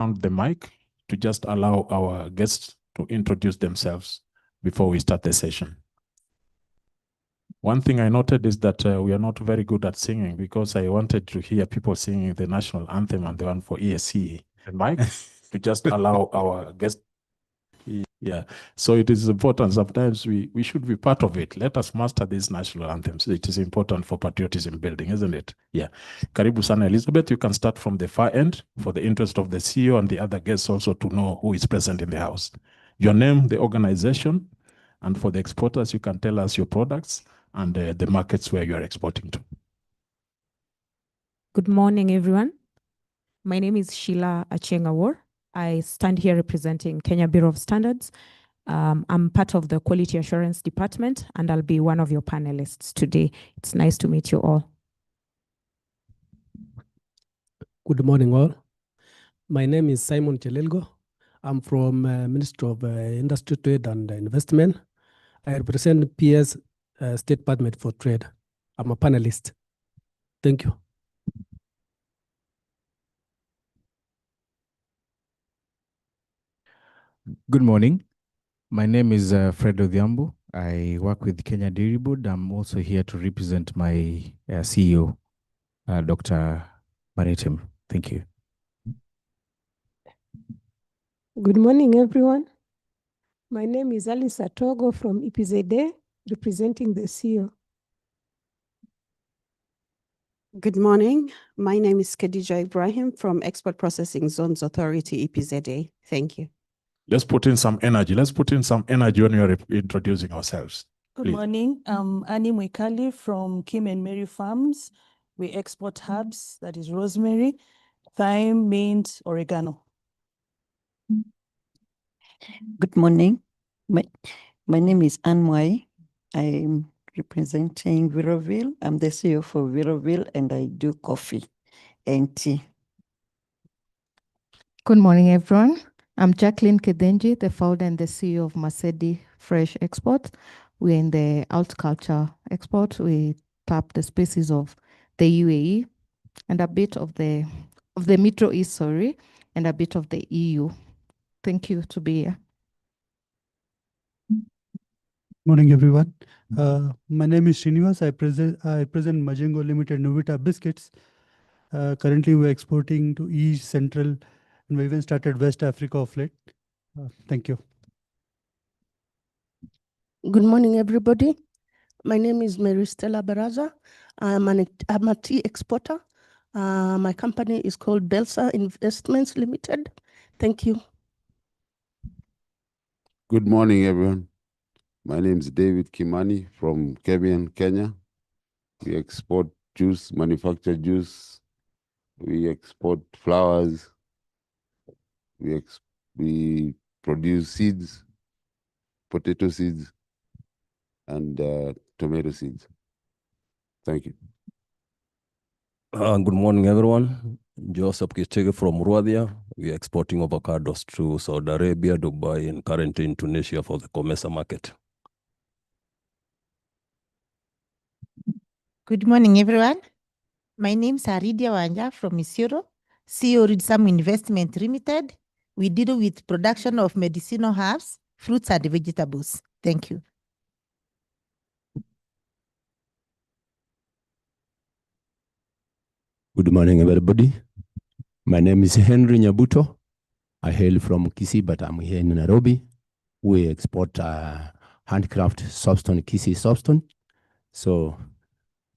on the mic to just allow our guests to introduce themselves before we start the session. One thing I noted is that we are not very good at singing, because I wanted to hear people singing the national anthem and the one for ESC. The mic to just allow our guests. Yeah, so it is important. Sometimes we should be part of it. Let us master these national anthems. It is important for patriotism building, isn't it? Yeah. Karibu sana, Elizabeth. You can start from the far end for the interest of the CEO and the other guests also to know who is present in the house. Your name, the organization, and for the exporters, you can tell us your products and the markets where you are exporting to. Good morning, everyone. My name is Sheila Achengawar. I stand here representing Kenya Bureau of Standards. I'm part of the Quality Assurance Department, and I'll be one of your panelists today. It's nice to meet you all. Good morning, all. My name is Simon Chelelgo. I'm from Ministry of Industry, Trade and Investment. I represent PS State Department for Trade. I'm a panelist. Thank you. Good morning. My name is Fred Odhiambo. I work with Kenya Dairy Board. I'm also here to represent my CEO, Dr. Maritim. Thank you. Good morning, everyone. My name is Alice Atogo from EPZA, representing the CEO. Good morning. My name is Khadija Ibrahim from Export Processing Zones Authority, EPZA. Thank you. Let's put in some energy. Let's put in some energy when you're introducing ourselves. Good Please. morning. I'm Annie Mwikali from Kim and Mary Farms. We export herbs, that is rosemary, thyme, mint, oregano. Good morning. My name is Anne Mwai. I'm representing Viroville. I'm the CEO for Viroville, and I do coffee and tea. Good morning, everyone. I'm Jacqueline Kedenji, the founder and the CEO of Masedi Fresh Export. We're in the horticulture export. We tap the spaces of the UAE and a bit of the Middle East, sorry, and a bit of the EU. Thank you to be here. Morning, everyone. My name is Srinivas. I present Majengo Limited Novita Biscuits. Currently, we're exporting to East, Central, and we even started West Africa of late. Thank you. Good morning, everybody. My name is Mary Stella Baraza. I'm a tea exporter. My company is called Belsa Investments Limited. Thank you. Good morning, everyone. My name is David Kimani from Kebian, Kenya. We export juice, manufacture juice. We export flowers. We produce seeds, potato seeds, and tomato seeds. Thank you. Good morning, everyone. Joseph Kichege from Rwadia. We are exporting avocados to Saudi Arabia, Dubai, and currently in Tunisia for the COMESA market. Good morning, everyone. My name is Aridia Wanja from Isiro, CEO Ridsam Investment Limited. We deal with production of medicinal herbs, fruits, and vegetables. Thank you. Good morning, everybody. My name is Henry Nyabuto. I hail from Kisii, but I'm here in Nairobi. We export handcraft soapstone, Kisii soapstone. So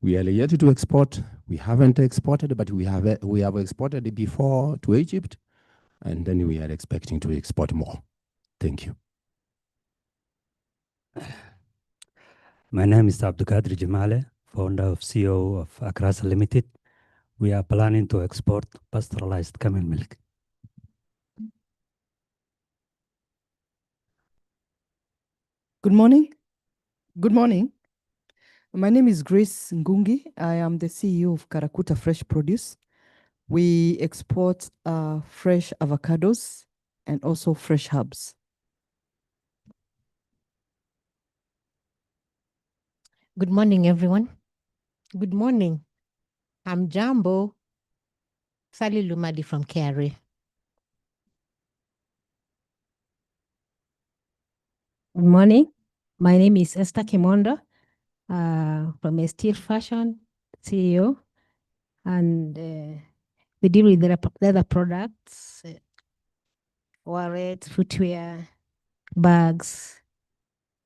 we are yet to export. We haven't exported, but we have exported before to Egypt, and then we are expecting to export more. Thank you. My name is Abdulkadir Jamale, founder of CEO of Akrasa Limited. We are planning to export pasteurized camel milk. Good morning. Good morning. My name is Grace Ngungi. I am the CEO of Karakuta Fresh Produce. We export fresh avocados and also fresh herbs. Good morning, everyone. Good morning. I'm Jambo Sally Lumadi from KRA. Good morning. My name is Esther Kimondo from Steel Fashion CEO, and we deal with leather products, wallets, footwear, bags,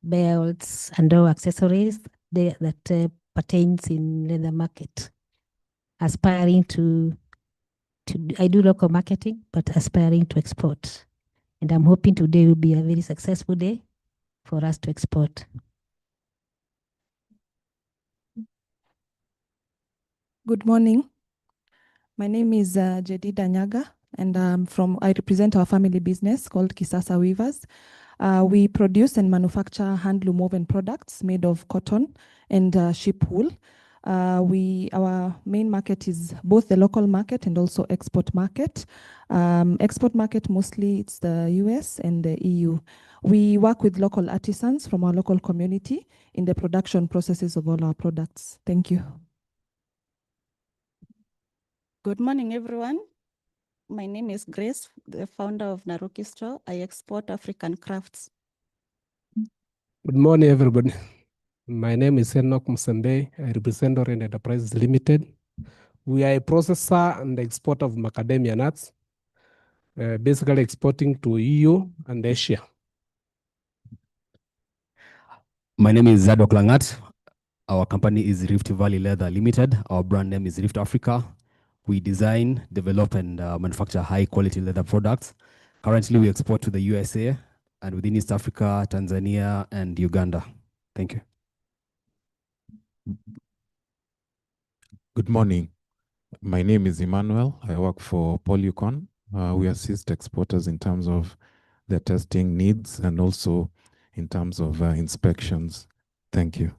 belts, and all accessories that pertains in leather market. Aspiring to I do local marketing, but aspiring to export. And I'm hoping today will be a very successful day for us to export. Good morning. My name is Jedida Nyaga, and I represent our family business called Kisasa Weavers. We produce and manufacture handloom woven products made of cotton and sheep wool. Our main market is both the local market and also export market. Export market, mostly it's the US and the EU. We work with local artisans from our local community in the production processes of all our products. Thank you. Good morning, everyone. My name is Grace, the founder of Naruki Store. I export African crafts. Good morning, everybody. My name is Enoch Musembe. I represent Orient Enterprises Limited. We are a processor and exporter of macadamia nuts, basically exporting to EU and Asia. My name is Zadok Langat. Our company is Rift Valley Leather Limited. Our brand name is Rift Africa. We design, develop, and manufacture high-quality leather products. Currently, we export to the USA and within East Africa, Tanzania, and Uganda. Thank you. Good morning. My name is Emmanuel. I work for Polycon. We assist exporters in terms of their testing needs and also in terms of inspections. Thank you.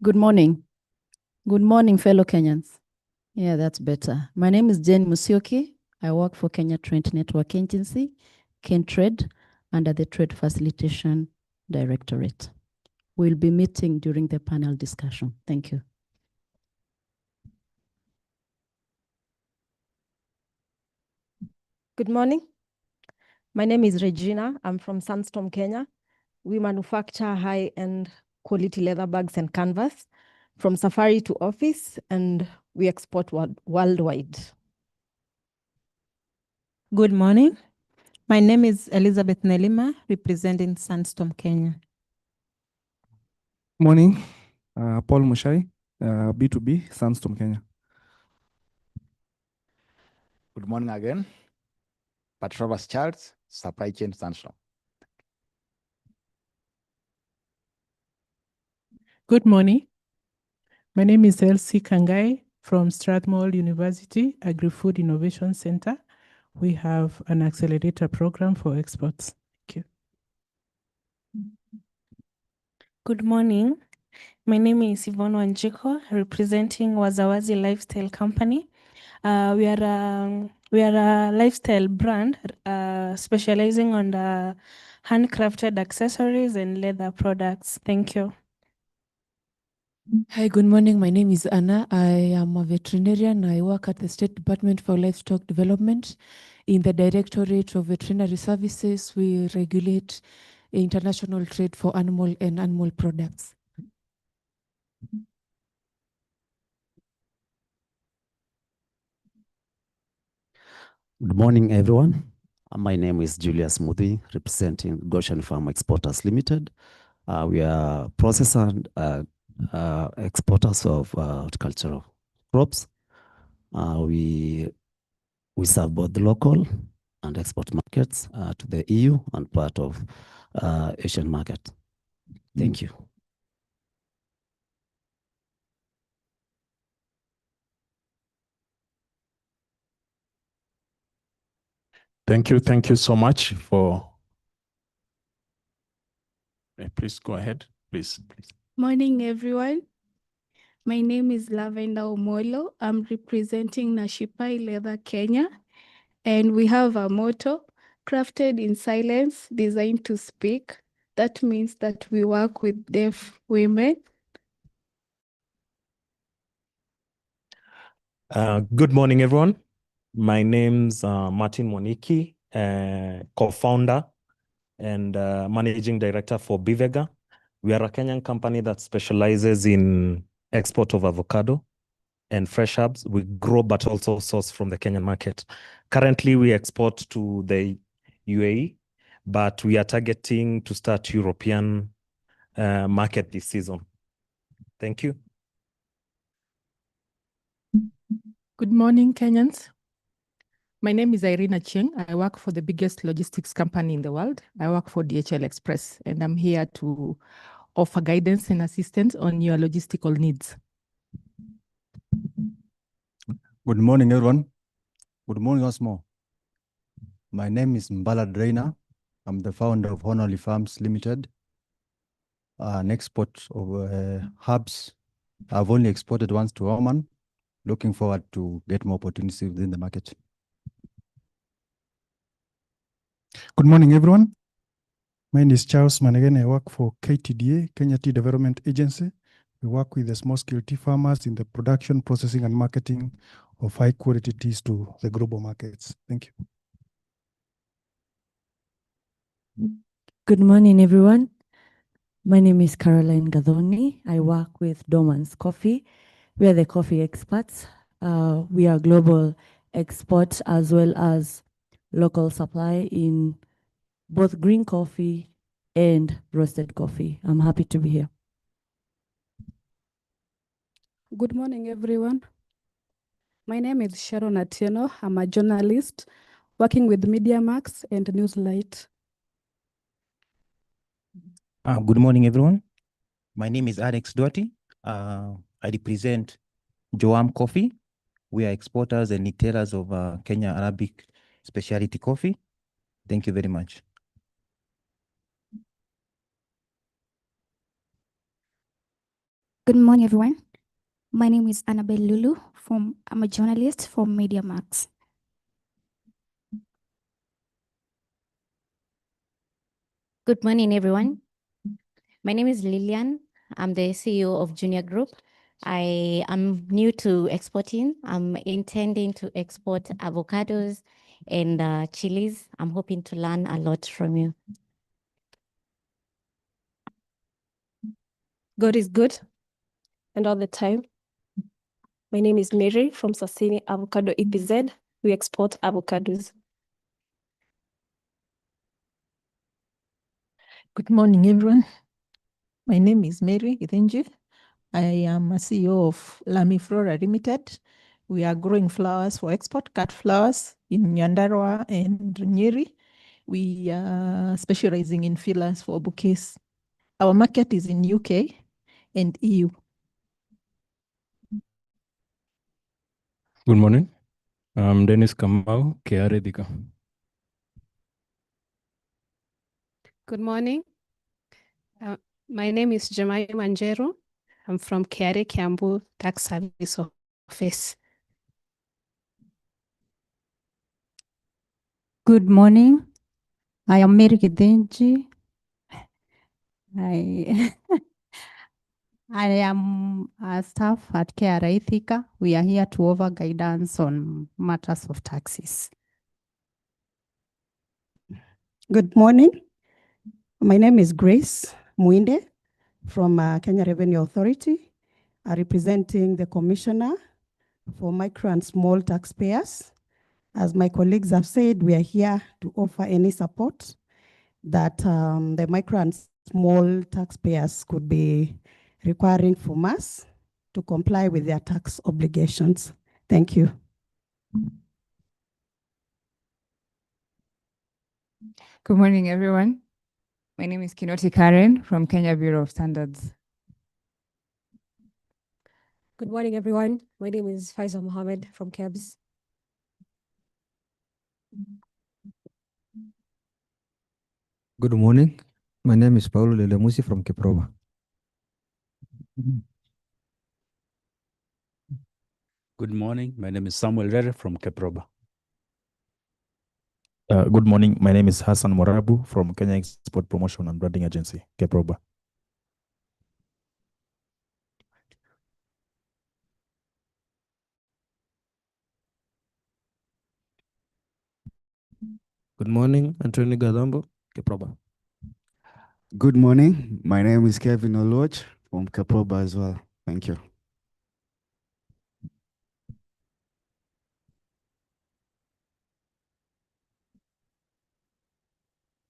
Good morning. Good morning, fellow Kenyans. Yeah, that's better. My name is Jane Musyoki. I work for Kenya Trade Network Agency, KenTrade, under the Trade Facilitation Directorate. We'll be meeting during the panel discussion. Thank you. Good morning. My name is Regina. I'm from Sandstorm, Kenya. We manufacture high-end quality leather bags and canvas from safari to office, and we export worldwide. Good morning. My name is Elizabeth Nelima, representing Sandstorm, Kenya. Morning. Paul Mushai, B2B, Sandstorm, Kenya. Good morning again. Patrovas Charles, Supply Chain Sandstorm. Good morning. My name is Elsie Kangai from Strathmore University Agri-Food Innovation Center. We have an accelerator program for exports. Thank you. Good morning. My name is Yvonne Wanjiko, representing Wazawazi Lifestyle Company. We are a lifestyle brand specializing on the handcrafted accessories and leather products. Thank you. Hi, good morning. My name is Anna. I am a veterinarian. I work at the State Department for Livestock Development. In the Directorate of Veterinary Services, we regulate international trade for animal and animal products. Good morning, everyone. My name is Julius Mudhi, representing Goshen Farm Exporters Limited. We are processors and exporters of horticultural crops. We serve both the local and export markets to the EU and part of Asian market. Thank you. Thank you. Thank you so much for. Please go ahead. Please. Morning, everyone. My name is Lavenda Omolo. I'm representing Nashipai Leather Kenya. And we have a motto, crafted in silence, designed to speak. That means that we work with deaf women. Good morning, everyone. My name's Martin Moniki, co-founder and managing director for Bivega. We are a Kenyan company that specializes in export of avocado and fresh herbs. We grow but also source from the Kenyan market. Currently, we export to the UAE, but we are targeting to start European market this season. Thank you. Good morning, Kenyans. My name is Irina Cheng. I work for the biggest logistics company in the world. I work for DHL Express, and I'm here to offer guidance and assistance on your logistical needs. Good morning, everyone. Good morning, Osmo. My name is Mbala Drainer. I'm the founder of Honolly Farms Limited, an export of herbs. I've only exported once to Oman. Looking forward to get more opportunities within the market. Good morning, everyone. My name is Charles Manegene. I work for KTDA, Kenya Tea Development Agency. We work with the small-scale tea farmers in the production, processing, and marketing of high-quality teas to the global markets. Thank you. Good morning, everyone. My name is Caroline Gadoni. I work with Dormans Coffee. We are the coffee experts. We are global exports as well as local supply in both green coffee and roasted coffee. I'm happy to be here. Good morning, everyone. My name is Sharon Atieno. I'm a journalist working with MediaMax and Newslight. Good morning, everyone. My name is Alex Doherty. I represent Joam Coffee. We are exporters and retailers of Kenya Arabic specialty coffee. Thank you very much. Good morning, everyone. My name is Annabelle Lulu. I'm a journalist from MediaMax. Good morning, everyone. My name is Lillian. I'm the CEO of Junior Group. I am new to exporting. I'm intending to export avocados and chilies. I'm hoping to learn a lot from you. God is good, and all the time. My name is Mary from Sasini Avocado EPZ. We export avocados. Good morning, everyone. My name is Mary Githinji. I am a CEO of Lami Flora Limited. We are growing flowers for export, cut flowers in Nyandarua and Nyeri. We are specializing in fillers for bouquets. Our market is in UK and EU. Good morning. I'm Dennis Kamau, Keare Thika. Good morning. My name is Jemai Manjero. I'm from Keare Kiambu Tax Service Office. Good morning. I am Mary Githinji. I am a staff at KRA Thika. We are here to offer guidance on matters of taxes. Good morning. My name is Grace Muinde from Kenya Revenue Authority, representing the Commissioner for Micro and Small Taxpayers. As my colleagues have said, we are here to offer any support that the micro and small taxpayers could be requiring from us to comply with their tax obligations. Thank you. Good morning, everyone. My name is Kinoti Karen from Kenya Bureau of Standards. Good morning, everyone. My name is Faisal Mohammed from KEBS. Good morning. My name is Paulo Lelemusi from Keproba. Good morning. My name is Samuel Rere from Keproba. Good morning. My name is Hassan Morabu from Kenya Export Promotion and Branding Agency, Keproba. Good morning, Anthony Gadambo, Keproba. Good morning. My name is Kevin Oloch from Keproba as well. Thank you.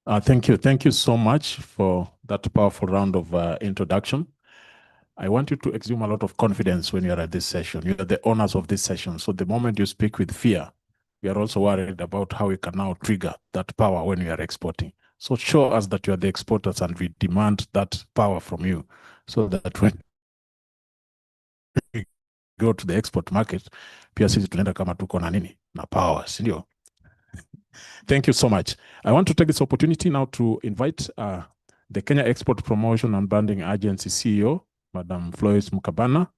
Thank you. Thank you so much for that powerful round of introduction. I want you to exude a lot of confidence when you're at this session. You are the owners of this session. So the moment you speak with fear, we are also worried about how we can now trigger that power when we are exporting. So show us that you are the exporters and we demand that power from you so that when we go to the export market, pia sisi tunaenda kama tuko na nini na power, si ndio? Thank you so much. I want to take this opportunity now to invite the Kenya Export Promotion and Branding Agency CEO, Madam Floyce Mukabana,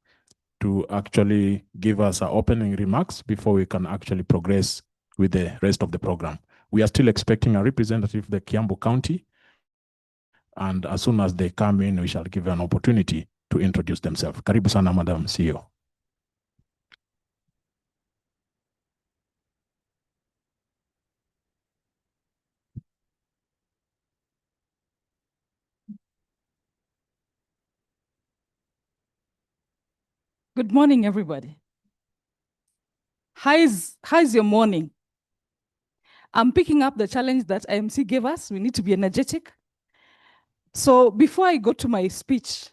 to actually give us our opening remarks before we can actually progress with the rest of the program. We are still expecting a representative of the Kiambu County, and as soon as they come in, we shall give an opportunity to introduce themselves. Karibu sana, Madam CEO. Good morning, everybody. How's your morning? I'm picking up the challenge that IMC gave us. We need to be energetic. So before I go to my speech,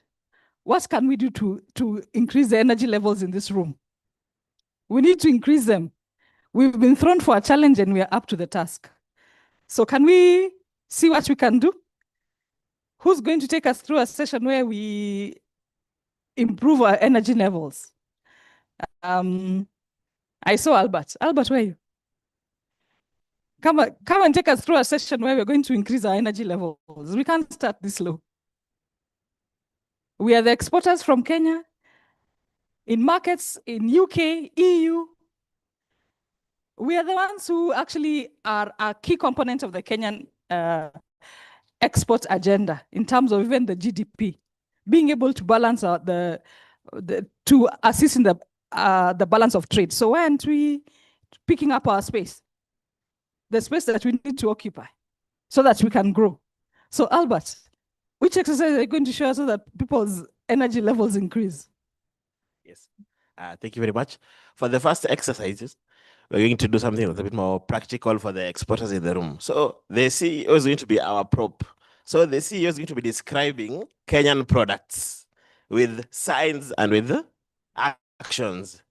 what can we do to increase the energy levels in this room? We need to increase them. We've been thrown for a challenge and we are up to the task. So can we see what we can do? Who's going to take us through a session where we improve our energy levels? I saw Albert. Albert, where are you? Come and take us through a session where we're going to increase our energy levels. We can't start this low. We are the exporters from Kenya, in markets in UK, EU. We are the ones who actually are a key component of the Kenyan export agenda in terms of even the GDP, being able to balance to assist in the balance of trade. So why aren't we picking up our space? The space that we need to occupy so that we can grow. So Albert, which exercise are you going to show us so that people's energy levels increase? Yes, thank you very much. For the first exercises, we're going to do something that's a bit more practical for the exporters in the room. So the CEO is going to be our prop. So the CEO is going to be describing Kenyan products with signs and with actions.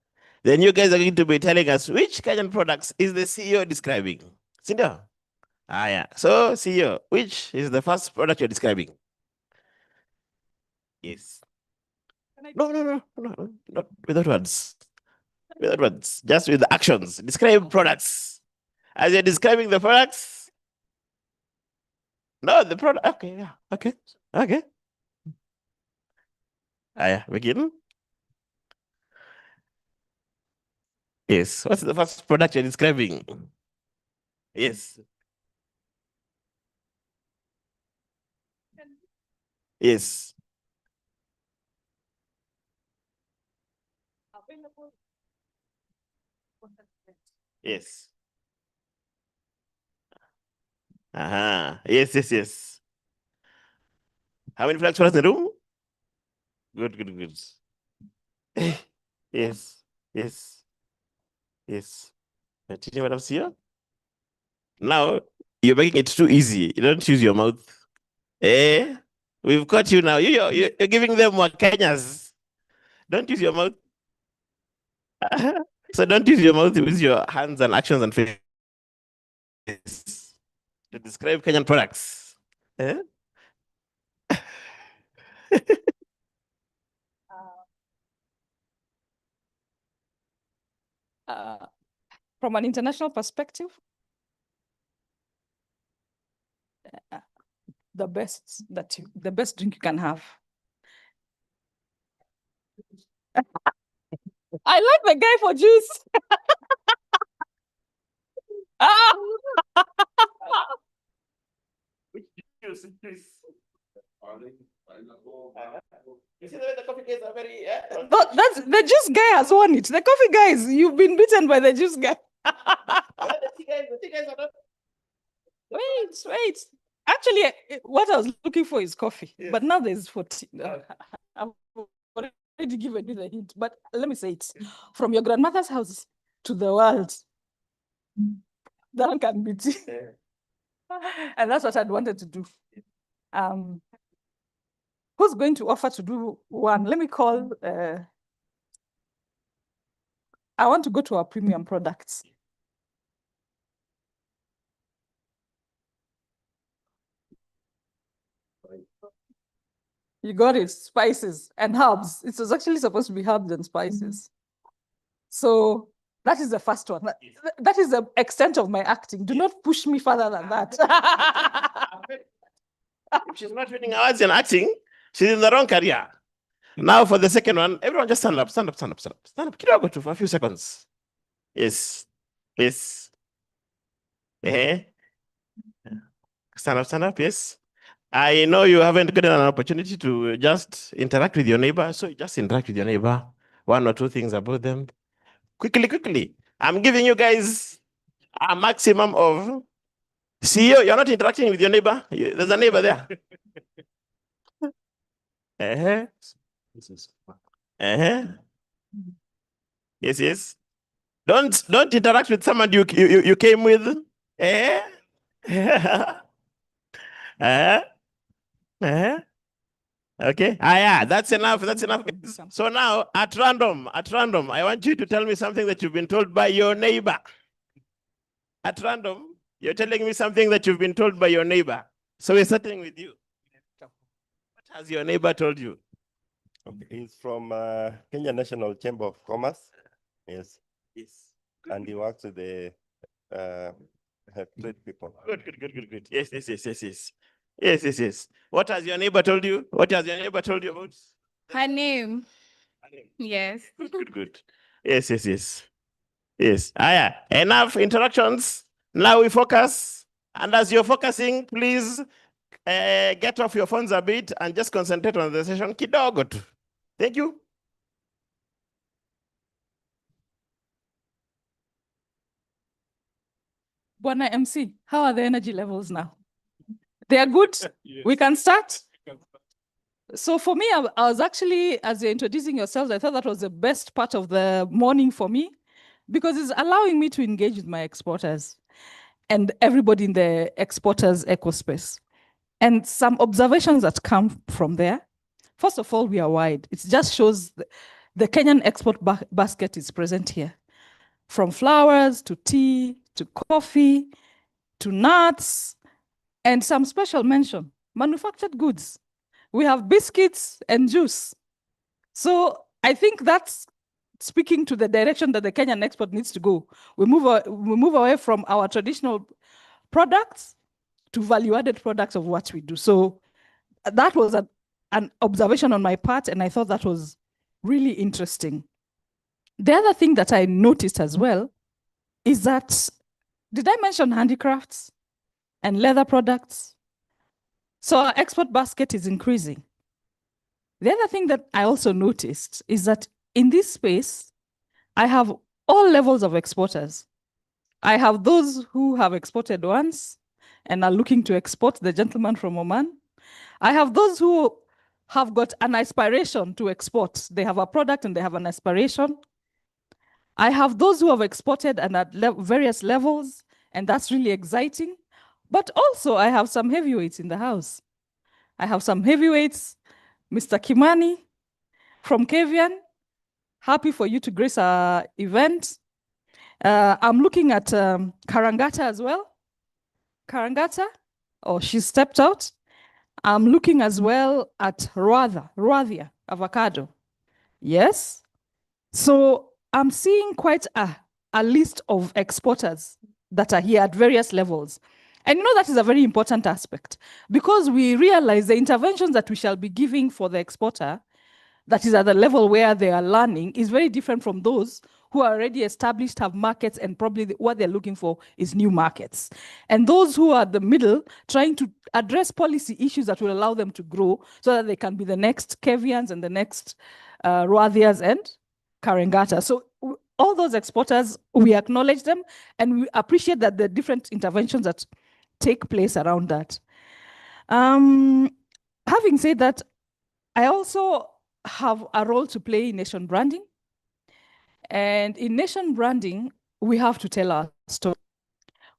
Then you guys are going to be telling us which Kenyan products is the CEO describing. Cinda? Yeah. So CEO, which is the first product you're describing? Yes. No, not without words. Without words, just with the actions. Describe products. As you're describing the products. No, the product. Okay, yeah. Okay. Yeah, begin. Yes. What's the first product you're describing? Yes. Yes. Yes. Yes. How many flags for us in the room? Good. Yes. Continue, Madam CEO. Now, you're making it too easy. You don't use your mouth. We've caught you now. You're giving them more Kenyas. Don't use your mouth. So don't use your mouth, use your hands and actions and faces to describe Kenyan products. From an international perspective, the best drink you can have. I like the guy for juice. Which juice? You see the way the coffee guys are very. That's the juice guy has won it. The coffee guys, you've been beaten by the juice guy. The tea guys are not. Wait. Actually, what I was looking for is coffee, but now there's 14. I've already given you the hint, but let me say it. From your grandmother's house to the world, that can be tea. And that's what I'd wanted to do. Who's going to offer to do one? Let me call, I want to go to our premium products. You got it, spices and herbs. It was actually supposed to be herbs and spices. So that is the first one. That is the extent of my acting. Do not push me further than that. If she's not winning awards in acting, she's in the wrong career. Now for the second one, everyone just stand up. Stand up. Kidogo for a few seconds. Yes. Stand up, yes. I know you haven't gotten an opportunity to just interact with your neighbor, so just interact with your neighbor. One or two things about them. Quickly. I'm giving you guys a maximum of... CEO, you're not interacting with your neighbor. There's a neighbor there. Yes. Don't interact with someone you came with. Okay. Yeah, that's enough. So now, at random, I want you to tell me something that you've been told by your neighbor. At random, you're telling me something that you've been told by your neighbor. So we're starting with you. What has your neighbor told you? Okay. He's from Kenya National Chamber of Commerce. Yes. And he works with the trade people. Good. Yes. What has your neighbor told you? What has your neighbor told you about? Her name. Yes. Good. Yes. Yeah. Enough interactions. Now we focus. And as you're focusing, please get off your phones a bit and just concentrate on the session. Kidogo tu. Thank you. Bwana MC, how are the energy levels now? They are good? Yes. We can start? So for me, I was actually, as you're introducing yourselves, I thought that was the best part of the morning for me because it's allowing me to engage with my exporters and everybody in the exporters ecospace. And some observations that come from there. First of all, we are wide. It just shows the Kenyan export basket is present here. From flowers to tea, to coffee, to nuts, and some special mention, manufactured goods. We have biscuits and juice. So I think that's speaking to the direction that the Kenyan export needs to go. We move away from our traditional products to value-added products of what we do. So that was an observation on my part, and I thought that was really interesting. The other thing that I noticed as well is that, did I mention handicrafts and leather products? So our export basket is increasing. The other thing that I also noticed is that in this space, I have all levels of exporters. I have those who have exported once and are looking to export, the gentleman from Oman. I have those who have got an aspiration to export. They have a product and they have an aspiration. I have those who have exported and at various levels, and that's really exciting. But also I have some heavyweights in the house. I have some heavyweights, Mr. Kimani from Kavian. Happy for you to grace our event. I'm looking at Karangata as well. Karangata, she stepped out. I'm looking as well at Ruadia avocado. Yes. So I'm seeing quite a list of exporters that are here at various levels. And you know, that is a very important aspect because we realize the interventions that we shall be giving for the exporter that is at the level where they are learning is very different from those who are already established, have markets, and probably what they're looking for is new markets. And those who are at the middle trying to address policy issues that will allow them to grow so that they can be the next Kevians and the next Ruadias and Karangata. So all those exporters, we acknowledge them and we appreciate that the different interventions that take place around that. Having said that, I also have a role to play in nation branding. And in nation branding, we have to tell our story.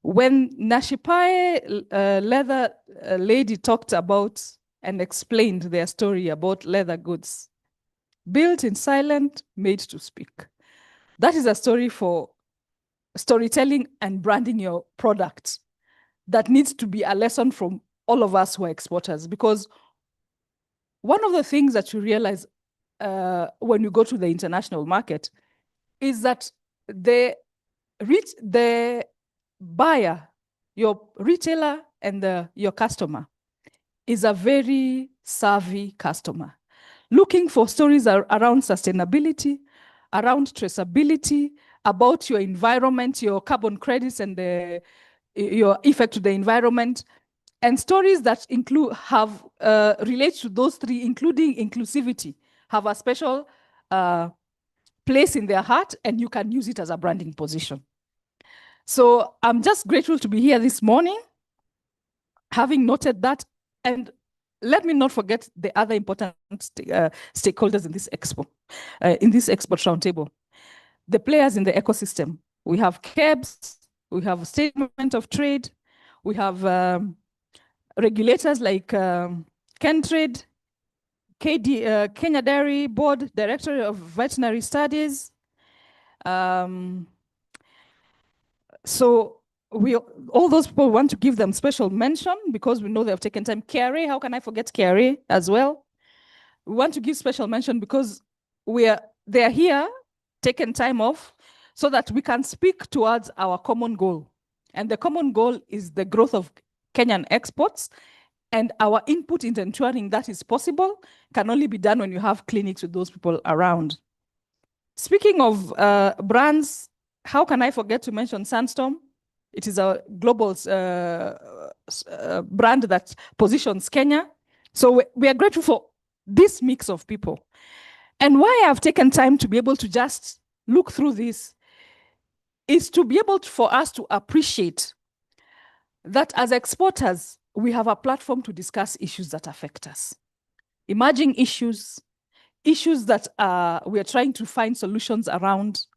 When Nashipae leather lady talked about and explained their story about leather goods, built in silent, made to speak. That is a story for storytelling and branding your product that needs to be a lesson from all of us who are exporters, because one of the things that you realize when you go to the international market is that the buyer, your retailer and your customer is a very savvy customer, looking for stories around sustainability, around traceability, about your environment, your carbon credits and your effect to the environment, and stories that relate to those three, including inclusivity, have a special place in their heart, and you can use it as a branding position. So I'm just grateful to be here this morning, having noted that. And let me not forget the other important stakeholders in this expo, in this export roundtable. The players in the ecosystem. We have KEBS, we have Statement of Trade, we have regulators like Kentrade, Kenya Dairy Board, Director of Veterinary Studies. So all those people want to give them special mention because we know they have taken time. KRA, how can I forget KRA as well? We want to give special mention because they're here, taken time off, so that we can speak towards our common goal. And the common goal is the growth of Kenyan exports, and our input into ensuring that is possible can only be done when you have clinics with those people around. Speaking of brands, how can I forget to mention Sandstorm? It is a global brand that positions Kenya. So we are grateful for this mix of people. And why I've taken time to be able to just look through this is to be able for us to appreciate that as exporters, we have a platform to discuss issues that affect us. Emerging issues that we are trying to find solutions around.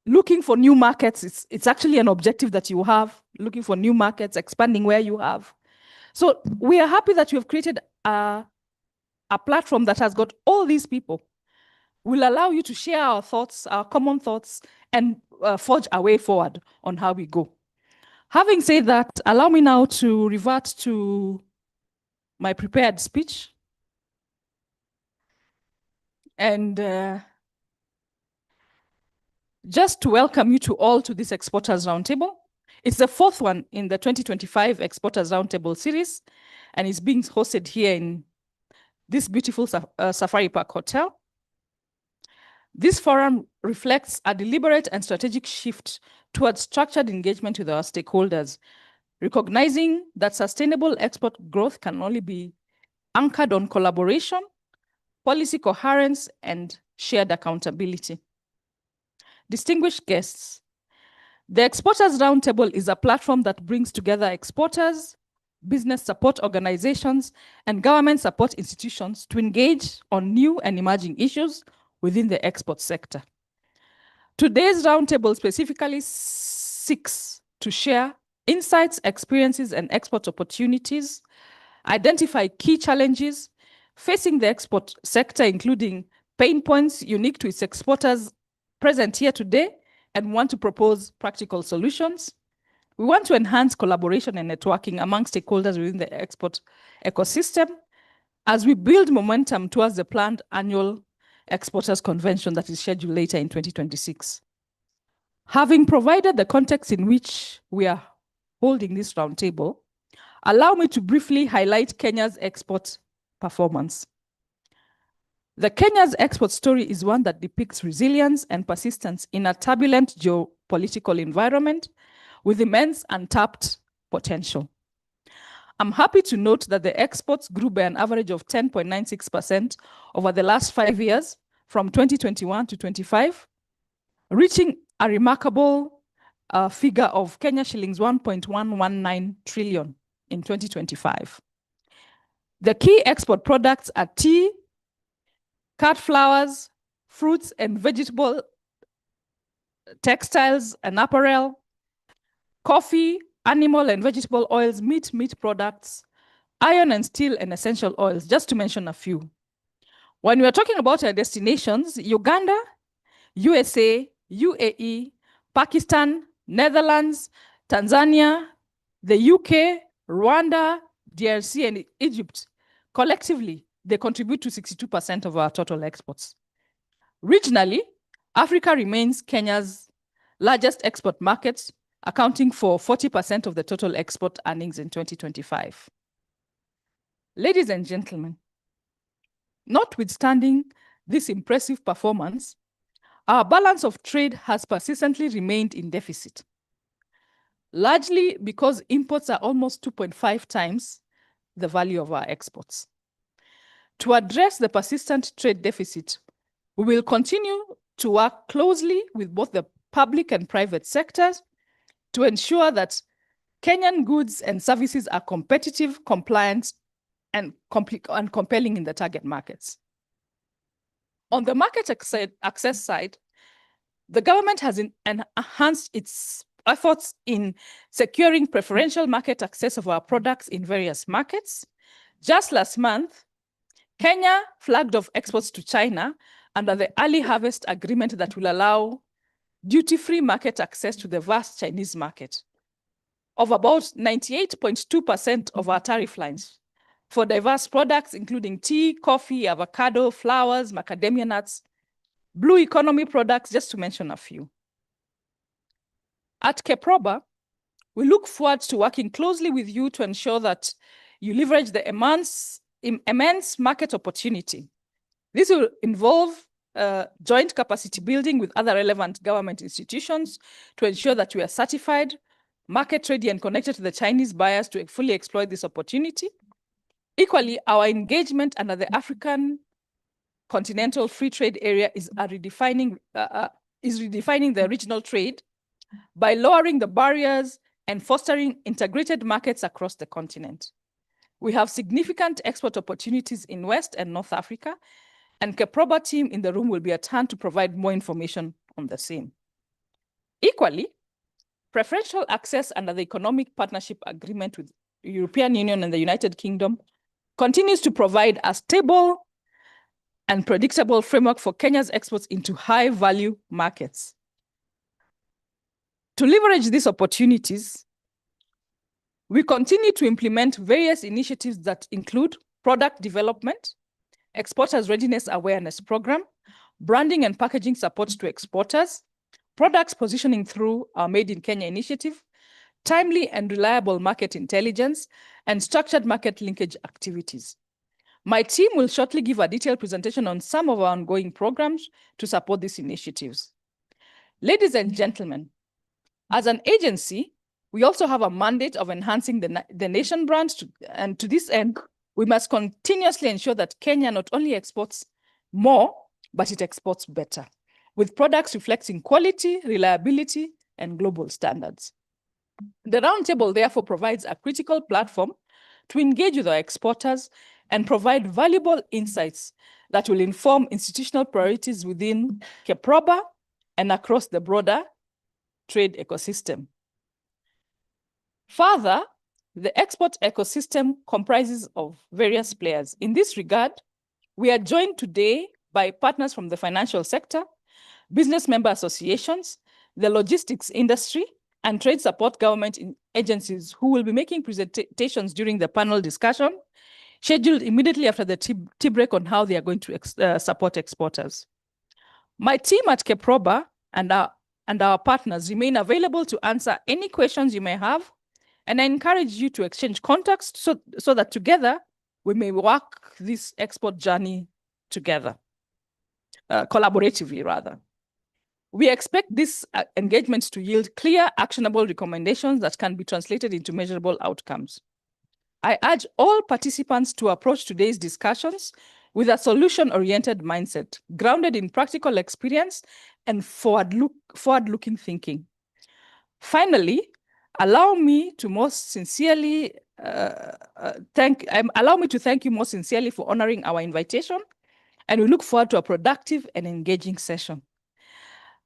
Looking for new markets, it's actually an objective that you have, looking for new markets, expanding where you have. So we are happy that you have created a platform that has got all these people, will allow you to share our thoughts, our common thoughts, and forge a way forward on how we go. Having said that, allow me now to revert to my prepared speech. And just to welcome you to all to this Exporters Roundtable. It's the fourth one in the 2025 Exporters Roundtable series, and it's being hosted here in this beautiful Safari Park Hotel. This forum reflects a deliberate and strategic shift towards structured engagement with our stakeholders, recognizing that sustainable export growth can only be anchored on collaboration, policy coherence, and shared accountability. Distinguished guests, the Exporters Roundtable is a platform that brings together exporters, business support organizations, and government support institutions to engage on new and emerging issues within the export sector. Today's roundtable specifically seeks to share insights, experiences, and export opportunities, identify key challenges facing the export sector, including pain points unique to its exporters present here today, and want to propose practical solutions. We want to enhance collaboration and networking among stakeholders within the export ecosystem as we build momentum towards the planned annual Exporters Convention that is scheduled later in 2026. Having provided the context in which we are holding this roundtable, allow me to briefly highlight Kenya's export performance. The Kenya's export story is one that depicts resilience and persistence in a turbulent geopolitical environment with immense untapped potential. I'm happy to note that the exports grew by an average of 10.96% over the last 5 years, from 2021 to 25, reaching a remarkable a figure of Kenya shillings 1.119 trillion in 2025. The key export products are tea, cut flowers, fruits and vegetable, textiles and apparel, coffee, animal and vegetable oils, meat products, iron and steel and essential oils, just to mention a few. When we are talking about our destinations, Uganda, USA, UAE, Pakistan, Netherlands, Tanzania, the UK, Rwanda, DRC, and Egypt, collectively, they contribute to 62% of our total exports. Regionally, Africa remains Kenya's largest export market, accounting for 40% of the total export earnings in 2025. Ladies and gentlemen, notwithstanding this impressive performance, our balance of trade has persistently remained in deficit, largely because imports are almost 2.5 times the value of our exports. To address the persistent trade deficit, we will continue to work closely with both the public and private sectors to ensure that Kenyan goods and services are competitive, compliant, and compelling in the target markets. On the market access side, the government has enhanced its efforts in securing preferential market access of our products in various markets. Just last month, Kenya flagged off exports to China under the early harvest agreement that will allow duty-free market access to the vast Chinese market of about 98.2% of our tariff lines for diverse products, including tea, coffee, avocado, flowers, macadamia nuts, blue economy products, just to mention a few. At Keproba, we look forward to working closely with you to ensure that you leverage the immense market opportunity. This will involve joint capacity building with other relevant government institutions to ensure that we are certified, market ready, and connected to the Chinese buyers to fully exploit this opportunity. Equally, our engagement under the African Continental Free Trade Area is redefining the regional trade by lowering the barriers and fostering integrated markets across the continent. We have significant export opportunities in West and North Africa, and Keproba team in the room will be at hand to provide more information on the same. Equally, preferential access under the Economic Partnership Agreement with the European Union and the United Kingdom continues to provide a stable and predictable framework for Kenya's exports into high-value markets. To leverage these opportunities, we continue to implement various initiatives that include product development, exporters readiness awareness program, branding and packaging support to exporters, products positioning through our Made in Kenya initiative, timely and reliable market intelligence, and structured market linkage activities. My team will shortly give a detailed presentation on some of our ongoing programs to support these initiatives. Ladies and gentlemen, as an agency, we also have a mandate of enhancing the nation brand, and to this end, we must continuously ensure that Kenya not only exports more, but it exports better, with products reflecting quality, reliability, and global standards. The roundtable therefore provides a critical platform to engage with our exporters and provide valuable insights that will inform institutional priorities within Keproba and across the broader trade ecosystem. Further, the export ecosystem comprises of various players. In this regard, we are joined today by partners from the financial sector, business member associations, the logistics industry, and trade support government agencies who will be making presentations during the panel discussion, scheduled immediately after the tea break on how they are going to support exporters. My team at Keproba and our partners remain available to answer any questions you may have, and I encourage you to exchange contacts so that together we may work this export journey together, collaboratively rather. We expect these engagements to yield clear, actionable recommendations that can be translated into measurable outcomes. I urge all participants to approach today's discussions with a solution-oriented mindset, grounded in practical experience and forward-looking thinking. Finally, allow me to thank you most sincerely for honoring our invitation, and we look forward to a productive and engaging session.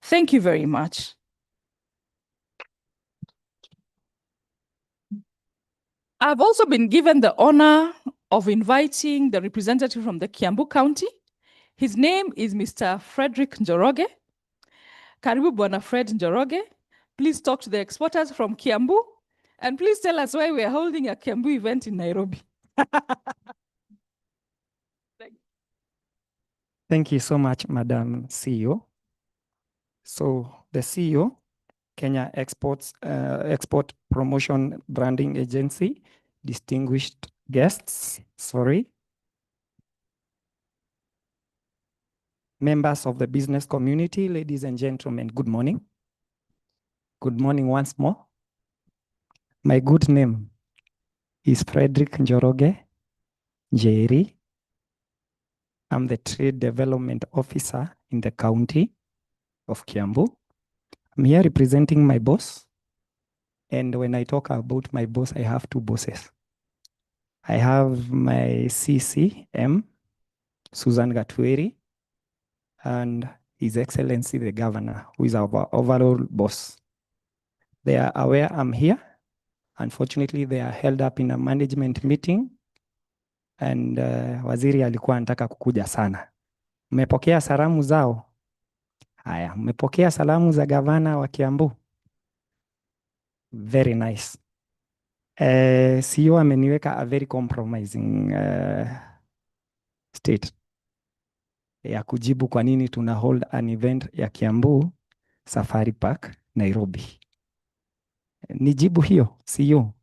Thank you very much. I've also been given the honor of inviting the representative from the Kiambu County. His name is Mr. Frederick Njoroge. Karibu Bwana Fred Njoroge. Please talk to the exporters from Kiambu, and please tell us why we are holding a Kiambu event in Nairobi. Thank you so much, Madam CEO. So the CEO, Kenya Export Promotion Branding Agency, distinguished guests, members of the business community, ladies and gentlemen, good morning. Good morning once more. My good name is Frederick Njoroge Njeri. I'm the Trade Development Officer in the county of Kiambu. I'm here representing my boss. And when I talk about my boss, I have two bosses. I have my CCM, Susan Gatueri, and His Excellency the Governor, who is our overall boss. They are aware I'm here. Unfortunately, they are held up in a management meeting, and waziri alikuwa anataka kukuja sana. Mmepokea salamu zao? Haya, mmepokea salamu za gavana wa Kiambu? Very nice. CEO ameniweka a very compromising state ya kujibu kwa nini tuna hold an event ya Kiambu Safari Park Nairobi. Nijibu hiyo CEO.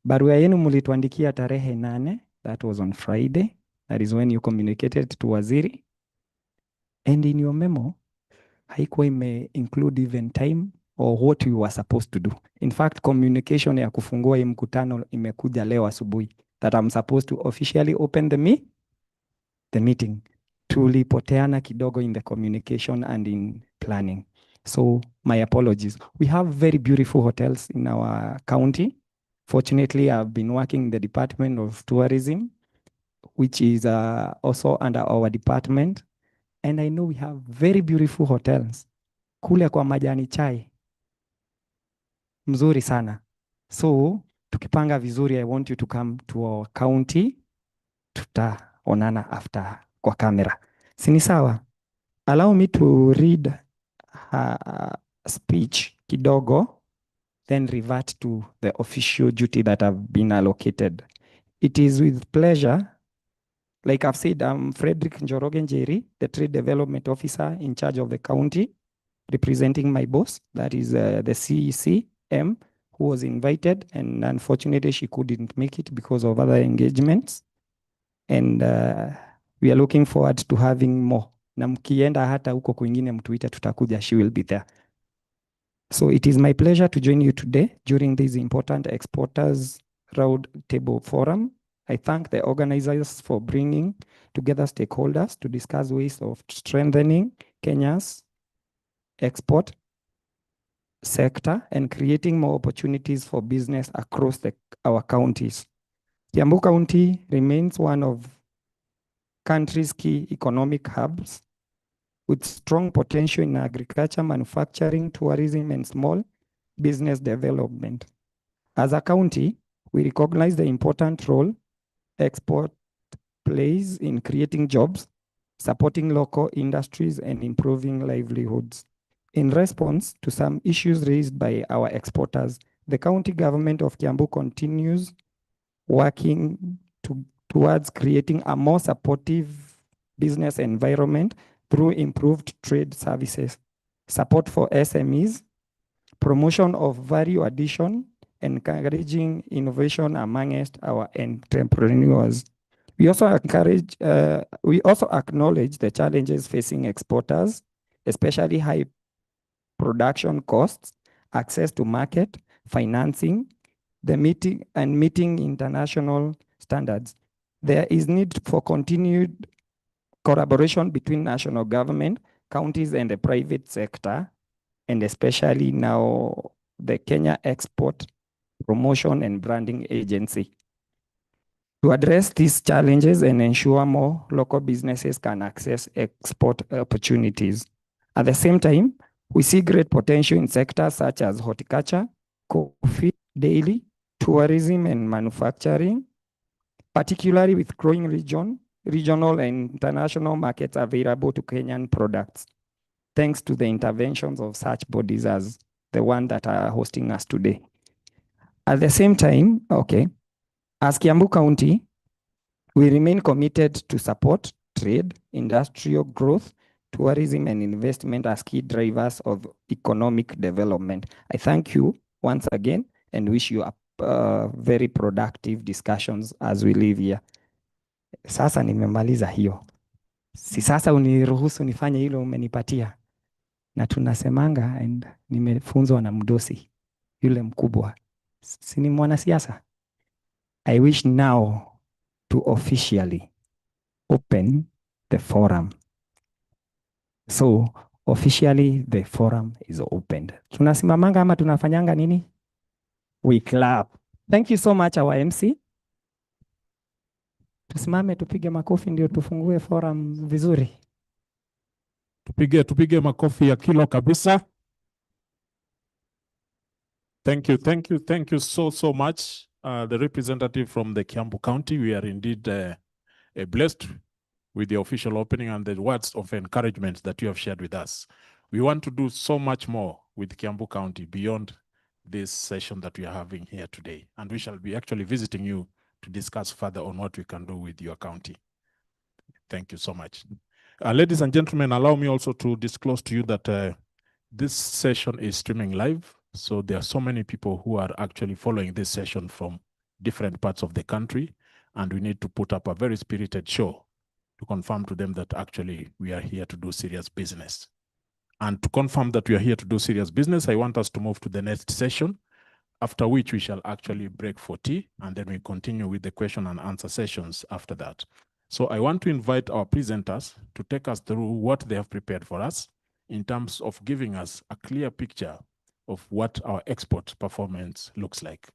Barua yenu mlituandikia tarehe 8, that was on Friday. That is when you communicated to waziri. And in your memo, haikuwa ime include even time or what you were supposed to do. In fact, communication ya kufungua hii mkutano imekuja leo asubuhi, that I'm supposed to officially open the meeting. Tulipoteana kidogo in the communication and in planning. So my apologies. We have very beautiful hotels in our county. Fortunately, I've been working in the Department of Tourism, which is also under our department. And I know we have very beautiful hotels. Kule kwa majani chai. Mzuri sana. So, tukipanga vizuri, I want you to come to our county. Tutaonana after kwa kamera. Sini sawa? Allow me to read her speech kidogo, then revert to the official duty that I've been allocated. It is with pleasure. Like I've said, I'm Frederick Njoroge Njeri, the Trade Development Officer in charge of the county, representing my boss, that is the CCM, who was invited, and unfortunately she couldn't make it because of other engagements. And we are looking forward to having more. Na mkienda hata huko kwingine mtuite tutakuja, she will be there. So it is my pleasure to join you today during this important Exporters Round Table Forum. I thank the organizers for bringing together stakeholders to discuss ways of strengthening Kenya's export sector and creating more opportunities for business across our counties. Kiambu County remains one of country's key economic hubs with strong potential in agriculture, manufacturing, tourism, and small business development. As a county, we recognize the important role export plays in creating jobs, supporting local industries, and improving livelihoods. In response to some issues raised by our exporters, the county government of Kiambu continues working towards creating a more supportive business environment through improved trade services, support for SMEs, promotion of value addition, encouraging innovation amongst our entrepreneurs. We also acknowledge the challenges facing exporters, especially high production costs, access to market, financing, meeting international standards. There is need for continued collaboration between national government, counties, and the private sector, and especially now the Kenya Export Promotion and Branding Agency. To address these challenges and ensure more local businesses can access export opportunities. At the same time, we see great potential in sectors such as horticulture, coffee, dairy, tourism, and manufacturing, particularly with growing regional and international markets available to Kenyan products, thanks to the interventions of such bodies as the one that are hosting us today. At the same time, as Kiambu County, we remain committed to support trade, industrial growth, tourism, and investment as key drivers of economic development. I thank you once again and wish you very productive discussions as we live here. Sasa nimemaliza hiyo. Si sasa uniruhusu nifanye hilo umenipatia. Na tunasemanga and nimefunzwa na mdosi yule mkubwa. Si ni mwanasiasa. I wish now to officially open the forum. So officially the forum is opened. Tunasimamanga ama tunafanyanga nini? We clap. Thank you so much our MC. Tusimame tupige makofi ndio tufungue forum vizuri. Tupige makofi ya kilo kabisa. Thank you so much. The representative from the Kiambu County, we are indeed blessed with the official opening and the words of encouragement that you have shared with us. We want to do so much more with Kiambu County beyond this session that we are having here today. And we shall be actually visiting you to discuss further on what we can do with your county. Thank you so much. Ladies and gentlemen, allow me also to disclose to you that this session is streaming live. So there are so many people who are actually following this session from different parts of the country. And we need to put up a very spirited show to confirm to them that actually we are here to do serious business. And to confirm that we are here to do serious business, I want us to move to the next session, after which we shall actually break for tea, and then we continue with the question and answer sessions after that. So I want to invite our presenters to take us through what they have prepared for us in terms of giving us a clear picture of what our export performance looks like.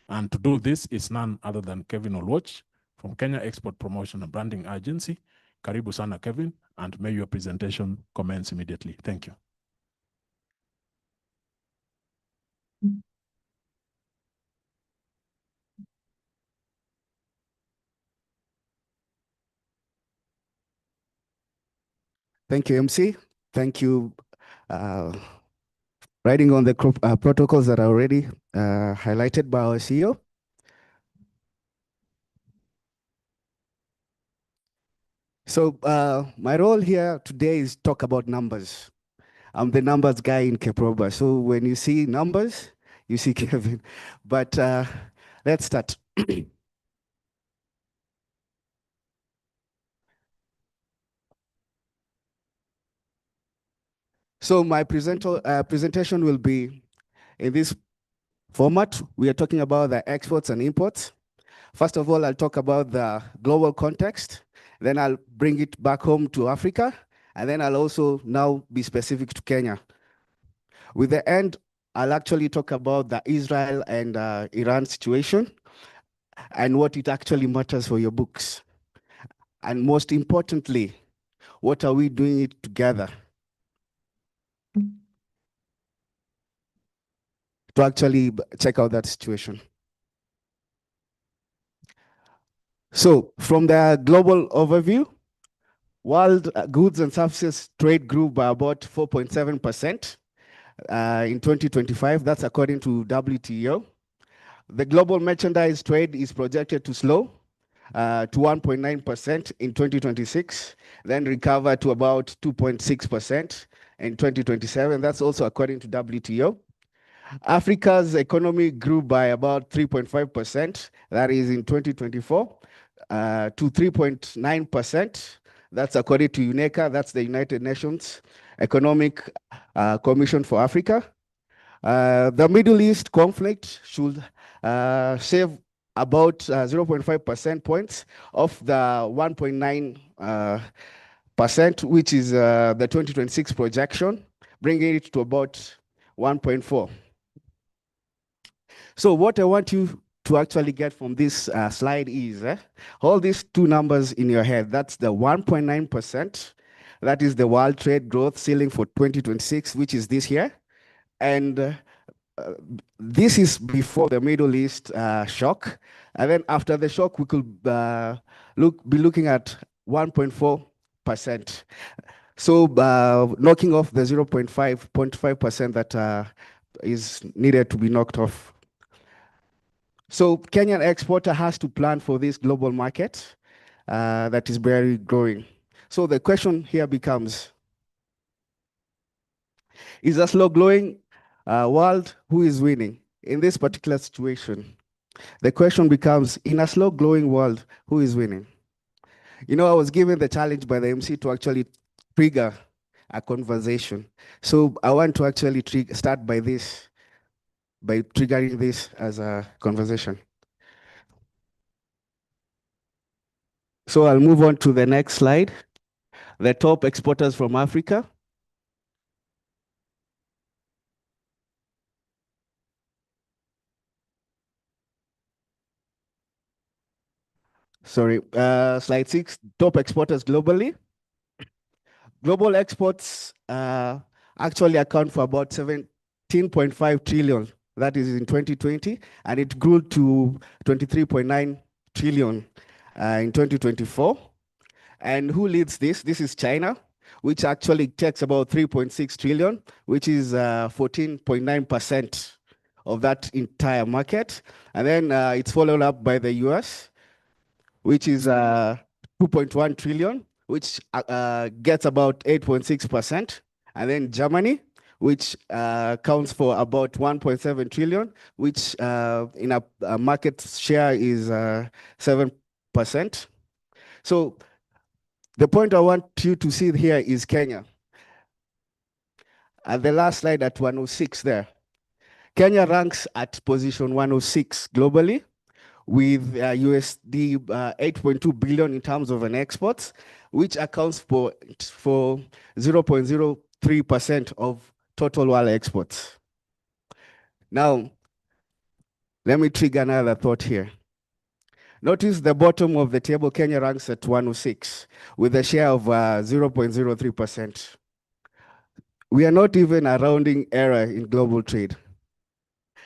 And to do this is none other than Kevin Oluoch from Kenya Export Promotion and Branding Agency. Karibu sana, Kevin, and may your presentation commence immediately. Thank you. Thank you, MC. Thank you. Riding on the protocols that are already highlighted by our CEO. So my role here today is talk about numbers. I'm the numbers guy in Keproba. So when you see numbers, you see Kevin. But let's start. So my presentation will be in this format. We are talking about the exports and imports. First of all, I'll talk about the global context. Then I'll bring it back home to Africa. And then I'll also now be specific to Kenya. With the end, I'll actually talk about the Israel and Iran situation and what it actually matters for your books. And most importantly, what are we doing it together to actually check out that situation. So from the global overview, world goods and services trade grew by about 4.7% in 2025. That's according to WTO. The global merchandise trade is projected to slow to 1.9% in 2026, then recover to about 2.6% in 2027. That's also according to WTO. Africa's economy grew by about 3.5%, that is in 2024, to 3.9%. That's according to UNECA, that's the United Nations Economic Commission for Africa. The Middle East conflict should save about 0.5% points of the 1.9%, which is the 2026 projection, bringing it to about 1.4. So what I want you to actually get from this slide is all these two numbers in your head. That's the 1.9%. That is the world trade growth ceiling for 2026, which is this year. And this is before the Middle East shock. And then after the shock, we could be looking at 1.4%. So knocking off the 0.5% that is needed to be knocked off. So Kenyan exporter has to plan for this global market that is very growing. So the question here becomes, is a slow growing world, who is winning in this particular situation? The question becomes, in a slow growing world, who is winning? You know, I was given the challenge by the MC to actually trigger a conversation. So I want to actually start by this, by triggering this as a conversation. So I'll move on to the next slide. The top exporters from Africa. Sorry, slide 6, top exporters globally. Global exports actually account for about 17.5 trillion. That is in 2020, and it grew to 23.9 trillion in 2024. And who leads this? This is China, which actually takes about 3.6 trillion, which is 14.9% of that entire market. And then it's followed up by the US, which is 2.1 trillion, which gets about 8.6%. And then Germany, which counts for about 1.7 trillion, which in a market share is 7%. So the point I want you to see here is Kenya. At the last slide at 106 there. Kenya ranks at position 106 globally with USD 8.2 billion in terms of an exports, which accounts for 0.03% of total world exports. Now, let me trigger another thought here. Notice the bottom of the table, Kenya ranks at 106 with a share of 0.03%. We are not even a rounding error in global trade.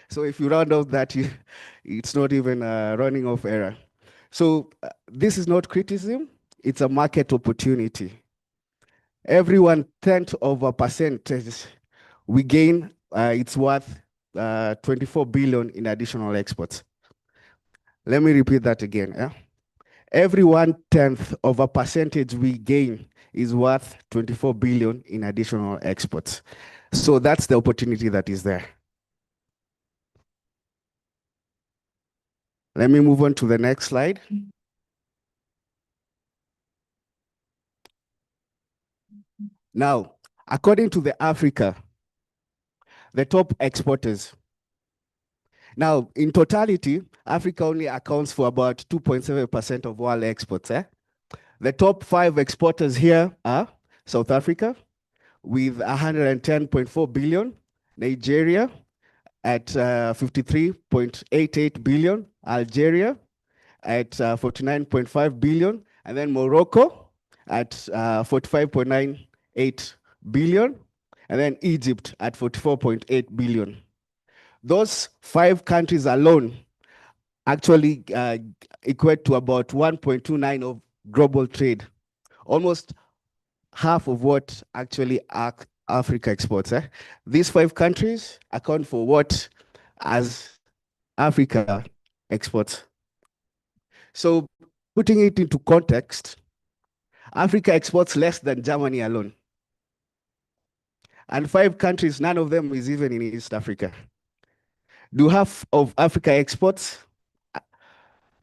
So if you round off that, it's not even a running off error. So this is not criticism, it's a market opportunity. Every 1/10 of a percentage we gain, it's worth 24 billion in additional exports. Let me repeat that again. Yeah? Every 1/10 of a percentage we gain is worth 24 billion in additional exports. So that's the opportunity that is there. Let me move on to the next slide. Now, according to the Africa, the top exporters. Now, in totality, Africa only accounts for about 2.7% of world exports. The top 5 exporters here are South Africa with 110.4 billion, Nigeria at 53.88 billion, Algeria at 49.5 billion, and then Morocco at 45.98 billion, and then Egypt at 44.8 billion. Those 5 countries alone actually equate to about 1.29 of global trade, almost half of what actually Africa exports. These 5 countries account for what as Africa exports. So putting it into context, Africa exports less than Germany alone. And 5 countries, none of them is even in East Africa. Do half of Africa exports?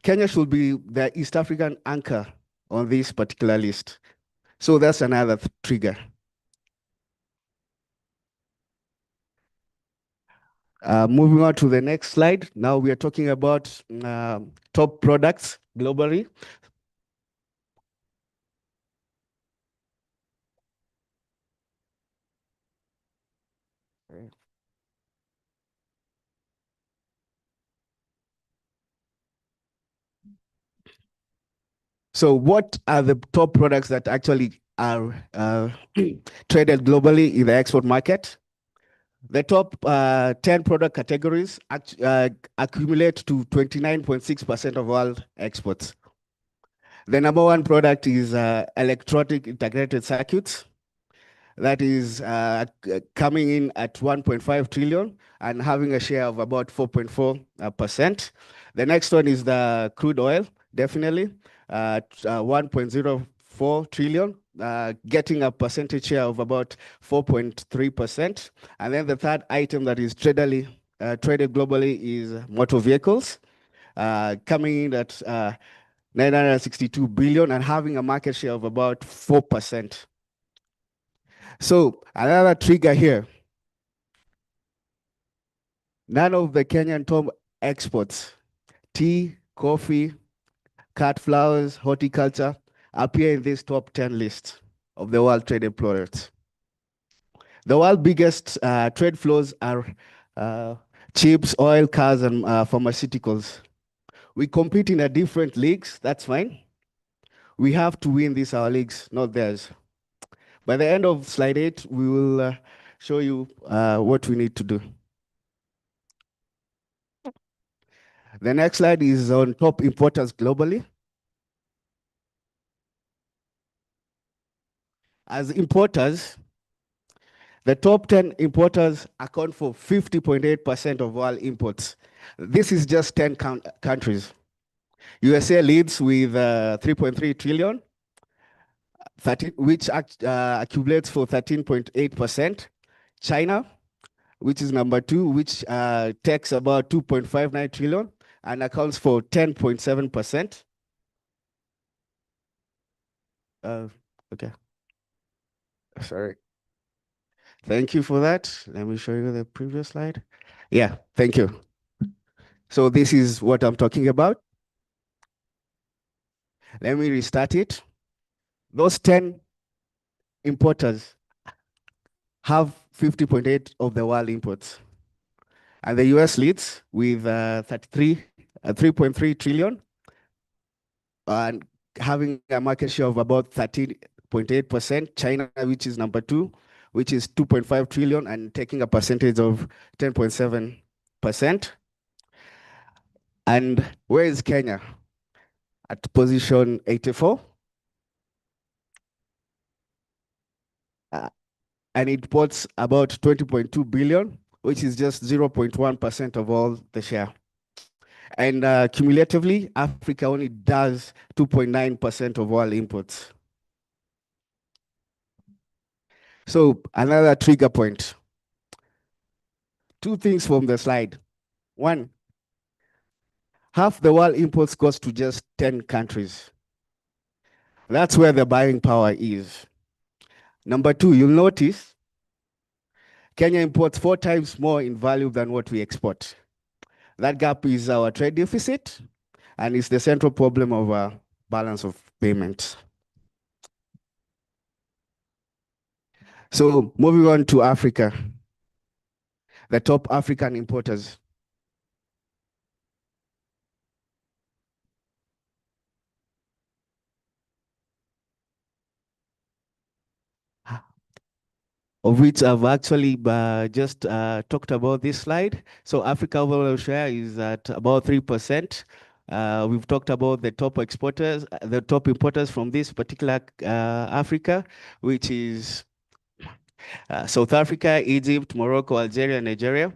Kenya should be the East African anchor on this particular list. So that's another trigger. Moving on to the next slide. Now we are talking about top products globally. So what are the top products that actually are traded globally in the export market? The top 10 product categories accumulate to 29.6% of all exports. The number one product is electronic integrated circuits. That is coming in at 1.5 trillion and having a share of about 4.4%. The next one is the crude oil, definitely, 1.04 trillion, getting a percentage share of about 4.3%. And then the third item that is traded globally is motor vehicles, coming in at 962 billion and having a market share of about 4%. So another trigger here, none of the Kenyan top exports, tea, coffee, cut flowers, horticulture, appear in this top 10 list of the world traded products. The world's biggest trade flows are chips, oil, cars, and pharmaceuticals. We compete in a different leagues, that's fine. We have to win these our leagues, not theirs. By the end of slide 8, we will show you what we need to do. The next slide is on top importers globally. As importers, the top 10 importers account for 50.8% of all imports. This is just 10 countries. USA leads with 3.3 trillion, which accumulates for 13.8%. China, which is number 2, which takes about 2.59 trillion and accounts for 10.7%. Okay. Sorry. Thank you for that. Let me show you the previous slide. Yeah, thank you. So this is what I'm talking about. Let me restart it. Those 10 importers have 50.8 of the world imports. And the US leads with 3.3 trillion and having a market share of about 13.8%. China, which is number 2, which is 2.5 trillion and taking a percentage of 10.7%. And where is Kenya? At position 84. And it imports about 20.2 billion, which is just 0.1% of all the share. And cumulatively, Africa only does 2.9% of all imports. So another trigger point. 2 things from the slide. 1, half the world imports goes to just 10 countries. That's where the buying power is. Number 2, you'll notice Kenya imports 4 times more in value than what we export. That gap is our trade deficit, and it's the central problem of our balance of payments. So moving on to Africa, the top African importers. Of which I've actually just talked about this slide. So Africa overall share is at about 3%. We've talked about the top exporters, the top importers from this particular Africa, which is South Africa, Egypt, Morocco, Algeria, Nigeria.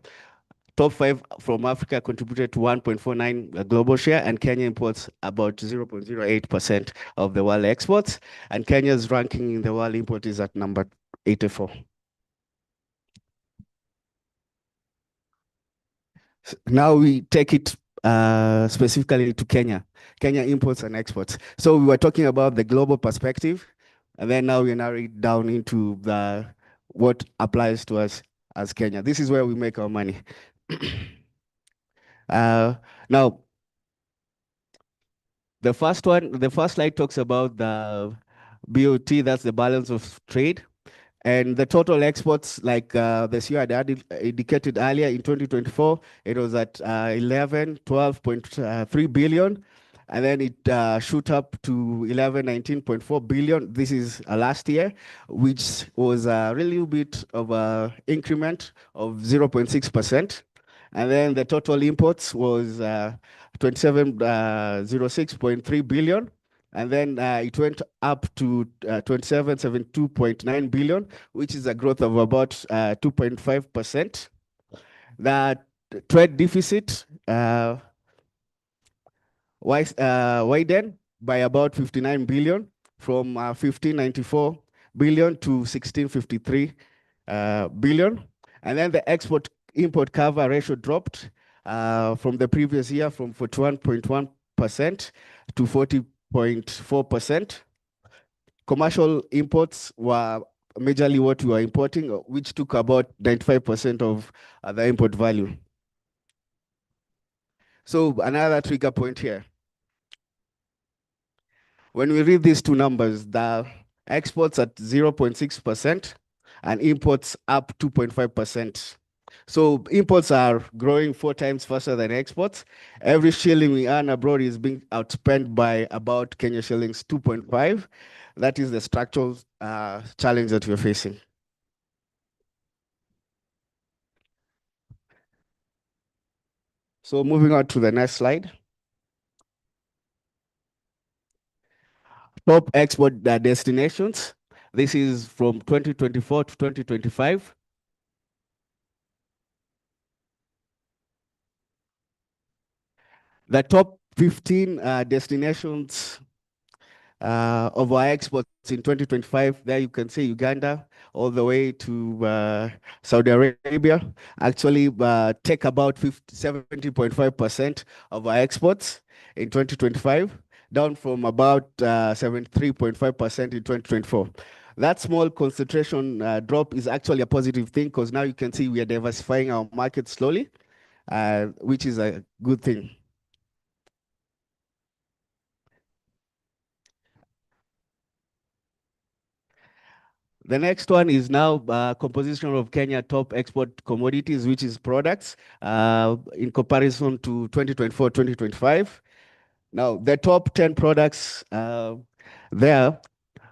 Top 5 from Africa contributed to 1.49 global share, and Kenya imports about 0.08% of the world exports. And Kenya's ranking in the world import is at number 84. Now we take it specifically to Kenya imports and exports. So we were talking about the global perspective, and then now we narrow it down into what applies to us as Kenya. This is where we make our money. Now, the first slide talks about the BOT, that's the balance of trade. And the total exports, like the CEO had indicated earlier in 2024, it was at 12.3 billion. and then it shoot up to 19.4 billion. This is last year, which was a really bit of a increment of 0.6%. And then the total imports was 2706.3 billion. And then it went up to 2772.9 billion, which is a growth of about 2.5%. The trade deficit widened by about 59 billion, from 1594 billion to 1653 billion. And then the export-import cover ratio dropped from the previous year from 41.1% to 40.4%. Commercial imports were majorly what we were importing, which took about 95% of the import value. So another trigger point here. When we read these two numbers, the exports at 0.6% and imports up 2.5%. So imports are growing 4 times faster than exports. Every shilling we earn abroad is being outspent by about Kenya shillings 2.5. That is the structural challenge that we're facing. So moving on to the next slide. Top export destinations. This is from 2024 to 2025. The top 15 destinations of our exports in 2025, there you can see Uganda all the way to Saudi Arabia, actually take about 70.5% of our exports in 2025, down from about 73.5% in 2024. That small concentration drop is actually a positive thing, because now you can see we are diversifying our market slowly, which is a good thing. The next one is now composition of Kenya top export commodities, which is products in comparison to 2024, 2025. Now, the top 10 products there,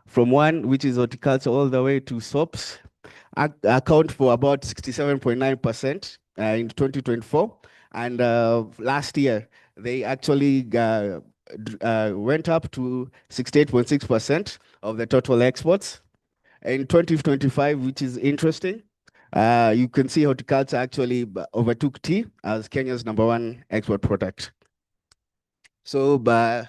from one, which is horticulture, all the way to soaps, account for about 67.9% in 2024. And last year, they actually went up to 68.6% of the total exports. In 2025, which is interesting, you can see horticulture actually overtook tea as Kenya's #1 export product. So the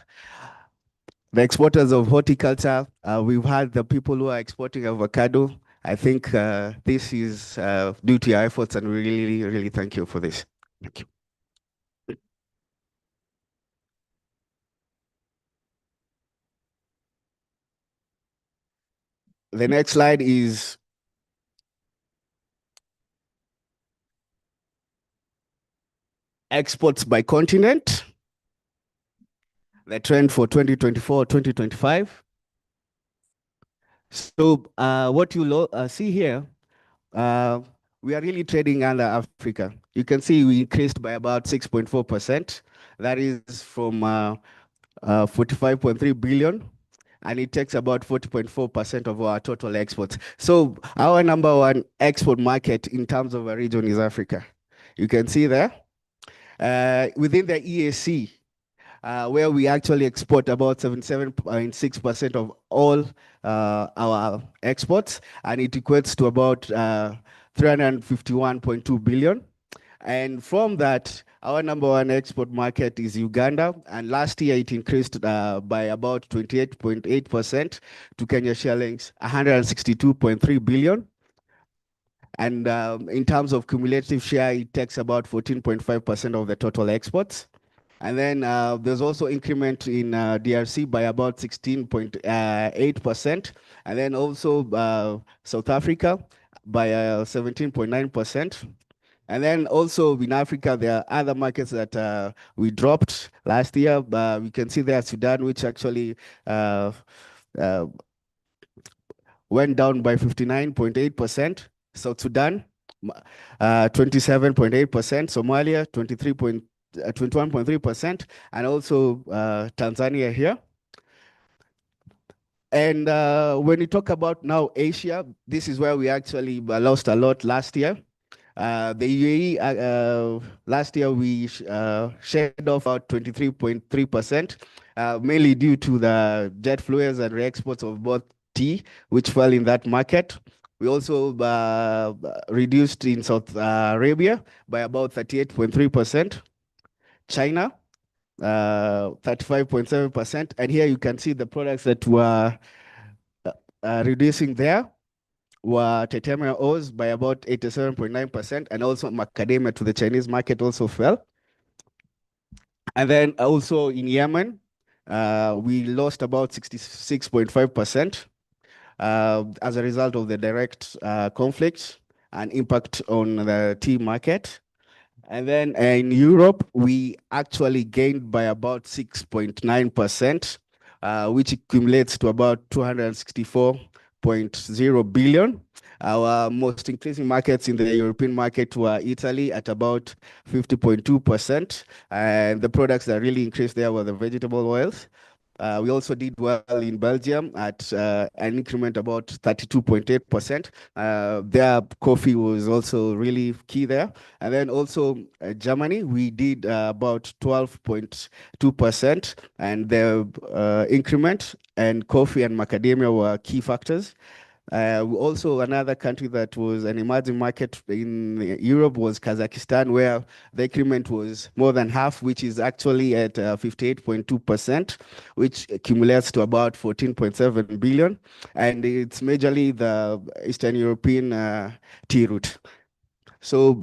exporters of horticulture, we've had the people who are exporting avocado. I think this is due to your efforts, and we really, really thank you for this. Thank you. The next slide is exports by continent, the trend for 2024, 2025. So what you see here, we are really trading under Africa. You can see we increased by about 6.4%. That is from 45.3 billion. And it takes about 40.4% of our total exports. So our #1 export market in terms of a region is Africa. You can see there. Within the EAC, where we actually export about 77.6% of all our exports, and it equates to about 351.2 billion. And from that, our #1 export market is Uganda, and last year it increased by about 28.8% to Kenya shillings 162.3 billion. And in terms of cumulative share, it takes about 14.5% of the total exports. And then there's also increment in DRC by about 16.8%, and then also South Africa by 17.9%. And then also in Africa, there are other markets that we dropped last year. We can see there Sudan, which actually went down by 59.8%. South Sudan, 27.8%. Somalia, 23.6%. 21.3%, and also Tanzania here. And when you talk about now Asia, this is where we actually lost a lot last year. The UAE, last year we shed off about 23.3%, mainly due to the jet fuels and re-exports of both tea, which fell in that market. We also reduced in South Arabia by about 38.3%. China, 35.7%. And here you can see the products that were reducing there were titanium ores by about 87.9%, and also macadamia to the Chinese market also fell. And then also in Yemen, we lost about 66.5% as a result of the direct conflict and impact on the tea market. And then in Europe, we actually gained by about 6.9%, which accumulates to about 264.0 billion. Our most increasing markets in the European market were Italy at about 50.2%. And the products that really increased there were the vegetable oils. We also did well in Belgium at an increment about 32.8%. Their coffee was also really key there. And then also Germany, we did about 12.2%, and the increment and coffee and macadamia were key factors. Also, another country that was an emerging market in Europe was Kazakhstan, where the increment was more than half, which is actually at 58.2%, which accumulates to about 14.7 billion. And it's majorly the Eastern European tea route. So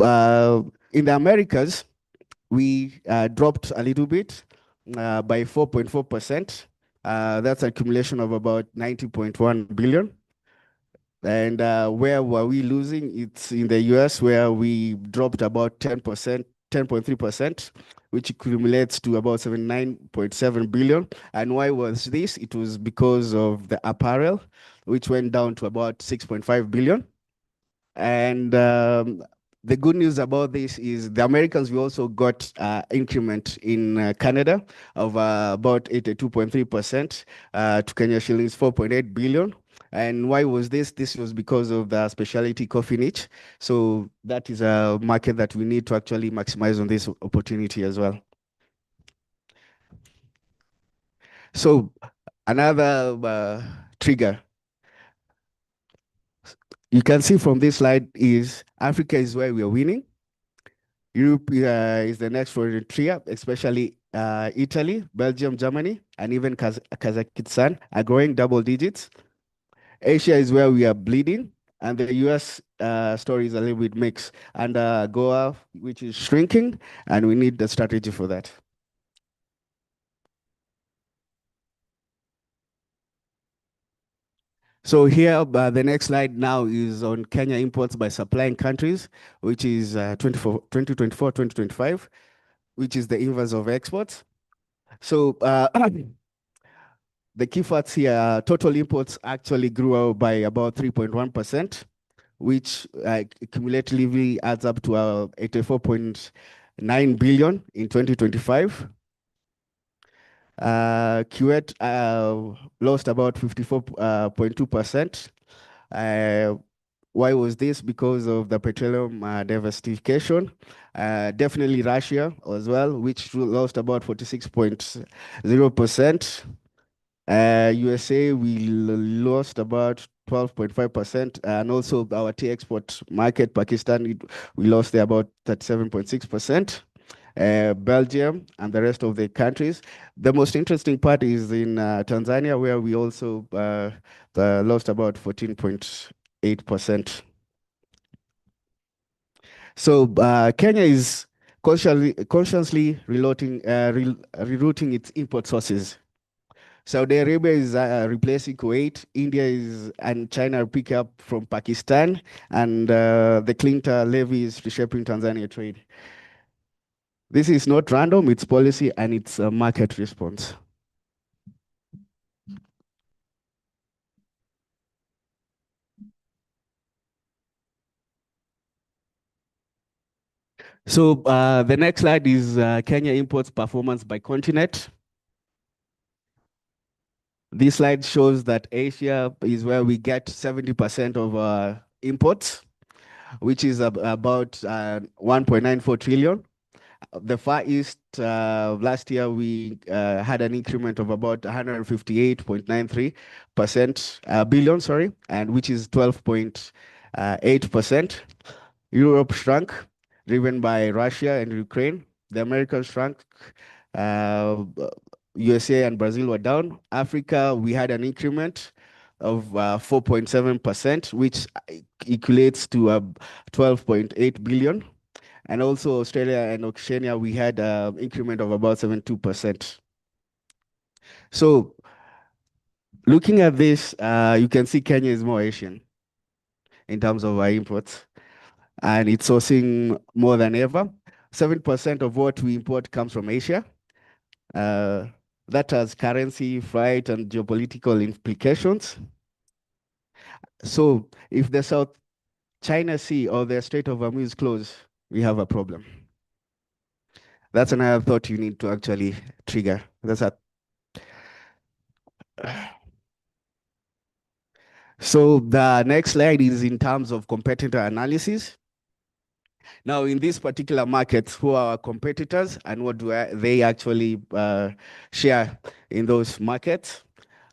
in the Americas, we dropped a little bit by 4.4%. That's an accumulation of about 90.1 billion. And where were we losing? It's in the US, where we dropped about 10%, 10.3%, which accumulates to about 79.7 billion. And why was this? It was because of the apparel, which went down to about 6.5 billion. And the good news about this is the Americans, we also got increment in Canada of about 82.3% to Kenya shillings 4.8 billion. And why was this? This was because of the specialty coffee niche. So that is a market that we need to actually maximize on this opportunity as well. So another trigger you can see from this slide is Africa is where we are winning. Europe is the next frontier, especially Italy, Belgium, Germany, and even Kazakhstan are growing double digits. Asia is where we are bleeding, and the US story is a little bit mixed. And Goa, which is shrinking, and we need the strategy for that. So here, the next slide now is on Kenya imports by supplying countries, which is 2024-2025, which is the inverse of exports. So the key facts here, total imports actually grew by about 3.1%, which cumulatively adds up to 84.9 billion in 2025. Kuwait lost about 54.2%. Why was this? Because of the petroleum diversification. Definitely Russia as well, which lost about 46.0%. USA, we lost about 12.5%, and also our tea export market, Pakistan, we lost there about 37.6%. Belgium and the rest of the countries. The most interesting part is in Tanzania, where we also lost about 14.8%. So Kenya is consciously rerouting its import sources. Saudi Arabia is replacing Kuwait, India and China pick up from Pakistan, and the Clinton levy is reshaping Tanzania trade. This is not random, it's policy and it's a market response. So the next slide is Kenya imports performance by continent. This slide shows that Asia is where we get 70% of our imports, which is about 1.94 trillion. The Far East, last year we had an increment of about 158.93% billion, sorry, and which is 12.8%. Europe shrunk, driven by Russia and Ukraine. The Americans shrunk. USA and Brazil were down. Africa, we had an increment of 4.7%, which equates to 12.8 billion. And also Australia and Oceania, we had an increment of about 72%. So looking at this, you can see Kenya is more Asian in terms of our imports, and it's sourcing more than ever. 7% of what we import comes from Asia. That has currency, freight, and geopolitical implications. So if the South China Sea or the Strait of Hormuz is closed, we have a problem. That's another thought you need to actually trigger. So the next slide is in terms of competitor analysis. Now, in this particular market, who are our competitors and what do they actually share in those markets?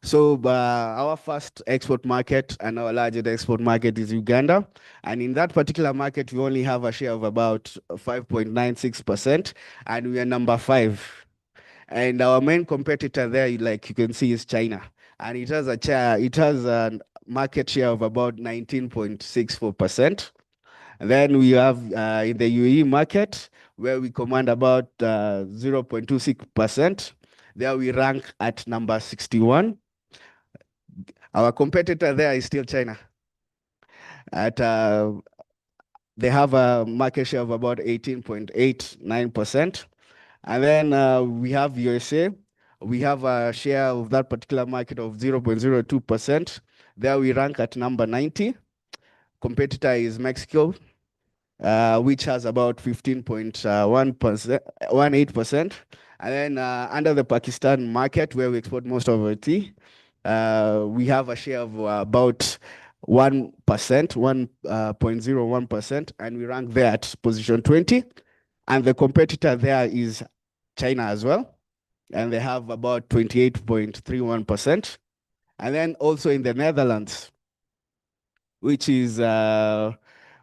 So our first export market and our largest export market is Uganda. And in that particular market, we only have a share of about 5.96%, and we are number 5. And our main competitor there, like you can see, is China. And it has a market share of about 19.64%. Then we have in the UAE market, where we command about 0.26%. There we rank at number 61. Our competitor there is still China. They have a market share of about 18.89%. And then we have USA. We have a share of that particular market of 0.02%. There we rank at number 90. Competitor is Mexico, which has about 15.18%. And then under the Pakistan market, where we export most of our tea, we have a share of about 1%, 1.01%, and we rank there at position 20. And the competitor there is China as well, and they have about 28.31%. And then also in the Netherlands, which is,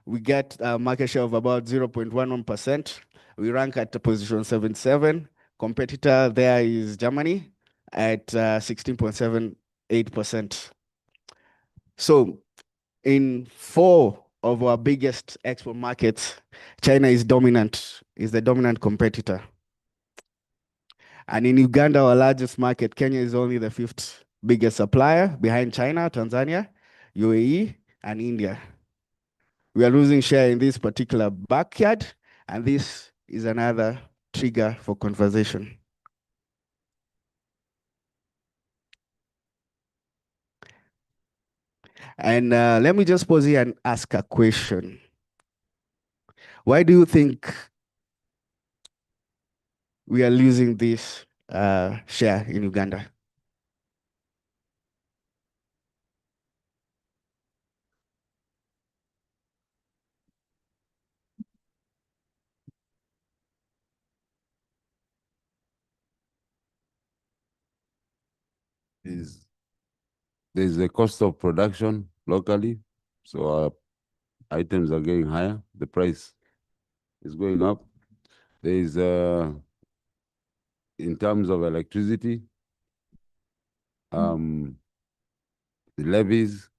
we get a market share of about 0.11%. We rank at position 77. Competitor there is Germany at 16.78%. So in 4 of our biggest export markets, China is the dominant competitor. And in Uganda, our largest market, Kenya is only the 5th biggest supplier behind China, Tanzania, UAE, and India. We are losing share in this particular backyard, and this is another trigger for conversation. And let me just pause here and ask a question. Why do you think we are losing this share in Uganda? There's a cost of production locally, so our items are getting higher. The price is going up. There is in terms of electricity, the levies.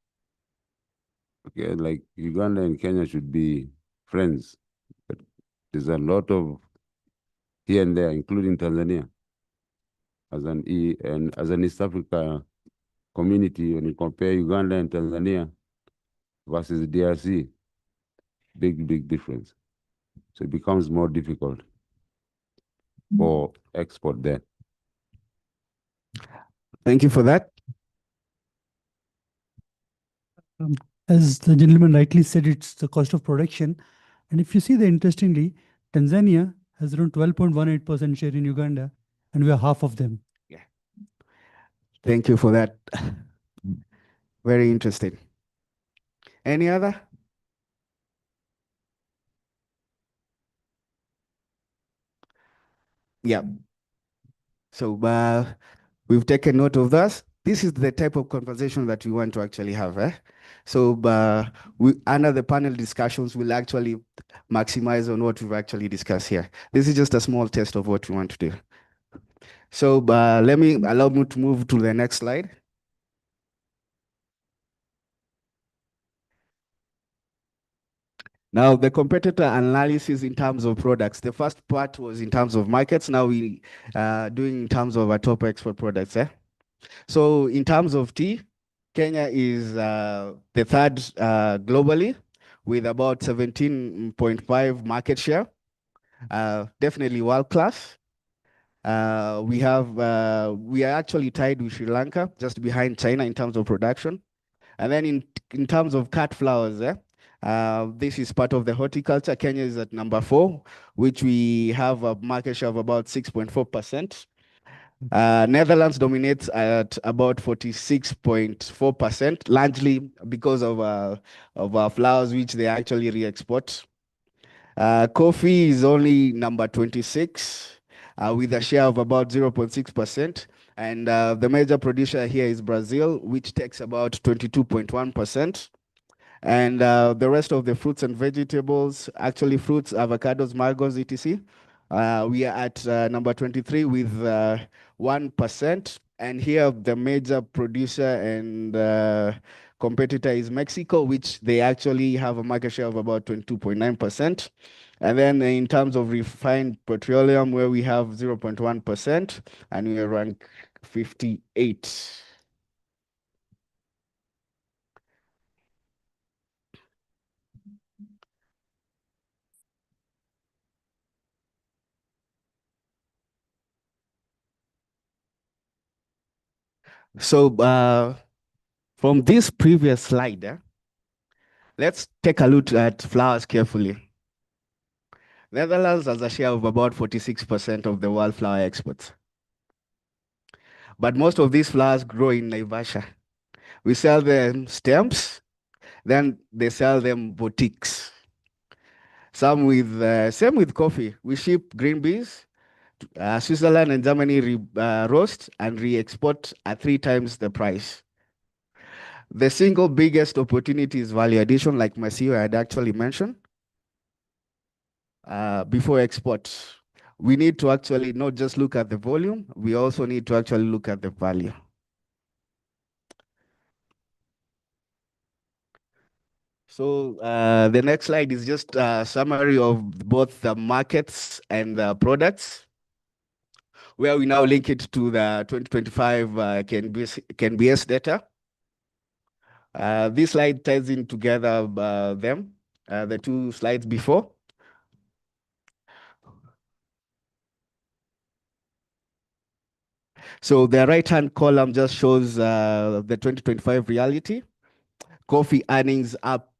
Okay, like Uganda and Kenya should be friends, but there's a lot of here and there, including Tanzania, as an East Africa community. When you compare Uganda and Tanzania versus DRC, big difference. So it becomes more difficult for export there. Thank you for that. As the gentleman rightly said, it's the cost of production. And if you see interestingly, Tanzania has around 12.18% share in Uganda, and we are half of them. Thank you for that. Very interesting. Any other? Yeah. So we've taken note of that. This is the type of conversation that we want to actually have. So we, under the panel discussions, we'll actually maximize on what we've actually discussed here. This is just a small test of what we want to do. So allow me to move to the next slide. Now, the competitor analysis in terms of products. The first part was in terms of markets. Now we doing in terms of our top export products. So in terms of tea, Kenya is the third globally with about 17.5 market share. Definitely world class. We are actually tied with Sri Lanka, just behind China in terms of production. And then in terms of cut flowers, this is part of the horticulture. Kenya is at number 4, which we have a market share of about 6.4%. Netherlands dominates at about 46.4%, largely because of our flowers, which they actually re-export. Coffee is only number 26, with a share of about 0.6%. And the major producer here is Brazil, which takes about 22.1%. And the rest of the fruits and vegetables, actually fruits, avocados, mangoes, etc. We are at number 23 with 1%. And here the major producer and competitor is Mexico, which they actually have a market share of about 22.9%. And then in terms of refined petroleum, where we have 0.1%, and we rank 58. So from this previous slide, let's take a look at flowers carefully. Netherlands has a share of about 46% of the world flower exports. But most of these flowers grow in Naivasha. We sell them stems, then they sell them boutiques. Same with coffee. We ship green beans. Switzerland and Germany roast and re-export at 3 times the price. The single biggest opportunity is value addition, like my CEO had actually mentioned. Before export, we need to actually not just look at the volume, we also need to actually look at the value. So the next slide is just a summary of both the markets and the products, where we now link it to the 2025 KNBS data. This slide ties in together the 2 slides before. So the right-hand column just shows the 2025 reality. Coffee earnings up,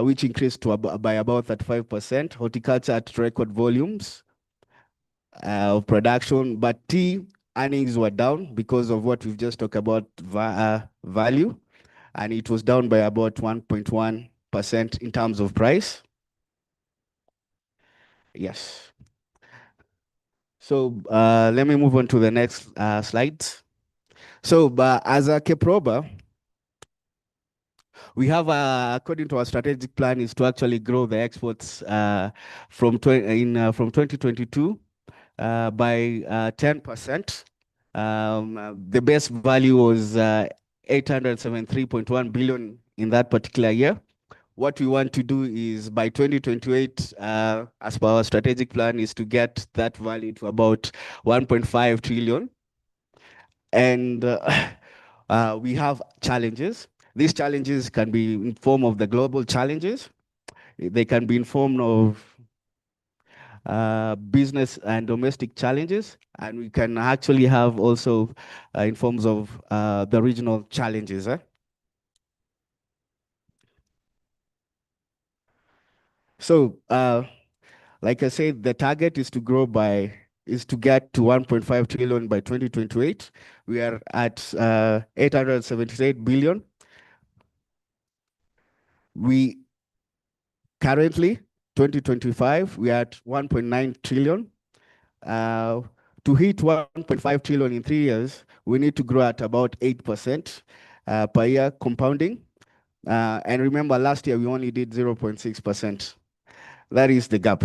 which increased by about 35%. Horticulture at record volumes of production, but tea earnings were down because of what we've just talked about, value, and it was down by about 1.1% in terms of price. Yes. So let me move on to the next slide. So as a KEPROBA, we have, according to our strategic plan, is to actually grow the exports from 2022 by 10%. The base value was 873.1 billion in that particular year. What we want to do is by 2028, as per our strategic plan, is to get that value to about 1.5 trillion. And we have challenges. These challenges can be in form of the global challenges. They can be in form of business and domestic challenges, and we can actually have also in forms of the regional challenges. So Like I said, the target is to get to 1.5 trillion by 2028. We are at 878 billion. We currently, 2025, we are at 1.9 trillion. To hit 1.5 trillion in 3 years, we need to grow at about 8% per year compounding. And remember, last year we only did 0.6%. That is the gap.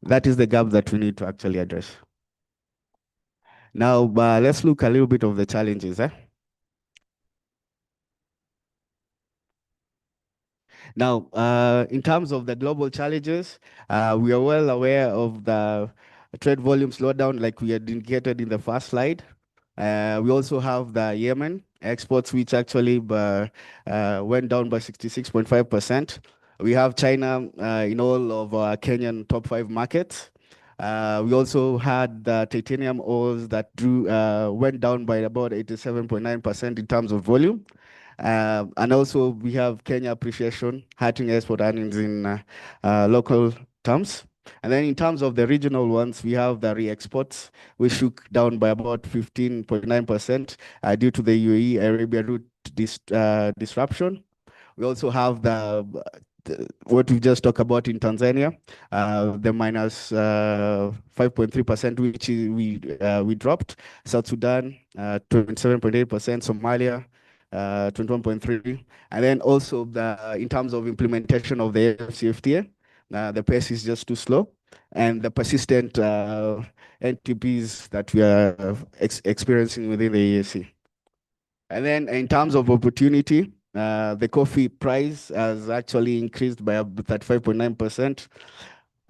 That is the gap that we need to actually address. Now, let's look a little bit of the challenges. Now, in terms of the global challenges, we are well aware of the trade volume slowdown like we had indicated in the first slide. We also have the Yemen exports, which actually went down by 66.5%. We have China in all of our Kenyan top 5 markets. We also had the titanium ores that went down by about 87.9% in terms of volume. And also we have Kenya appreciation, hurting export earnings in local terms. And then in terms of the regional ones, we have the re-exports, which shook down by about 15.9% due to the UAE Arabia route disruption. We also have what we just talked about in Tanzania, the minus 5.3%, which we dropped. South Sudan, 27.8%, Somalia, 21.3%. And then also in terms of implementation of the AfCFTA, the pace is just too slow, and the persistent NTPs that we are experiencing within the EAC. And then in terms of opportunity, the coffee price has actually increased by 35.9%.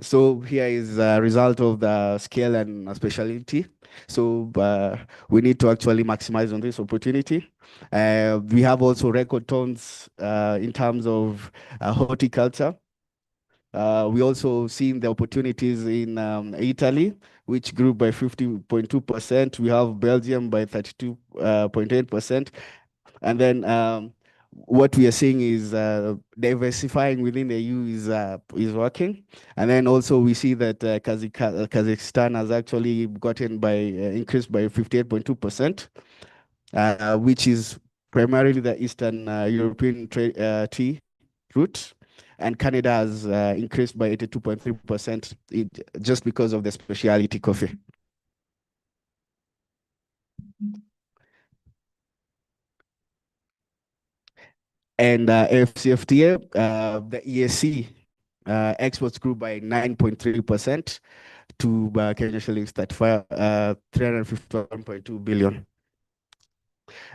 So here is a result of the scale and specialty. So we need to actually maximize on this opportunity. We have also record tons in terms of horticulture. We also seen the opportunities in Italy, which grew by 50.2%. We have Belgium by 32.8%. And then what we are seeing is diversifying within the EU is working. And then also we see that Kazakhstan has actually gotten increased by 58.2%, which is primarily the Eastern European tea route. And Canada has increased by 82.3% just because of the specialty coffee. And AfCFTA, the EAC exports grew by 9.3% to Kenya shillings 351.2 billion.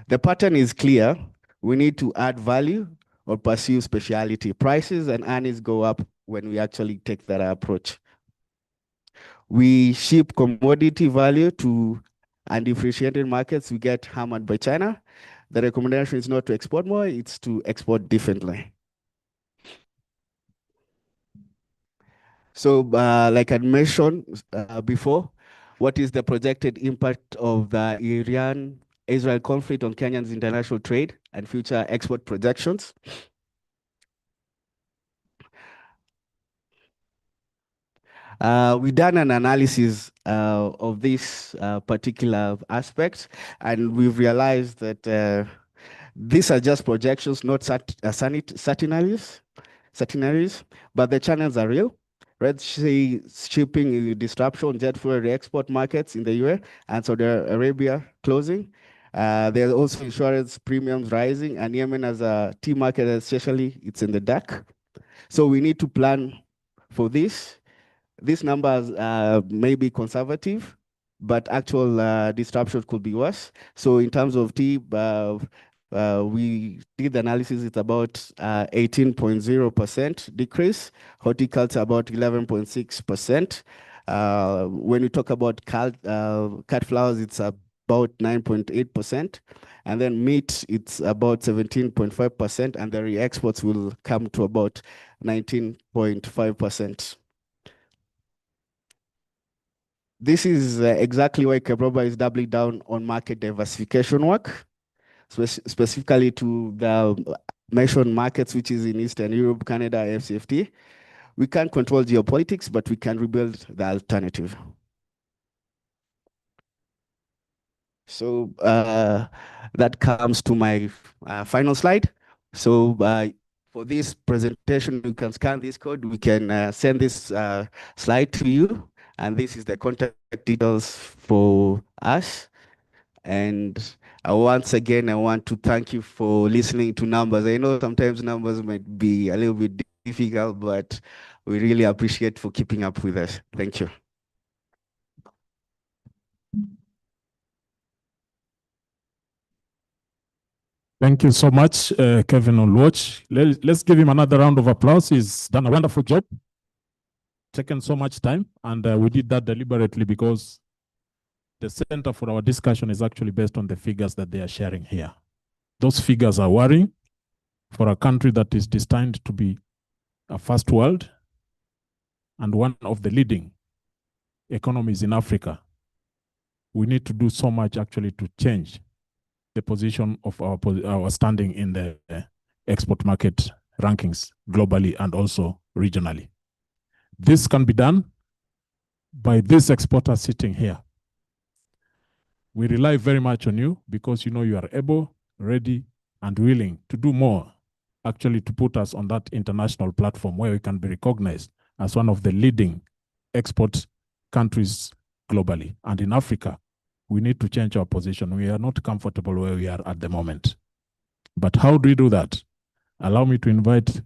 The pattern is clear. We need to add value or pursue specialty. Prices and earnings go up when we actually take that approach. We ship commodity value to undifferentiated markets. We get hammered by China. The recommendation is not to export more, it's to export differently. So like I mentioned before, what is the projected impact of the Iran-Israel conflict on Kenya's international trade and future export projections? We've done an analysis of this particular aspect, and we've realized that these are just projections, not certainties, but the channels are real. Red Sea shipping disruption, jet fuel export markets in the US and Saudi Arabia closing. There's also insurance premiums rising, and Yemen as a tea market, especially, it's in the dark. So we need to plan for this. These numbers may be conservative, but actual disruption could be worse. So in terms of tea, we did the analysis, it's about 18.0% decrease. Horticulture about 11.6%. When we talk about cut flowers, it's about 9.8%. And then meat, it's about 17.5%, and the re-exports will come to about 19.5%. This is exactly why Keproba is doubling down on market diversification work, specifically to the mentioned markets, which is in Eastern Europe, Canada, FCFT. We can't control geopolitics, but we can rebuild the alternative. So that comes to my final slide. So for this presentation, you can scan this code. We can send this slide to you. And this is the contact details for us. And once again, I want to thank you for listening to numbers. I know sometimes numbers might be a little bit difficult, but we really appreciate for keeping up with us. Thank you. Thank you so much, Kevin Oluoch. Let's give him another round of applause. He's done a wonderful job, taken so much time, and we did that deliberately because the center for our discussion is actually based on the figures that they are sharing here. Those figures are worrying for a country that is destined to be a first world and one of the leading economies in Africa. We need to do so much actually to change the position of our standing in the export market rankings globally and also regionally. This can be done by this exporter sitting here. We rely very much on you because you know you are able, ready, and willing to do more, actually to put us on that international platform where we can be recognized as one of the leading export countries globally. And in Africa, we need to change our position. We are not comfortable where we are at the moment. But how do we do that? Allow me to invite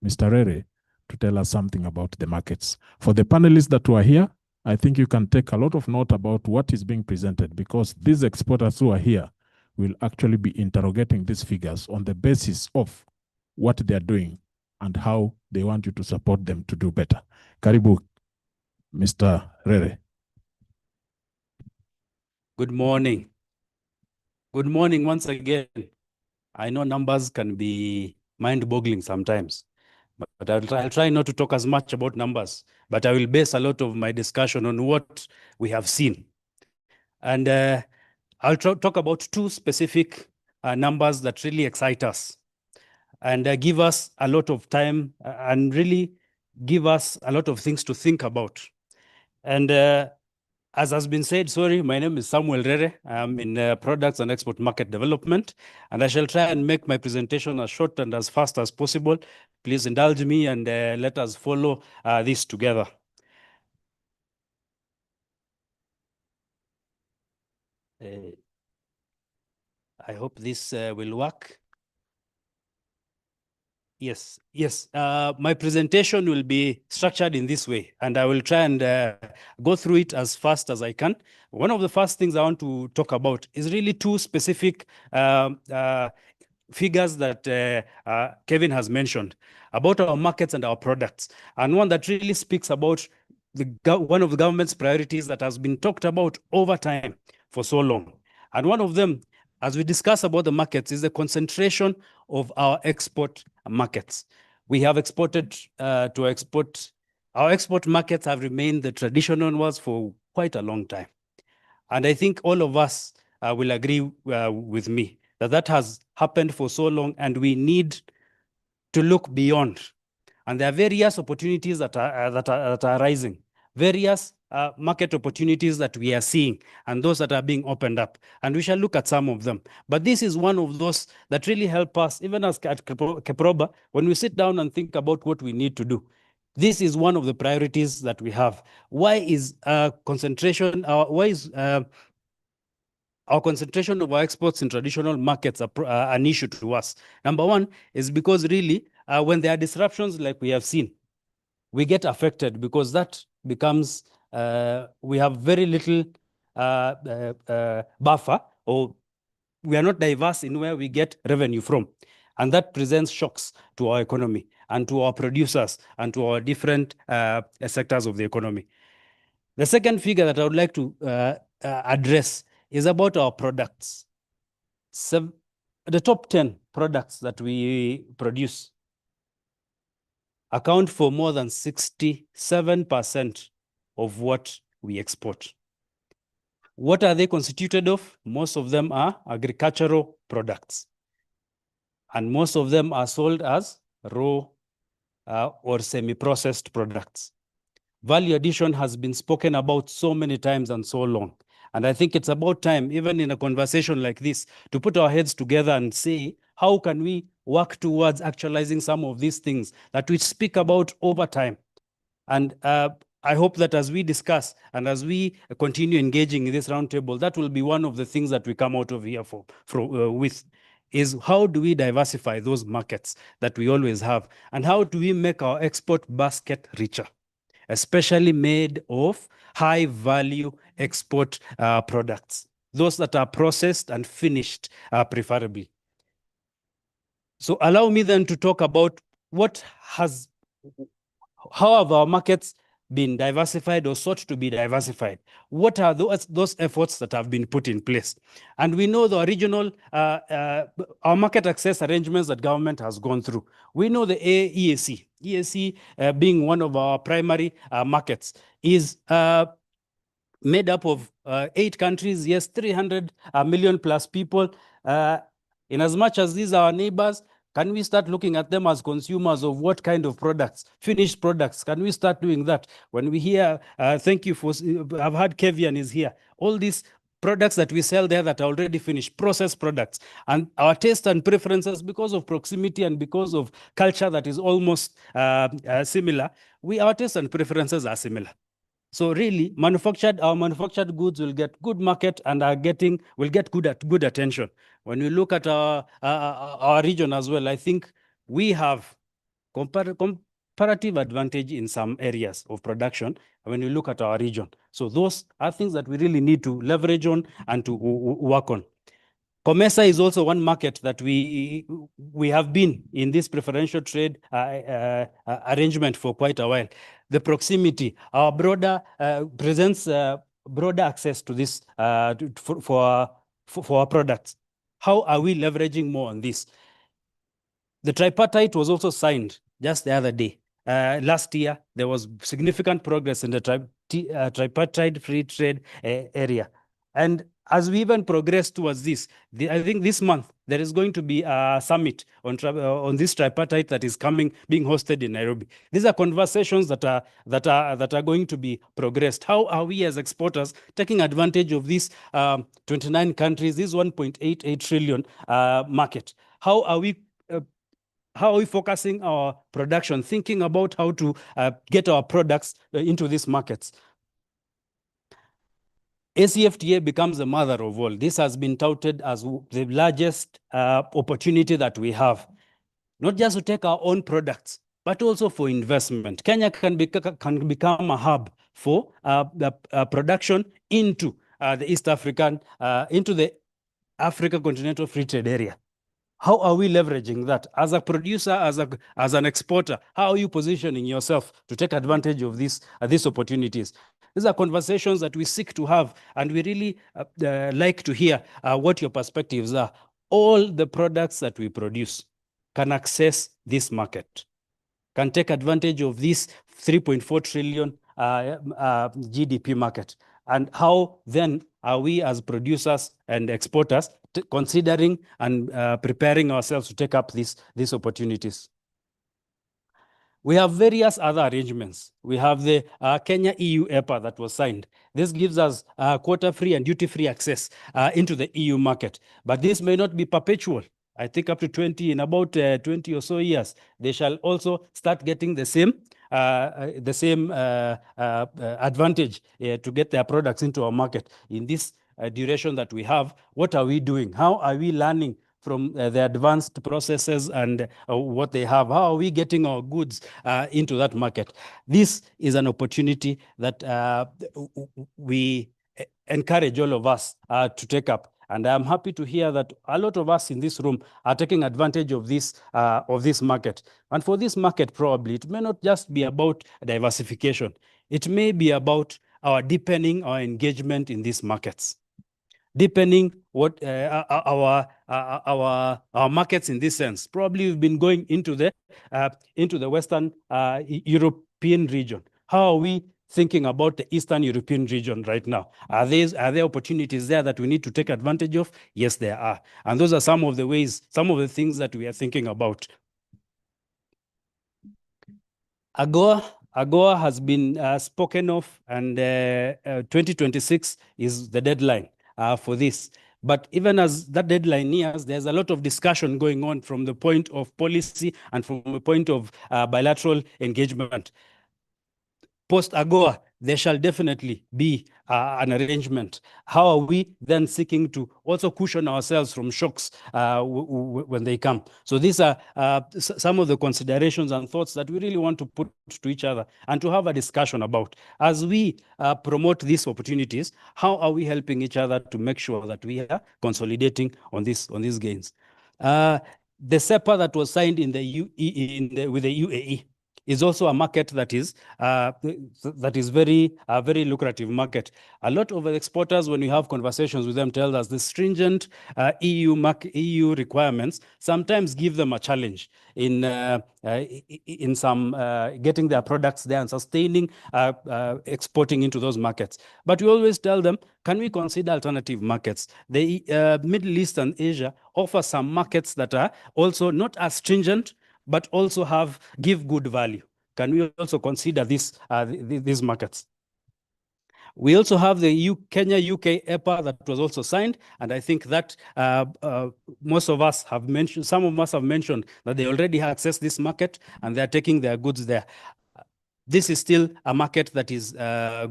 Mr. Rere to tell us something about the markets. For the panelists that were here, I think you can take a lot of note about what is being presented because these exporters who are here will actually be interrogating these figures on the basis of what they are doing and how they want you to support them to do better. Karibu, Mr. Rere. Good morning. Good morning once again. I know numbers can be mind-boggling sometimes, but I'll try not to talk as much about numbers, but I will base a lot of my discussion on what we have seen. And I'll talk about two specific numbers that really excite us and give us a lot of time and really give us a lot of things to think about. And as has been said, my name is Samuel Rere. I'm in Products and Export Market Development, and I shall try and make my presentation as short and as fast as possible. Please indulge me and let us follow this together. I hope this will work. Yes. My presentation will be structured in this way, and I will try and go through it as fast as I can. One of the first things I want to talk about is really two specific figures that Kevin has mentioned about our markets and our products, and one that really speaks about one of the government's priorities that has been talked about over time for so long. And one of them, as we discuss about the markets, is the concentration of our export markets. We have exported to export. Our export markets have remained the traditional ones for quite a long time. And I think all of us will agree with me that that has happened for so long, and we need to look beyond. And there are various opportunities that are arising, various market opportunities that we are seeing, and those that are being opened up. And we shall look at some of them. But this is one of those that really help us, even as at Keproba, when we sit down and think about what we need to do. This is one of the priorities that we have. Why is concentration? Why is our concentration of our exports in traditional markets an issue to us? Number one is because really, when there are disruptions like we have seen, we get affected because that becomes, we have very little buffer, or we are not diverse in where we get revenue from. And that presents shocks to our economy and to our producers and to our different sectors of the economy. The second figure that I would like to address is about our products. So the top 10 products that we produce account for more than 67% of what we export. What are they constituted of? Most of them are agricultural products. and most of them are sold as raw or semi-processed products. Value addition has been spoken about so many times and so long. And I think it's about time, even in a conversation like this, to put our heads together and say, how can we work towards actualizing some of these things that we speak about over time? And I hope that as we discuss and as we continue engaging in this roundtable, that will be one of the things that we come out of here with, is how do we diversify those markets that we always have? And how do we make our export basket richer, especially made of high value export products, those that are processed and finished preferably. So allow me then to talk about how have our markets been diversified or sought to be diversified? What are those efforts that have been put in place? And we know the original, our market access arrangements that government has gone through. We know the EAC. EAC being one of our primary markets is made up of 8 countries, yes, 300 million plus people. In as much as these are our neighbors, can we start looking at them as consumers of what kind of products, finished products? Can we start doing that? When we hear, thank you for, I've heard Kevian is here. All these products that we sell there that are already finished, processed products. And our taste and preferences, because of proximity and because of culture that is almost similar, our tastes and preferences are similar. So really, our manufactured goods will get good market and will get good attention. When we look at our region as well, I think we have comparative advantage in some areas of production when you look at our region. So those are things that we really need to leverage on and to work on. COMESA is also one market that we have been in this preferential trade arrangement for quite a while. The proximity, our broader presents broader access to this for our products. How are we leveraging more on this? The tripartite was also signed just the other day. Last year, there was significant progress in the tripartite free trade area. And as we even progress towards this, I think this month, there is going to be a summit on this tripartite that is being hosted in Nairobi. These are conversations that are going to be progressed. How are we as exporters taking advantage of these 29 countries, this 1.88 trillion market? How are we focusing our production, thinking about how to get our products into these markets? ACFTA becomes the mother of all. This has been touted as the largest opportunity that we have, not just to take our own products, but also for investment. Kenya can become a hub for production into the East African, into the Africa Continental Free Trade Area. How are we leveraging that? As a producer, as an exporter, how are you positioning yourself to take advantage of these opportunities? These are conversations that we seek to have, and we really like to hear what your perspectives are. All the products that we produce can access this market, can take advantage of this 3.4 trillion GDP market. And how then are we as producers and exporters considering and preparing ourselves to take up these opportunities? We have various other arrangements. We have the Kenya-EU EPA that was signed. This gives us quota-free and duty-free access into the EU market. But this may not be perpetual. I think up to 20, in about 20 or so years, they shall also start getting the same advantage to get their products into our market. In this duration that we have, what are we doing? How are we learning from the advanced processes and what they have? How are we getting our goods into that market? This is an opportunity that we encourage all of us to take up. And I'm happy to hear that a lot of us in this room are taking advantage of this market. And for this market, probably, it may not just be about diversification. It may be about deepening our engagement in these markets, deepening what our markets in this sense. Probably we've been going into the Western European region. How are we thinking about the Eastern European region right now. Are there opportunities there that we need to take advantage of? Yes, there are. And those are some of the ways, some of the things that we are thinking about. AGOA has been spoken of, and 2026 is the deadline for this. But even as that deadline nears, there's a lot of discussion going on from the point of policy and from the point of bilateral engagement. Post-AGOA, there shall definitely be an arrangement. How are we then seeking to also cushion ourselves from shocks when they come? So these are some of the considerations and thoughts that we really want to put to each other and to have a discussion about. As we promote these opportunities, how are we helping each other to make sure that we are consolidating on these gains? The CEPA that was signed with the UAE is also a market that is very lucrative market. A lot of exporters, when we have conversations with them, tell us the stringent EU requirements sometimes give them a challenge in some getting their products there and sustaining exporting into those markets. But we always tell them, can we consider alternative markets? The Middle East and Asia offer some markets that are also not as stringent, but also give good value. Can we also consider these markets? We also have the Kenya-UK EPA that was also signed, and I think that most of us have mentioned, some of us have mentioned that they already access this market and they're taking their goods there. This is still a market that is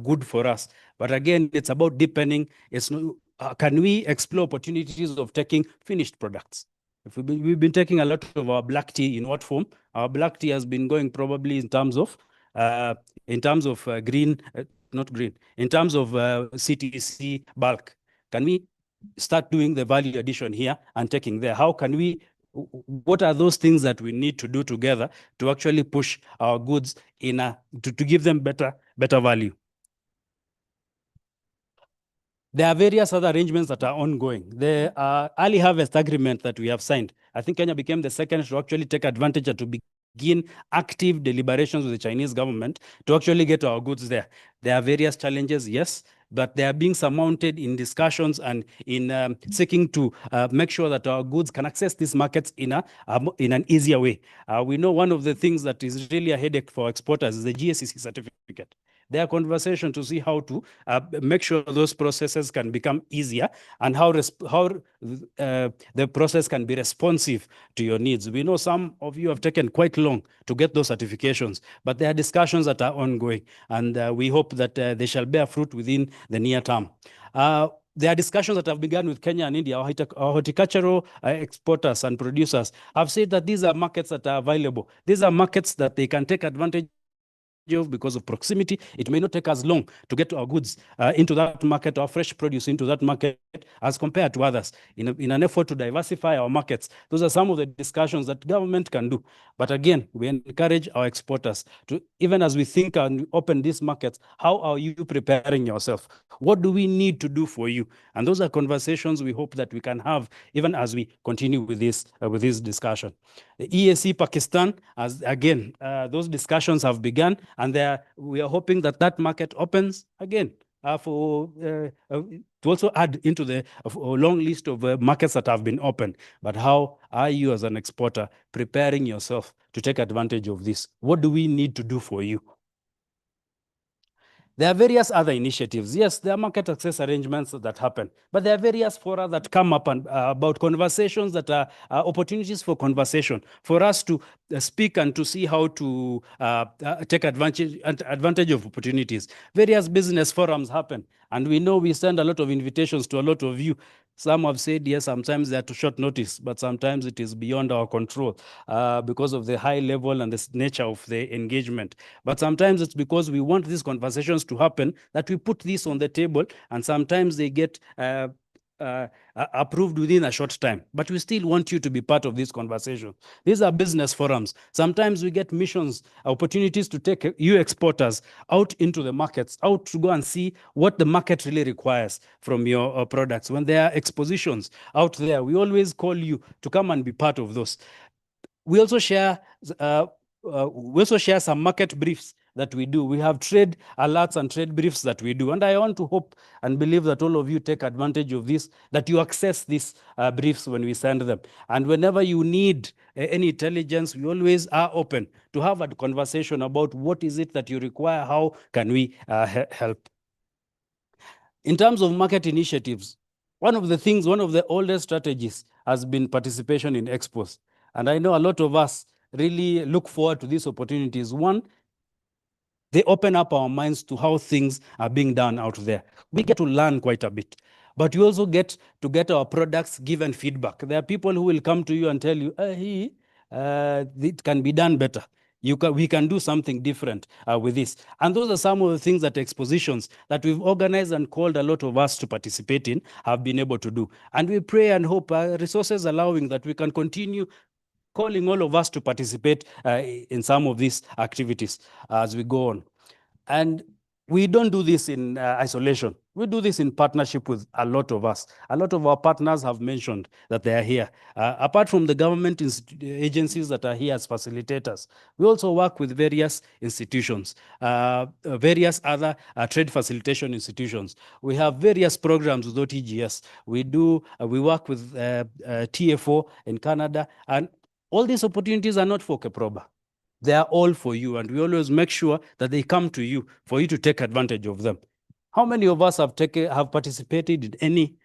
good for us. But again, it's about deepening. Can we explore opportunities of taking finished products? We've been taking a lot of our black tea. In what form? Our black tea has been going probably in terms of green, not green, in terms of CTC bulk. Can we start doing the value addition here and taking there? How can we, what are those things that we need to do together to actually push our goods to give them better value? There are various other arrangements that are ongoing. The early harvest agreement that we have signed, I think Kenya became the second to actually take advantage and to begin active deliberations with the Chinese government to actually get our goods there. There are various challenges, yes, but they are being surmounted in discussions and in seeking to make sure that our goods can access these markets in an easier way. We know one of the things that is really a headache for exporters is the GSCC certificate. There are conversations to see how to make sure those processes can become easier and how the process can be responsive to your needs. We know some of you have taken quite long to get those certifications, but there are discussions that are ongoing, and we hope that they shall bear fruit within the near term. There are discussions that have begun with Kenya and India. Our horticultural exporters and producers have said that these are markets that are available. These are markets that they can take advantage of because of proximity. It may not take as long to get our goods into that market, our fresh produce into that market as compared to others in an effort to diversify our markets. Those are some of the discussions that government can do. But again, we encourage our exporters to, even as we think and open these markets, how are you preparing yourself? What do we need to do for you? And those are conversations we hope that we can have even as we continue with this discussion. The EAC Pakistan, as again, those discussions have begun, and we are hoping that market opens again to also add into the long list of markets that have been opened. But how are you as an exporter preparing yourself to take advantage of this? What do we need to do for you? There are various other initiatives. Yes, there are market access arrangements that happen, but there are various fora that come up and about conversations that are opportunities for conversation, for us to speak and to see how to take advantage of opportunities. Various business forums happen, and we know we send a lot of invitations to a lot of you. Some have said, yes, sometimes they are to short notice, but sometimes it is beyond our control because of the high level and the nature of the engagement. But sometimes it's because we want these conversations to happen that we put this on the table, and sometimes they get approved within a short time. But we still want you to be part of this conversation. These are business forums. Sometimes we get missions, opportunities to take you exporters out into the markets, out to go and see what the market really requires from your products. When there are expositions out there, we always call you to come and be part of those. We also share some market briefs that we do. We have trade alerts and trade briefs that we do. And I want to hope and believe that all of you take advantage of this, that you access these briefs when we send them. And whenever you need any intelligence, we always are open to have a conversation about what is it that you require, how can we help. In terms of market initiatives, one of the oldest strategies has been participation in expos. And I know a lot of us really look forward to these opportunities. One, they open up our minds to how things are being done out there. We get to learn quite a bit, but we also get to get our products given feedback. There are people who will come to you and tell you, it can be done better. We can do something different with this. And those are some of the things that expositions that we've organized and called a lot of us to participate in have been able to do. And we pray and hope, resources allowing, that we can continue calling all of us to participate in some of these activities as we go on. And we don't do this in isolation. We do this in partnership with a lot of us. A lot of our partners have mentioned that they are here. Apart from the government agencies that are here as facilitators, we also work with various institutions, various other trade facilitation institutions. We have various programs with OTGS. We work with TFO in Canada, and all these opportunities are not for Keproba. They are all for you, and we always make sure that they come to you for you to take advantage of them. How many of us have participated in any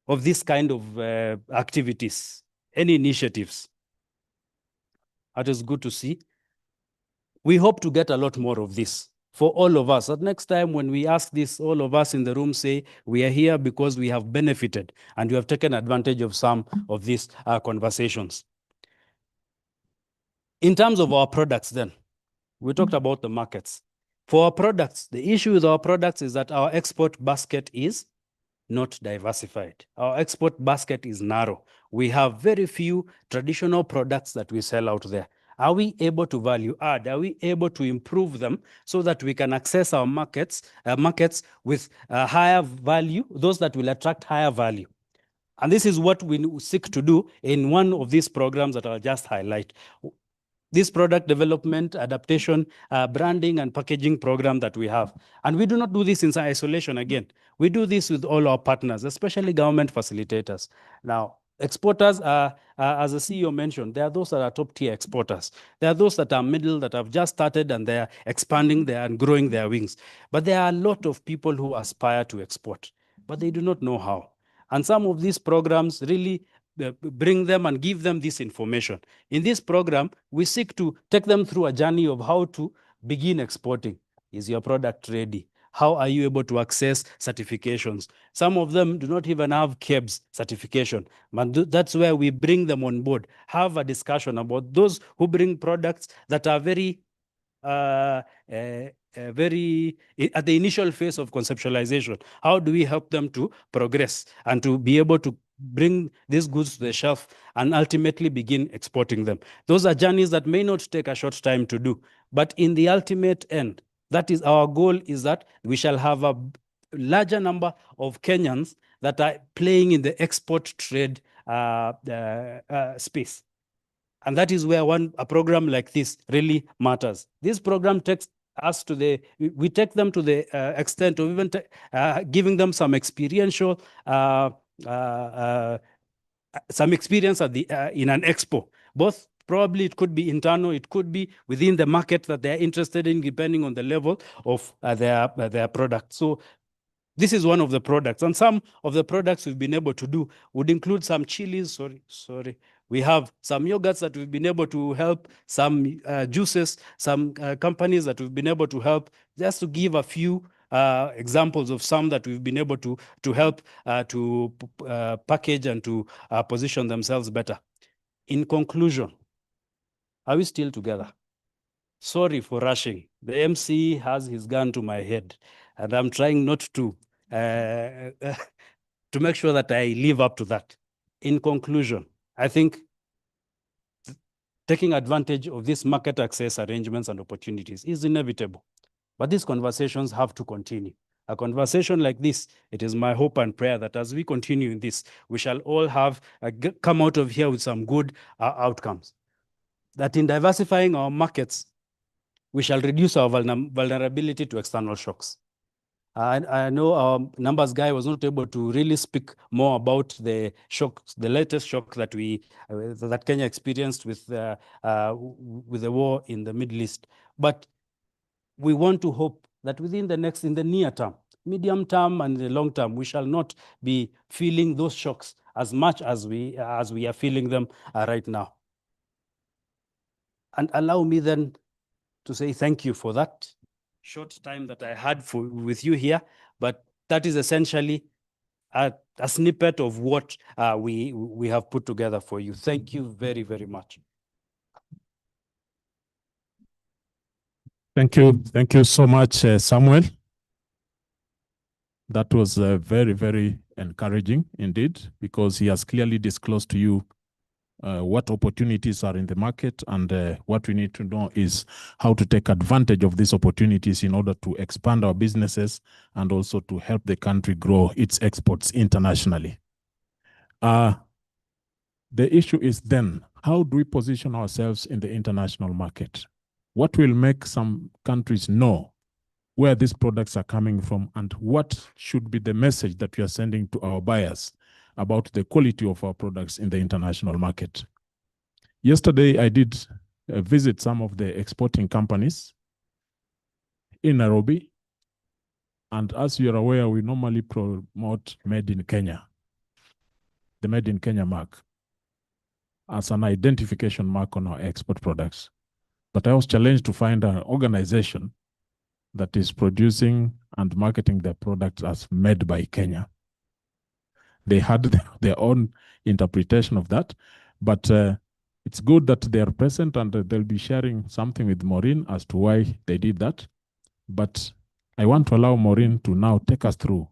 of this kind of activities, any initiatives? That is good to see. We hope to get a lot more of this for all of us. At next time when we ask this, all of us in the room say, we are here because we have benefited and we have taken advantage of some of these conversations. In terms of our products then, we talked about the markets. For our products, the issue with our products is that our export basket is not diversified. Our export basket is narrow. We have very few traditional products that we sell out there. Are we able to value add? Are we able to improve them so that we can access our markets with higher value, those that will attract higher value? And this is what we seek to do in one of these programs that I'll just highlight. This product development, adaptation, branding, and packaging program that we have. And we do not do this in isolation again. We do this with all our partners, especially government facilitators. Now, exporters are, as the CEO mentioned, there are those that are top-tier exporters. There are those that are middle, that have just started, and they are expanding, they are growing their wings. But there are a lot of people who aspire to export, but they do not know how. And some of these programs really bring them and give them this information. In this program, we seek to take them through a journey of how to begin exporting. Is your product ready? How are you able to access certifications? Some of them do not even have KEBS certification, but that's where we bring them on board, have a discussion about those who bring products that are very at the initial phase of conceptualization. How do we help them to progress and to be able to bring these goods to the shelf and ultimately begin exporting them? Those are journeys that may not take a short time to do, but in the ultimate end, that is our goal, is that we shall have a larger number of Kenyans that are playing in the export trade space. And that is where a program like this really matters. This program takes us to we take them to the extent of even giving them some experiential some experience at in an expo. Both probably it could be internal, it could be within the market that they're interested in, depending on the level of their product. So this is one of the products, and some of the products we've been able to do would include some chilies. We have some yogurts that we've been able to help, some juices, some companies that we've been able to help, just to give a few examples of some that we've been able to help to package and to position themselves better. In conclusion, are we still together? Sorry for rushing. The MC has his gun to my head, and I'm trying not to make sure that I live up to that. In conclusion, I think taking advantage of these market access arrangements and opportunities is inevitable. But these conversations have to continue. A conversation like this, it is my hope and prayer that as we continue in this, we shall all have come out of here with some good outcomes. That in diversifying our markets, we shall reduce our vulnerability to external shocks. I know our numbers guy was not able to really speak more about the shocks, the latest shock that that Kenya experienced with the war in the Middle East. But we want to hope that in the near term, medium term, and the long term, we shall not be feeling those shocks as much as we are feeling them right now. And allow me then to say thank you for that short time that I had with you here, but that is essentially a snippet of what we have put together for you. Thank you very, very much. Thank you so much, Samuel. That was very, very encouraging indeed, because he has clearly disclosed to you what opportunities are in the market, and what we need to know is how to take advantage of these opportunities in order to expand our businesses and also to help the country grow its exports internationally. The issue is then, how do we position ourselves in the international market? What will make some countries know where these products are coming from, and what should be the message that we are sending to our buyers about the quality of our products in the international market? Yesterday, I did visit some of the exporting companies in Nairobi. And as you are aware, we normally promote Made in Kenya, the Made in Kenya mark, as an identification mark on our export products. But I was challenged to find an organization that is producing and marketing their products as Made by Kenya. They had their own interpretation of that, but it's good that they are present, and they'll be sharing something with Maureen as to why they did that. But I want to allow Maureen to now take us through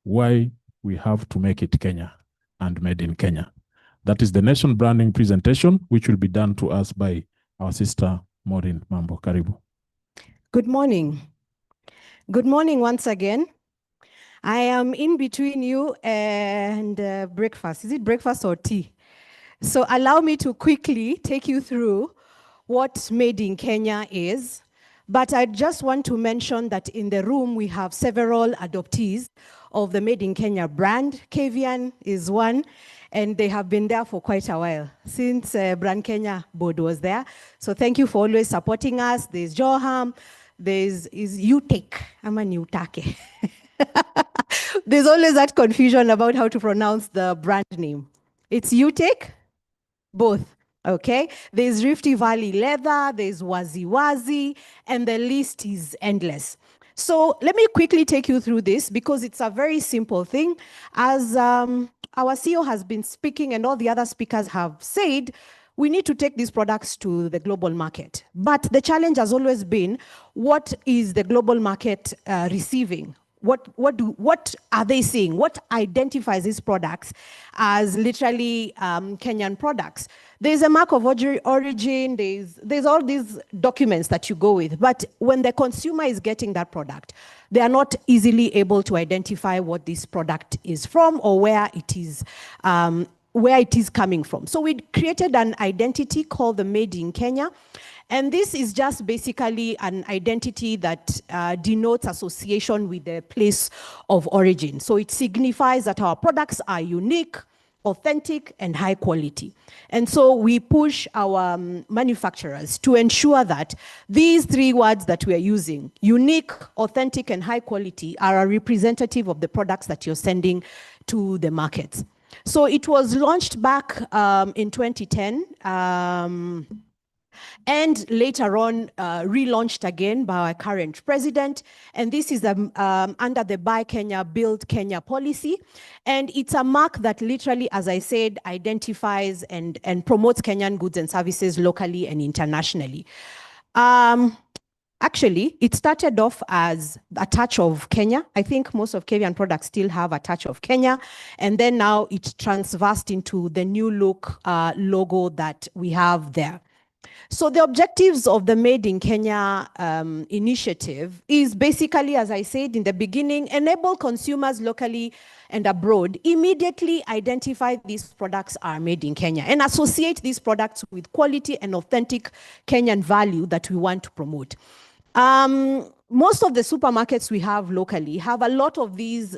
why we have to make it Kenya and Made in Kenya. That is the nation branding presentation, which will be done to us by our sister Maureen Mambo. Karibu. Good morning. Good morning once again. I am in between you and breakfast. Is it breakfast or tea? So allow me to quickly take you through what Made in Kenya is. But I just want to mention that in the room we have several adoptees of the Made in Kenya brand. Kavian is one, and they have been there for quite a while, since Brand Kenya board was there. So thank you for always supporting us. There's Joham, there's Utake, I'm a Utake. There's always that confusion about how to pronounce the brand name. It's Utake, both, okay? There's Rifty Valley Leather, there's Wazi Wazi, and the list is endless. So let me quickly take you through this, because it's a very simple thing. As our CEO has been speaking and all the other speakers have said, we need to take these products to the global market. But the challenge has always been, what is the global market receiving? What are they seeing? What identifies these products as literally Kenyan products? There's a mark of origin, there's all these documents that you go with, but when the consumer is getting that product, they are not easily able to identify what this product is from or where it is coming from. So we created an identity called the Made in Kenya. And this is just basically an identity that denotes association with the place of origin. So it signifies that our products are unique, authentic, and high quality. And so we push our manufacturers to ensure that these three words that we are using, unique, authentic, and high quality, are a representative of the products that you're sending to the markets. So it was launched back in 2010. And later on relaunched again by our current president. And this is under the Buy Kenya, Build Kenya policy. And it's a mark that literally, as I said, identifies and promotes Kenyan goods and services locally and internationally. Actually, it started off as a touch of Kenya. I think most of Kenyan products still have a touch of Kenya. And then now it's transversed into the new look logo that we have there. So the objectives of the Made in Kenya initiative is basically, as I said in the beginning, enable consumers locally and abroad immediately identify these products are made in Kenya and associate these products with quality and authentic Kenyan value that we want to promote. Most of the supermarkets we have locally have a lot of these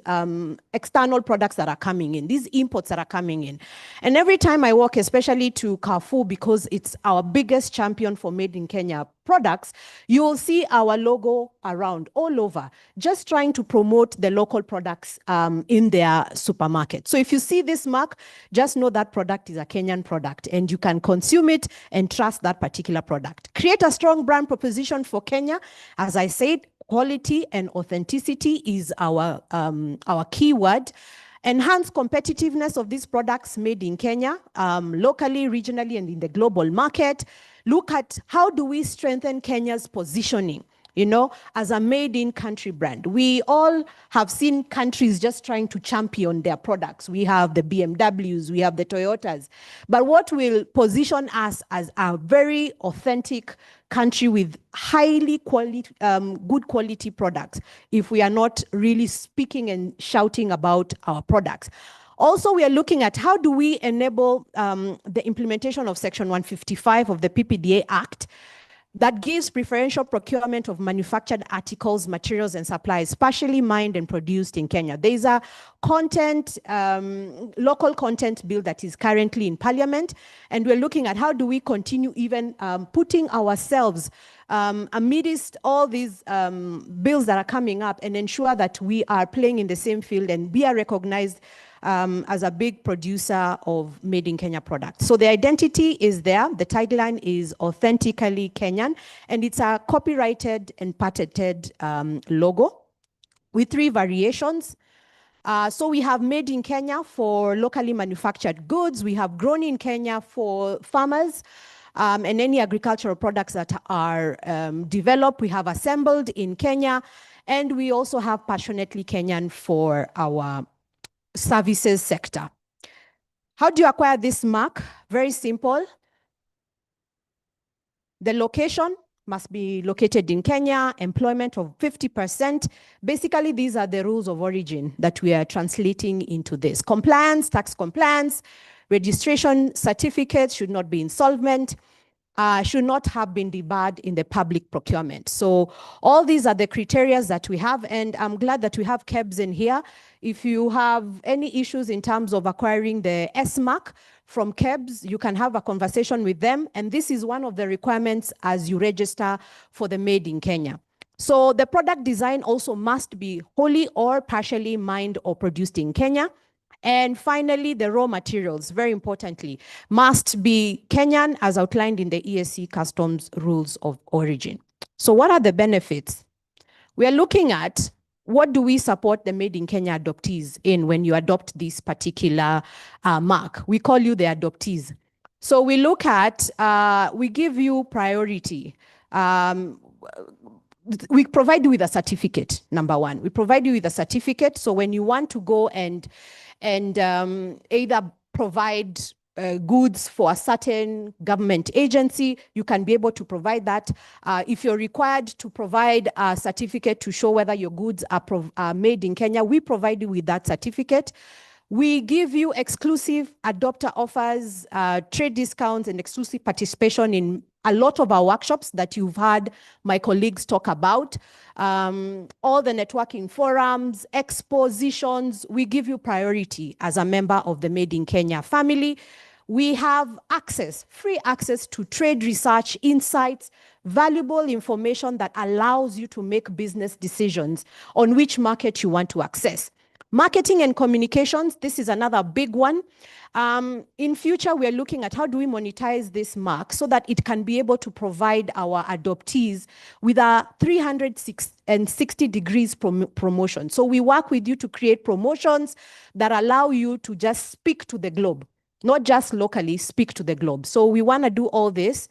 external products that are coming in, these imports that are coming in. And every time I walk, especially to Carrefour, because it's our biggest champion for Made in Kenya products, you will see our logo around all over, just trying to promote the local products in their supermarket. So if you see this mark, just know that product is a Kenyan product and you can consume it and trust that particular product. Create a strong brand proposition for Kenya. As I said, quality and authenticity is our keyword. Enhance competitiveness of these products made in Kenya, locally, regionally, and in the global market. Look at how do we strengthen Kenya's positioning, you know, as a made-in-country brand. We all have seen countries just trying to champion their products. We have the BMWs, we have the Toyotas. But what will position us as a very authentic country with highly good quality products if we are not really speaking and shouting about our products? Also, we are looking at how do we enable the implementation of Section 155 of the PPDA Act that gives preferential procurement of manufactured articles, materials, and supplies, partially mined and produced in Kenya. There is a local content bill that is currently in Parliament, and we're looking at how do we continue even putting ourselves amidst all these bills that are coming up and ensure that we are playing in the same field and we are recognized as a big producer of Made in Kenya products. So the identity is there. The tagline is authentically Kenyan, and it's a copyrighted and patented logo with 3 variations. So we have Made in Kenya for locally manufactured goods. We have Grown in Kenya for farmers and any agricultural products that are developed. We have Assembled in Kenya, and we also have Passionately Kenyan for our services sector. How do you acquire this mark? Very simple. The location must be located in Kenya, employment of 50%. Basically, these are the rules of origin that we are translating into this. Compliance, tax compliance, registration certificates should not be insolvent, should not have been debarred in the public procurement. So all these are the criteria that we have, and I'm glad that we have KEBS in here. If you have any issues in terms of acquiring the S mark from KEBS, you can have a conversation with them, and this is one of the requirements as you register for the Made in Kenya. So the product design also must be wholly or partially mined or produced in Kenya. And finally, the raw materials, very importantly, must be Kenyan as outlined in the ESC customs rules of origin. So what are the benefits? We are looking at what do we support the Made in Kenya adoptees in when you adopt this particular mark. We call you the adoptees. So we look at, we give you priority. We provide you with a certificate, number one. We provide you with a certificate. So when you want to go and either provide goods for a certain government agency, you can be able to provide that. If you're required to provide a certificate to show whether your goods are made in Kenya, we provide you with that certificate. We give you exclusive adopter offers, trade discounts, and exclusive participation in a lot of our workshops that you've heard my colleagues talk about. All the networking forums, expositions, we give you priority as a member of the Made in Kenya family. We have access, free access to trade research, insights, valuable information that allows you to make business decisions on which market you want to access. Marketing and communications, this is another big one. In future, we are looking at how do we monetize this mark so that it can be able to provide our adoptees with a 360 degrees promotion. So we work with you to create promotions that allow you to just speak to the globe, not just locally, speak to the globe. So we want to do all this.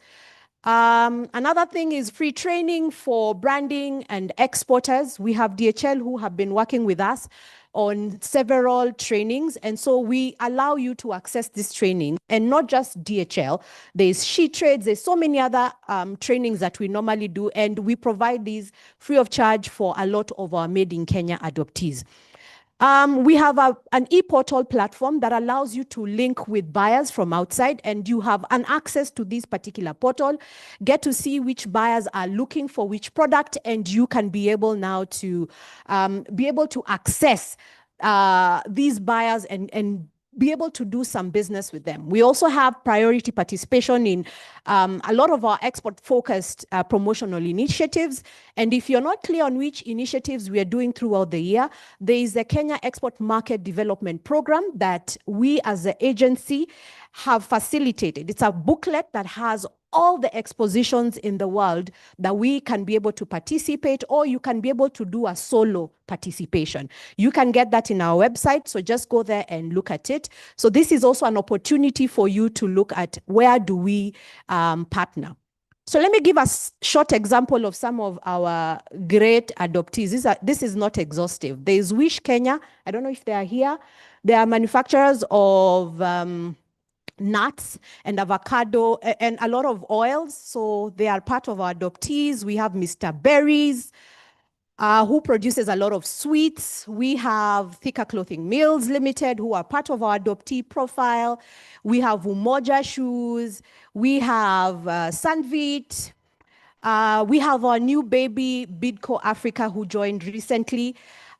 Another thing is free training for branding and exporters. We have DHL who have been working with us on several trainings. And so we allow you to access this training, and not just DHL. There's She Trades, there's so many other trainings that we normally do. And we provide these free of charge for a lot of our Made in Kenya adoptees. We have an e-portal platform that allows you to link with buyers from outside, and you have an access to this particular portal, get to see which buyers are looking for which product, and you can be able now to access these buyers and be able to do some business with them. We also have priority participation in a lot of our export-focused promotional initiatives. And if you're not clear on which initiatives we are doing throughout the year, there is a Kenya Export Market Development Program that we as an agency have facilitated. It's a booklet that has all the expositions in the world that we can be able to participate, or you can be able to do a solo participation. You can get that in our website, so just go there and look at it. So this is also an opportunity for you to look at where do we partner. So let me give a short example of some of our great adoptees. This is not exhaustive. There is Wish Kenya. I don't know if they are here. They are manufacturers of nuts and avocado and a lot of oils. So they are part of our adoptees. We have Mr. Berries, who produces a lot of sweets. We have Thika Clothing Mills Limited, who are part of our adoptee profile. We have Umoja Shoes. We have Sunvit. We have our new baby, Bidco Africa, who joined recently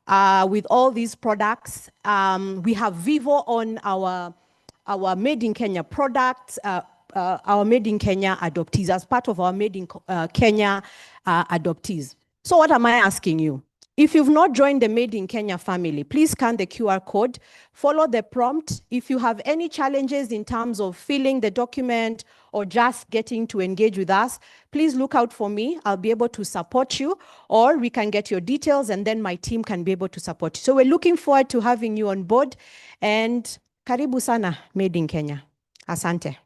with all these products. We have Vivo on our Made in Kenya products, our Made in Kenya adoptees, as part of our Made in Kenya adoptees. So what am I asking you? If you've not joined the Made in Kenya family, please scan the QR code, follow the prompt. If you have any challenges in terms of filling the document or just getting to engage with us, please look out for me. I'll be able to support you, or we can get your details and then my team can be able to support you. So we're looking forward to having you on board, and karibu sana Made in Kenya. Asante.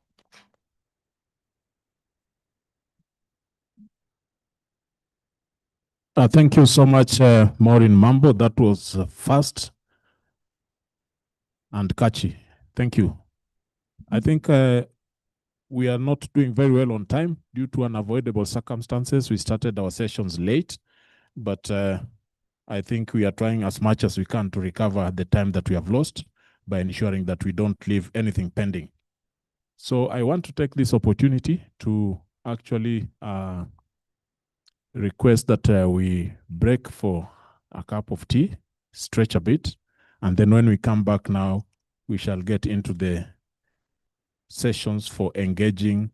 Thank you so much, Maureen Mambo. That was fast and catchy. Thank you. I think we are not doing very well on time due to unavoidable circumstances. We started our sessions late, but I think we are trying as much as we can to recover the time that we have lost by ensuring that we don't leave anything pending. So I want to take this opportunity to actually request that we break for a cup of tea, stretch a bit, and then when we come back now, we shall get into the sessions for engaging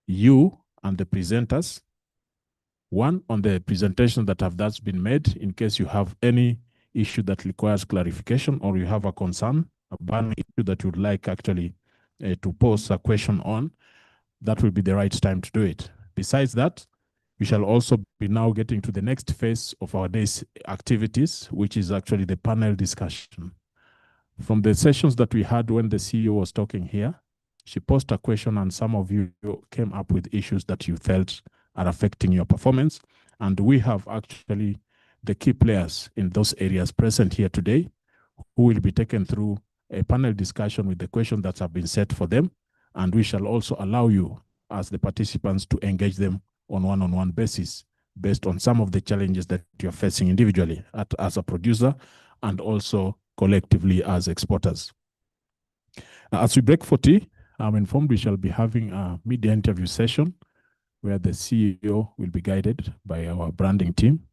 you and the presenters. One, on the presentation that have thus been made, in case you have any issue that requires clarification, or you have a concern, a burning issue that you'd like actually to pose a question on, that will be the right time to do it. Besides that, we shall also be now getting to the next phase of our day's activities, which is actually the panel discussion. From the sessions that we had when the CEO was talking here, she posed a question and some of you came up with issues that you felt are affecting your performance. And we have actually the key players in those areas present here today, who will be taken through a panel discussion with the questions that have been set for them. And we shall also allow you as the participants to engage them on one-on-one basis based on some of the challenges that you're facing individually as a producer and also collectively as exporters. As we break for tea, I'm informed we shall be having a media interview session where the CEO will be guided by our branding team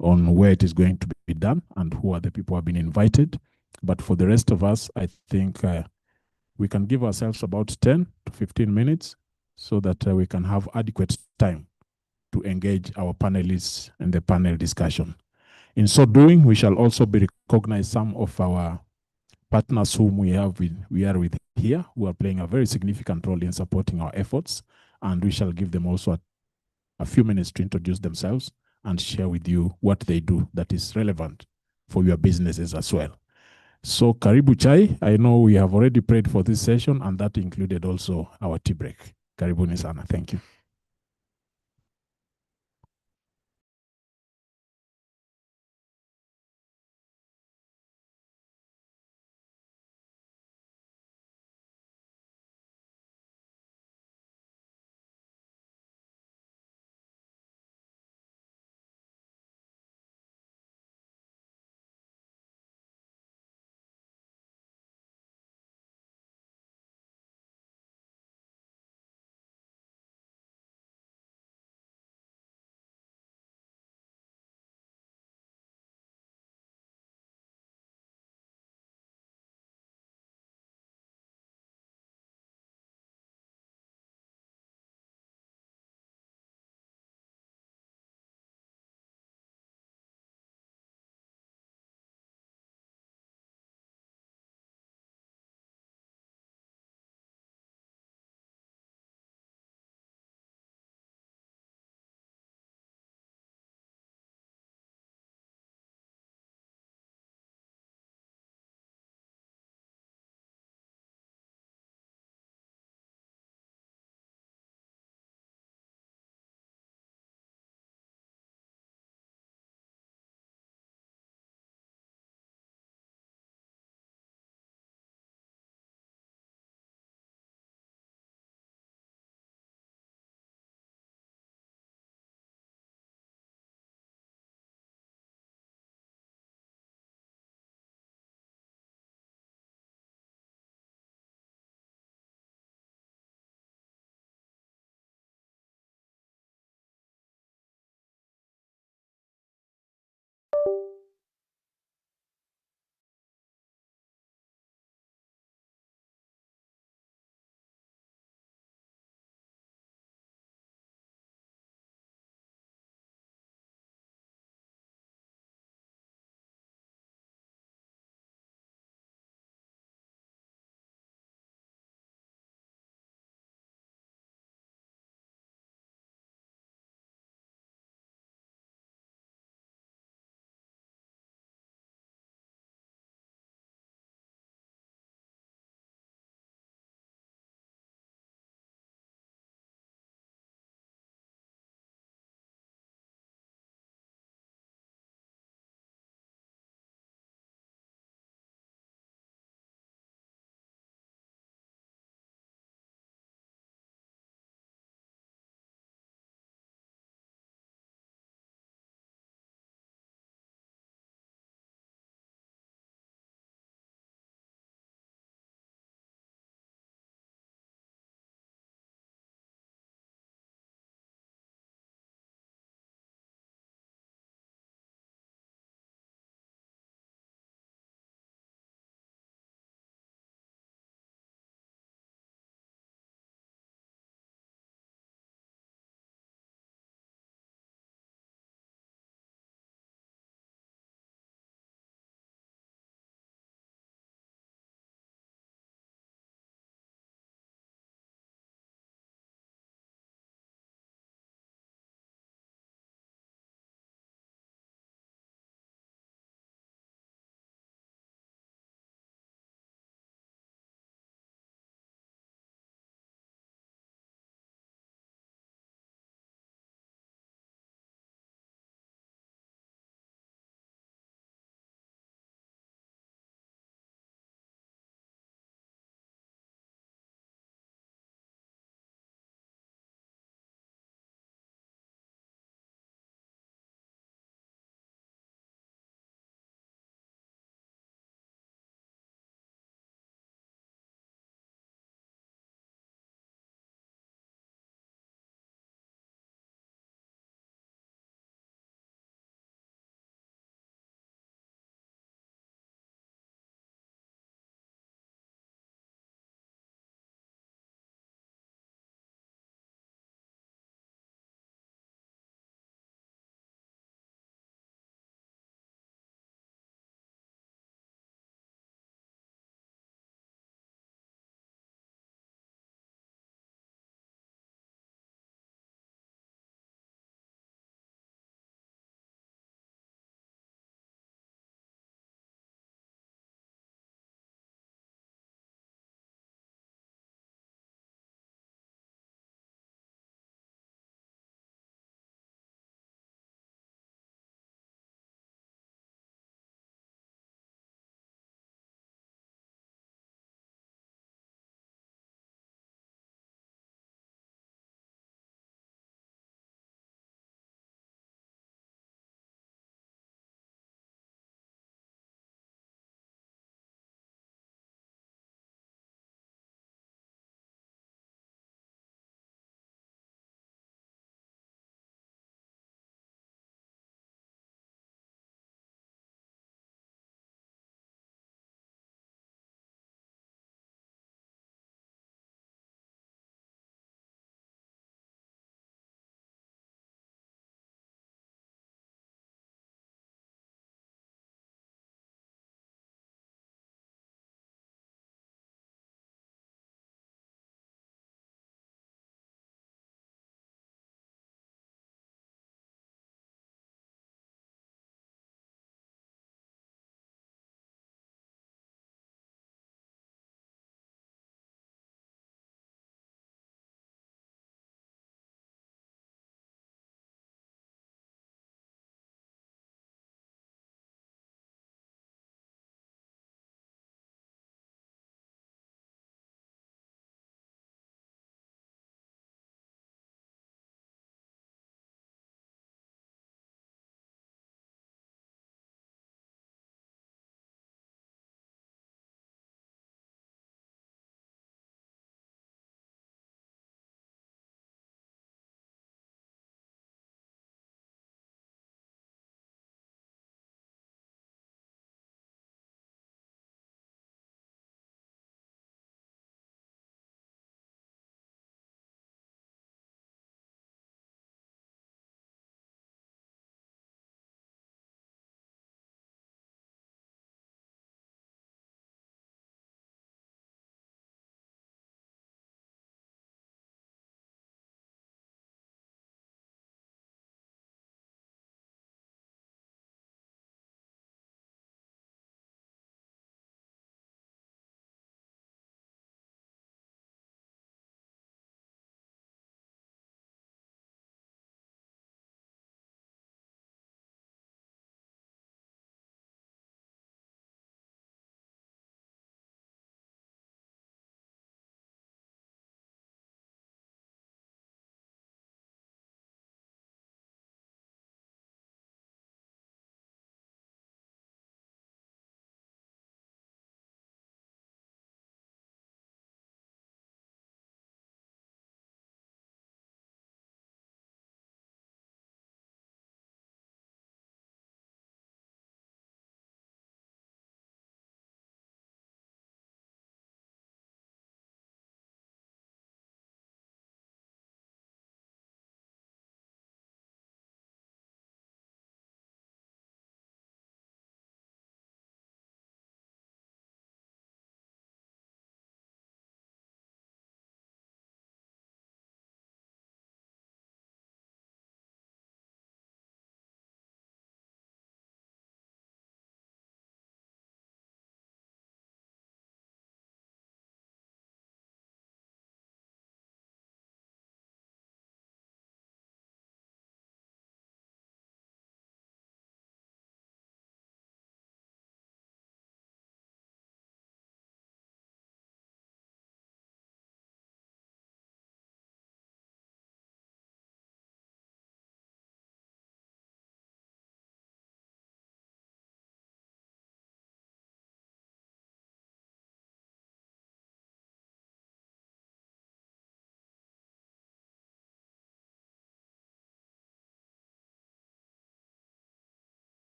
on where it is going to be done and who are the people who have been invited. But for the rest of us, I think we can give ourselves about 10 to 15 minutes so that we can have adequate time to engage our panelists in the panel discussion. In so doing, we shall also be recognize some of our partners whom we are with here, who are playing a very significant role in supporting our efforts, and we shall give them also a few minutes to introduce themselves and share with you what they do that is relevant for your businesses as well. So Karibu Chai, I know we have already prayed for this session, and that included also our tea break. Karibuni sana. Thank you.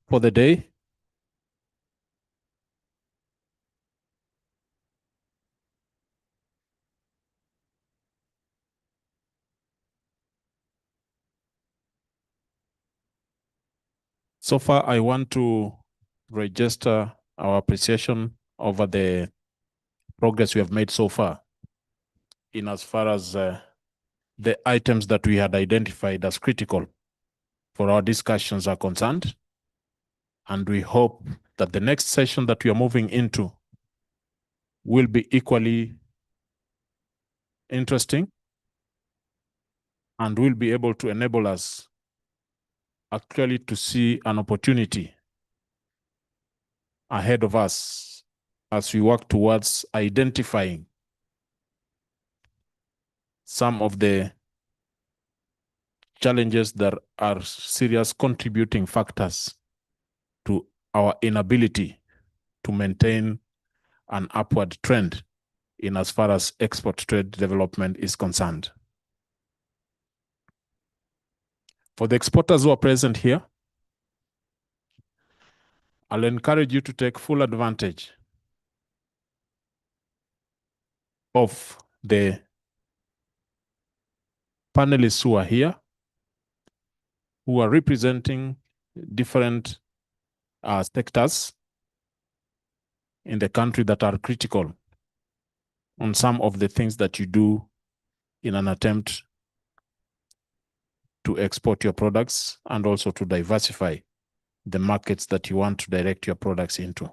for the day. So far, I want to register our appreciation over the progress we have made so far in as far as the items that we had identified as critical for our discussions are concerned. And we hope that the next session that we are moving into will be equally interesting and will be able to enable us actually to see an opportunity ahead of us as we work towards identifying some of the challenges that are serious contributing factors to our inability to maintain an upward trend in as far as export trade development is concerned. For the exporters who are present here, I'll encourage you to take full advantage of the panelists who are here, who are representing different sectors in the country that are critical on some of the things that you do in an attempt to export your products and also to diversify the markets that you want to direct your products into.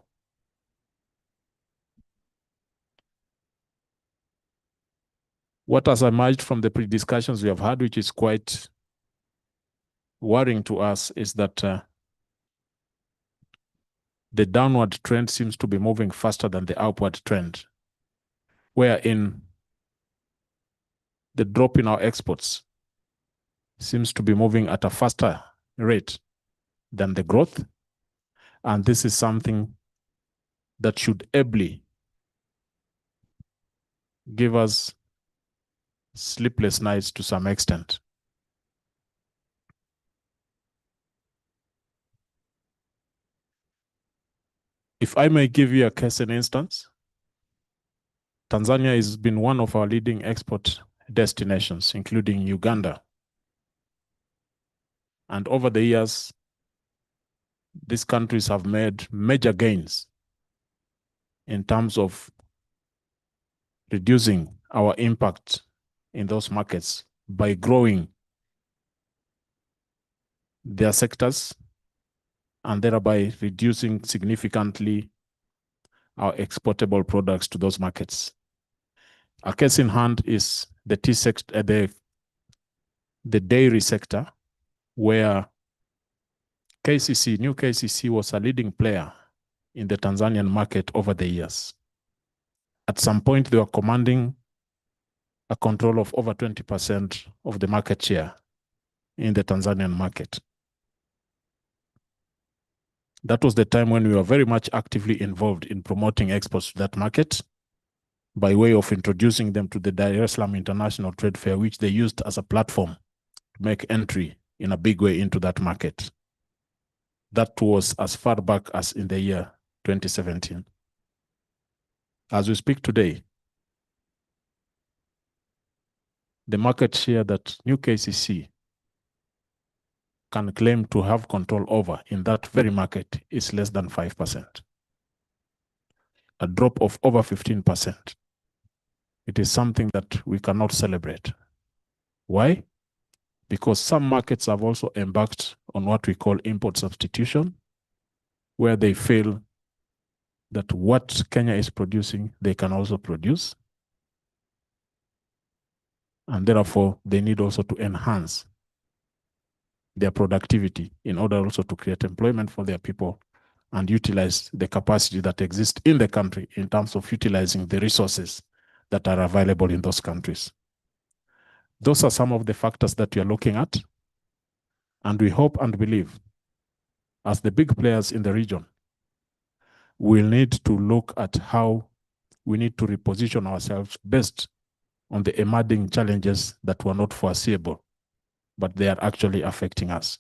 What has emerged from the pre-discussions we have had, which is quite worrying to us, is that the downward trend seems to be moving faster than the upward trend, wherein the drop in our exports seems to be moving at a faster rate than the growth. And this is something that should ably give us sleepless nights to some extent. If I may give you a case in instance, Tanzania has been one of our leading export destinations, including Uganda. And over the years, these countries have made major gains in terms of reducing our impact in those markets by growing their sectors and thereby reducing significantly our exportable products to those markets. A case in hand is the tea sector, the dairy sector, where KCC, New KCC, was a leading player in the Tanzanian market over the years. At some point, they were commanding a control of over 20% of the market share in the Tanzanian market. That was the time when we were very much actively involved in promoting exports to that market by way of introducing them to the Dar es Salaam International Trade Fair, which they used as a platform to make entry in a big way into that market. That was as far back as in the year 2017. As we speak today, the market share that New KCC can claim to have control over in that very market is less than 5%. A drop of over 15%. It is something that we cannot celebrate. Why? Because some markets have also embarked on what we call import substitution, where they feel that what Kenya is producing, they can also produce. And therefore, they need also to enhance their productivity in order also to create employment for their people and utilize the capacity that exists in the country in terms of utilizing the resources that are available in those countries. Those are some of the factors that we are looking at. And we hope and believe, as the big players in the region, we'll need to look at how we need to reposition ourselves based on the emerging challenges that were not foreseeable, but they are actually affecting us.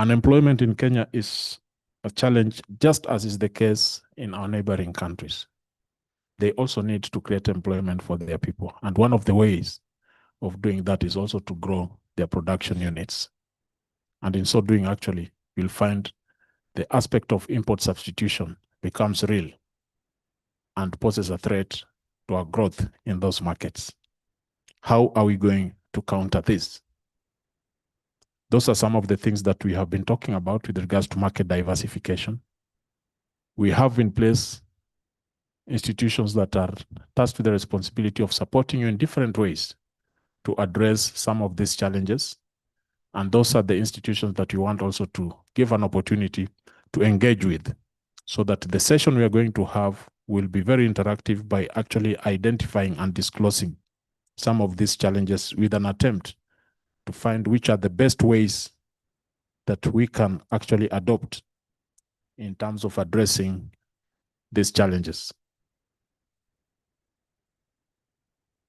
Unemployment in Kenya is a challenge, just as is the case in our neighboring countries. They also need to create employment for their people. And one of the ways of doing that is also to grow their production units. And in so doing, actually, you'll find the aspect of import substitution becomes real and poses a threat to our growth in those markets. How are we going to counter this? Those are some of the things that we have been talking about with regards to market diversification. We have in place institutions that are tasked with the responsibility of supporting you in different ways to address some of these challenges. And those are the institutions that you want also to give an opportunity to engage with, so that the session we are going to have will be very interactive by actually identifying and disclosing some of these challenges with an attempt to find which are the best ways that we can actually adopt in terms of addressing these challenges.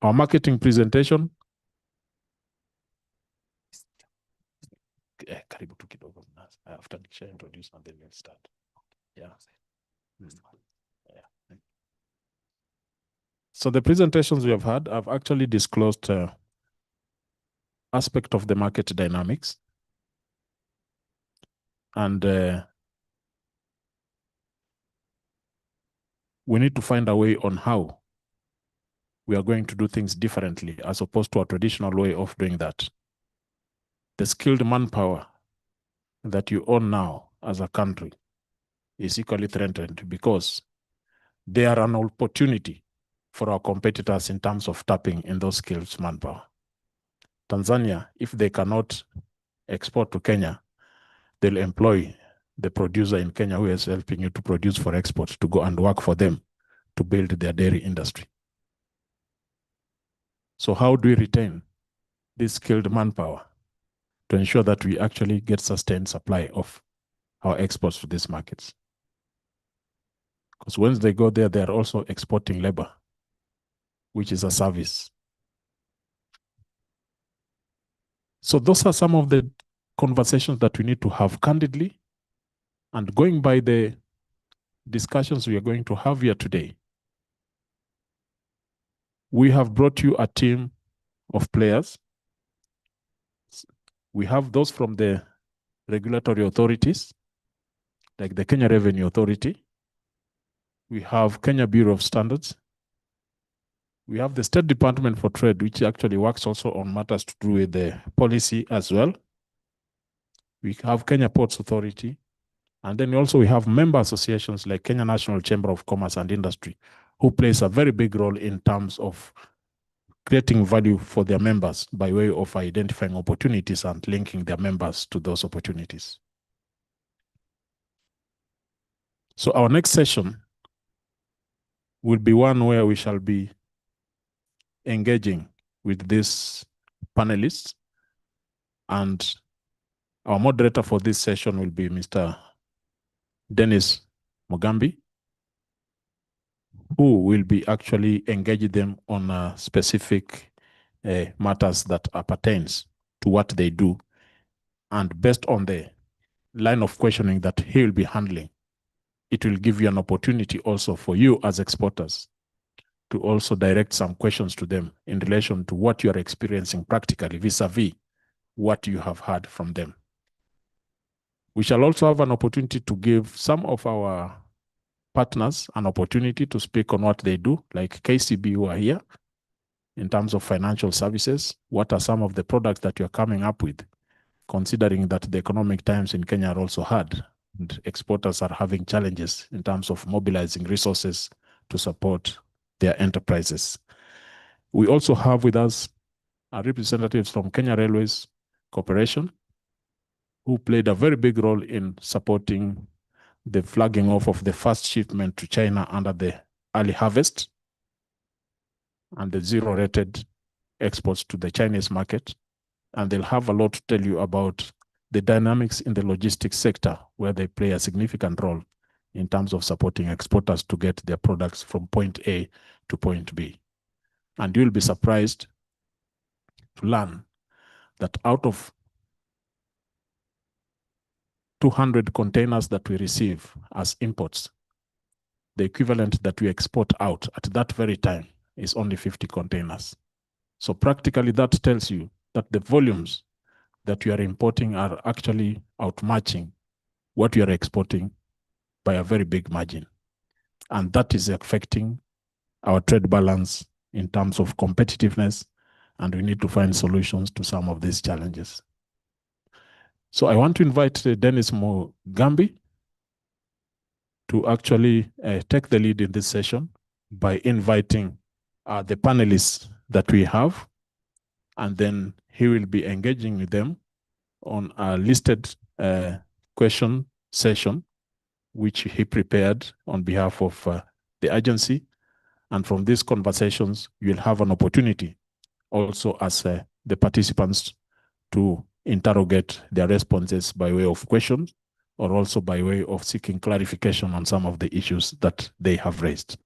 Our marketing presentation. Karibu tu kidogo after Nikisha introduce and then we'll start. Yeah. Yeah. So the presentations we have had, I've actually disclosed aspect of the market dynamics. And we need to find a way on how we are going to do things differently as opposed to a traditional way of doing that. The skilled manpower that you own now as a country is equally threatened because they are an opportunity for our competitors in terms of tapping in those skilled manpower. Tanzania, if they cannot export to Kenya, they'll employ the producer in Kenya who is helping you to produce for export to go and work for them to build their dairy industry. So how do we retain this skilled manpower to ensure that we actually get sustained supply of our exports to these markets? Because once they go there, they are also exporting labor, which is a service. So those are some of the conversations that we need to have candidly. And going by the discussions we are going to have here today, we have brought you a team of players. We have those from the regulatory authorities, like the Kenya Revenue Authority. We have Kenya Bureau of Standards. We have the State Department for Trade, which actually works also on matters to do with the policy as well. We have Kenya Ports Authority. And then also we have member associations like Kenya National Chamber of Commerce and Industry, who plays a very big role in terms of creating value for their members by way of identifying opportunities and linking their members to those opportunities. So our next session will be one where we shall be engaging with these panelists, and our moderator for this session will be Mr. Dennis Mugambi, who will be actually engaging them on specific matters that pertains to what they do. And based on the line of questioning that he will be handling, it will give you an opportunity also for you as exporters to also direct some questions to them in relation to what you are experiencing practically vis-a-vis what you have heard from them. We shall also have an opportunity to give some of our partners an opportunity to speak on what they do, like KCB who are here, in terms of financial services. What are some of the products that you're coming up with, considering that the economic times in Kenya are also hard and exporters are having challenges in terms of mobilizing resources to support their enterprises. We also have with us our representatives from Kenya Railways Corporation, who played a very big role in supporting the flagging off of the first shipment to China under the early harvest and the zero-rated exports to the Chinese market. And they'll have a lot to tell you about the dynamics in the logistics sector, where they play a significant role in terms of supporting exporters to get their products from point A to point B. And you'll be surprised to learn that out of 200 containers that we receive as imports, the equivalent that we export out at that very time is only 50 containers. So practically that tells you that the volumes that you are importing are actually outmatching what you are exporting by a very big margin. And that is affecting our trade balance in terms of competitiveness, and we need to find solutions to some of these challenges. So I want to invite Dennis Mugambi to actually take the lead in this session by inviting the panelists that we have, and then he will be engaging with them on a listed question session, which he prepared on behalf of the agency. And from these conversations, you'll have an opportunity also as the participants to interrogate their responses by way of questions, or also by way of seeking clarification on some of the issues that they have raised.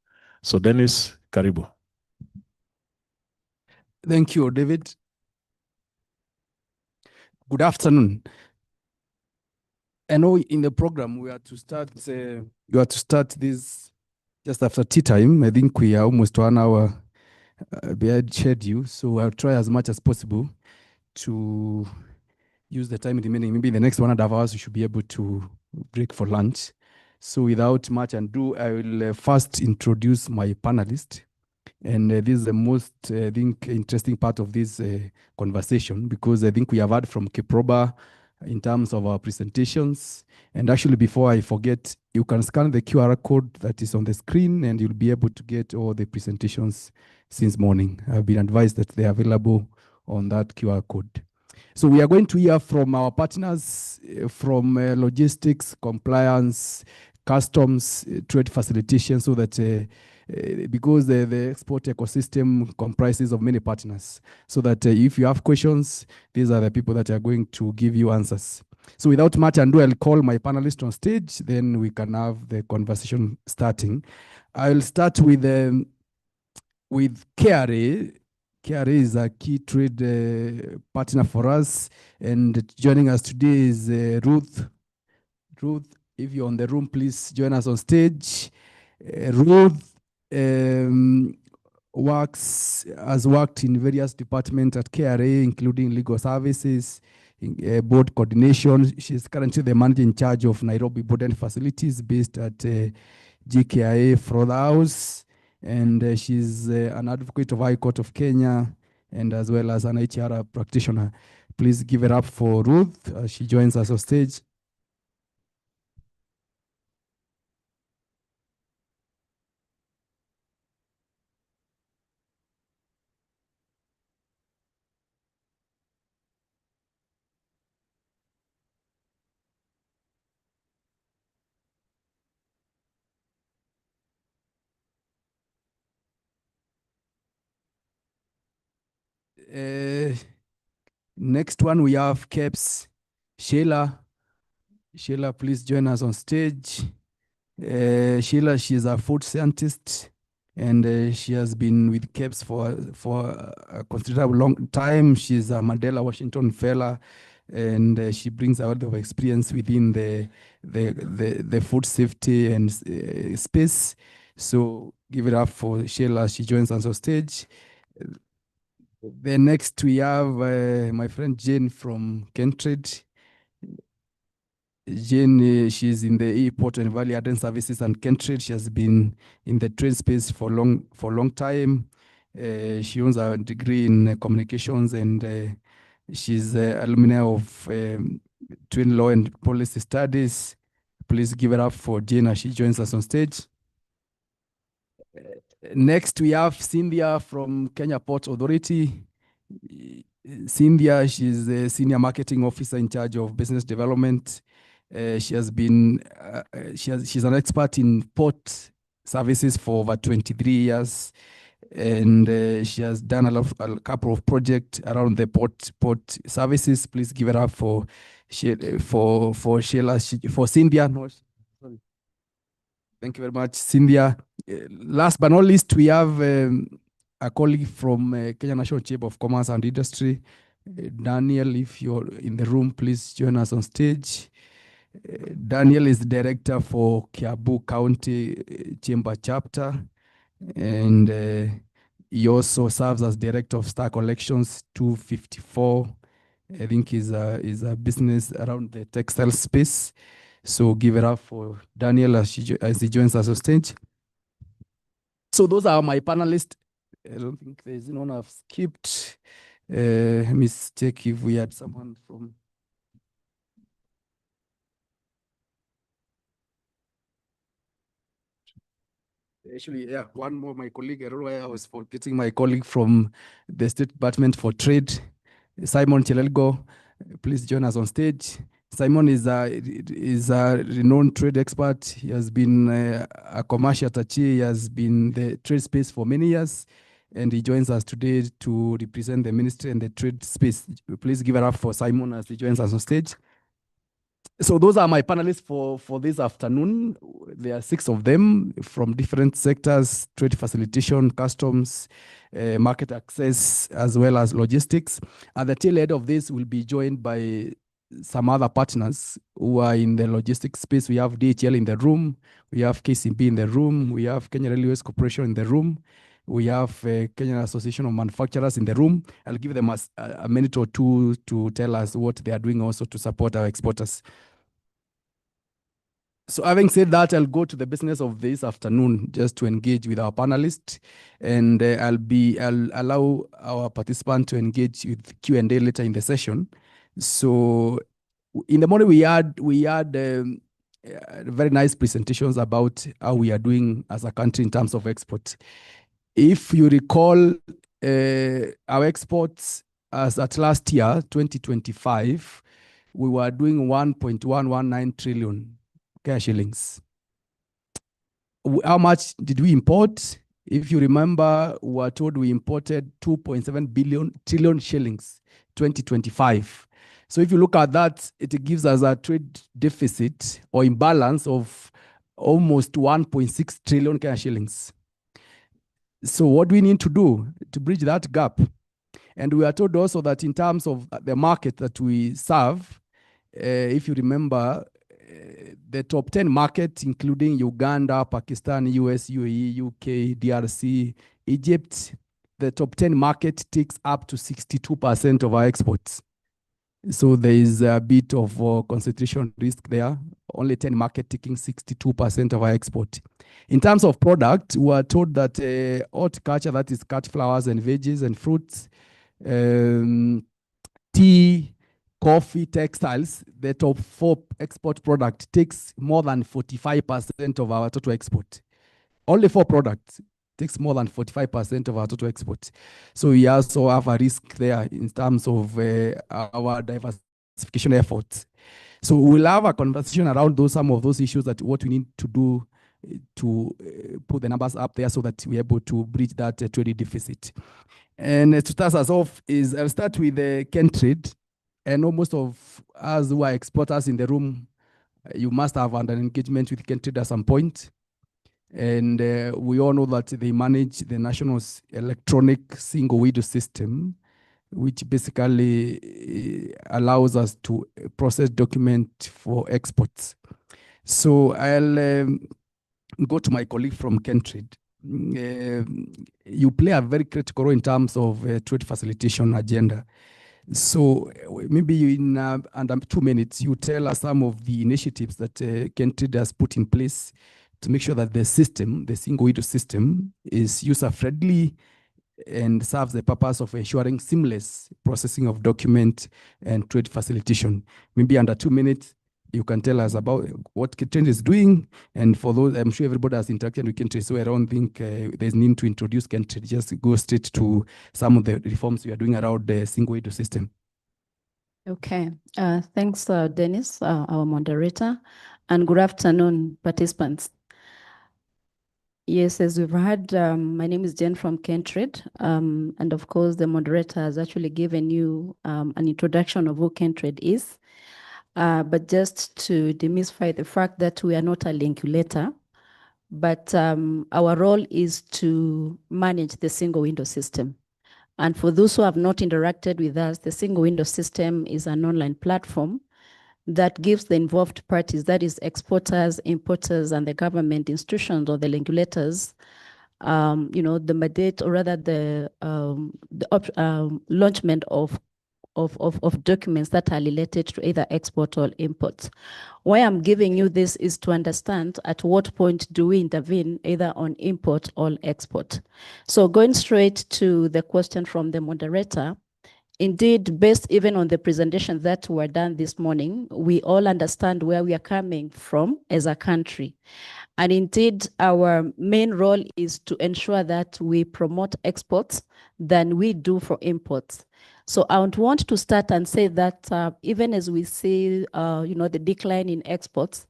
So Dennis, karibu. Thank you, David. Good afternoon. I know in the program we are to start. This just after tea time. I think we are almost 1 hour behind schedule, so I'll try as much as possible to use the time remaining. Maybe in the next 1.5 hours we should be able to break for lunch. So without much ado, I will first introduce my panelist. And this is the most, I think, interesting part of this conversation, because I think we have heard from Kiproba in terms of our presentations. And actually, before I forget, you can scan the QR code that is on the screen and you'll be able to get all the presentations since morning. I've been advised that they're available on that QR code. So we are going to hear from our partners from logistics, compliance, customs, trade facilitation, so that because the export ecosystem comprises of many partners, so that if you have questions, these are the people that are going to give you answers. So without much ado, I'll call my panelists on stage, then we can have the conversation starting. I'll start with KRA. KRA is a key trade partner for us, and joining us today is Ruth. Ruth, if you're on the room, please join us on stage. Ruth has worked in various departments at KRA, including legal services, board coordination. She's currently the manager in charge of Nairobi Board and Facilities based at GKIA Fraud House. And she's an advocate of High Court of Kenya, and as well as an HR practitioner. Please give it up for Ruth as she joins us on stage. Next one, we have KEBS. Sheila. Sheila, please join us on stage. Sheila, she is a food scientist, and she has been with KEBS for a considerable long time. She's a Mandela Washington Fellow, and she brings a lot of experience within the food safety and space. So give it up for Sheila. She joins us on stage. The next we have my friend Jane from Kentrade. Jane, she's in the e-port and value added services and Kentrade. She has been in the trade space for a long time. She owns a degree in communications, and she's alumni of Twin Law and Policy Studies. Please give it up for Jane as she joins us on stage. Next, we have Cynthia from Kenya Ports Authority. Cynthia, she's the Senior Marketing Officer in charge of business development. She's an expert in port services for over 23 years. And she has done a couple of projects around the port services. Please give it up for Sheila, for Cynthia. No, sorry. Thank you very much, Cynthia. Last but not least, we have a colleague from Kenya National Chamber of Commerce and Industry. Daniel, if you're in the room, please join us on stage. Daniel is director for Kiambu County Chamber Chapter, and he also serves as director of Star Collections 254. I think is a business around the textile space. So give it up for Daniel as he joins us on stage. So those are my panelists. I don't think there's none I've skipped. Let me check if we had someone from. Actually, yeah, one more, my colleague. I don't know why I was forgetting my colleague from the State Department for Trade, Simon Chelelgo. Please join us on stage. Simon is a renowned trade expert. He has been a commercial attaché. He has been the trade space for many years, and he joins us today to represent the ministry and the trade space. Please give it up for Simon as he joins us on stage. So those are my panelists for this afternoon. There are 6 of them from different sectors: trade facilitation, customs, market access, as well as logistics. At the tail end of this, we'll be joined by some other partners who are in the logistics space. We have DHL in the room, we have KCB in the room, we have Kenya Railways Corporation in the room, we have Kenya Association of Manufacturers in the room. I'll give them a minute or two to tell us what they are doing also to support our exporters. So having said that, I'll go to the business of this afternoon just to engage with our panelists, and I'll allow our participants to engage with Q&A later in the session. So in the morning we had very nice presentations about how we are doing as a country in terms of export. If you recall, our exports as at last year, 2025, we were doing 1.119 trillion shillings. How much did we import? If you remember, we were told we imported 2.7 trillion shillings, 2025. So if you look at that, it gives us a trade deficit or imbalance of almost 1.6 trillion shillings. So what do we need to do to bridge that gap? And we are told also that in terms of the market that we serve, if you remember, the top 10 markets, including Uganda, Pakistan, US, UAE, UK, DRC, Egypt, the top 10 market takes up to 62% of our exports. So there is a bit of concentration risk there. Only 10 market taking 62% of our export. In terms of product, we are told that horticulture, that is cut flowers and veggies and fruits, tea, coffee, textiles, the top 4 export product takes more than 45% of our total export. Only 4 products takes more than 45% of our total export. So we also have a risk there in terms of our diversification efforts. So we'll have a conversation around some of those issues, that what we need to do to put the numbers up there so that we're able to bridge that trade deficit. And to start us off I'll start with Kentrade. And most of us who are exporters in the room, you must have had an engagement with Kentrade at some point. And we all know that they manage the national electronic single window system, which basically allows us to process document for exports. So I'll go to my colleague from Kentrade. You play a very critical role in terms of trade facilitation agenda. So maybe in under 2 minutes, you tell us some of the initiatives that Kentrade has put in place to make sure that the system, the single window system, is user-friendly and serves the purpose of ensuring seamless processing of document and trade facilitation. Maybe under 2 minutes, you can tell us about what Kentrade is doing. And for those, I'm sure everybody has interacted with Kentrade, so I don't think there's need to introduce Kentrade. Just go straight to some of the reforms we are doing around the single window system. Okay, thanks, Dennis, our moderator, and good afternoon, participants. Yes, as we've heard, my name is Jen from Kentrade, and of course, the moderator has actually given you an introduction of who Kentrade is. But just to demystify the fact that we are not a linkulator, but our role is to manage the single window system. And for those who have not interacted with us, the single window system is an online platform that gives the involved parties, that is exporters, importers, and the government institutions or the regulators, the mandate, or rather the launchment of documents that are related to either export or import. Why I'm giving you this is to understand at what point do we intervene either on import or export. So going straight to the question from the moderator, indeed, based even on the presentation that were done this morning, we all understand where we are coming from as a country. And indeed, our main role is to ensure that we promote exports than we do for imports. So I would want to start and say that even as we see, the decline in exports,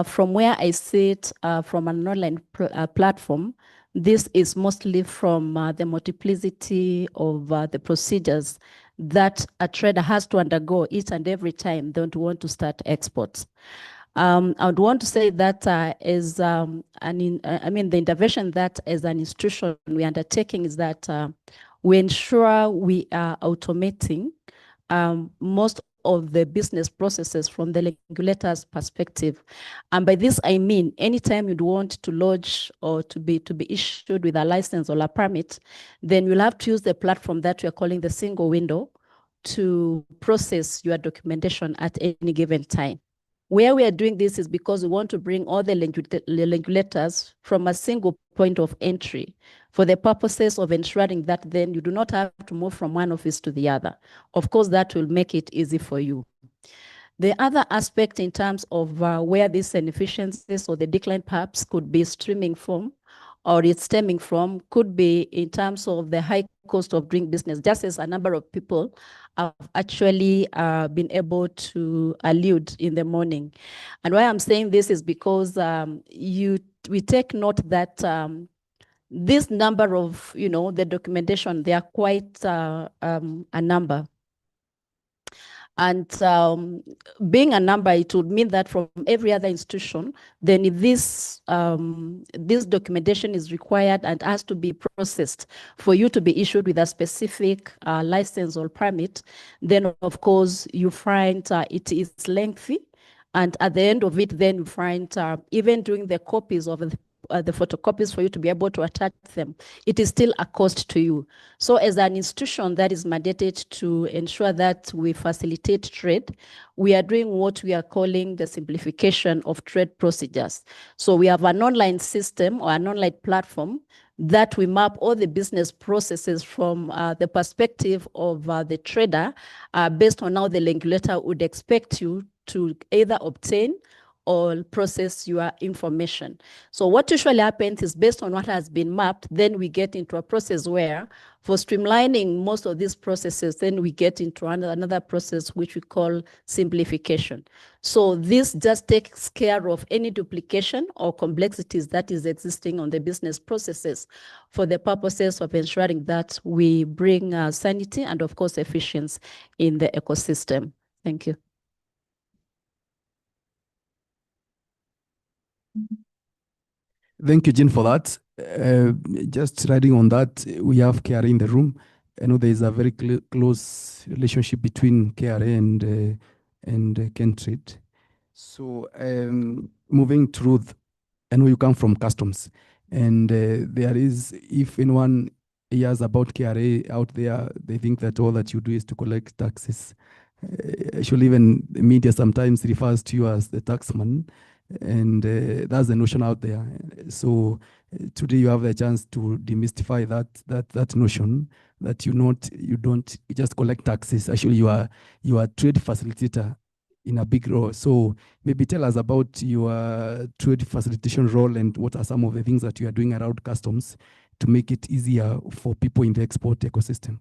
from where I see it from an online platform, this is mostly from the multiplicity of the procedures that a trader has to undergo each and every time they want to start exports. I would want to say that the intervention that as an institution we're undertaking is that we ensure we are automating most of the business processes from the regulator's perspective. And by this, I mean, anytime you'd want to lodge or to be issued with a license or a permit, then you'll have to use the platform that we're calling the single window to process your documentation at any given time. Where we are doing this is because we want to bring all the regulators from a single point of entry for the purposes of ensuring that then you do not have to move from one office to the other. Of course, that will make it easy for you. The other aspect in terms of where these inefficiencies or the decline perhaps could be stemming from, or it's stemming from, could be in terms of the high cost of doing business, just as a number of people have actually been able to allude in the morning. And why I'm saying this is because we take note that this number of, the documentation, they are quite a number. And being a number, it would mean that from every other institution, then if this documentation is required and has to be processed for you to be issued with a specific license or permit, then of course you find it is lengthy. And at the end of it, then you find even doing the copies of the photocopies for you to be able to attach them, it is still a cost to you. So as an institution that is mandated to ensure that we facilitate trade, we are doing what we are calling the simplification of trade procedures. So we have an online system or an online platform that we map all the business processes from the perspective of the trader based on how the regulator would expect you to either obtain or process your information. So what usually happens is based on what has been mapped, then we get into a process where for streamlining most of these processes, then we get into another process which we call simplification. So this just takes care of any duplication or complexities that is existing on the business processes for the purposes of ensuring that we bring sanity and of course efficiency in the ecosystem. Thank you. Thank you, Jean, for that. Just riding on that, we have KRA in the room. I know there is a very close relationship between KRA and Kentrade. So moving through, I know you come from customs, and there is, if anyone hears about KRA out there, they think that all that you do is to collect taxes. Actually, even the media sometimes refers to you as the taxman. And that's the notion out there. So today you have the chance to demystify that notion that you don't just collect taxes. Actually, you are a trade facilitator in a big role. So maybe tell us about your trade facilitation role and what are some of the things that you are doing around customs to make it easier for people in the export ecosystem.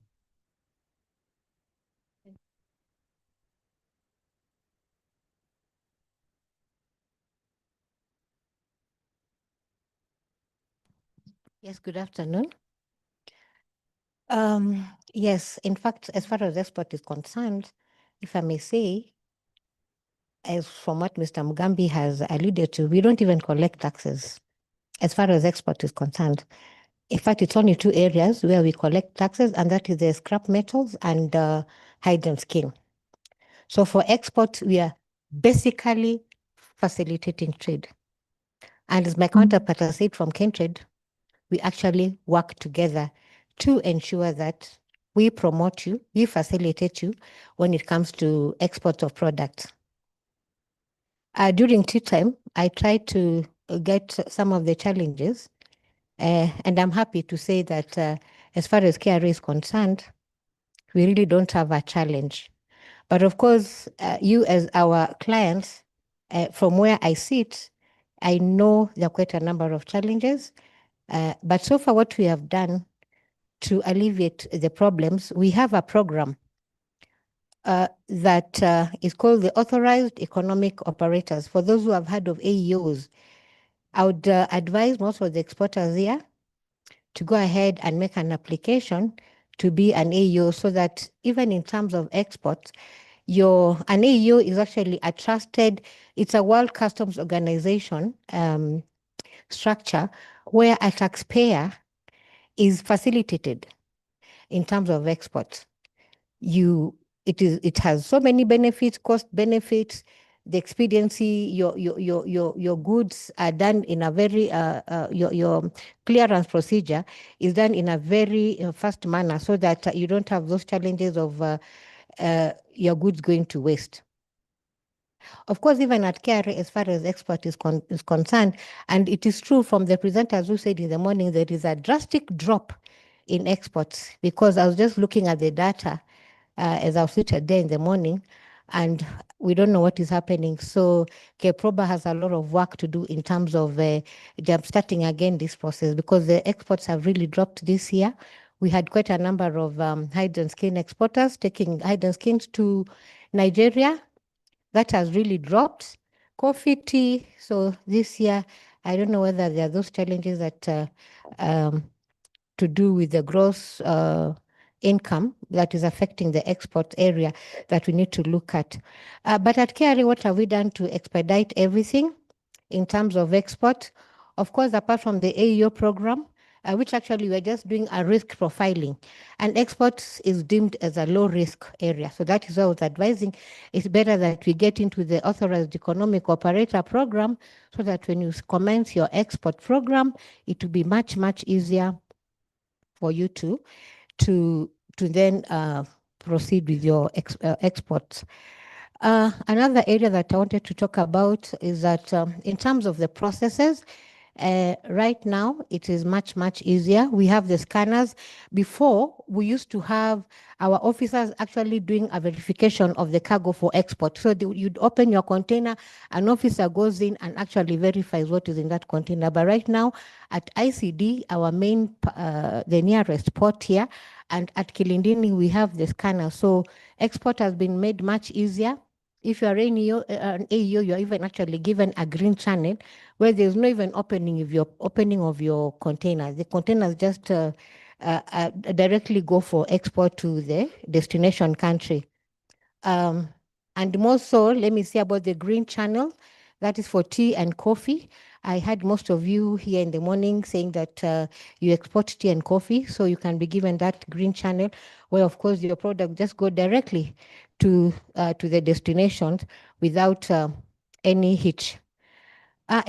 Yes, good afternoon. Yes, in fact, as far as export is concerned, if I may say, as from what Mr. Mugambi has alluded to, we don't even collect taxes as far as export is concerned. In fact, it's only two areas where we collect taxes, and that is the scrap metals and hide and skin. So for export, we are basically facilitating trade. And as my counterpart has said from Kentrade, we actually work together to ensure that we promote you, we facilitate you when it comes to export of products. During tea time, I tried to get some of the challenges, and I'm happy to say that as far as KRA is concerned, we really don't have a challenge. But of course, you as our clients, from where I sit, I know there are quite a number of challenges. But so far, what we have done to alleviate the problems, we have a program that is called the Authorized Economic Operators. For those who have heard of AEOs, I would advise most of the exporters here to go ahead and make an application to be an AEO, so that even in terms of exports, an AEO is actually a trusted, it's a World Customs Organization structure where a taxpayer is facilitated in terms of exports. It has so many benefits, cost benefits, the expediency, your goods are done in a very, your clearance procedure is done in a very fast manner, so that you don't have those challenges of your goods going to waste. Of course, even at KRA, as far as export is concerned, and it is true from the presenters who said in the morning, there is a drastic drop in exports, because I was just looking at the data as I was sitting there in the morning, and we don't know what is happening. So KPROBA has a lot of work to do in terms of jump-starting again this process, because the exports have really dropped this year. We had quite a number of hide and skin exporters taking hide and skins to Nigeria. That has really dropped. Coffee, tea. So this year, I don't know whether there are those challenges that to do with the gross income that is affecting the export area that we need to look at. But at KRA, what have we done to expedite everything in terms of export? Of course, apart from the AEO program, which actually we're just doing a risk profiling, and exports is deemed as a low risk area. So that is why I was advising it's better that we get into the Authorized Economic Operator program, so that when you commence your export program, it will be much, much easier for you to then proceed with your exports. Another area that I wanted to talk about is that in terms of the processes, right now it is much, much easier. We have the scanners. Before, we used to have our officers actually doing a verification of the cargo for export. So you'd open your container, an officer goes in and actually verifies what is in that container. But right now at ICD, our main, the nearest port here, and at Kilindini, we have the scanner. So export has been made much easier. If you are an AEO, you're even actually given a green channel where there's no even opening of your container. The containers just directly go for export to the destination country. And more so, let me say about the green channel, that is for tea and coffee. I had most of you here in the morning saying that you export tea and coffee, so you can be given that green channel where, of course, your product just go directly to the destinations without any hitch.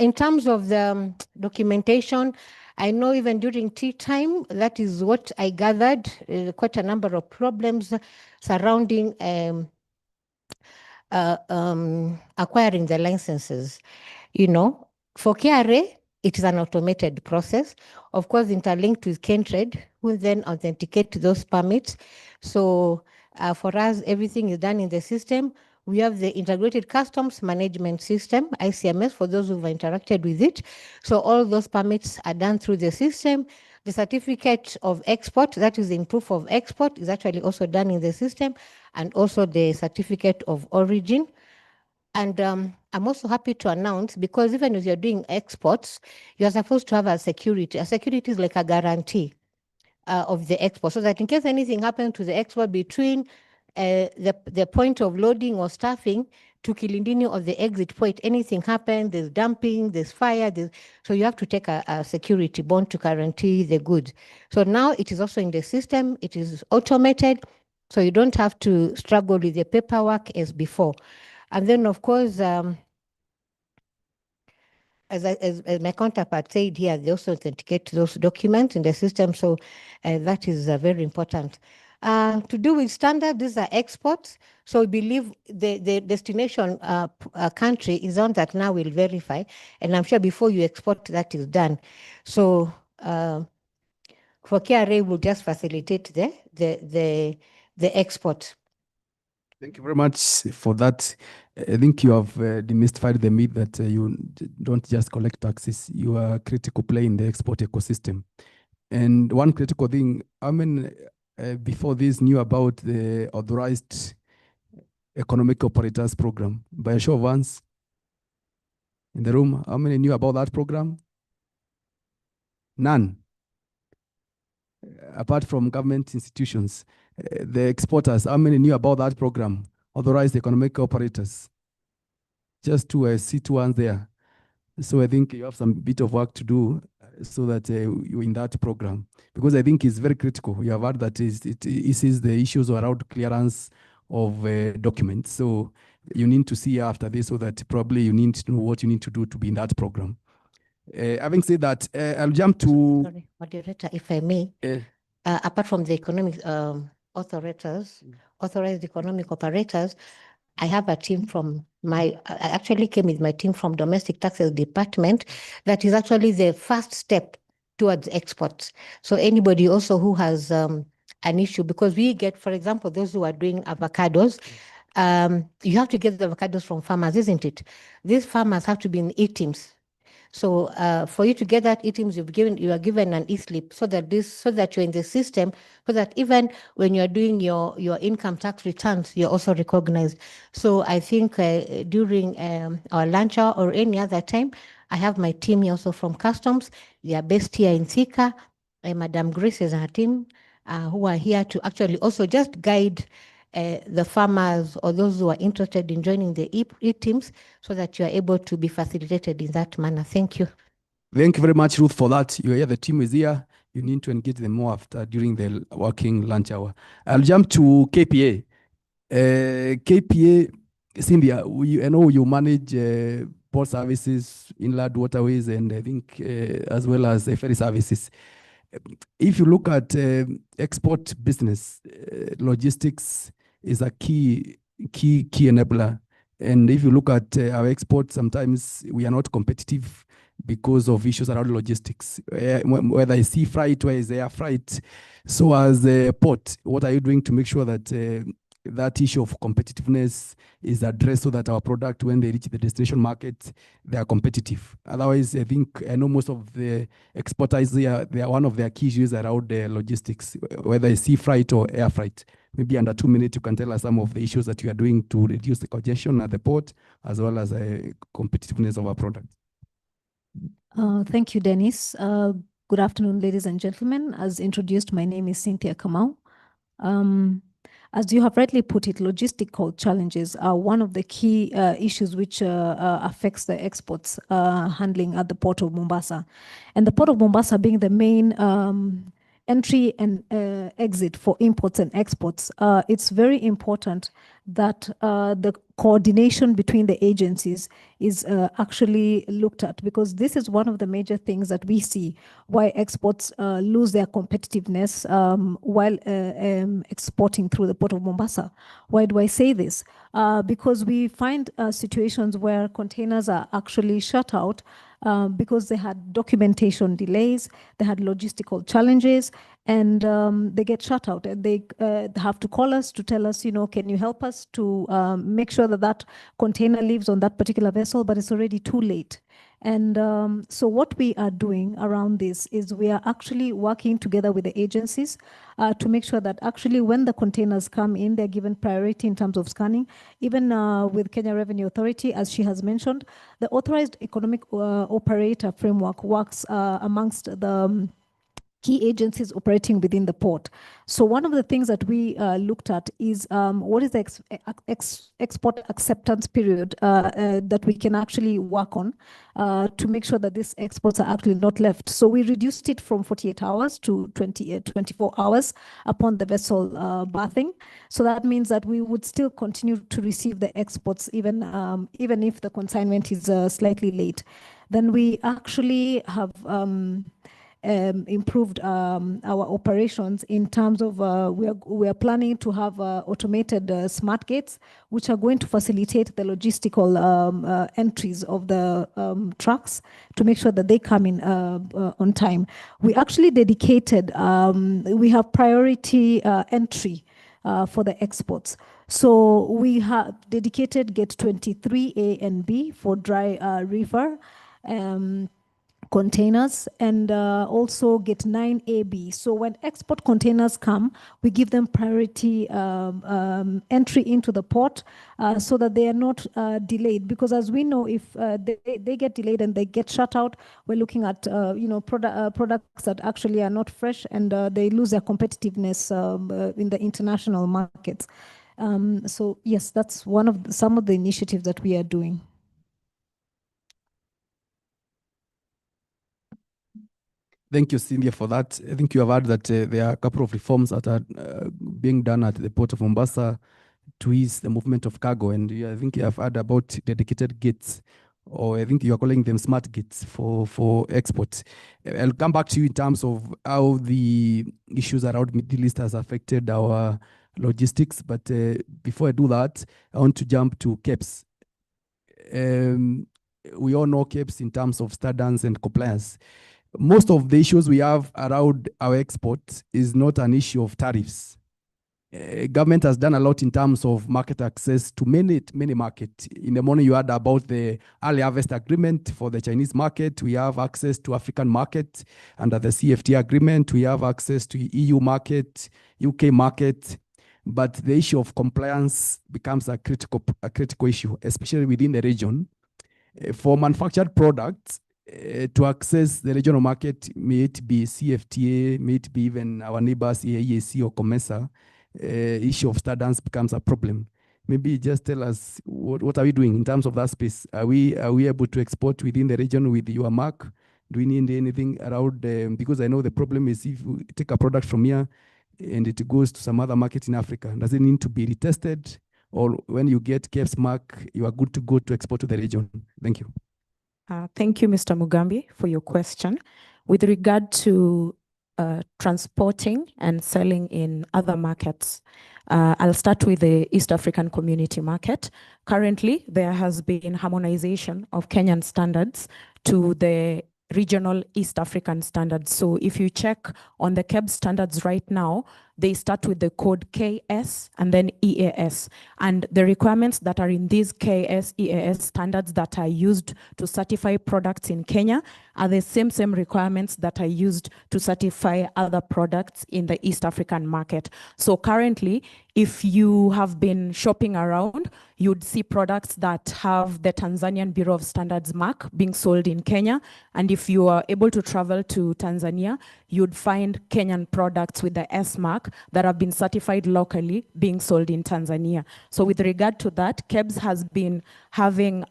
In terms of the documentation, I know even during tea time, that is what I gathered, quite a number of problems surrounding acquiring the licenses. You know, for KRA, it is an automated process, of course, interlinked with Kentrade, who will then authenticate those permits. So for us, everything is done in the system. We have the Integrated Customs Management System, ICMS, for those who've interacted with it. So all those permits are done through the system. The certificate of export, that is in proof of export, is actually also done in the system, and also the certificate of origin. And I'm also happy to announce, because even if you're doing exports, you're supposed to have a security. A security is like a guarantee of the export, so that in case anything happens to the export between the point of loading or staffing to Kilindini or the exit point, anything happens, there's dumping, there's fire, so you have to take a security bond to guarantee the goods. So now it is also in the system, it is automated, so you don't have to struggle with the paperwork as before. And then, of course, as my counterpart said here, they also authenticate those documents in the system. So that is very important. To do with standard, these are exports. So we believe the destination country is one that now will verify. And I'm sure before you export, that is done. So for KRA, will just facilitate the export. Thank you very much for that. I think you have demystified the myth that you don't just collect taxes. You are a critical player in the export ecosystem. And one critical thing, I mean, before this knew about the authorized economic operators program. By a show of hands in the room, how many knew about that program? None. Apart from government institutions, the exporters, how many knew about that program? Authorized economic operators. Just to see two ones there. So I think you have some bit of work to do so that you're in that program. Because I think it's very critical. You have heard that it is the issues around clearance of documents. So you need to see after this so that probably you need to know what you need to do to be in that program. Having said that, I'll jump to... Sorry, moderator, if I may. Apart from the economic authorized economic operators, I have a team from I actually came with my team from Domestic Taxes Department. That is actually the first step towards exports. So anybody also who has an issue, because we get, for example, those who are doing avocados, you have to get the avocados from farmers, isn't it? These farmers have to be in e-teams. So for you to get that e-teams, you are given an e-slip so that you're in the system, so that even when you're doing your income tax returns, you're also recognized. So I think during our lunch hour or any other time, I have my team here also from customs. They are based here in Thika. Madam Grace and her team who are here to actually also just guide the farmers or those who are interested in joining the e-teams so that you are able to be facilitated in that manner. Thank you. Thank you very much, Ruth, for that. You're here, the team is here. You need to engage them more after during the working lunch hour. I'll jump to KPA. KPA, Cynthia, I know you manage port services, inland waterways, and I think as well as ferry services. If you look at export business, logistics is a key enabler. And if you look at our exports, sometimes we are not competitive because of issues around logistics, whether it's sea freight or it's air freight. So as a port, what are you doing to make sure that that issue of competitiveness is addressed so that our product, when they reach the destination market, they are competitive? Otherwise, I know most of the exporters here, they are one of their key issues around the logistics, whether it's sea freight or air freight. Maybe under 2 minutes, you can tell us some of the issues that you are doing to reduce the congestion at the port, as well as competitiveness of our product. Thank you, Dennis. Good afternoon, ladies and gentlemen. As introduced, my name is Cynthia Kamau. As you have rightly put it, logistical challenges are one of the key issues which affects the exports handling at the Port of Mombasa. And the Port of Mombasa being the main entry and exit for imports and exports, it's very important that the coordination between the agencies is actually looked at, because this is one of the major things that we see why exports lose their competitiveness while exporting through the Port of Mombasa. Why do I say this? Because we find situations where containers are actually shut out because they had documentation delays, they had logistical challenges, and they get shut out, and they have to call us to tell us, can you help us to make sure that that container lives on that particular vessel, but it's already too late. And so what we are doing around this is we are actually working together with the agencies to make sure that actually when the containers come in, they're given priority in terms of scanning. Even with Kenya Revenue Authority, as she has mentioned, the authorized economic operator framework works amongst the key agencies operating within the port. So one of the things that we looked at is what is the export acceptance period that we can actually work on to make sure that these exports are actually not left. So we reduced it from 48 hours to 24 hours upon the vessel berthing. So that means that we would still continue to receive the exports even if the consignment is slightly late. Then we actually have improved our operations in terms of we are planning to have automated smart gates, which are going to facilitate the logistical entries of the trucks to make sure that they come in on time. We actually dedicated, we have priority entry for the exports. So we have dedicated gate 23A and B for dry river containers, and also gate 9AB. So when export containers come, we give them priority entry into the port so that they are not delayed. Because as we know, if they get delayed and they get shut out, we're looking at products that actually are not fresh, and they lose their competitiveness in the international markets. So yes, that's one of some of the initiatives that we are doing. Thank you, Cynthia, for that. I think you have heard that there are a couple of reforms that are being done at the Port of Mombasa to ease the movement of cargo. And I think you have heard about dedicated gates, or I think you are calling them smart gates for export. I'll come back to you in terms of how the issues around Middle East has affected our logistics. But before I do that, I want to jump to KEBS. We all know KEBS in terms of standards and compliance. Most of the issues we have around our export is not an issue of tariffs. Government has done a lot in terms of market access to many markets. In the morning, you heard about the early harvest agreement for the Chinese market. We have access to African market under the CFTA agreement. We have access to EU market, UK market. But the issue of compliance becomes a critical issue, especially within the region. For manufactured products, to access the regional market, may it be CFTA, may it be even our neighbors, EAC or COMESA, issue of standards becomes a problem. Maybe just tell us, what are we doing in terms of that space? Are we able to export within the region with your mark? Do we need anything around? Because I know the problem is if we take a product from here and it goes to some other market in Africa, does it need to be retested? Or when you get KEBS mark, you are good to go to export to the region? Thank you. Thank you, Mr. Mugambi, for your question. With regard to transporting and selling in other markets, I'll start with the East African Community market. Currently, there has been harmonization of Kenyan standards to the regional East African standards. So if you check on the KEBS standards right now, they start with the code KS and then EAS. And the requirements that are in these KS, EAS standards that are used to certify products in Kenya are the same requirements that are used to certify other products in the East African market. So currently, if you have been shopping around, you'd see products that have the Tanzanian Bureau of Standards mark being sold in Kenya. And if you are able to travel to Tanzania, you'd find Kenyan products with the S mark that have been certified locally being sold in Tanzania. So with regard to that, KEBS has been having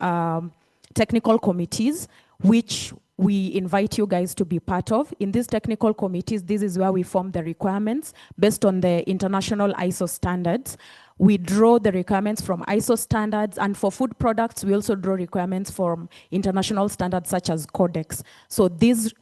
technical committees, which we invite you guys to be part of. In these technical committees, this is where we form the requirements based on the international ISO standards. We draw the requirements from ISO standards, and for food products, we also draw requirements from international standards such as Codex. So these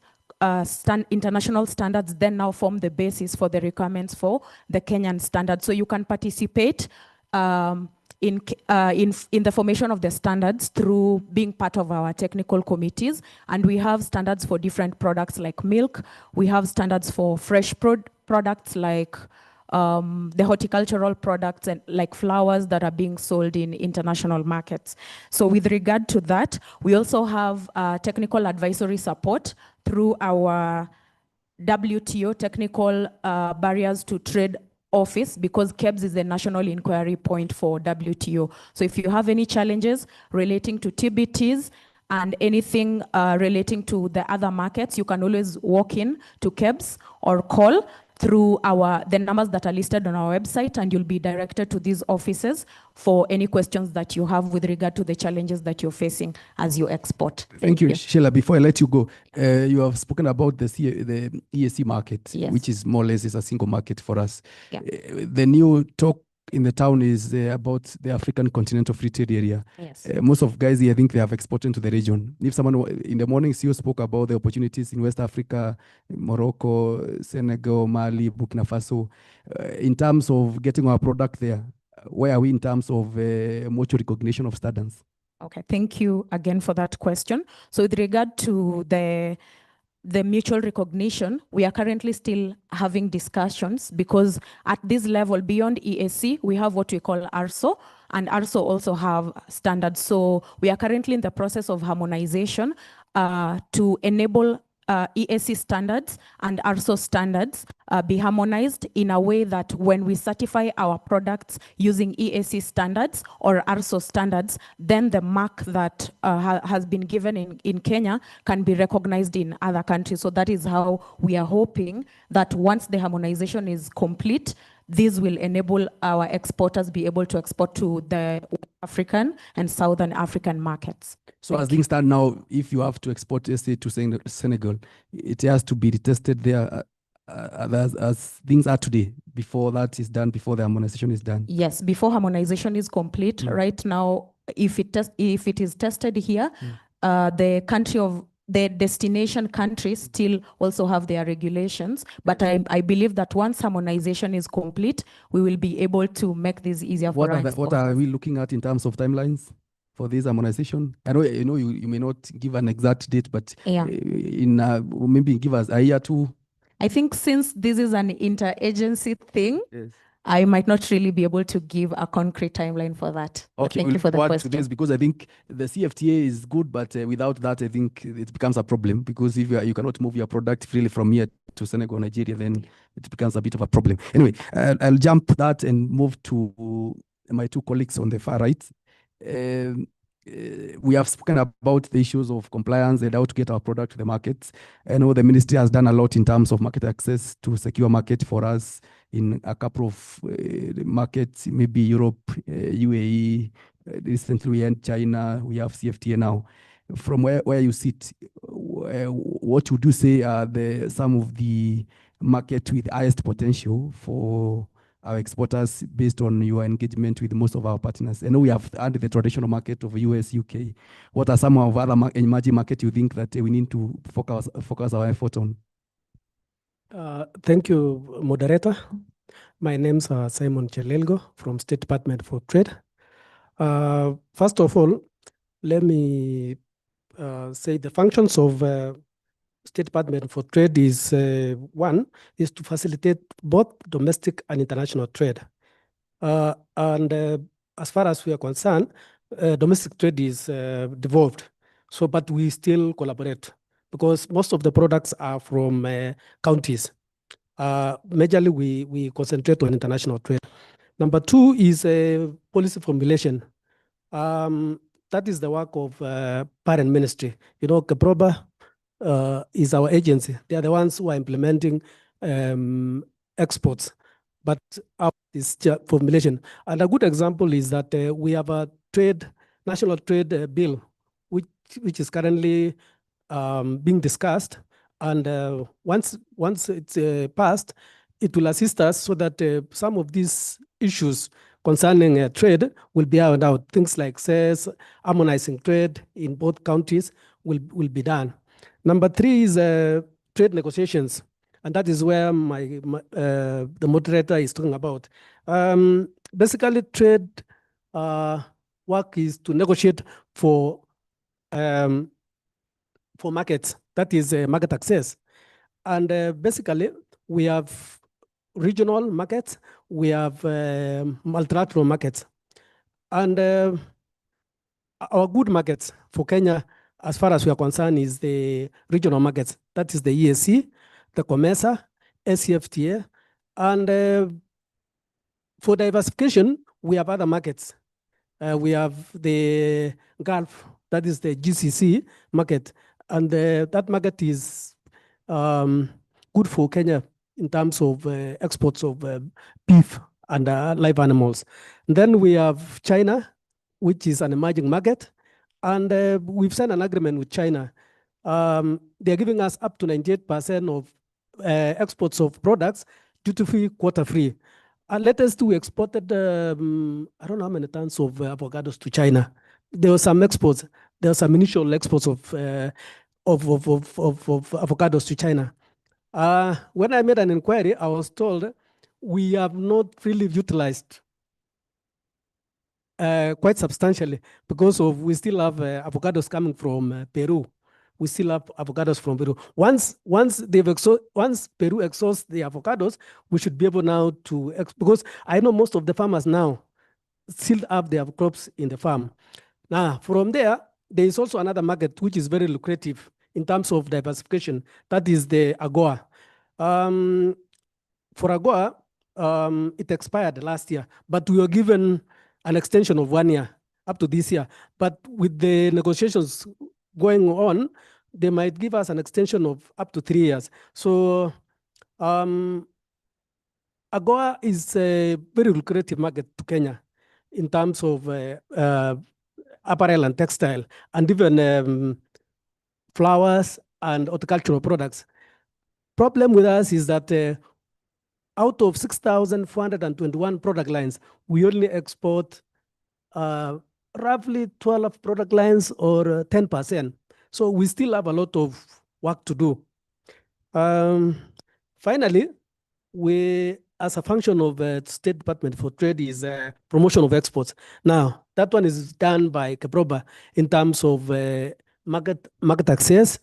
international standards then now form the basis for the requirements for the Kenyan standards. So you can participate in the formation of the standards through being part of our technical committees. And we have standards for different products like milk. We have standards for fresh products like the horticultural products and like flowers that are being sold in international markets. So with regard to that, we also have technical advisory support through our WTO technical barriers to trade office, because KEBS is the national inquiry point for WTO. So if you have any challenges relating to TBTs, And anything relating to the other markets, you can always walk in to KEBS or call through the numbers that are listed on our website, and you'll be directed to these offices for any questions that you have with regard to the challenges that you're facing as you export. Thank you, Sheila. Before I let you go, you have spoken about the ESC market, Yes. which is more or less is a single market for us. Yeah. The new talk in the town is about the African Continental Free Trade Area. Yes. Most of guys here, I think they have exported to the region. If someone in the morning, CEO spoke about the opportunities in West Africa, Morocco, Senegal, Mali, Burkina Faso. In terms of getting our product there, where are we in terms of mutual recognition of standards? Okay, thank you again for that question. So with regard to the mutual recognition, we are currently still having discussions because at this level, beyond ESC, we have what we call ARSO, and ARSO also have standards. So we are currently in the process of harmonization to enable ESC standards and ARSO standards be harmonized in a way that when we certify our products using ESC standards or ARSO standards, then the mark that has been given in Kenya can be recognized in other countries. So that is how we are hoping that once the harmonization is complete, this will enable our exporters be able to export to the African and Southern African markets. So as things stand now, if you have to export, let's say, to Senegal, it has to be tested there as things are today, before that is done, before the harmonization is done. Yes, before harmonization is complete. Right now, if it is tested here, the destination countries still also have their regulations. But I believe that once harmonization is complete, we will be able to make this easier for us. What are we looking at in terms of timelines for this harmonization? I know you may not give an exact date, but Yeah. Maybe give us a year or two. I think since this is an interagency thing, Yes. I might not really be able to give a concrete timeline for that. But Okay, thank we'll you for the forward to question. this because I think the CFTA is good, but without that, I think it becomes a problem because if you cannot move your product freely from here to Senegal, Nigeria, then it becomes a bit of a problem. Anyway, I'll jump that and move to my two colleagues on the far right. We have spoken about the issues of compliance and how to get our product to the markets. I know the ministry has done a lot in terms of market access to secure market for us in a couple of markets, maybe Europe, UAE, recently we had China, we have CFTA now. From where you sit, what would you say are some of the market with highest potential for our exporters based on your engagement with most of our partners? I know we have had the traditional market of US, UK. What are some of other emerging markets you think that we need to focus our effort on? Thank you, moderator. My name's Simon Chelelgo from State Department for Trade. First of all, let me say the functions of State Department for Trade is one is to facilitate both domestic and international trade. As far as we are concerned, domestic trade is devolved. So, but we still collaborate because most of the products are from counties. Majorly, we concentrate on international trade. Number two is policy formulation. That is the work of parent ministry. You know, KEPROBA is our agency. They are the ones who are implementing exports, but our is formulation. And a good example is that we have a national trade bill, which is currently being discussed. And once it's passed, it will assist us so that some of these issues concerning trade will be ironed out. Things like CES, harmonizing trade in both countries will be done. Number three is trade negotiations, and that is where the moderator is talking about. Basically, trade work is to negotiate for markets. That is market access. And basically, we have regional markets, we have multilateral markets. And our good markets for Kenya, as far as we are concerned, is the regional markets. That is the ESC, the COMESA, SCFTA. And for diversification, we have other markets. We have the Gulf That is the GCC market. And that market is good for Kenya in terms of exports of beef and live animals. And then we have China, which is an emerging market. And we've signed an agreement with China. They're giving us up to 98% of exports of products duty-free, quota-free. Latest, we exported, I don't know how many tons of avocados to China. There were some exports. There were some initial exports of avocados to China. When I made an inquiry, I was told we have not really utilized quite substantially because we still have avocados coming from Peru. We still have avocados from Peru. Once Peru exhausts the avocados, we should be able now to because I know most of the farmers now still have their crops in the farm. Now, from there is also another market which is very lucrative in terms of diversification. That is the AGOA. For AGOA, it expired last year, but we were given an extension of 1 year up to this year. But with the negotiations going on, they might give us an extension of up to 3 years. So AGOA is a very lucrative market to Kenya in terms of apparel and textile, and even flowers and horticultural products. Problem with us is that out of 6,421 product lines, we only export roughly 12 product lines or 10%. So we still have a lot of work to do. Finally, we, as a function of the State Department for Trade, is promotion of exports. Now, that one is done by KEPROBA in terms of market access,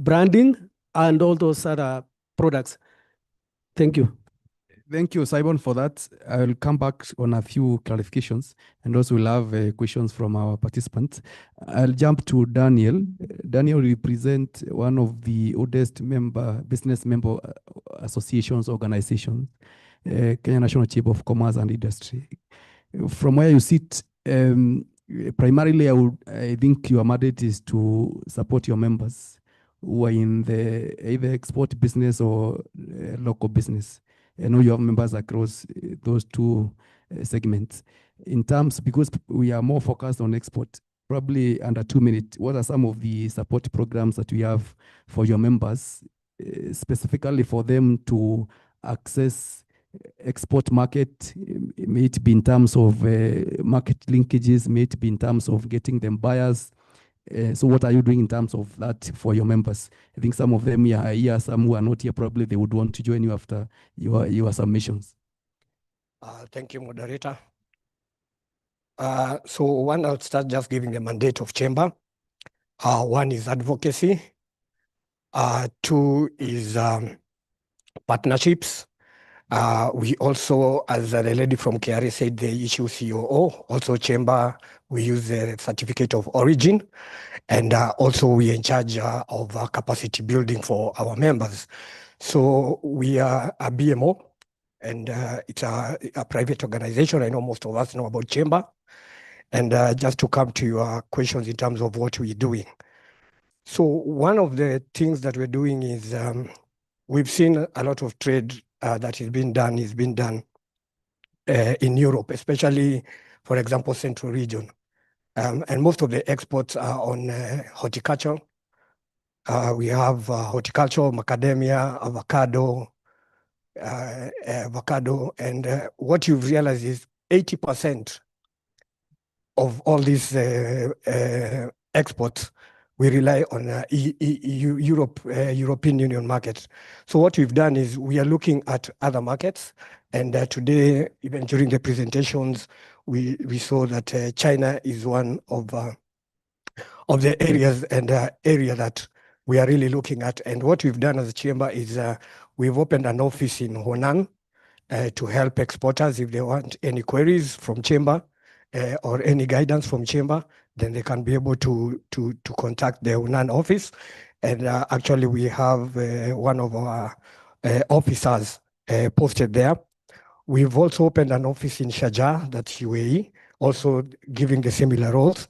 branding, and all those other products. Thank you. Thank you, Simon, for that. I'll come back on a few clarifications, and also we'll have questions from our participants. I'll jump to Daniel. Daniel represents one of the oldest business member associations, organizations, Kenya National Chamber of Commerce and Industry. From where you sit, primarily, I think your mandate is to support your members who are in the either export business or local business. I know you have members across those two segments. In terms, because we are more focused on export, probably under 2 minutes, what are some of the support programs that we have for your members, specifically for them to access export market, may it be in terms of market linkages, may it be in terms of getting them buyers? So what are you doing in terms of that for your members? I think some of them are here, some who are not here, probably they would want to join you after your submissions. Thank you, moderator. So one, I'll start just giving the mandate of chamber. One is advocacy. Two is partnerships. We also, as the lady from KRA said, the issue COO, also chamber, we use the certificate of origin, and also we are in charge of capacity building for our members. So we are a BMO, and it's a private organization. I know most of us know about chamber. And just to come to your questions in terms of what we're doing. So one of the things that we're doing is we've seen a lot of trade that is being done in Europe, especially, for example, Central region. And most of the exports are on horticulture. We have horticulture, macadamia, avocado, and what you've realized is 80% of all these exports, we rely on European Union markets. So what we've done is we are looking at other markets, and today, even during the presentations, we saw that China is one of the areas and area that we are really looking at. And what we've done as a chamber is we've opened an office in Hunan to help exporters if they want any queries from chamber or any guidance from chamber, then they can be able to contact the Hunan office. And actually we have one of our officers posted there. We've also opened an office in Sharjah, that's UAE, also giving the similar roles.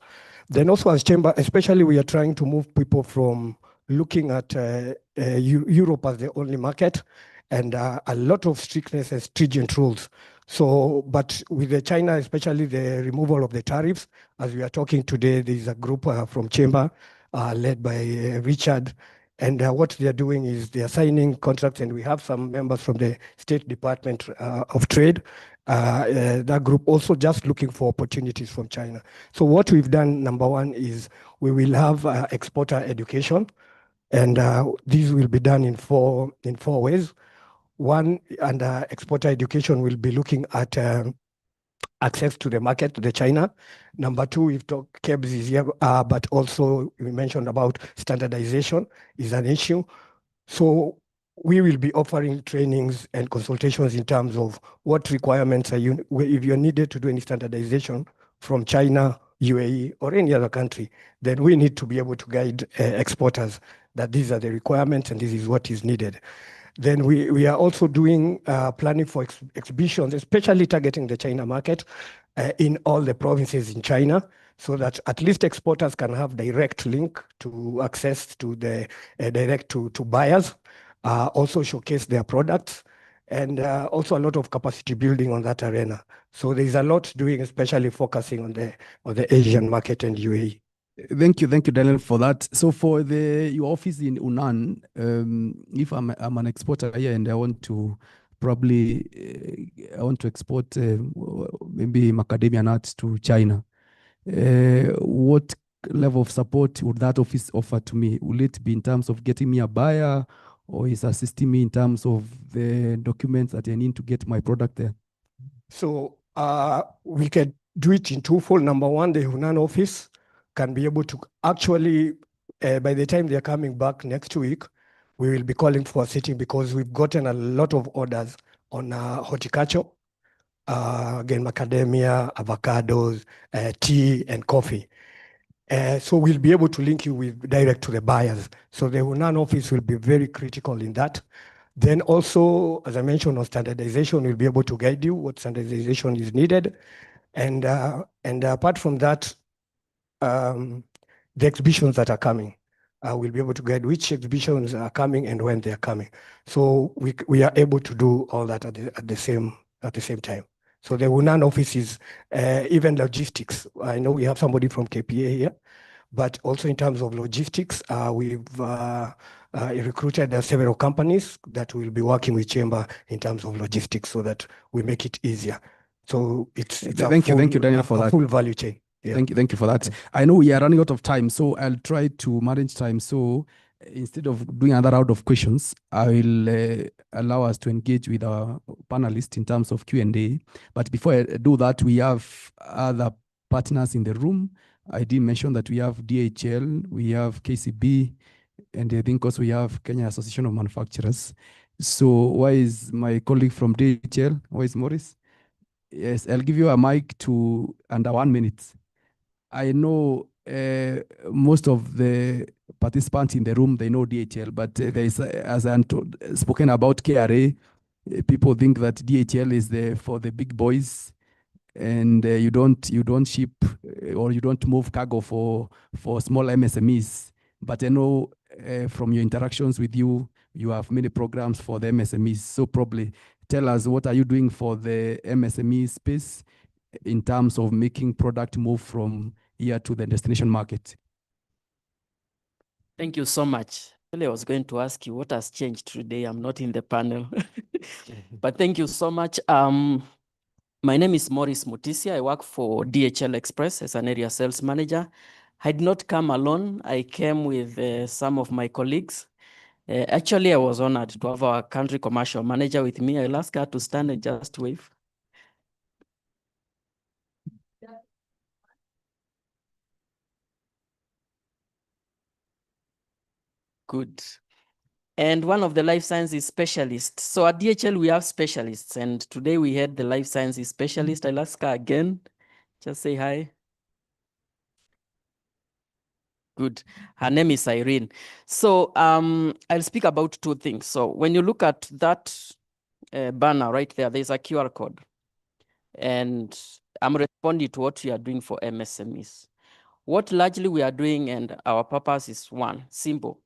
Then also as chamber, especially we are trying to move people from looking at Europe as the only market, and a lot of strictness and stringent rules. So, but with the China, especially the removal of the tariffs, as we are talking today, there is a group from chamber led by Richard, and what they are doing is they are signing contracts, and we have some members from the State Department of Trade. That group also just looking for opportunities from China. So what we've done, number one, is we will have exporter education, and this will be done in four ways. One, under exporter education, we'll be looking at access to the market, to the China. Number two, we've talked, KEBS is here, but also we mentioned about standardization is an issue. So we will be offering trainings and consultations in terms of what requirements are you, if you're needed to do any standardization from China, UAE, or any other country, then we need to be able to guide exporters that these are the requirements and this is what is needed. Then we are also doing planning for exhibitions, especially targeting the China market in all the provinces in China, so that at least exporters can have direct link to access to the direct to buyers, also showcase their products, and also a lot of capacity building on that arena. So there's a lot doing, especially focusing on the Asian market and UAE. Thank you, Daniel, for that. So for your office in Unan, if I'm an exporter here and I want to probably I want to export maybe macadamia nuts to China, what level of support would that office offer to me? Will it be in terms of getting me a buyer, or is assisting me in terms of the documents that I need to get my product there? So we can do it in twofold. Number one, the Hunan office can be able to actually, by the time they're coming back next week, we will be calling for a sitting because we've gotten a lot of orders on horticulture, again, macadamia, avocados, tea, and coffee. So we'll be able to link you with direct to the buyers. So the Hunan office will be very critical in that. Then also, as I mentioned, on standardization, we'll be able to guide you what standardization is needed. And apart from that, the exhibitions that are coming, we'll be able to guide which exhibitions are coming and when they are coming. So we are able to do all that at the same time. So the Hunan office is even logistics. I know we have somebody from KPA here, but also in terms of logistics, we've recruited several companies that will be working with Chamber in terms of logistics so that we make it easier. So it's thank you, Daniel, for that. Full value chain. Yeah. Thank you for that. I know we are running out of time, so I'll try to manage time. So instead of doing another round of questions, I will allow us to engage with our panelists in terms of Q&A. But before I do that, we have other partners in the room. I did mention that we have DHL, we have KCB, and I think also we have Kenya Association of Manufacturers. So why is my colleague from DHL? Why is Morris? Yes, I'll give you a mic to under 1 minute. I know most of the participants in the room, they know DHL, but there is, as I'm spoken about KRA, people think that DHL is for the big boys, and you don't ship or you don't move cargo for small MSMEs. But I know from your interactions with you, you have many programs for the MSMEs. So probably tell us, what are you doing for the MSME space in terms of making product move from here to the destination market? Thank you so much. Actually, I was going to ask you what has changed today. I'm not in the panel, but thank you so much. My name is Morris Mutisia. I work for DHL Express as an area sales manager. I did not come alone. I came with some of my colleagues. Actually, I was honored to have our country commercial manager with me. I'll ask her to stand and just wave. Good. And one of the life sciences specialists. So at DHL, we have specialists. And today we had the life sciences specialist. I'll ask her again. Just say hi. Good. Her name is Irene. So I'll speak about two things. So when you look at that banner right there, there's a QR code. And I'm responding to what we are doing for MSMEs. What largely we are doing, and our purpose is one, simple: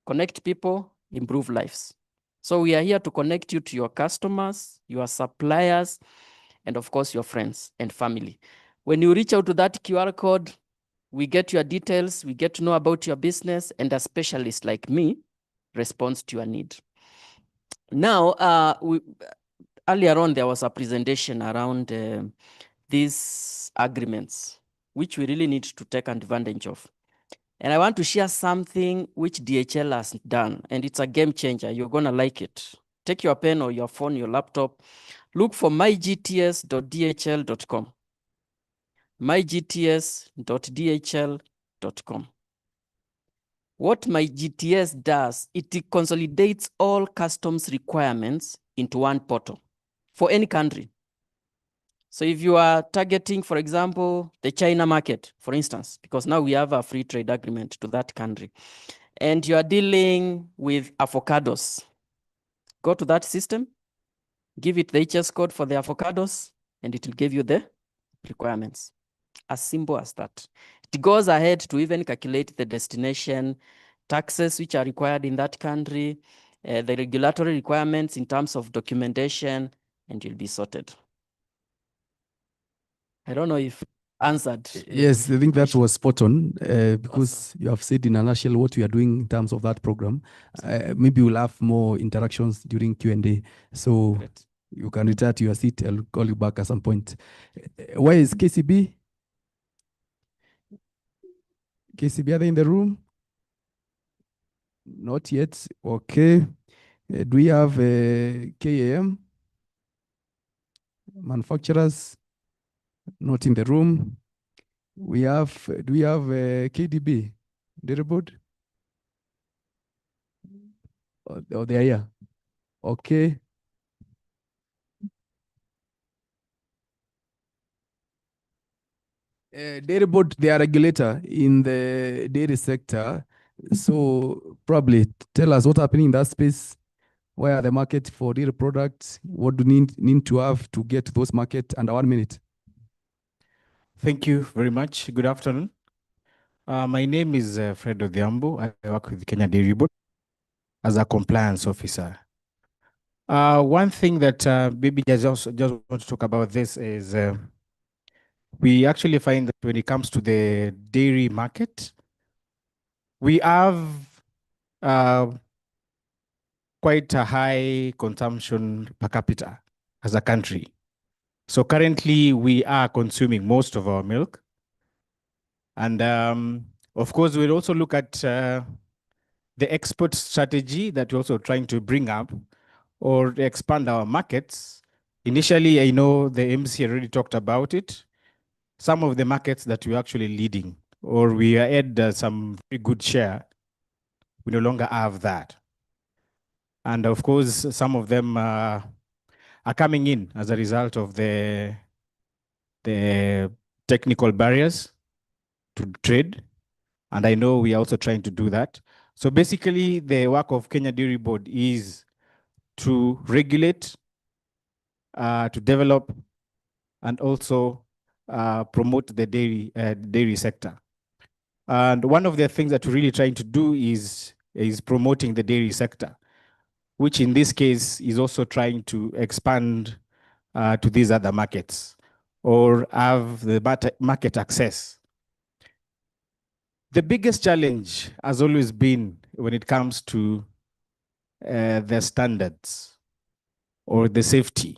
connect people, improve lives. So we are here to connect you to your customers, your suppliers, and of course, your friends and family. When you reach out to that QR code, we get your details, we get to know about your business, and a specialist like me responds to your need. Now, earlier on, there was a presentation around these agreements, which we really need to take advantage of. And I want to share something which DHL has done, and it's a game changer. You're going to like it. Take your pen or your phone, your laptop, look for mygts.dhl.com. mygts.dhl.com. What MyGTS does, it consolidates all customs requirements into one portal for any country. So if you are targeting, for example, the China market, for instance, because now we have a free trade agreement to that country, and you are dealing with avocados, go to that system, give it the HS code for the avocados, and it will give you the requirements. As simple as that. It goes ahead to even calculate the destination taxes which are required in that country, the regulatory requirements in terms of documentation, and you'll be sorted. I don't know if answered. Yes, I think that was spot on because you have said in a nutshell what we are doing in terms of that program. Maybe we'll have more interactions during Q&A. So you can retire to your seat. I'll call you back at some point. Where is KCB? KCB, are they in the room? Not yet. Okay. Do we have KAM? Manufacturers? Not in the room. Do we have KDB? Deriboard? Oh, they are here. Okay. Deriboard, they are regulator in the dairy sector. So probably tell us what's happening in that space. Where are the market for dairy products? What do you need to have to get to those markets? And 1 minute. Thank you very much. Good afternoon. My name is Fred Odhiambo. I work with Kenya Dairy Board as a compliance officer. One thing that maybe I just want to talk about this is we actually find that when it comes to the dairy market, we have quite a high consumption per capita as a country. So currently we are consuming most of our milk. And of course, we'll also look at the export strategy that we're also trying to bring up or expand our markets. Initially, I know the MC already talked about it. Some of the markets that we're actually leading or we had some very good share, we no longer have that. And of course, some of them are coming in as a result of the technical barriers to trade. And I know we are also trying to do that. So basically, the work of Kenya Dairy Board is to regulate, to develop, and also promote the dairy sector. And one of the things that we're really trying to do is promoting the dairy sector, which in this case is also trying to expand to these other markets or have the market access. The biggest challenge has always been when it comes to the standards or the safety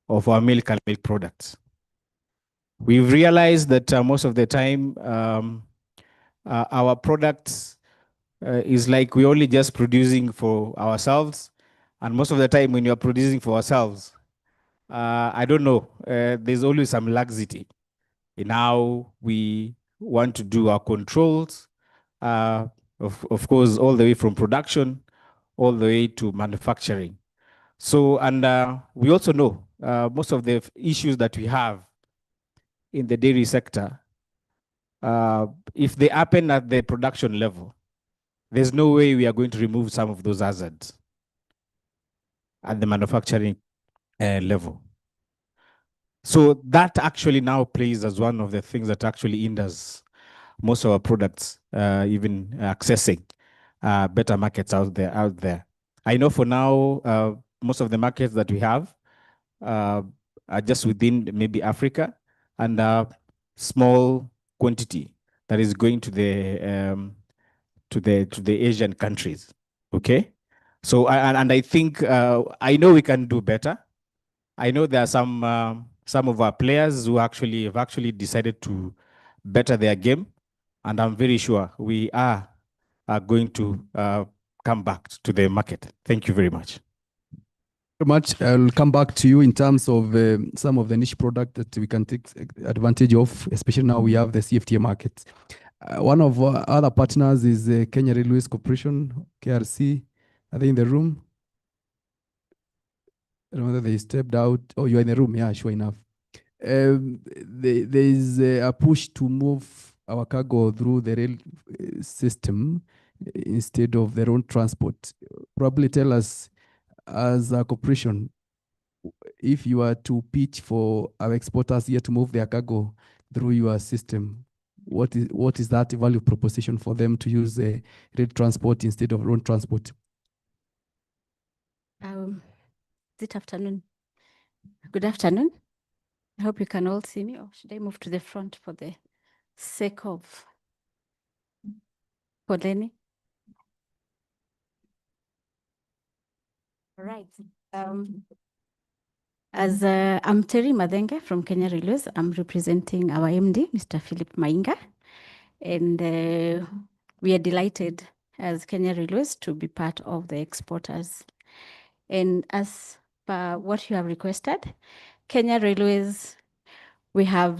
of our milk and milk products. We've realized that most of the time our products is like we're only just producing for ourselves. And most of the time when you're producing for ourselves, I don't know, there's always some laxity in how we want to do our controls, of course, all the way from production, all the way to manufacturing. So, and we also know most of the issues that we have in the dairy sector, if they happen at the production level, there's no way we are going to remove some of those hazards at the manufacturing level. So that actually now plays as one of the things that actually hinders most of our products even accessing better markets out there. I know for now, most of the markets that we have are just within maybe Africa, and small quantity that is going to the Asian countries. Okay, so I think I know we can do better. I know there are some of our players who have actually decided to better their game, and I'm very sure we are going to come back to the market. Thank you very much. Very much. I'll come back to you in terms of some of the niche product that we can take advantage of, especially now we have the CFTA market. One of our other partners is Kenya Railways Corporation, KRC. Are they in the room? I don't know whether they stepped out. Oh, you're in the room. Yeah, sure enough. There is a push to move our cargo through the rail system instead of their own transport. Probably tell us, as a corporation, if you are to pitch for our exporters here to move their cargo through your system, what is that value proposition for them to use rail transport instead of road transport? Good afternoon. Good afternoon. I hope you can all see me, or should I move to the front for the sake of Poleni? All right. As I'm Terry Madenge from Kenya Railways, I'm representing our MD, Mr. Philip Mainga, and we are delighted as Kenya Railways to be part of the exporters. And as per what you have requested, Kenya Railways, we have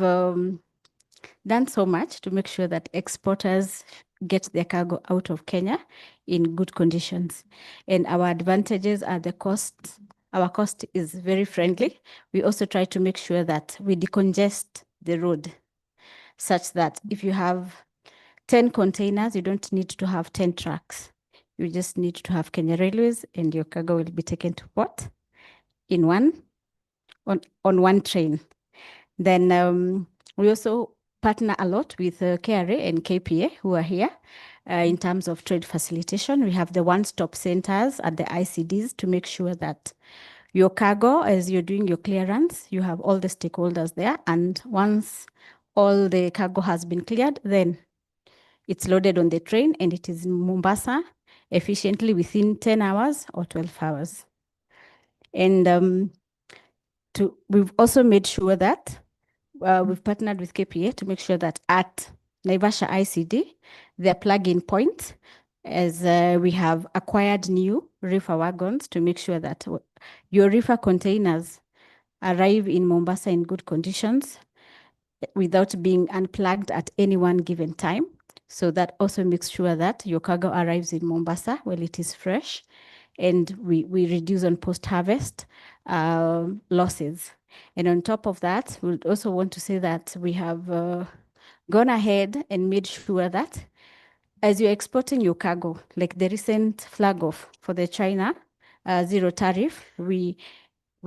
done so much to make sure that exporters get their cargo out of Kenya in good conditions. And our advantages are the cost. Our cost is very friendly. We also try to make sure that we decongest the road such that if you have 10 containers, you don't need to have 10 trucks. You just need to have Kenya Railways, and your cargo will be taken to port in on one train. Then we also partner a lot with KRA and KPA, who are here in terms of trade facilitation. We have the one-stop centers at the ICDs to make sure that your cargo, as you're doing your clearance, you have all the stakeholders there. And once all the cargo has been cleared, then it's loaded on the train and it is in Mombasa efficiently within 10 hours or 12 hours. And we've also made sure that we've partnered with KPA to make sure that at Naivasha ICD, there are plug-in points, as we have acquired new reefer wagons to make sure that your reefer containers arrive in Mombasa in good conditions without being unplugged at any one given time. So that also makes sure that your cargo arrives in Mombasa while it is fresh, and we reduce on post-harvest losses. And on top of that, we also want to say that we have gone ahead and made sure that as you're exporting your cargo, like the recent flag off for the China zero tariff, we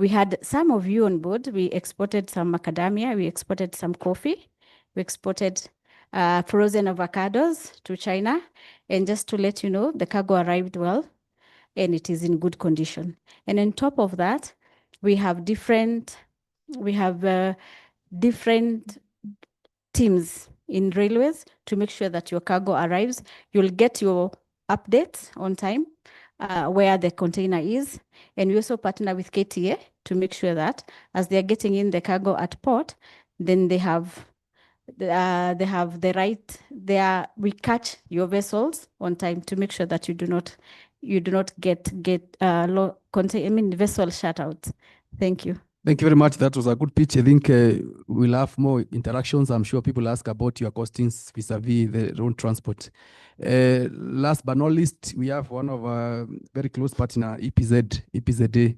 had some of you on board. We exported some macadamia, we exported some coffee, we exported frozen avocados to China. And just to let you know, the cargo arrived well and it is in good condition. And on top of that, we have different teams in railways to make sure that your cargo arrives. You'll get your updates on time where the container is. And we also partner with KTA to make sure that as they're getting in the cargo at port, then they have the right there. We catch your vessels on time to make sure that you do not get vessel shutouts. Thank you. Thank you very much. That was a good pitch. I think we'll have more interactions. I'm sure people ask about your costings vis-a-vis the road transport. Last but not least, we have one of our very close partner, EPZA.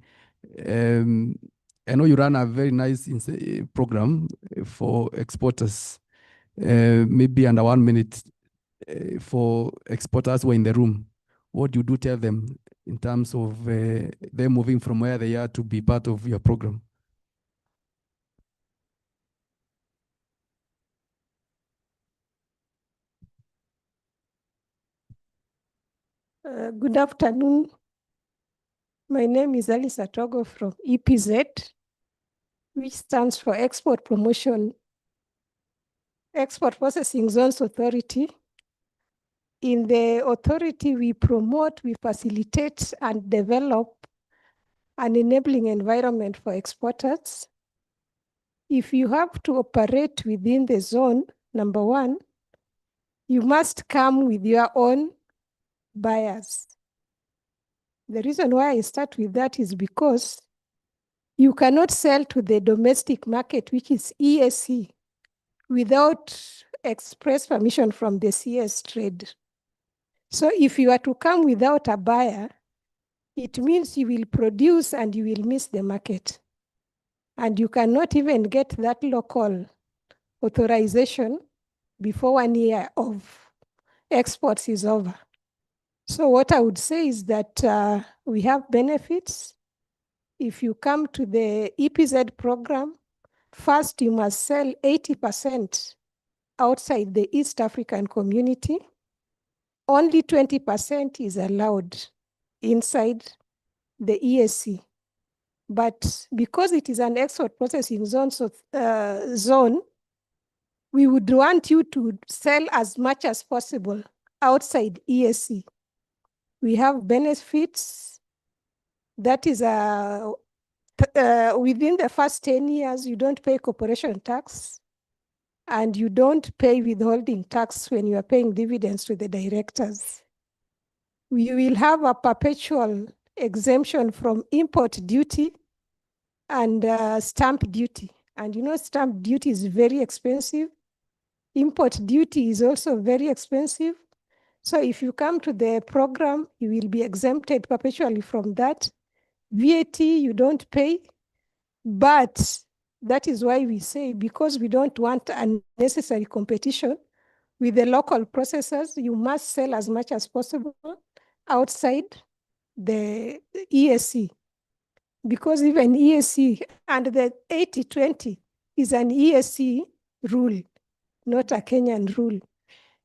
I know you run a very nice program for exporters, maybe under 1 minute for exporters who are in the room. What do you tell them in terms of them moving from where they are to be part of your program? Good afternoon. My name is Alice Atogo from EPZ, which stands for Export Processing Zones Authority. In the authority, we promote, we facilitate, and develop an enabling environment for exporters. If you have to operate within the zone, number one, you must come with your own buyers. The reason why I start with that is because you cannot sell to the domestic market, which is EAC, without express permission from the CS trade. So if you are to come without a buyer, it means you will produce and you will miss the market. And you cannot even get that local authorization before 1 year of exports is over. So what I would say is that we have benefits. If you come to the EPZ program, first you must sell 80% outside the East African community. Only 20% is allowed inside the EAC. But because it is an export processing zone, we would want you to sell as much as possible outside EAC. We have benefits. That is within the first 10 years, you don't pay corporation tax and you don't pay withholding tax when you are paying dividends to the directors. We will have a perpetual exemption from import duty and stamp duty. And you know, stamp duty is very expensive. Import duty is also very expensive. So if you come to the program, you will be exempted perpetually from that. VAT, you don't pay. But that is why we say, because we don't want unnecessary competition with the local processors, you must sell as much as possible outside the EAC. Because even EAC and the 80-20 is an EAC rule, not a Kenyan rule.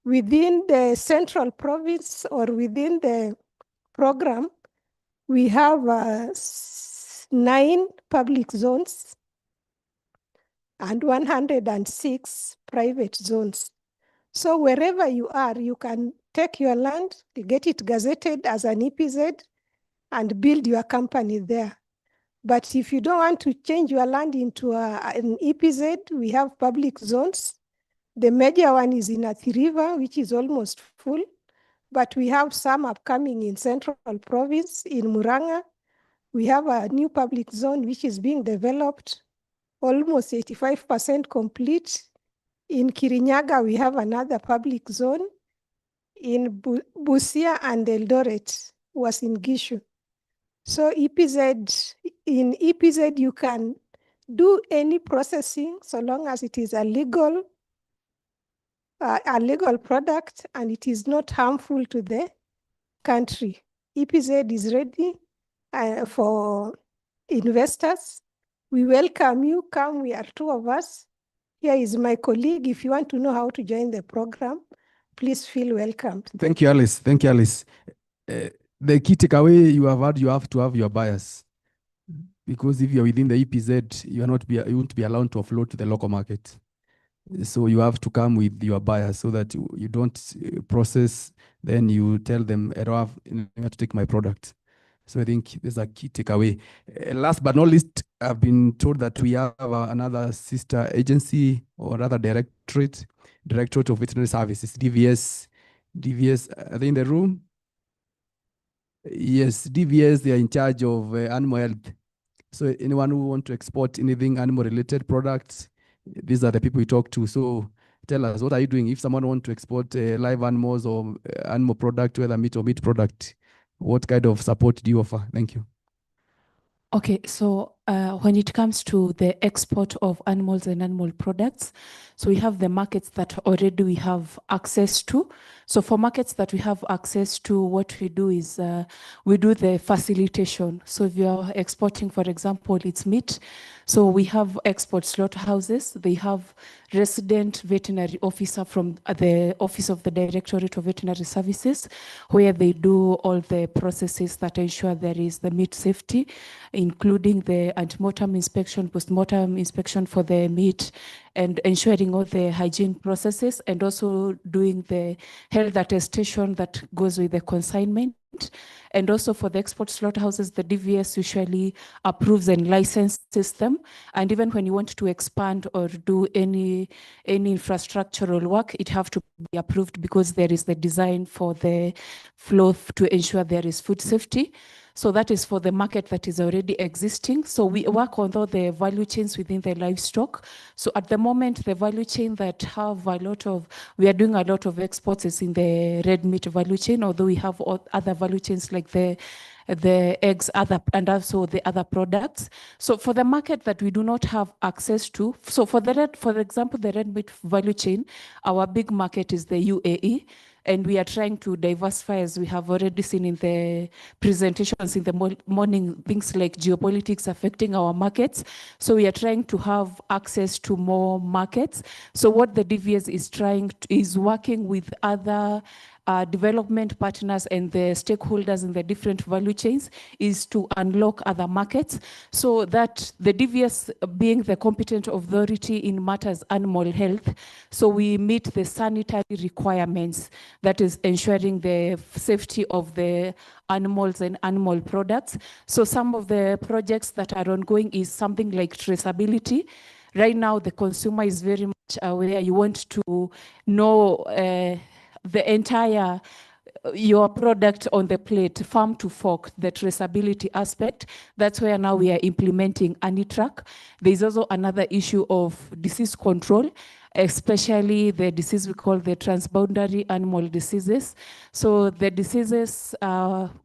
Within the central province or within the program, we have 9 public zones and 106 private zones. So wherever you are, you can take your land, get it gazetted as an EPZ, and build your company there. But if you don't want to change your land into an EPZ, we have public zones. The major one is in Athi River, which is almost full, but we have some upcoming in Central Province, in Muranga. We have a new public zone which is being developed, almost 85% complete. In Kirinyaga, we have another public zone. In Busia and Eldoret was in Gishu. So EPZ, in EPZ, you can do any processing so long as it is a legal product and it is not harmful to the country. EPZ is ready for investors. We welcome you. Come, we are 2 of us. Here is my colleague. If you want to know how to join the program, please feel welcomed. Thank you, Alice. Thank you, Alice. The key takeaway you have to have your buyers. Because if you're within the EPZ, you won't be allowed to offload to the local market. So you have to come with your buyers so that you don't process, then you tell them, I don't have to take my product. So I think there's a key takeaway. Last but not least, I've been told that we have another sister agency or rather Directorate of Veterinary Services, DVS. DVS, are they in the room? Yes, DVS, they are in charge of animal health. So anyone who wants to export anything animal-related products, these are the people we talk to. So tell us, what are you doing? If someone wants to export live animals or animal product, whether meat or meat product, what kind of support do you offer? Thank you. Okay, so when it comes to the export of animals and animal products, so we have the markets that already we have access to. So for markets that we have access to, what we do is we do the facilitation. So if you're exporting, for example, it's meat. So we have export slaughterhouses. They have resident veterinary officer from the Office of the Directorate of Veterinary Services, where they do all the processes that ensure there is the meat safety, including the antemortem inspection, postmortem inspection for the meat, and ensuring all the hygiene processes, and also doing the health attestation that goes with the consignment. And also for the export slaughterhouses, the DVS usually approves and licenses them. And even when you want to expand or do any infrastructural work, it have to be approved because there is the design for the flow to ensure there is food safety. So that is for the market that is already existing. So we work on all the value chains within the livestock. So at the moment, the value chain that have we are doing a lot of exports is in the red meat value chain, although we have other value chains like the eggs, and also the other products. So for the market that we do not have access to, so for example, the red meat value chain, our big market is the UAE. And we are trying to diversify, as we have already seen in the presentations in the morning, things like geopolitics affecting our markets. So we are trying to have access to more markets. So what the DVS is working with other development partners and the stakeholders in the different value chains is to unlock other markets, so that the DVS being the competent authority in matters animal health, so we meet the sanitary requirements, that is ensuring the safety of the animals and animal products. So some of the projects that are ongoing is something like traceability. Right now, the consumer is very much aware. You want to know the entire your product on the plate, farm to fork, the traceability aspect. That's where now we are implementing AniTrack. There's also another issue of disease control, especially the disease we call the transboundary animal diseases. So the diseases,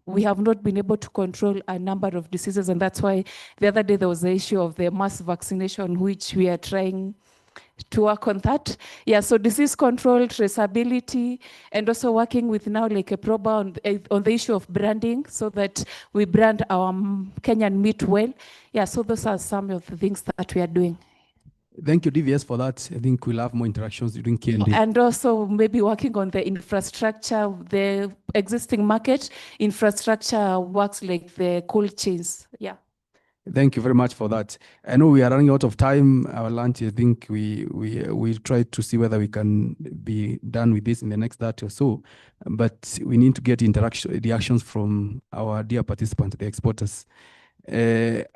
we have not been able to control a number of diseases, and that's why the other day there was the issue of the mass vaccination, which we are trying to work on that. Yeah, so disease control, traceability, and also working with now like a probe on the issue of branding, so that we brand our Kenyan meat well. Yeah, so those are some of the things that we are doing. Thank you, DVS, for that. I think we'll have more interactions during Q&A. And also maybe working on the infrastructure, the existing market infrastructure works like the cold chains. Yeah. Thank you very much for that. I know we are running out of time. Our lunch, I think we'll try to see whether we can be done with this in the next 30 or so. But we need to get reactions from our dear participants, the exporters. In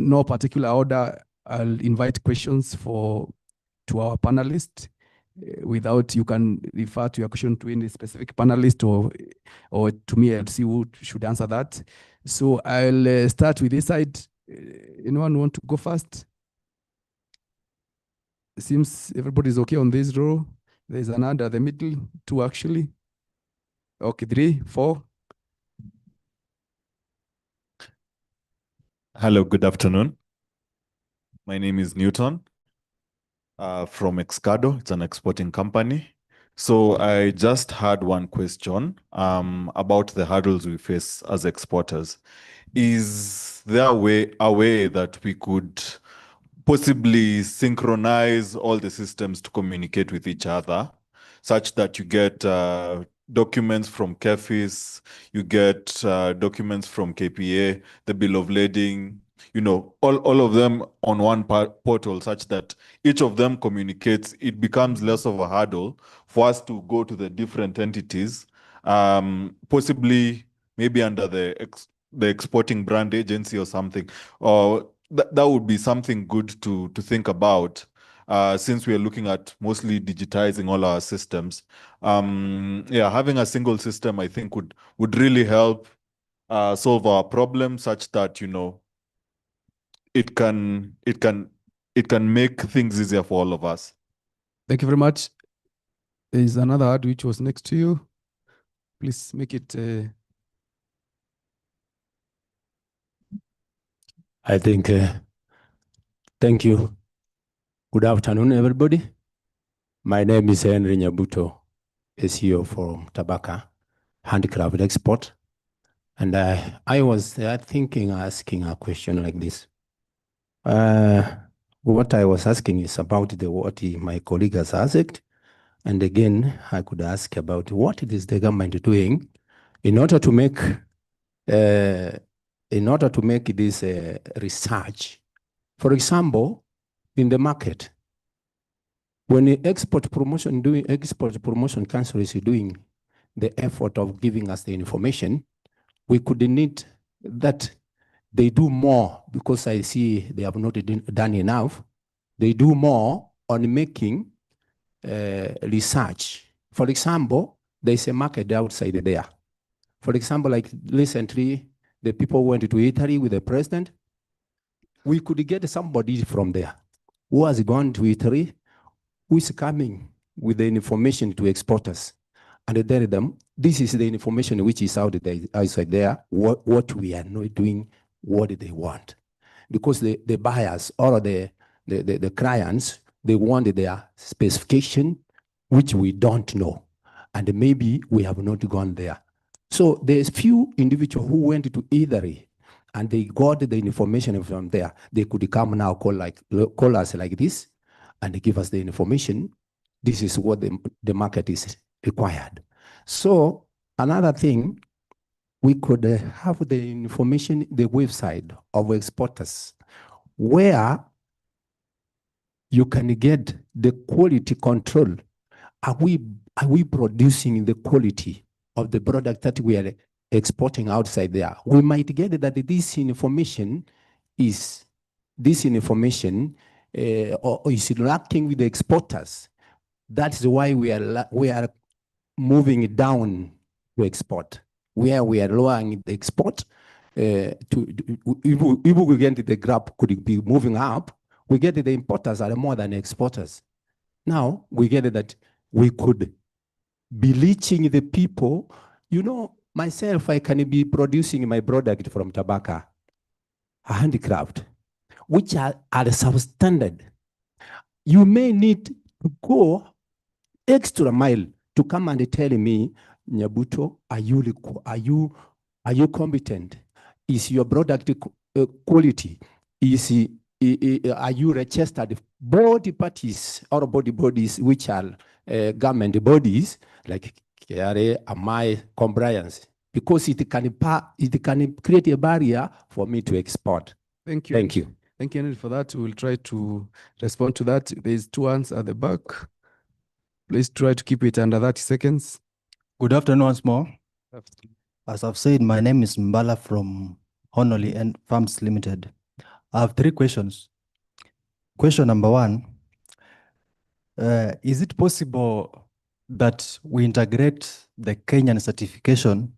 no particular order, I'll invite questions to our panelists. Without, you can refer to your question to any specific panelist or to me. I'll see who should answer that. So I'll start with this side. Anyone want to go first? It seems everybody's okay on this row. There's another at the middle, 2 actually. Okay, 3, 4. Hello, good afternoon. My name is Newton from Excado. It's an exporting company. So I just had one question about the hurdles we face as exporters. Is there a way that we could possibly synchronize all the systems to communicate with each other, such that you get documents from KEFIS, you get documents from KPA, the bill of lading, all of them on one portal, such that each of them communicates? It becomes less of a hurdle for us to go to the different entities, possibly maybe under the exporting brand agency or something. Or that would be something good to think about, since we are looking at mostly digitizing all our systems. Having a single system, I think, would really help solve our problem, such that it can make things easier for all of us. Thank you very much. There is another ad which was next to you. Please make it. I think, thank you. Good afternoon, everybody. My name is Henry Nyabuto, a CEO from Tabaka Handicraft Export. And I was asking a question like this. What I was asking is about what my colleague has asked. And again, I could ask about what it is the government doing in order to make this research. For example, in the market, when the Export Promotion Council is doing the effort of giving us the information, we could need that they do more, because I see they have not done enough. They do more on making research. For example, there's a market outside there. For example, like recently, the people went to Italy with the president. We could get somebody from there who has gone to Italy, who is coming with the information to exporters, and tell them, this is the information which is outside there, what we are not doing, what they want. Because the buyers or the clients, they want their specification, which we don't know. And maybe we have not gone there. So there's few individuals who went to Italy and they got the information from there. They could come now, call us like this, and give us the information. This is what the market is required. So another thing, we could have the information, the website of exporters, where you can get the quality control. Are we producing the quality of the product that we are exporting outside there? We might get that this information is or is lacking with the exporters. That's why we are moving it down to export, where we are lowering the export. If we get the graph could be moving up, we get the importers are more than exporters. Now we get that we could be reaching the people. You know, myself, I can be producing my product from Tabaka, a handicraft, which are substandard. You may need to go extra mile to come and tell me, Nyabuto, are you competent? Is your product quality? Are you registered? Body parties or bodies which are government bodies like KRA, AMAI, compliance, because it can create a barrier for me to export. Thank you. Thank you. Thank you, Henry, for that. We will try to respond to that. There's two hands at the back. Please try to keep it under 30 seconds. Good afternoon once more. As I've said, my name is Mbala from Honolly and Farms Limited. I have 3 questions. Question number 1, is it possible that we integrate the Kenyan certification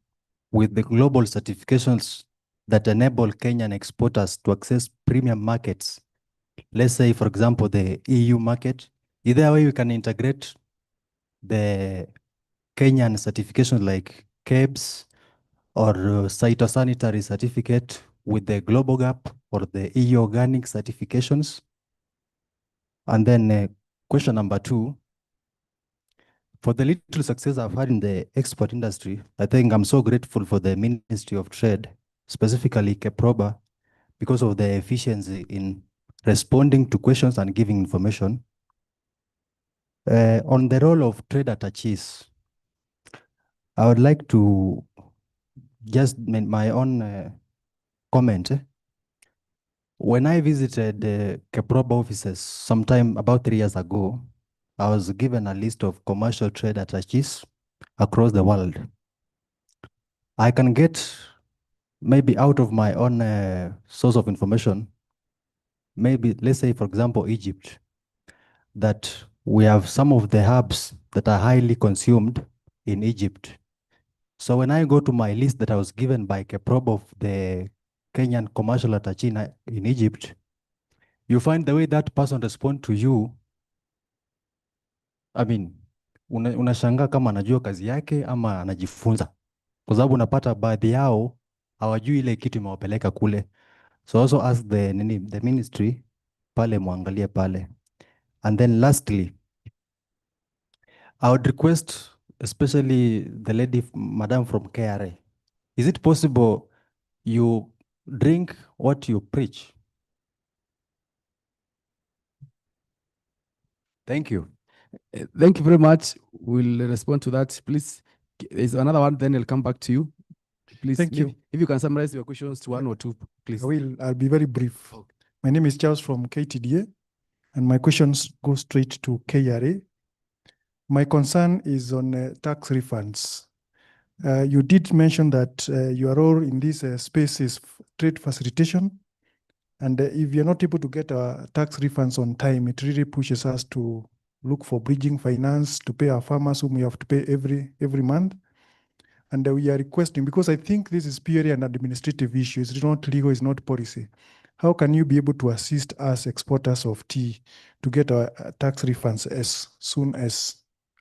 with the global certifications that enable Kenyan exporters to access premium markets? Let's say, for example, the EU market. Either way, we can integrate the Kenyan certification like KEBS or phytosanitary certificate with the Global Gap or the EU organic certifications. And then question number 2, for the little success I've had in the export industry, I think I'm so grateful for the Ministry of Trade, specifically KEPROBA, because of the efficiency in responding to questions and giving information. On the role of trade attaches, I would like to just make my own comment. When I visited the KEPROBA offices sometime about 3 years ago, I was given a list of commercial trade attaches across the world. I can get maybe out of my own source of information, maybe let's say, for example, Egypt, that we have some of the herbs that are highly consumed in Egypt. So when I go to my list that I was given by KEPROBA of the Kenyan commercial attaché in Egypt, you find the way that person responds to you, I mean, unashangaa kama anajua kazi yake ama anajifunza, kwa sababu unapata baadhi yao hawajui ile kitu imewapeleka kule. So also ask the ministry pale muangalie pale. And then lastly, I would request, especially the lady, madam from KRA, is it possible you drink what you preach? Thank you. Thank you very much. We'll respond to that. Please, there's another one, then I'll come back to you. Please, Thank you. if you can summarize your questions to one or two, please. I'll be very brief. My name is Charles from KTDA, and my questions go straight to KRA. My concern is on tax refunds. You did mention that your role in this space is trade facilitation. And if you're not able to get tax refunds on time, it really pushes us to look for bridging finance to pay our farmers whom we have to pay every month. And we are requesting, because I think this is purely an administrative issue, it's not legal, it's not policy. How can you be able to assist us exporters of tea to get our tax refunds as soon as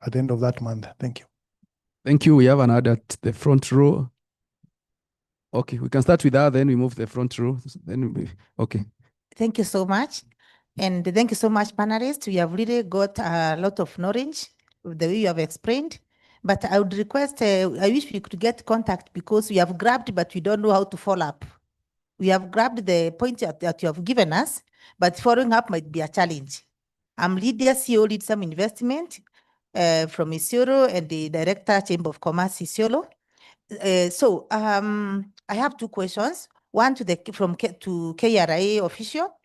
at the end of that month? Thank you. Thank you. We have another at the front row. Okay, we can start with that, then we move to the front row. Okay. Thank you so much. And thank you so much, panelists. We have really got a lot of knowledge with the way you have explained. But I would request, I wish we could get contact, because we have grabbed, but we don't know how to follow up. We have grabbed the point that you have given us, but following up might be a challenge. I'm Lydia, CEO, Lead Some Investment from Isiolo, and the Director, Chamber of Commerce, Isiolo. I have two questions. One to KRA official.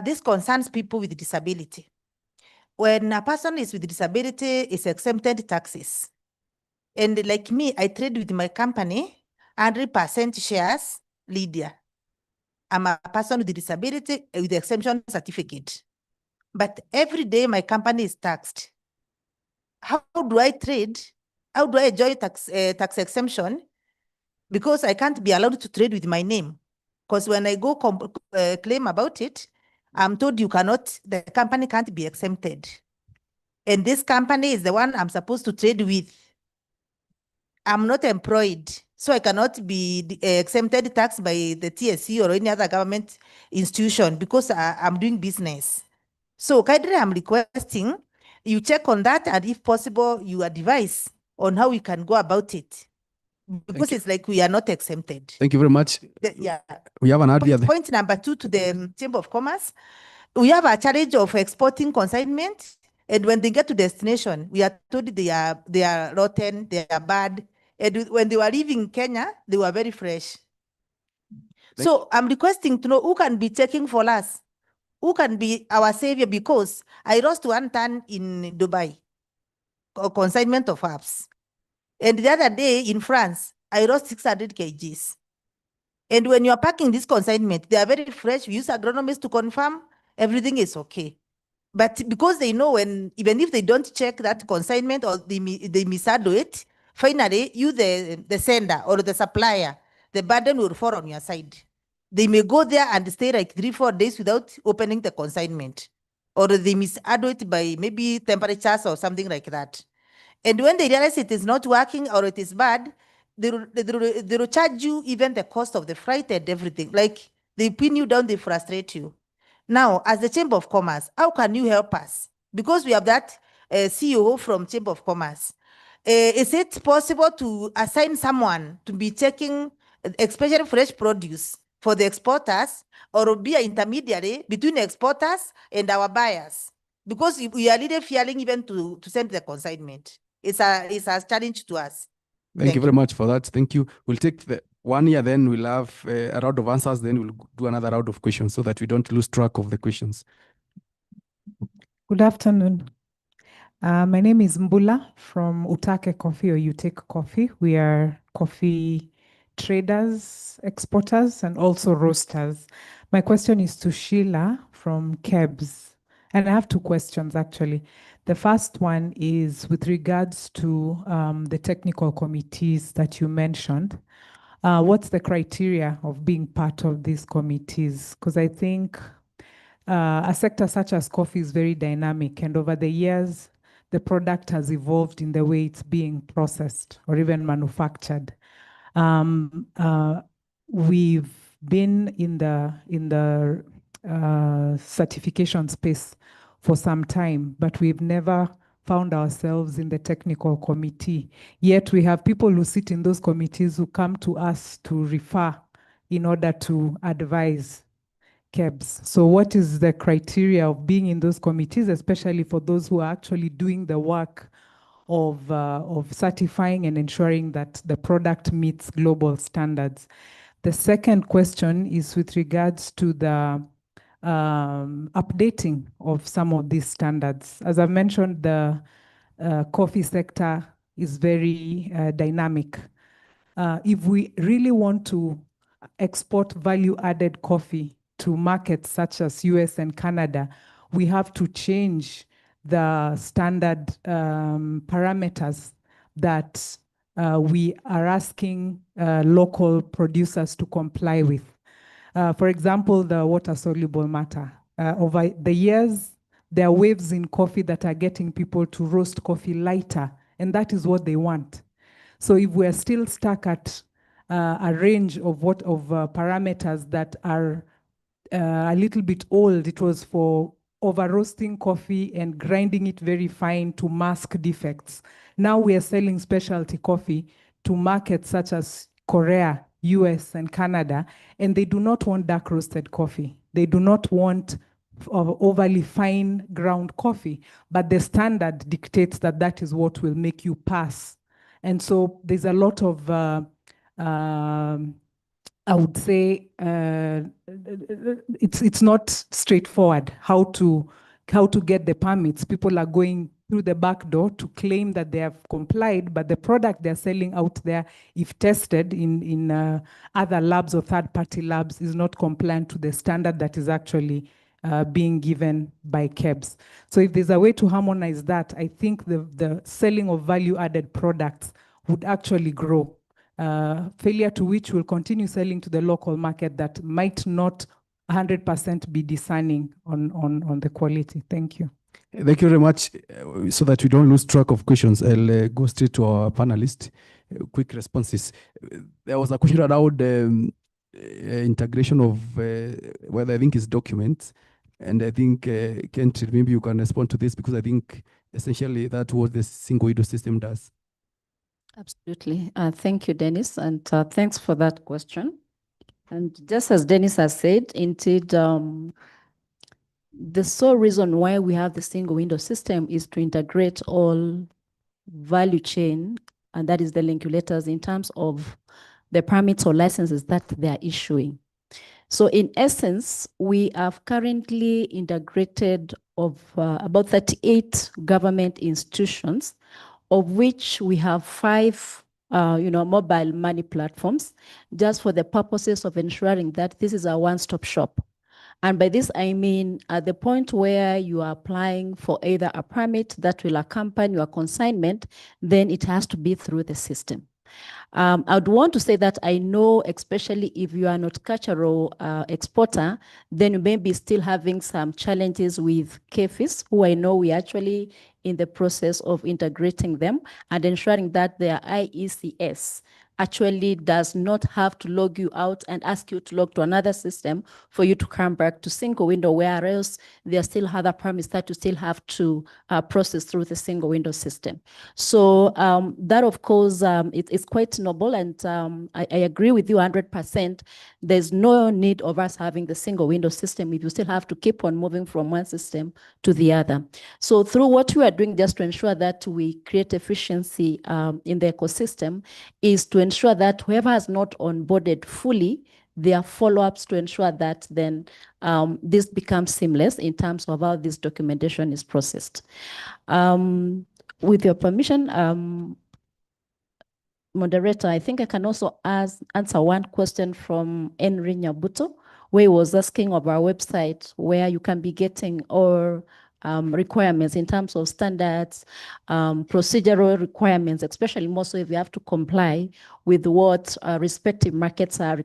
This concerns people with disability. When a person is with disability, is exempted taxes. And like me, I trade with my company, 100% shares, Lydia. I'm a person with disability with exemption certificate. But every day my company is taxed. How do I trade? How do I enjoy tax exemption? Because I can't be allowed to trade with my name. Because when I go claim about it, I'm told you cannot, the company can't be exempted. And this company is the one I'm supposed to trade with. I'm not employed, so I cannot be exempted tax by the TSC or any other government institution because I'm doing business. So kindly I'm requesting you check on that, and if possible, you advise on how we can go about it. Because it's like we are not exempted. Thank you very much. Yeah. We have another. Point number 2 to the Chamber of Commerce. We have a challenge of exporting consignment, and when they get to destination, we are told they are rotten, they are bad. And when they were leaving Kenya, they were very fresh. So I'm requesting to know who can be checking for us, who can be our savior, because I lost 1 ton in Dubai, consignment of herbs. And the other day in France, I lost 600 kgs. And when you are packing this consignment, they are very fresh. We use agronomists to confirm everything is okay. But because they know when, even if they don't check that consignment or they mishandle it, finally, you, the sender or the supplier, the burden will fall on your side. They may go there and stay like 3-4 days without opening the consignment, or they mishandle it by maybe temperatures or something like that. And when they realize it is not working or it is bad, they will charge you even the cost of the freight and everything. Like they pin you down, they frustrate you. Now, as the Chamber of Commerce, how can you help us? Because we have that CEO from Chamber of Commerce. Is it possible to assign someone to be checking, especially fresh produce, for the exporters, or be an intermediary between exporters and our buyers? Because we are really fearing even to send the consignment. It's a challenge to us. Thank you very much for that. Thank you. We'll take the 1 year, then we'll have a round of answers, then we'll do another round of questions so that we don't lose track of the questions. Good afternoon. My name is Mbula from Utake Coffee or Utake Coffee. We are coffee traders, exporters, and also roasters. My question is to Sheila from KEBS. And I have 2 questions actually. The first one is with regards to the technical committees that you mentioned. What's the criteria of being part of these committees? Because I think a sector such as coffee is very dynamic, and over the years, the product has evolved in the way it's being processed or even manufactured. We've been in the certification space for some time, but we've never found ourselves in the technical committee. Yet we have people who sit in those committees who come to us to refer in order to advise KEBS. So what is the criteria of being in those committees, especially for those who are actually doing the work of certifying and ensuring that the product meets global standards? The second question is with regards to the updating of some of these standards. As I've mentioned, the coffee sector is very dynamic. If we really want to export value-added coffee to markets such as US and Canada, we have to change the standard parameters that we are asking local producers to comply with. For example, the water-soluble matter. Over the years, there are waves in coffee that are getting people to roast coffee lighter, and that is what they want. So if we're still stuck at a range of parameters that are a little bit old, it was for over roasting coffee and grinding it very fine to mask defects. Now we are selling specialty coffee to markets such as Korea, US, and Canada, and they do not want dark roasted coffee. They do not want overly fine ground coffee, but the standard dictates that that is what will make you pass. And so there's a lot of, I would say, it's not straightforward how to get the permits. People are going through the back door to claim that they have complied, but the product they're selling out there, if tested in other labs or third-party labs, is not compliant to the standard that is actually being given by KEBS. So if there's a way to harmonize that, I think the selling of value-added products would actually grow. Failure to which will continue selling to the local market that might not 100% be discerning on the quality. Thank you. Thank you very much. So that we don't lose track of questions, I'll go straight to our panelists. Quick responses. There was a question around integration of whether I think is documents. And I think, Kent, maybe you can respond to this because I think essentially that what the single window system does. Absolutely. Thank you, Dennis, and thanks for that question. And just as Dennis has said, indeed, the sole reason why we have the single window system is to integrate all value chain, and that is the linkulators in terms of the permits or licenses that they are issuing. So in essence, we have currently integrated of about 38 government institutions, of which we have 5 mobile money platforms, just for the purposes of ensuring that this is a one-stop shop. And by this, I mean at the point where you are applying for either a permit that will accompany your consignment, then it has to be through the system. I'd want to say that I know, especially if you are not cultural exporter, then you may be still having some challenges with KEFIS, who I know we actually in the process of integrating them and ensuring that their IECS actually does not have to log you out and ask you to log to another system for you to come back to single window, whereas there are still other permits that you still have to process through the single window system. So that, of course, it's quite noble, and I agree with you 100%. There's no need of us having the single window system if you still have to keep on moving from one system to the other. So through what we are doing just to ensure that we create efficiency in the ecosystem is to ensure that whoever has not onboarded fully, there are follow-ups to ensure that then this becomes seamless in terms of how this documentation is processed. With your permission, moderator, I think I can also answer one question from Henry Nyabuto, where he was asking of our website where you can be getting all requirements in terms of standards, procedural requirements, especially more so if you have to comply with what respective markets are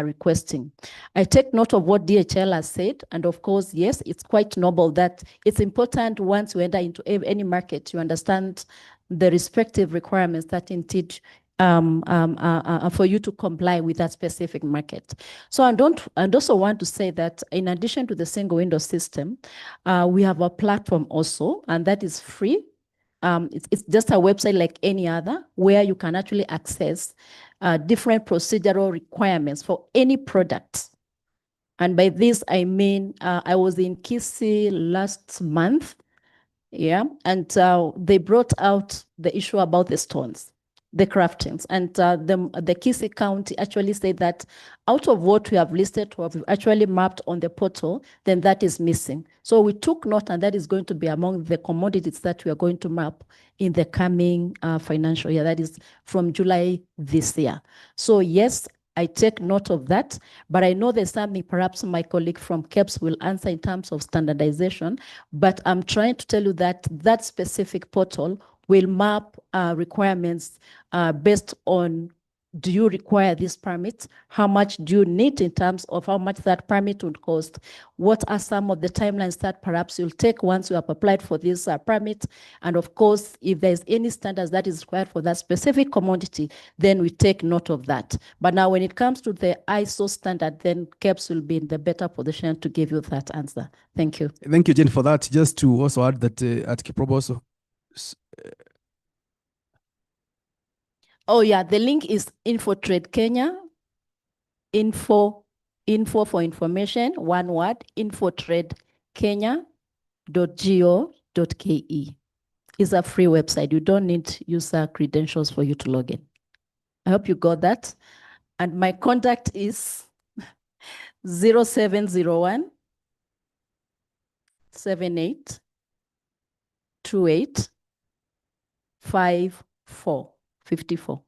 requesting. I take note of what DHL has said, and of course, yes, it's quite noble that it's important once you enter into any market, you understand the respective requirements that indeed for you to comply with that specific market. So I also want to say that in addition to the single window system, we have a platform also, and that is free. It's just a website like any other where you can actually access different procedural requirements for any product. And by this, I mean, I was in Kisii last month, yeah, and they brought out the issue about the stones, the craftings, and the Kisii County actually said that out of what we have listed, what we've actually mapped on the portal, then that is missing. So we took note, and that is going to be among the commodities that we are going to map in the coming financial year, that is from July this year. So yes, I take note of that, but I know there's something perhaps my colleague from KEBS will answer in terms of standardization, but I'm trying to tell you that that specific portal will map requirements based on, do you require this permit? How much do you need in terms of how much that permit would cost? What are some of the timelines that perhaps you'll take once you have applied for this permit? And of course, if there's any standards that is required for that specific commodity, then we take note of that. But now when it comes to the ISO standard, then KEBS will be in the better position to give you that answer. Thank you. Thank you, Jane, for that. Just to also add that at Kiprobo also, oh yeah, the link is InfoTrade Kenya, info for information, one word, infotradekenya.go.ke. It's a free website. You don't need user credentials for you to log in. I hope you got that. And my contact is 0701 78 28 54.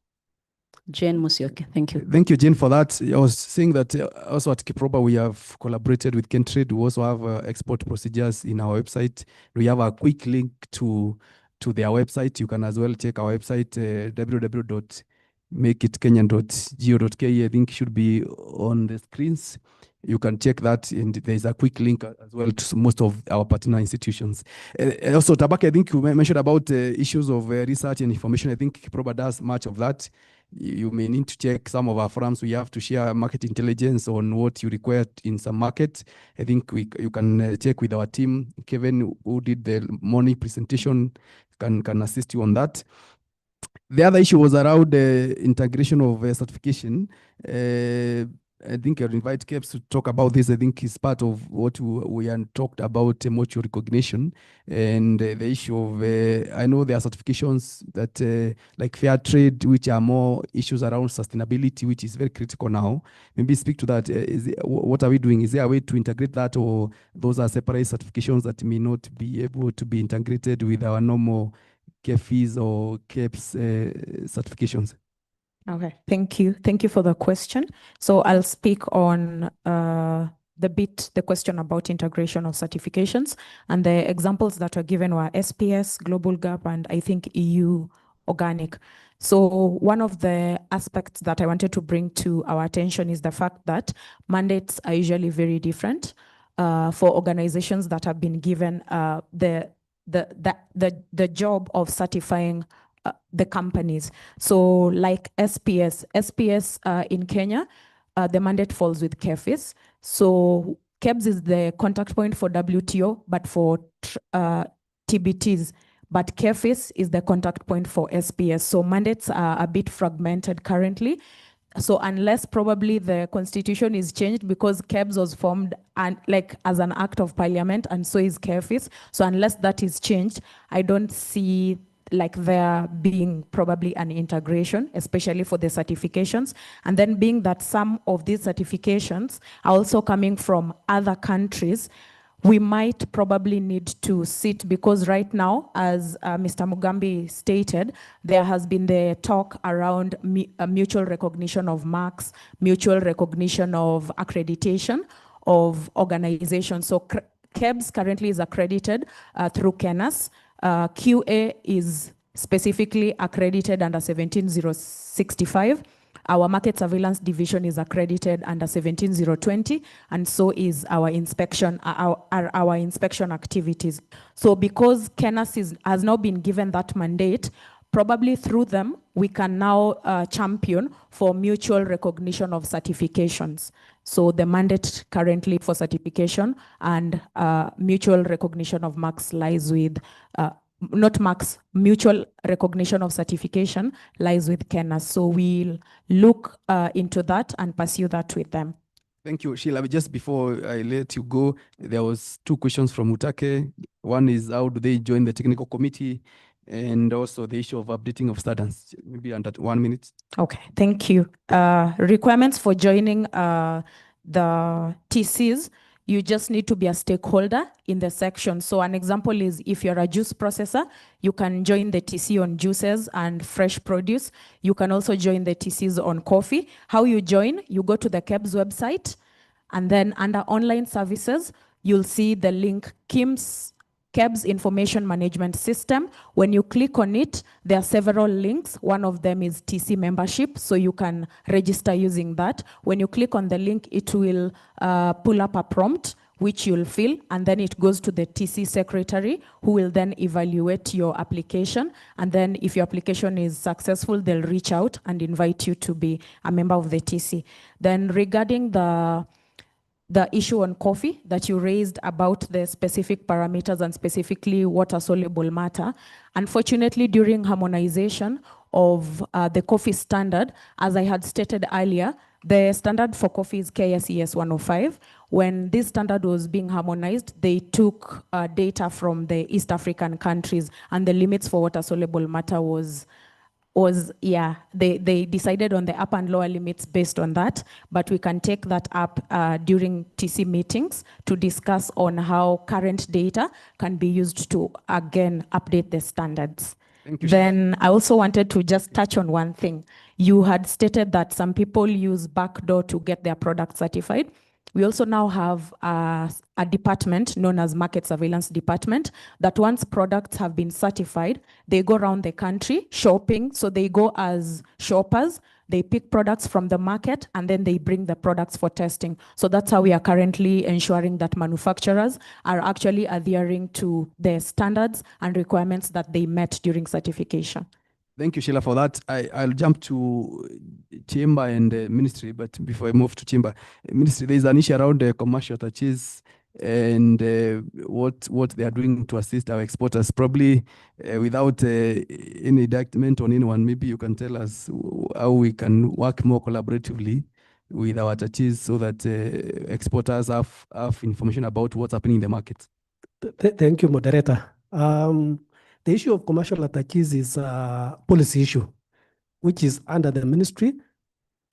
Jane Musyoke, thank you. Thank you, Jane, for that. I was saying that also at Kiprobo, we have collaborated with Kentrade. We also have export procedures in our website. We have a quick link to their website. You can as well check our website, www.makeitkenyan.go.ke. I think it should be on the screens. You can check that, and there's a quick link as well to most of our partner institutions. Also, Tabake, I think you mentioned about issues of research and information. I think Kiprobo does much of that. You may need to check some of our forums. We have to share market intelligence on what you require in some markets. I think you can check with our team. Kevin, who did the morning presentation, can assist you on that. The other issue was around the integration of certification. I think I'll invite KEBS to talk about this. I think it's part of what we had talked about, mutual recognition and the issue of, I know there are certifications that like fair trade, which are more issues around sustainability, which is very critical now. Maybe speak to that. What are we doing? Is there a way to integrate that, or those are separate certifications that may not be able to be integrated with our normal KEFIs or KEBS certifications? Okay, thank you. Thank you for the question. So I'll speak on the question about integration of certifications, and the examples that were given were SPS, Global Gap, and I think EU Organic. So one of the aspects that I wanted to bring to our attention is the fact that mandates are usually very different for organizations that have been given the job of certifying the companies. So like SPS in Kenya, the mandate falls with KEFIS. So KEBS is the contact point for WTO, but for TBTs, but KEFIS is the contact point for SPS. So mandates are a bit fragmented currently. So unless probably the constitution is changed, because KEBS was formed as an act of parliament, and so is KEFIS. So unless that is changed, I don't see like there being probably an integration, especially for the certifications. And then being that some of these certifications are also coming from other countries, we might probably need to sit, because right now, as Mr. Mugambi stated, there has been the talk around mutual recognition of marks, mutual recognition of accreditation of organizations. So KEBS currently is accredited through KENAS. QA is specifically accredited under 17065. Our market surveillance division is accredited under 17020, and so is our inspection, our inspection activities. So because KENAS has now been given that mandate, probably through them, we can now champion for mutual recognition of certifications. So the mandate currently for certification and mutual recognition of marks lies with, not marks, mutual recognition of certification lies with KENA. So we'll look into that and pursue that with them. Thank you, Sheila. Just before I let you go, there was 2 questions from Utake. One is how do they join the technical committee, and also the issue of updating of standards. Maybe under 1 minute. Okay, thank you. Requirements for joining the TCs, you just need to be a stakeholder in the section. So an example is if you're a juice processor, you can join the TC on juices and fresh produce. You can also join the TCs on coffee. How you join? You go to the KEBS website, and then under online services, you'll see the link KEBS Information Management System. When you click on it, there are several links. One of them is TC membership, so you can register using that. When you click on the link, it will pull up a prompt, which you'll fill, and then it goes to the TC secretary, who will then evaluate your application. And then if your application is successful, they'll reach out and invite you to be a member of the TC. Then regarding the issue on coffee that you raised about the specific parameters and specifically water-soluble matter. Unfortunately, during harmonization of the coffee standard, as I had stated earlier, the standard for coffee is KSES 105. When this standard was being harmonized, they took data from the East African countries, and the limits for water-soluble matter they decided on the upper and lower limits based on that, but we can take that up during TC meetings to discuss on how current data can be used to, again, update the standards. Thank you. Then I also wanted to just touch on one thing. You had stated that some people use backdoor to get their product certified. We also now have a department known as Market Surveillance Department that once products have been certified, they go around the country shopping. So they go as shoppers, they pick products from the market, and then they bring the products for testing. So that's how we are currently ensuring that manufacturers are actually adhering to the standards and requirements that they met during certification. Thank you, Sheila, for that. I'll jump to Chamber and Ministry, but before I move to Chamber, Ministry, there's an issue around the commercial attaches and what they are doing to assist our exporters. Probably without any indictment on anyone, maybe you can tell us how we can work more collaboratively with our attaches so that exporters have information about what's happening in the market. Thank you, moderator. The issue of commercial attaches is a policy issue, which is under the ministry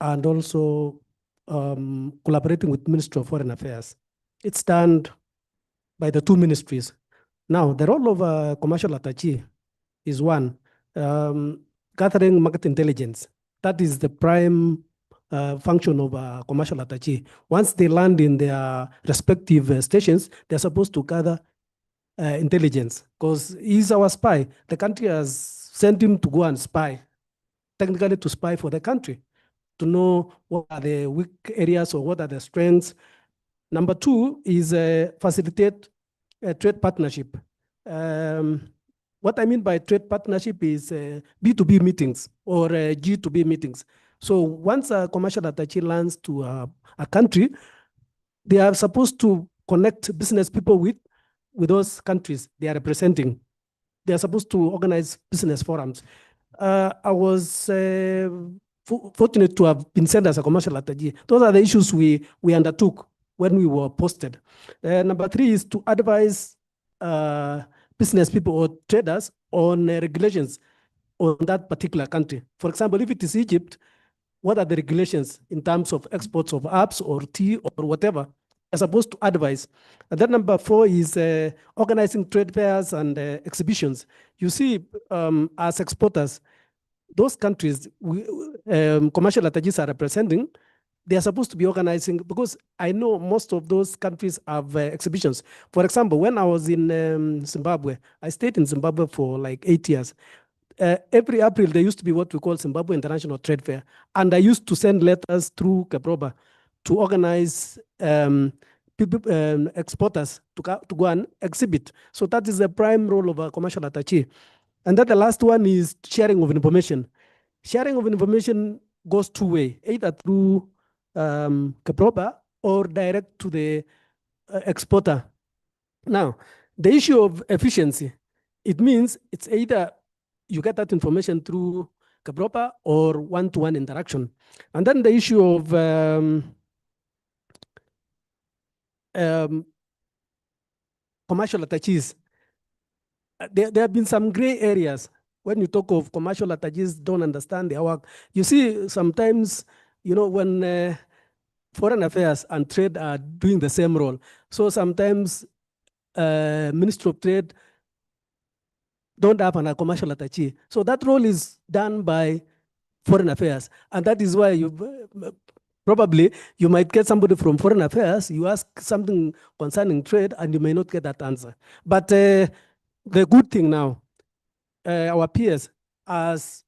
and also collaborating with Ministry of Foreign Affairs. It's done by the 2 ministries. Now, the role of a commercial attaché is one, gathering market intelligence. That is the prime function of a commercial attaché. Once they land in their respective stations, they're supposed to gather intelligence, because he's our spy. The country has sent him to go and spy, technically to spy for the country, to know what are the weak areas or what are the strengths. Number 2 is facilitate a trade partnership. What I mean by trade partnership is B2B meetings or G2B meetings. So once a commercial attaché lands to a country, they are supposed to connect business people with those countries they are representing. They are supposed to organize business forums. I was fortunate to have been sent as a commercial attaché. Those are the issues we undertook when we were posted. Number 3 is to advise business people or traders on regulations on that particular country. For example, if it is Egypt, what are the regulations in terms of exports of herbs or tea or whatever? Are supposed to advise. And then number 4 is organizing trade fairs and exhibitions. You see, as exporters, those countries commercial attaches are representing, they are supposed to be organizing, because I know most of those countries have exhibitions. For example, when I was in Zimbabwe, I stayed in Zimbabwe for like 8 years. Every April, there used to be what we call Zimbabwe International Trade Fair. And I used to send letters through Keproba to organize exporters to go and exhibit. So that is the prime role of a commercial attaché. And then the last one is sharing of information. Sharing of information goes two way, either through Keproba or direct to the exporter. Now, the issue of efficiency, it means it's either you get that information through Keproba or one-to-one interaction. And then the issue of commercial attaches. There have been some gray areas. When you talk of commercial attaches, don't understand their work. You see, sometimes, when foreign affairs and trade are doing the same role. So sometimes Ministry of Trade don't have a commercial attaché. So that role is done by foreign affairs. And that is why probably you might get somebody from foreign affairs, you ask something concerning trade, and you may not get that answer. But the good thing now, our peers has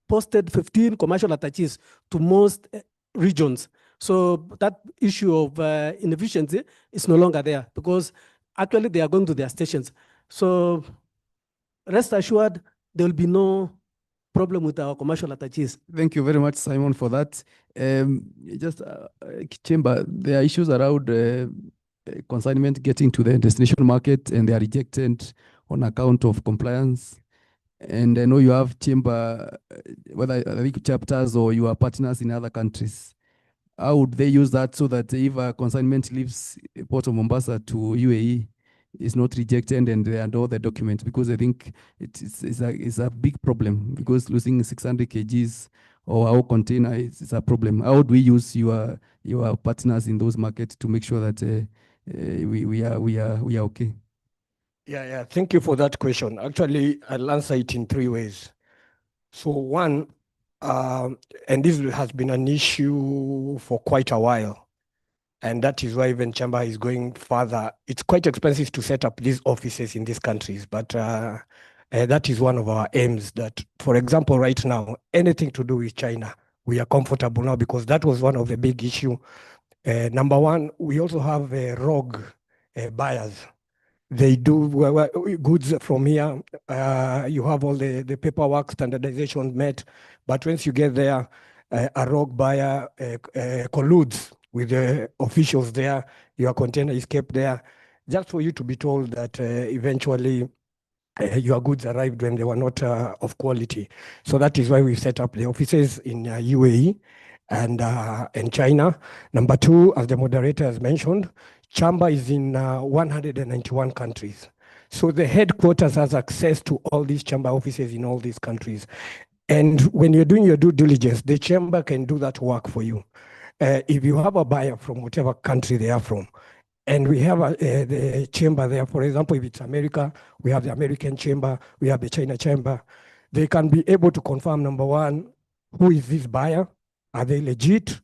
posted 15 commercial attachés to most regions. So that issue of inefficiency is no longer there because actually they are going to their stations. So rest assured, there will be no problem with our commercial attachés. Thank you very much, Simon, for that. Chamber, there are issues around consignment getting to the destination market and they are rejected on account of compliance. And I know you have chamber, whether I think chapters or you are partners in other countries. How would they use that so that if a consignment leaves Port of Mombasa to UAE, is not rejected and they had all the documents? Because I think it's a big problem because losing 600 kgs or our container is a problem. How do we use your partners in those markets to make sure that we are okay? Yeah. Thank you for that question. Actually, I'll answer it in three ways. So one, and this has been an issue for quite a while, and that is why even Chamber is going further. It's quite expensive to set up these offices in these countries, but that is one of our aims that, for example, right now, anything to do with China, we are comfortable now because that was one of the big issue. Number one, we also have rogue buyers. They do goods from here. You have all the paperwork standardization met, but once you get there, a rogue buyer colludes with the officials there. Your container is kept there, just for you to be told that eventually your goods arrived when they were not of quality. So that is why we set up the offices in UAE and China. Number two, as the moderator has mentioned, Chamber is in 191 countries. So the headquarters has access to all these Chamber offices in all these countries. And when you're doing your due diligence, the Chamber can do that work for you. If you have a buyer from whatever country they are from, and we have the chamber there, for example, if it's America, we have the American chamber, we have the China chamber, they can be able to confirm, number one, who is this buyer? Are they legit?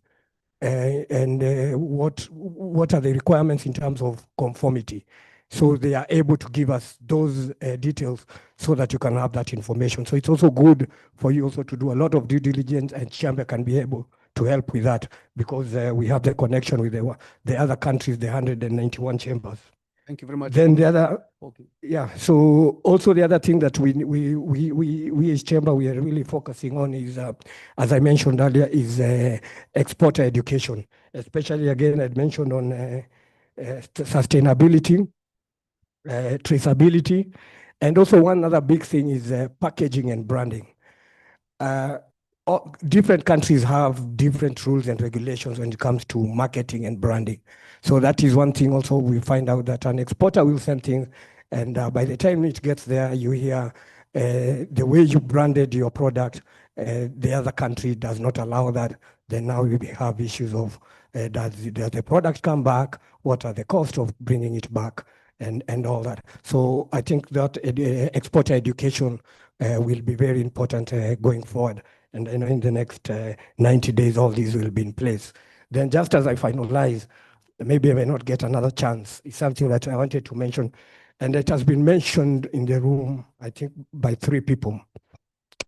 And what are the requirements in terms of conformity? So they are able to give us those details so that you can have that information. So it's also good for you also to do a lot of due diligence, and Chamber can be able to help with that because we have the connection with the other countries, the 191 chambers. Thank you very much. Then the other, okay. Yeah. So also the other thing that we as Chamber, we are really focusing on is, as I mentioned earlier, is exporter education, especially again, I mentioned on sustainability, traceability, and also one other big thing is packaging and branding. Different countries have different rules and regulations when it comes to marketing and branding. So that is one thing also we find out that an exporter will send things, and by the time it gets there, you hear the way you branded your product, the other country does not allow that. Then now we have issues of does the product come back? What are the costs of bringing it back? And all that. So I think that exporter education will be very important going forward. And in the next 90 days, all these will be in place. Then just as I finalize, maybe I may not get another chance. It's something that I wanted to mention. And it has been mentioned in the room, I think, by 3 people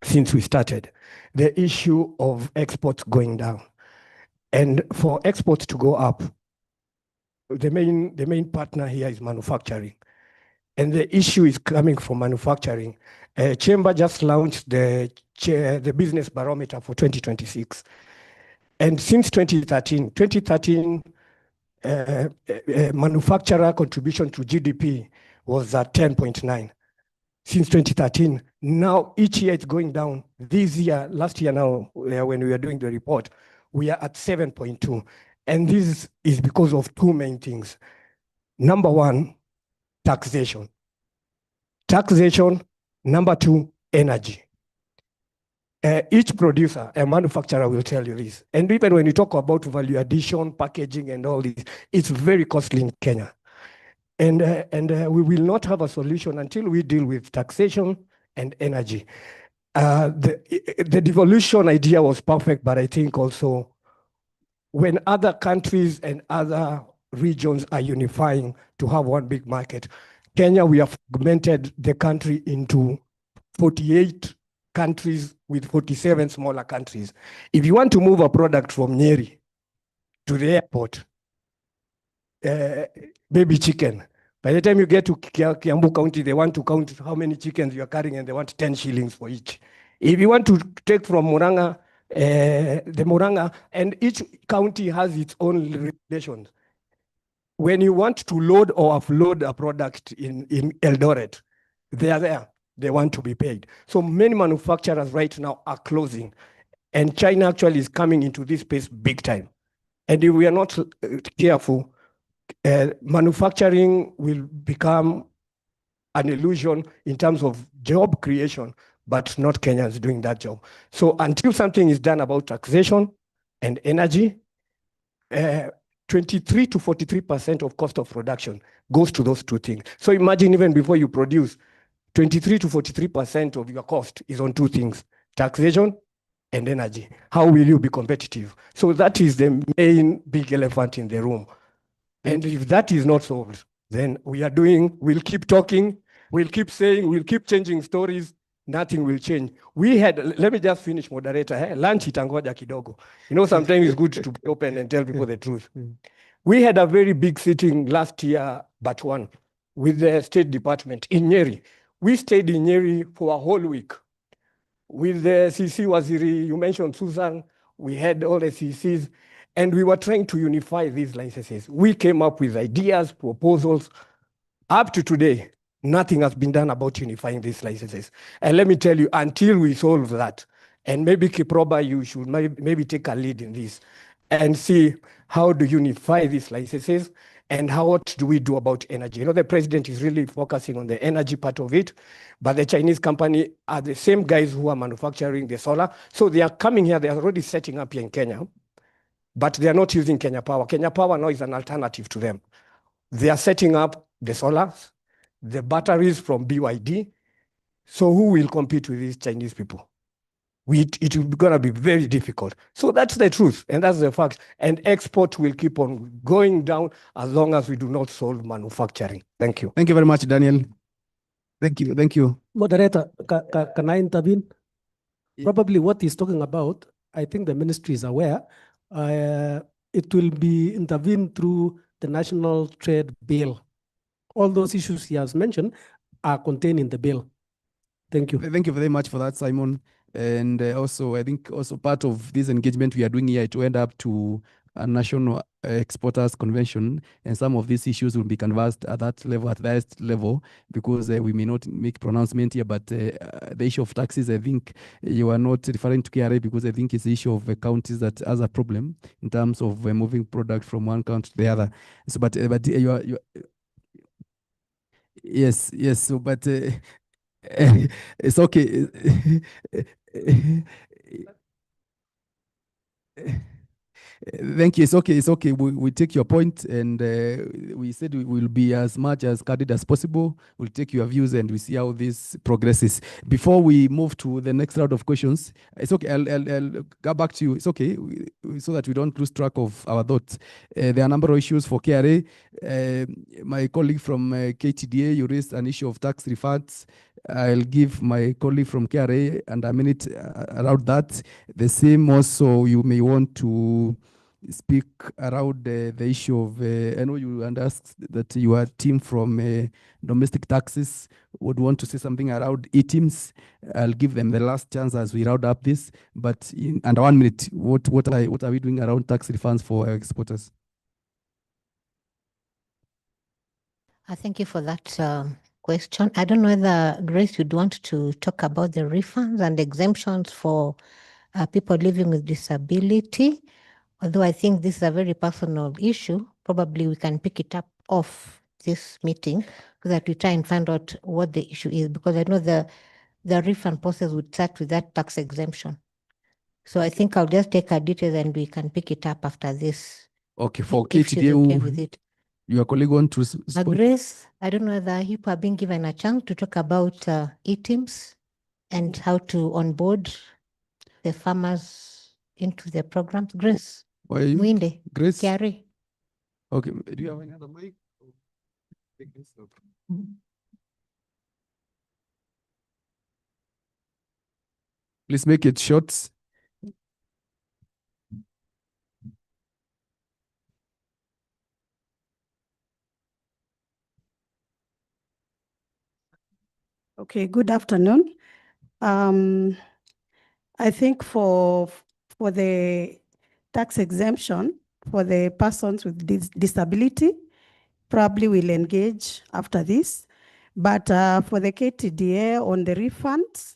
since we started. The issue of exports going down. And for exports to go up, the main partner here is manufacturing. And the issue is coming from manufacturing. Chamber just launched the business barometer for 2026. And since 2013, manufacturer contribution to GDP was at 10.9 since 2013. Now each year it's going down. This year, last year now, when we were doing the report, we are at 7.2. And this is because of two main things. Number one, taxation. Taxation. Number two, energy. Each producer, a manufacturer will tell you this. And even when you talk about value addition, packaging and all this, it's very costly in Kenya. And we will not have a solution until we deal with taxation and energy. The devolution idea was perfect, but I think also when other countries and other regions are unifying to have one big market, Kenya, we have fragmented the country into 48 countries with 47 smaller countries. If you want to move a product from Nyeri to the airport, baby chicken, by the time you get to Kiambu County, they want to count how many chickens you are carrying and they want 10 shillings for each. If you want to take from Murang'a, the Murang'a, and each county has its own regulations. When you want to load or offload a product in Eldoret, they are there. They want to be paid. So many manufacturers right now are closing. And China actually is coming into this space big time. And if we are not careful, manufacturing will become an illusion in terms of job creation, but not Kenyans doing that job. So until something is done about taxation and energy, 23 to 43% of cost of production goes to those two things. So imagine even before you produce, 23 to 43% of your cost is on two things, taxation and energy. How will you be competitive? So that is the main big elephant in the room. And if that is not solved, then we'll keep talking, we'll keep saying, we'll keep changing stories, nothing will change. Let me just finish, moderator, lunch itangoja kidogo. You know, sometimes it's good to be open and tell people the truth. We had a very big sitting last year, but one, with the State Department in Nyeri. We stayed in Nyeri for a whole week. With the CC Waziri, you mentioned Susan, we had all the CCs, and we were trying to unify these licenses. We came up with ideas, proposals. Up to today, nothing has been done about unifying these licenses. And let me tell you, until we solve that, and maybe Kiproba, you should maybe take a lead in this and see how to unify these licenses and what do we do about energy. You know, the president is really focusing on the energy part of it, but the Chinese company are the same guys who are manufacturing the solar. So they are coming here, they are already setting up here in Kenya, but they are not using Kenya Power. Kenya Power now is an alternative to them. They are setting up the solars, the batteries from BYD. So who will compete with these Chinese people? It will be going to be very difficult. So that's the truth, and that's the fact. And export will keep on going down as long as we do not solve manufacturing. Thank you. Thank you very much, Daniel. Thank you. Thank you. Moderator, can I intervene? Probably what he's talking about, I think the ministry is aware. It will be intervened through the National Trade Bill. All those issues he has mentioned are contained in the bill. Thank you. Thank you very much for that, Simon. And also, I think also part of this engagement we are doing here to end up to a national exporters convention, and some of these issues will be canvassed at that level, at the highest level, because we may not make pronouncement here, but the issue of taxes, I think you are not referring to KRA, because I think it's the issue of counties that has a problem in terms of moving product from one country to the other. So, but you are yes, so, but it's okay. Thank you. It's okay. We take your point, and we said we will be as much as candid as possible. We'll take your views, and we see how this progresses. Before we move to the next round of questions, it's okay. I'll go back to you. It's okay, so that we don't lose track of our thoughts. There are a number of issues for KRA. My colleague from KTDA, you raised an issue of tax refunds. I'll give my colleague from KRA and a minute around that. The same also, you may want to speak around the issue of, I know you and asked that your team from domestic taxes would want to say something around e-teams. I'll give them the last chance as we round up this, but in under 1 minute, what are we doing around tax refunds for our exporters? Thank you for that question. I don't know whether, Grace, you'd want to talk about the refunds and exemptions for people living with disability. Although I think this is a very personal issue, probably we can pick it up off this meeting so that we try and find out what the issue is, because I know the refund process would start with that tax exemption. So I think I'll just take our details and we can pick it up after this. Okay, for if she's KTDA, okay with it. your colleague want to respond? Grace, I don't know whether people are being given a chance to talk about e-teams and how to onboard the farmers into the programs. Grace, Why are you? Mwinde, Grace? Kiari. Okay, do you have any other mic? Take this up. Please make it short. Okay, good afternoon. I think for the tax exemption for the persons with disability, probably we'll engage after this. But for the KTDA on the refunds,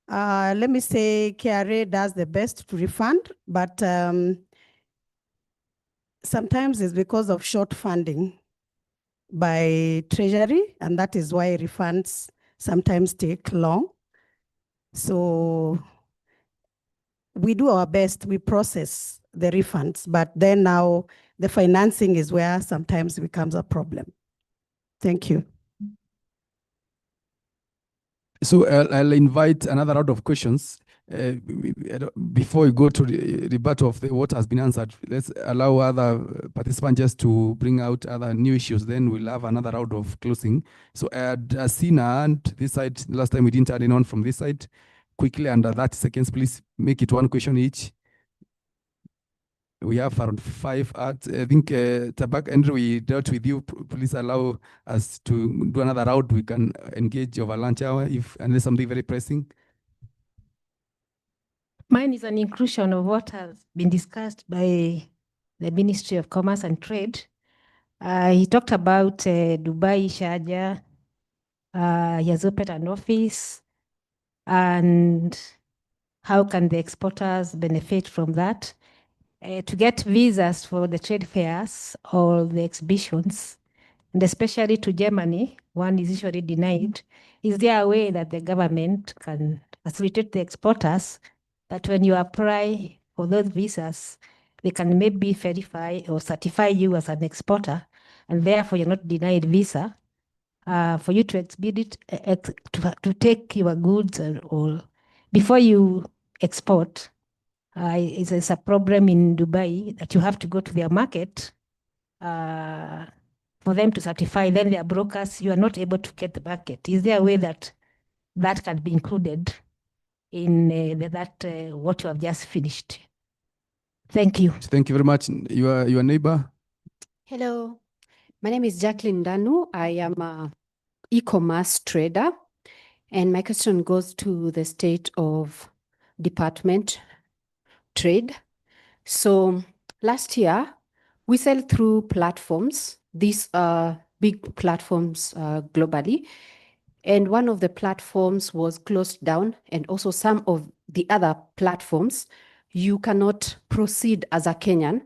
let me say KRA does the best to refund, but sometimes it's because of short funding by Treasury, and that is why refunds sometimes take long. So we do our best, we process the refunds, but then now the financing is where sometimes becomes a problem. Thank you. So I'll invite another round of questions. Before we go to the rebuttal of what has been answered, let's allow other participants just to bring out other new issues. Then we'll have another round of closing. So I'd seen and this side, last time we didn't add anyone from this side. Quickly, under 30 seconds, please make it one question each. We have around 5 at, I think, Tabak, Andrew, we dealt with you. Please allow us to do another round. We can engage over lunch hour if unless something very pressing. Mine is an inclusion of what has been discussed by the Ministry of Commerce and Trade. He talked about Dubai, Sharjah, he has opened an office, and how can the exporters benefit from that? To get visas for the trade fairs or the exhibitions, and especially to Germany, one is usually denied. Is there a way that the government can facilitate the exporters that when you apply for those visas, they can maybe verify or certify you as an exporter, and therefore you're not denied visa for you to expedite, to take your goods or before you export? It's a problem in Dubai that you have to go to their market for them to certify. Then their brokers, you are not able to get the market. Is there a way that that can be included in what you have just finished? Thank you. Thank you very much. Your neighbor. Hello, my name is Jacqueline Danu. I am an e-commerce trader, and my question goes to the State of Department Trade. So last year, we sell through platforms. These are big platforms globally. And one of the platforms was closed down, and also some of the other platforms, you cannot proceed as a Kenyan.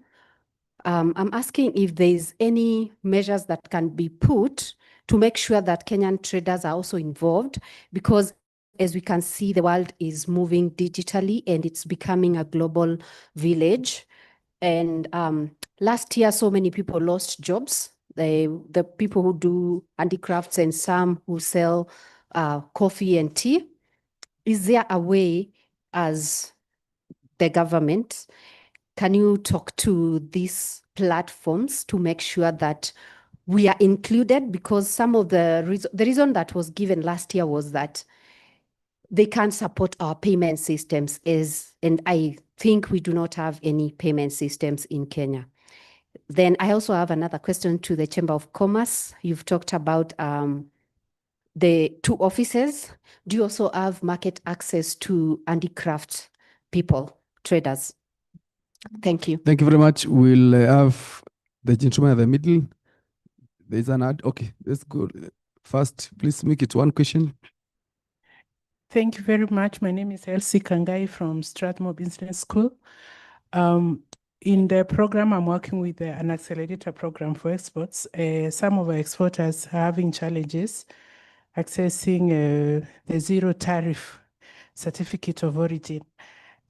I'm asking if there's any measures that can be put to make sure that Kenyan traders are also involved, because as we can see, the world is moving digitally and it's becoming a global village. And last year, so many people lost jobs. The people who do handicrafts and some who sell coffee and tea. Is there a way, as the government, can you talk to these platforms to make sure that we are included? Because some of the reason that was given last year was that they can't support our payment systems and I think we do not have any payment systems in Kenya. Then I also have another question to the Chamber of Commerce. You've talked about the 2 offices. Do you also have market access to handicraft people, traders? Thank you. Thank you very much. We'll have the gentleman in the middle. There's an ad. Okay, let's go. First, please make it one question. Thank you very much. My name is Elsie Kangai from Strathmore Business School. In the program, I'm working with an accelerator program for exports. Some of our exporters are having challenges accessing the zero tariff certificate of origin.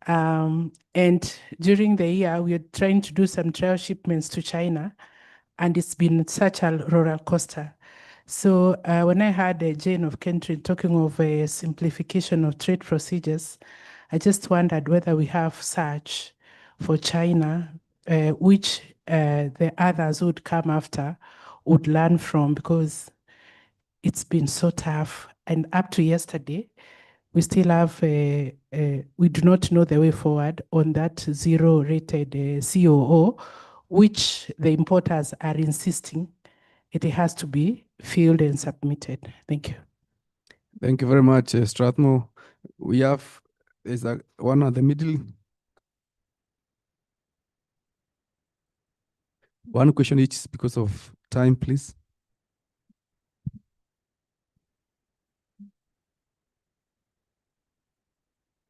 And during the year, we are trying to do some trial shipments to China, and it's been such a roller coaster. So when I heard Jane of Kentridge talking of a simplification of trade procedures, I just wondered whether we have such for China, which the others would come after would learn from, because it's been so tough. And up to yesterday, we still have, we do not know the way forward on that zero-rated COO, which the importers are insisting it has to be filled and submitted. Thank you. Thank you very much, Strathmore. We have, there's one at the middle. One question each because of time, please.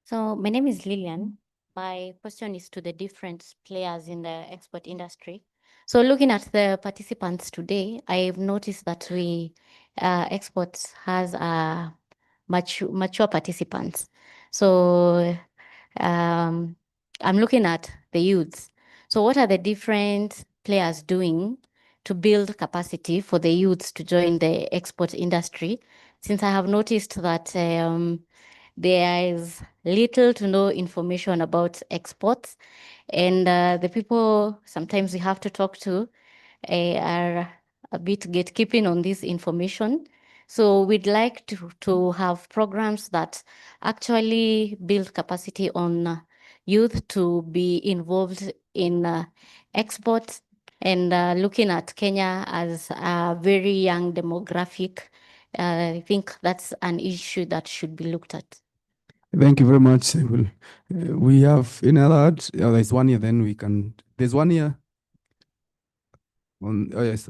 So my name is Lillian. My question is to the different players in the export industry. So looking at the participants today, I've noticed that we exports has mature participants. So I'm looking at the youths. So what are the different players doing to build capacity for the youths to join the export industry? Since I have noticed that there is little to no information about exports, and the people sometimes we have to talk to are a bit gatekeeping on this information. So we'd like to have programs that actually build capacity on youth to be involved in exports, and looking at Kenya as a very young demographic. I think that's an issue that should be looked at. Thank you very much. We have another ad. There's one here, then we can. There's one here. Oh, yes.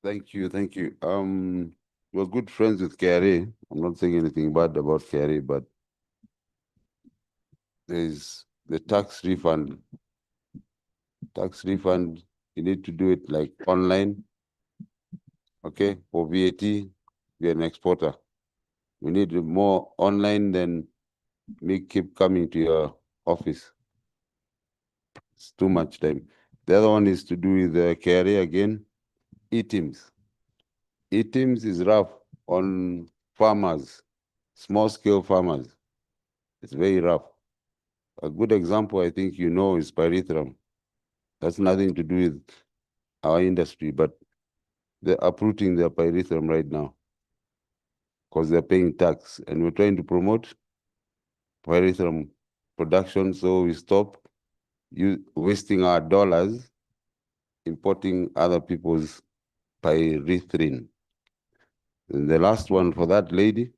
Thank you, thank you. We're good friends with KRA. I'm not saying anything bad about KRA, but there's the tax refund. Tax refund, you need to do it like online. Okay, for VAT, you're an exporter. We need more online than me keep coming to your office. It's too much time. The other one is to do with the KRA again. eTIMS. eTIMS is rough on farmers, small scale farmers. It's very rough. A good example, I think you know, is pyrethrum. That's nothing to do with our industry, but they're uprooting their pyrethrum right now because they're paying tax, and we're trying to promote pyrethrum production, so we stop wasting our dollars importing other people's pyrethrin. And the last one for that lady,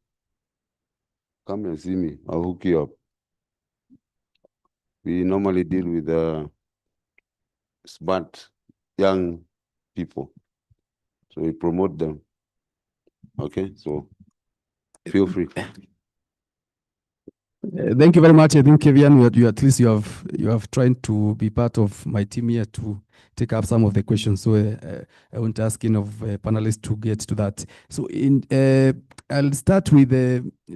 come and see me, I'll hook you up. We normally deal with smart young people, so we promote them. Okay, so feel free. Thank you very much. I think, Kevian, you at least you have tried to be part of my team here to take up some of the questions. So I want to ask of panelists to get to that. So I'll start with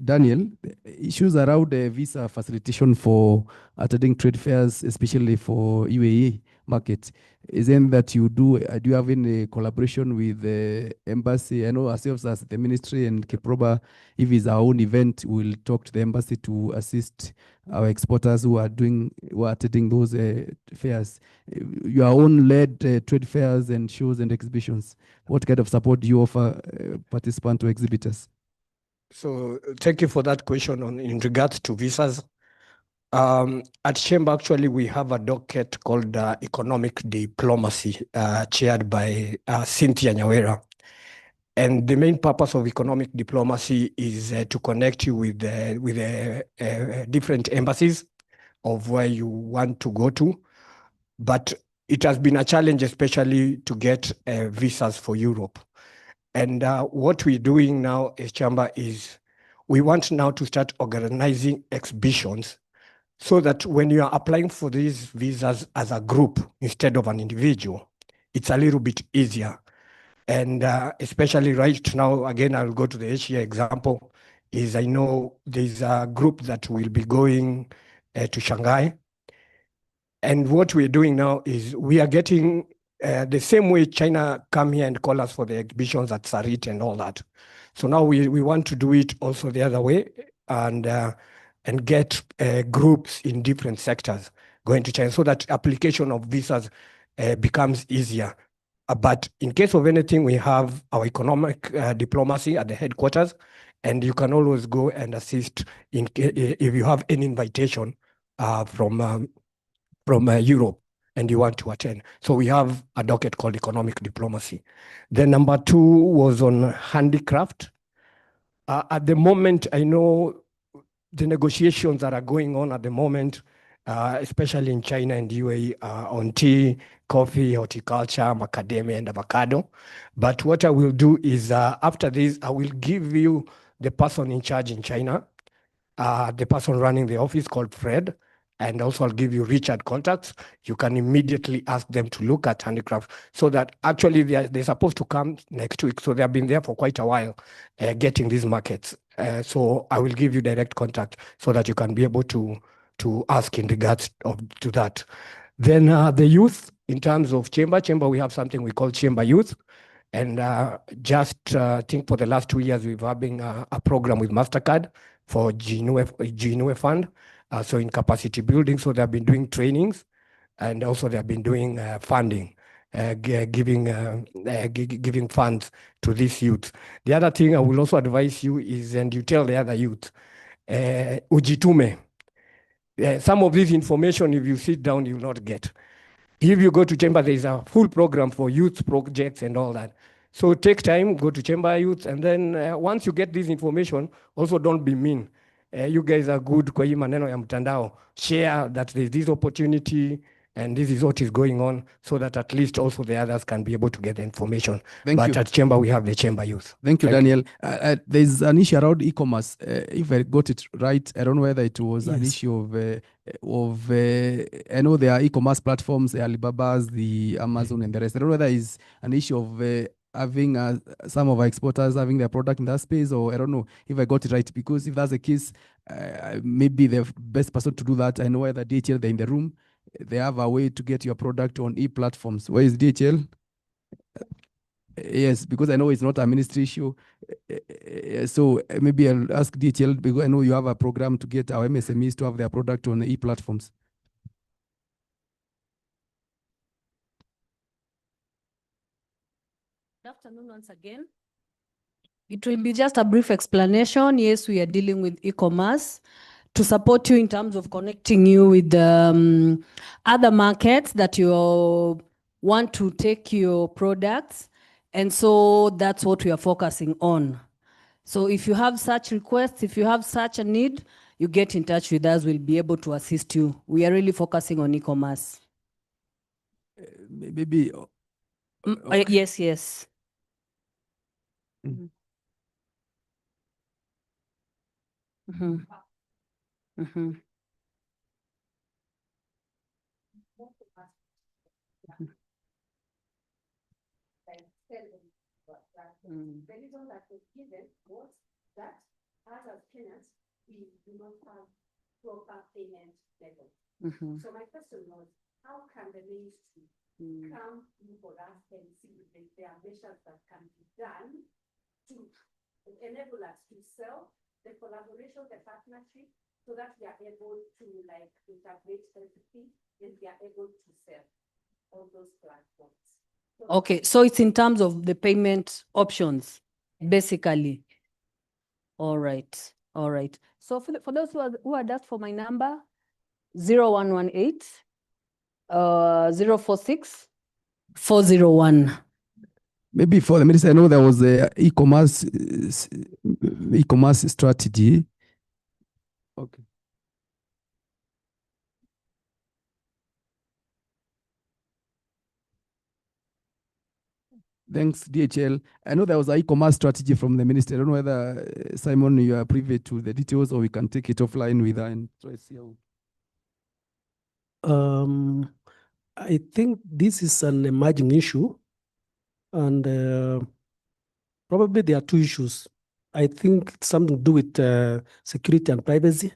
Daniel. Issues around visa facilitation for attending trade fairs, especially for UAE. market. Isn't that you do you have any collaboration with the embassy? I know ourselves as the ministry and Kiproba, if it's our own event, we'll talk to the embassy to assist our exporters who are attending those fairs. Your own led trade fairs and shows and exhibitions. What kind of support do you offer participants or exhibitors? So thank you for that question in regards to visas. At Chamber, actually, we have a docket called Economic Diplomacy, chaired by Cynthia Nyawera. And the main purpose of economic diplomacy is to connect you with different embassies of where you want to go to. But it has been a challenge, especially to get visas for Europe. And what we're doing now as Chamber is we want now to start organizing exhibitions so that when you are applying for these visas as a group instead of an individual, it's a little bit easier. And especially right now, again, I'll go to the Asia example, is I know there's a group that will be going to Shanghai. And what we're doing now is we are getting the same way China come here and call us for the exhibitions at Sarit and all that. So now we want to do it also the other way and get groups in different sectors going to China so that application of visas becomes easier. But in case of anything, we have our economic diplomacy at the headquarters, and you can always go and assist if you have any invitation from Europe and you want to attend. So we have a docket called economic diplomacy. Then number 2 was on handicraft. At the moment, I know the negotiations that are going on at the moment, especially in China and UAE, on tea, coffee, horticulture, macadamia, and avocado. But what I will do is after this, I will give you the person in charge in China, the person running the office called Fred, and also I'll give you Richard contacts. You can immediately ask them to look at handicraft so that actually they're supposed to come next week. So they've been there for quite a while getting these markets. So I will give you direct contact so that you can be able to ask in regards to that. Then the youth, in terms of Chamber, we have something we call Chamber Youth. And just think for the last 2 years, we've having a program with MasterCard for Ginue Fund. So in capacity building, so they've been doing trainings and also they've been doing funding, giving funds to these youth. The other thing I will also advise you is, and you tell the other youth, ujitume. Some of this information, if you sit down, you will not get. If you go to Chamber, there is a full program for youth projects and all that. So take time, go to Chamber Youth, and then once you get this information, also don't be mean. You guys are good kwa hii maneno ya mtandao. Share that there's this opportunity and this is what is going on so that at least also the others can be able to get the information. But at Chamber, we have the Chamber Youth. Thank you, Daniel. There's an issue around e-commerce. If I got it right, I don't know whether it was an issue of I know there are e-commerce platforms, the Alibabas, the Amazon and the rest. I don't know whether it's an issue of having some of our exporters having their product in that space, or I don't know if I got it right, because if that's the case, maybe the best person to do that, I know whether DHL, they're in the room, they have a way to get your product on e-platforms. Where is DHL? Yes, because I know it's not a ministry issue. So maybe I'll ask DHL, because I know you have a program to get our MSMEs to have their product on the e-platforms. Good afternoon once again. It will be just a brief explanation. Yes, we are dealing with e-commerce to support you in terms of connecting you with other markets that you want to take your products. And so that's what we are focusing on. So if you have such requests, if you have such a need, you get in touch with us. We'll be able to assist you. We are really focusing on e-commerce. Maybe. Yes, yes. Mm. Mm-hmm. Mm-hmm. The reason that was given was that as a tenants, we do not have proper payment level. Mm-hmm. So my question was, how can the ministry come in for us and see if there are measures that can be done to enable us to sell the collaboration, the partnership, so that we are able to like integrate everything and we are able to sell all those platforms. Okay, so it's in terms of the payment options, basically. All right, all right. So for those who had asked for my number, 0118 046 401. Maybe for the minister, I know there was a e-commerce strategy. Okay. Thanks, DHL. I know there was an e-commerce strategy from the minister. I don't know whether, Simon, you are privy to the details, or we can take it offline with her and try to see how. I think this is an emerging issue, and probably there are two issues. I think it's something to do with security and privacy.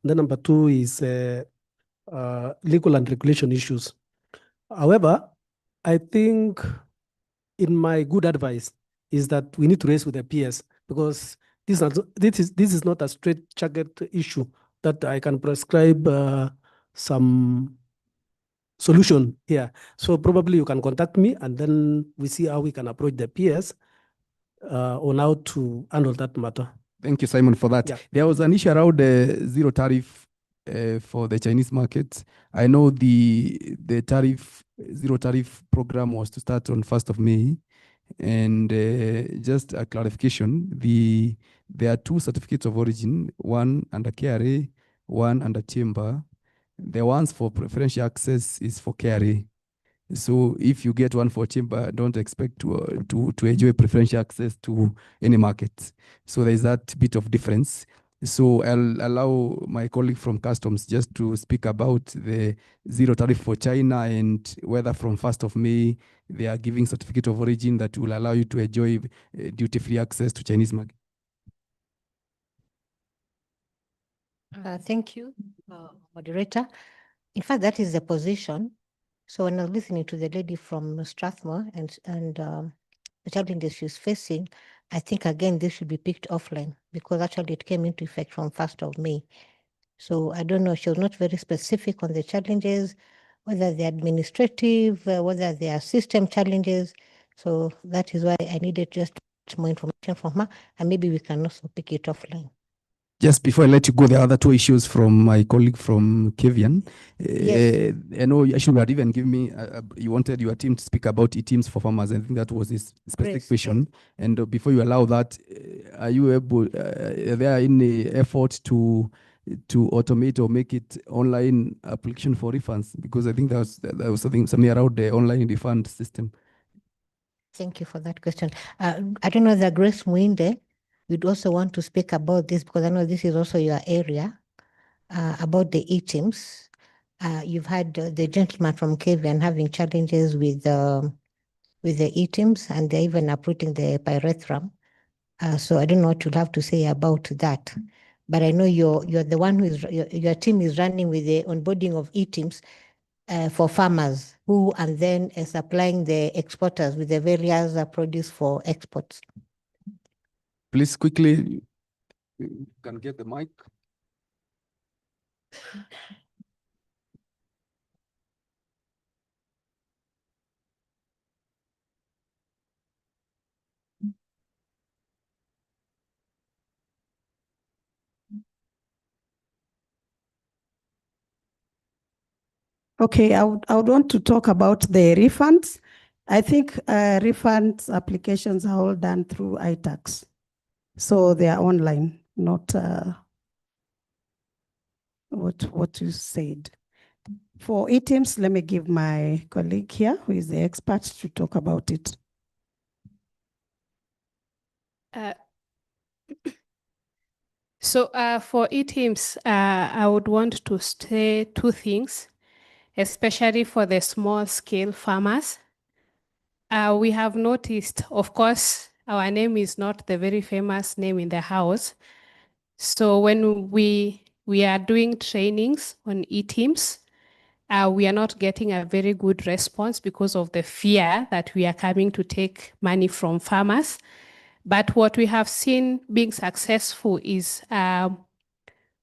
Then number two is legal and regulation issues. However, I think in my good advice is that we need to raise with the peers, because this is not a straight-jacket issue that I can prescribe some solution here. So probably you can contact me, and then we see how we can approach the peers on how to handle that matter. Thank you, Simon, for that. Yeah. There was an issue around the zero tariff for the Chinese market. I know the zero tariff program was to start on 1st of May. And just a clarification, there are two certificates of origin, one under KRA, one under chamber. The ones for preferential access is for KRA. So if you get one for chamber, don't expect to enjoy preferential access to any market. So there's that bit of difference. So I'll allow my colleague from customs just to speak about the zero tariff for China and whether from 1st of May they are giving certificate of origin that will allow you to enjoy duty-free access to Chinese market. Thank you, moderator. In fact, that is the position. So when I was listening to the lady from Strathmore and the challenges she's facing, I think again this should be picked offline, because actually it came into effect from 1st of May. So I don't know, she was not very specific on the challenges, whether they're administrative, whether they are system challenges. So that is why I needed just more information from her, and maybe we can also pick it offline. Just before I let you go, there are other two issues from my colleague from Kevian. Yes. I know you should have even given me, you wanted your team to speak about e-teams for farmers. I think that was his specific Great. question. And before you allow that, are you able, are there any effort to automate or make it online application for refunds? Because I think there was something around the online refund system. Thank you for that question. I don't know that Grace Muinde would also want to speak about this, because I know this is also your area, about the e-teams. You've had the gentleman from Kevian having challenges with the e-teams, and they're even uprooting the pyrethrum. So I don't know what you'll have to say about that. But I know you're the one your team is running with the onboarding of e-teams for farmers and then supplying the exporters with the various produce for exports. Please quickly, you can get the mic. Okay, I would want to talk about the refunds. I think refunds applications are all done through iTax. So they are online, not what you said. For e-teams, let me give my colleague here, who is the expert, to talk about it. So for e-teams, I would want to say two things, especially for the small scale farmers. We have noticed, of course, our name is not the very famous name in the house. So when we are doing trainings on e-teams, we are not getting a very good response because of the fear that we are coming to take money from farmers. But what we have seen being successful is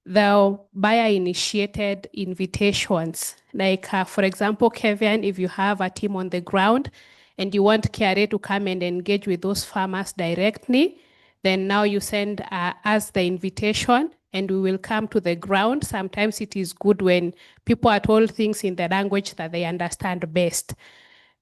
the buyer-initiated invitations. Like, for example, Kevin, if you have a team on the ground and you want KRA to come and engage with those farmers directly, then now you send us the invitation and we will come to the ground. Sometimes it is good when people are told things in the language that they understand best.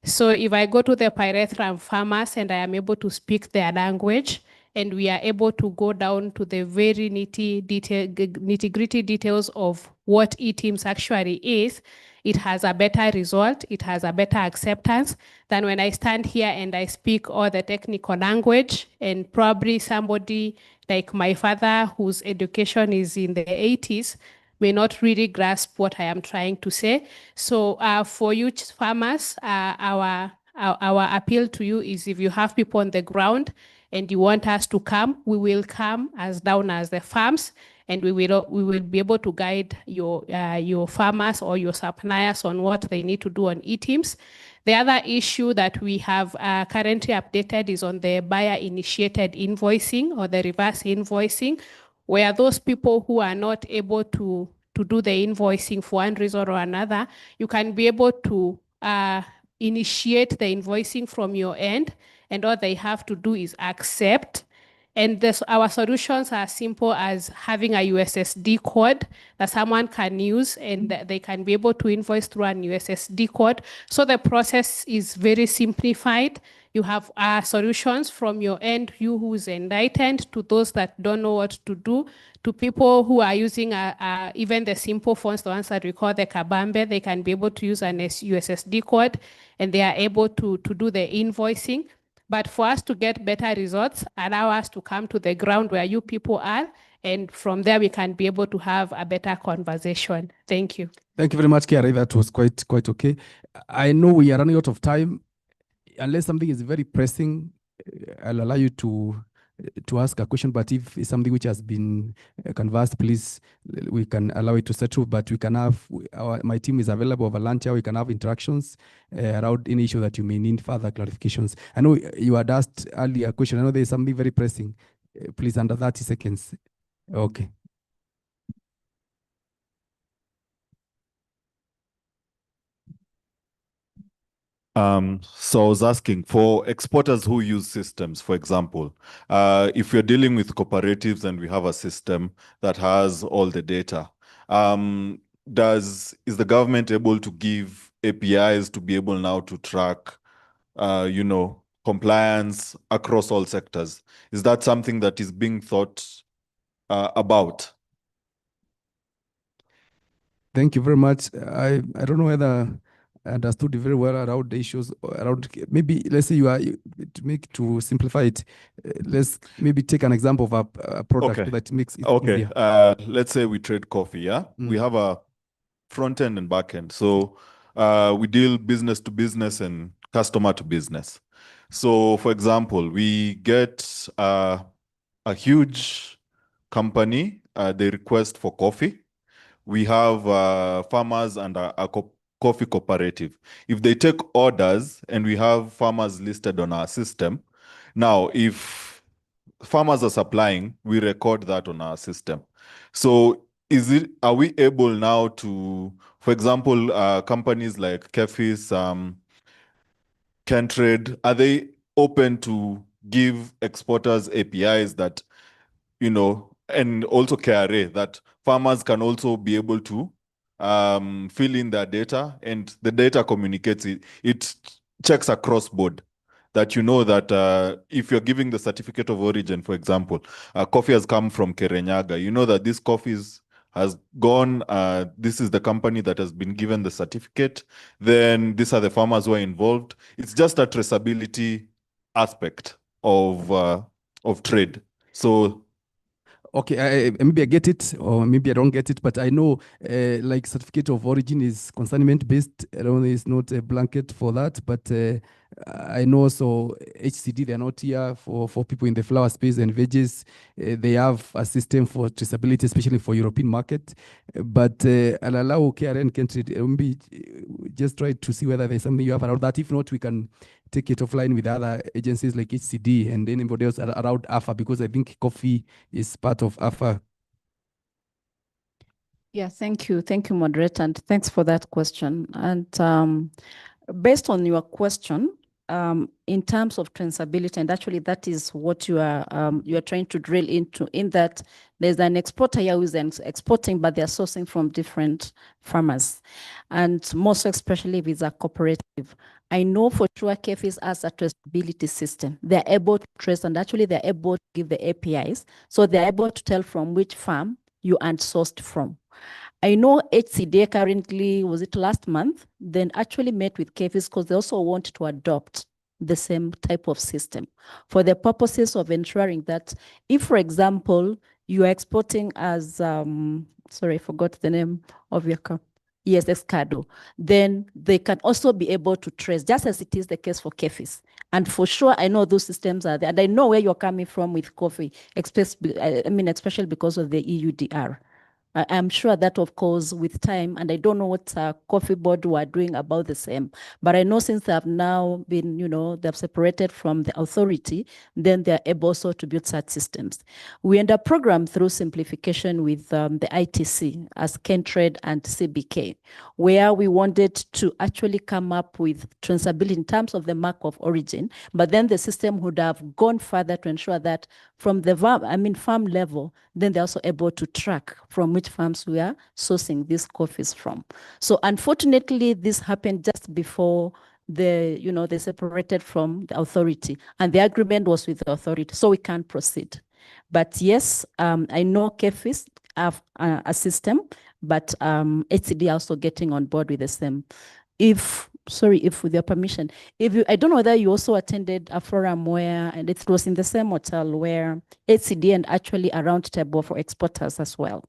So if I go to the pyrethrum farmers and I am able to speak their language, and we are able to go down to the very nitty-gritty details of what eTeams actually is, it has a better result, it has a better acceptance than when I stand here and I speak all the technical language, and probably somebody like my father, whose education is in the 80s, may not really grasp what I am trying to say. So for you farmers, our appeal to you is, if you have people on the ground and you want us to come, we will come as down as the farms, and we will be able to guide your farmers or your suppliers on what they need to do on eTeams. The other issue that we have currently updated is on the buyer-initiated invoicing, or the reverse invoicing, where those people who are not able to do the invoicing for one reason or another, you can be able to initiate the invoicing from your end, and all they have to do is accept. And our solutions are simple as having a USSD code that someone can use, and that they can be able to invoice through an USSD code. So the process is very simplified. You have solutions from your end, you who's enlightened, to those that don't know what to do, to people who are using even the simple phones, the ones that we call the Kabambe. They can be able to use an USSD code, and they are able to do the invoicing. But for us to get better results, allow us to come to the ground where you people are, and from there we can be able to have a better conversation. Thank you. Thank you very much, KRA. That was quite okay. I know we are running out of time. Unless something is very pressing, I'll allow you to ask a question. But if it's something which has been canvassed, please, we can allow it to settle. But we can have my team is available over lunch hour. We can have interactions around any issue that you may need further clarifications. I know you had asked earlier a question. I know there is something very pressing. Please, under 30 seconds. Okay. So I was asking, for exporters who use systems, for example, if you're dealing with cooperatives and we have a system that has all the data, is the government able to give APIs to be able now to track, compliance across all sectors? Is that something that is being thought about? Thank you very much. I don't know whether I understood very well around the issues around, maybe let's say to simplify it, let's maybe take an example of a product that makes it easier. Let's say we trade coffee, yeah? We have a front end and back end. So we deal business to business and customer to business. So for example, we get a huge company, they request for coffee. We have farmers and a coffee cooperative. If they take orders and we have farmers listed on our system, now if farmers are supplying, we record that on our system. So are we able now to, for example, companies like Kefis, Kentrade, are they open to give exporters APIs that, and also KRA, that farmers can also be able to fill in their data, and the data communicates it checks across board, that that if you're giving the certificate of origin, for example, coffee has come from Kirinyaga, that this coffee has gone, this is the company that has been given the certificate, then these are the farmers who are involved. It's just a traceability aspect of trade. So Okay, maybe I get it, or maybe I don't get it, but I know like certificate of origin is consignment based. I don't know, it's not a blanket for that, but I know also HCD, they're not here for people in the flower space and veggies. They have a system for traceability, especially for European market. But I'll allow KRN country, maybe just try to see whether there's something you have around that. If not, we can take it offline with other agencies like HCD and anybody else around AFA, because I think coffee is part of AFA. Yeah, thank you. Thank you, moderator, and thanks for that question. And based on your question, in terms of traceability, and actually that is what you are trying to drill into, in that there's an exporter here who is exporting, but they're sourcing from different farmers. And most especially if it's a cooperative. I know for sure KEFIS has a traceability system. They're able to trace, and actually they're able to give the APIs. So they're able to tell from which farm you are sourced from. I know HCD currently, was it last month, then actually met with KEFIS because they also want to adopt the same type of system for the purposes of ensuring that if, for example, you are exporting as, sorry, I forgot the name of your company. Yes, Excado, then they can also be able to trace, just as it is the case for KEFIS. And for sure, I know those systems are there, and I know where you're coming from with coffee, especially because of the EUDR. I'm sure that, of course, with time, and I don't know what Coffee Board were doing about the same, but I know since they have now been, they've separated from the authority, then they're able also to build such systems. We end up program through simplification with the ITC as Kentrade and CBK, where we wanted to actually come up with traceability in terms of the mark of origin, but then the system would have gone further to ensure that from the farm level, then they're also able to track from which farms we are sourcing these coffees from. So unfortunately, this happened just before they separated from the authority, and the agreement was with the authority, so we can't proceed. But yes, I know KEFIS have a system, but HCD also getting on board with the same. If with your permission, I don't know whether you also attended a forum where, and it was in the same hotel where HCD and actually a round table for exporters as well.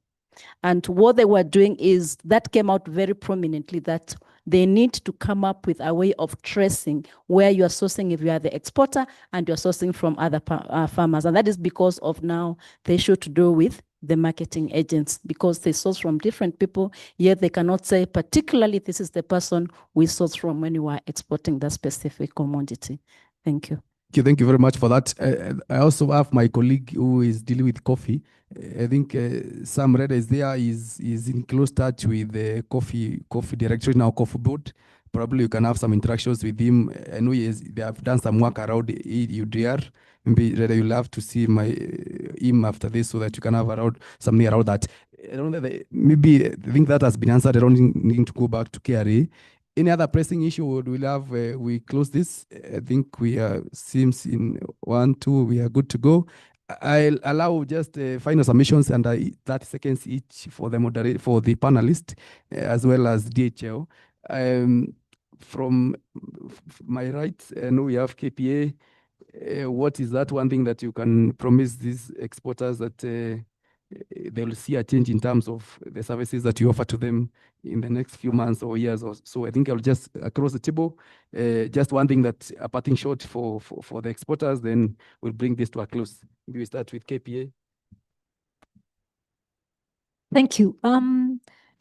And what they were doing is that came out very prominently that they need to come up with a way of tracing where you are sourcing if you are the exporter and you're sourcing from other farmers. And that is because of now the issue to do with the marketing agents, because they source from different people, yet they cannot say particularly this is the person we source from when you are exporting that specific commodity. Thank you. Thank you very much for that. I also have my colleague who is dealing with coffee. I think Sam Reda is there, is in close touch with the coffee directory now, Coffee Board. Probably you can have some interactions with him. I know they have done some work around EUDR. Maybe Reda, you'll have to see him after this so that you can have something around that. I don't know, maybe I think that has been answered. I don't need to go back to KRA. Any other pressing issue we'll have, we close this. I think we seems in 1, 2, we are good to go. I'll allow just final submissions and 30 seconds each for the panelist, as well as DHL. From my right, I know we have KPA. What is that one thing that you can promise these exporters that they will see a change in terms of the services that you offer to them in the next few months or years or so? I think I'll just across the table, just one thing that a parting shot for the exporters, then we'll bring this to a close. Maybe we start with KPA. Thank you.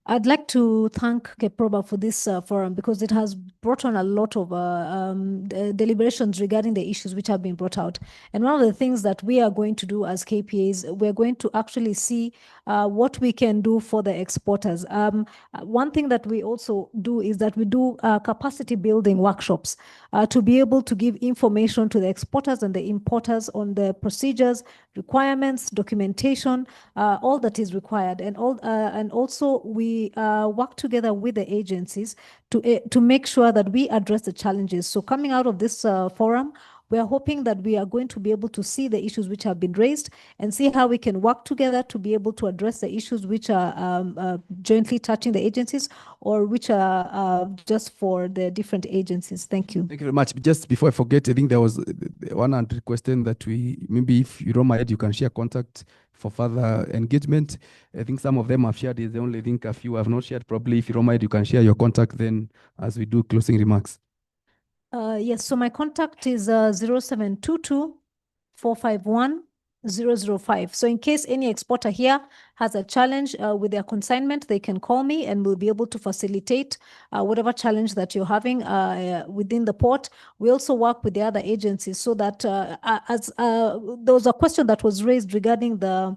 I'd like to thank KEPROBA for this forum because it has brought on a lot of deliberations regarding the issues which have been brought out. And one of the things that we are going to do as KPAs, we're going to actually see what we can do for the exporters. One thing that we also do is that we do capacity building workshops to be able to give information to the exporters and the importers on the procedures, requirements, documentation, all that is required. And also we work together with the agencies to make sure that we address the challenges. So coming out of this forum, We are hoping that we are going to be able to see the issues which have been raised and see how we can work together to be able to address the issues which are jointly touching the agencies or which are just for the different agencies. Thank you. Thank you very much. Just before I forget, I think there was one question that maybe if you don't mind, you can share contact for further engagement. I think some of them have shared. Is the only think a few have not shared. Probably if you don't mind, you can share your contact then as we do closing remarks. Yes, so my contact is 0722 451 005. So in case any exporter here has a challenge with their consignment, they can call me and we'll be able to facilitate whatever challenge that you're having within the port. We also work with the other agencies so that there was a question that was raised regarding the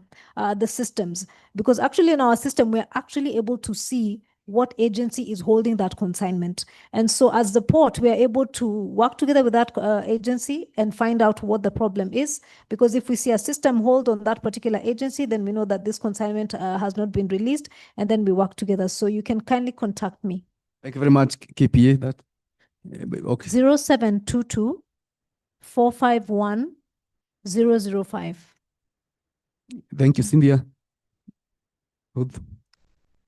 systems, because actually in our system, we're actually able to see what agency is holding that consignment. And so as the port, we are able to work together with that agency and find out what the problem is. Because if we see a system hold on that particular agency, then we know that this consignment has not been released, and then we work together. So you can kindly contact me. Thank you very much, KPA. That okay. 0722 451 005. Thank you, Cynthia. Good.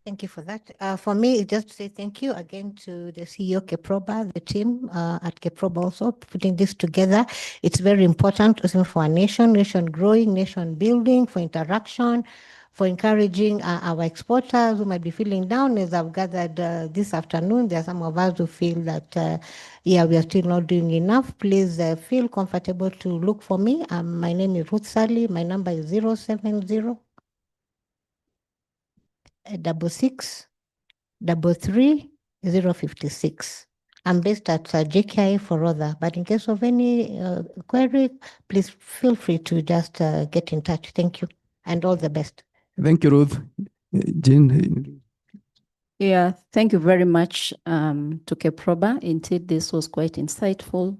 Thank you for that. For me, it's just to say thank you again to the CEO, Keproba, the team at Keproba also putting this together. It's very important for our nation growing, nation building, for interaction, for encouraging our exporters who might be feeling down. As I've gathered this afternoon, there are some of us who feel that, yeah, we are still not doing enough. Please feel comfortable to look for me. My name is Ruth Sally. My number is 070 66 33 056. I'm based at JKI for other, but in case of any query, please feel free to just get in touch. Thank you and all the best. Thank you, Ruth. Jane. Yeah, thank you very much to Keproba. Indeed, this was quite insightful.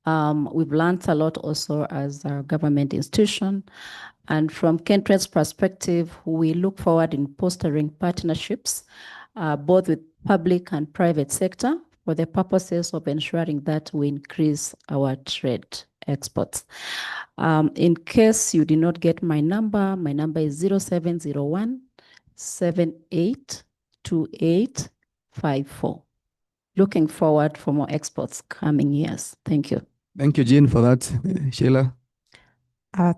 We've learned a lot also as a government institution. And from Kentred's perspective, we look forward in fostering partnerships, both with public and private sector for the purposes of ensuring that we increase our trade exports. In case you did not get my number is 0701 782854. Looking forward for more exports coming years. Thank you. Thank you, Jean, for that. Sheila.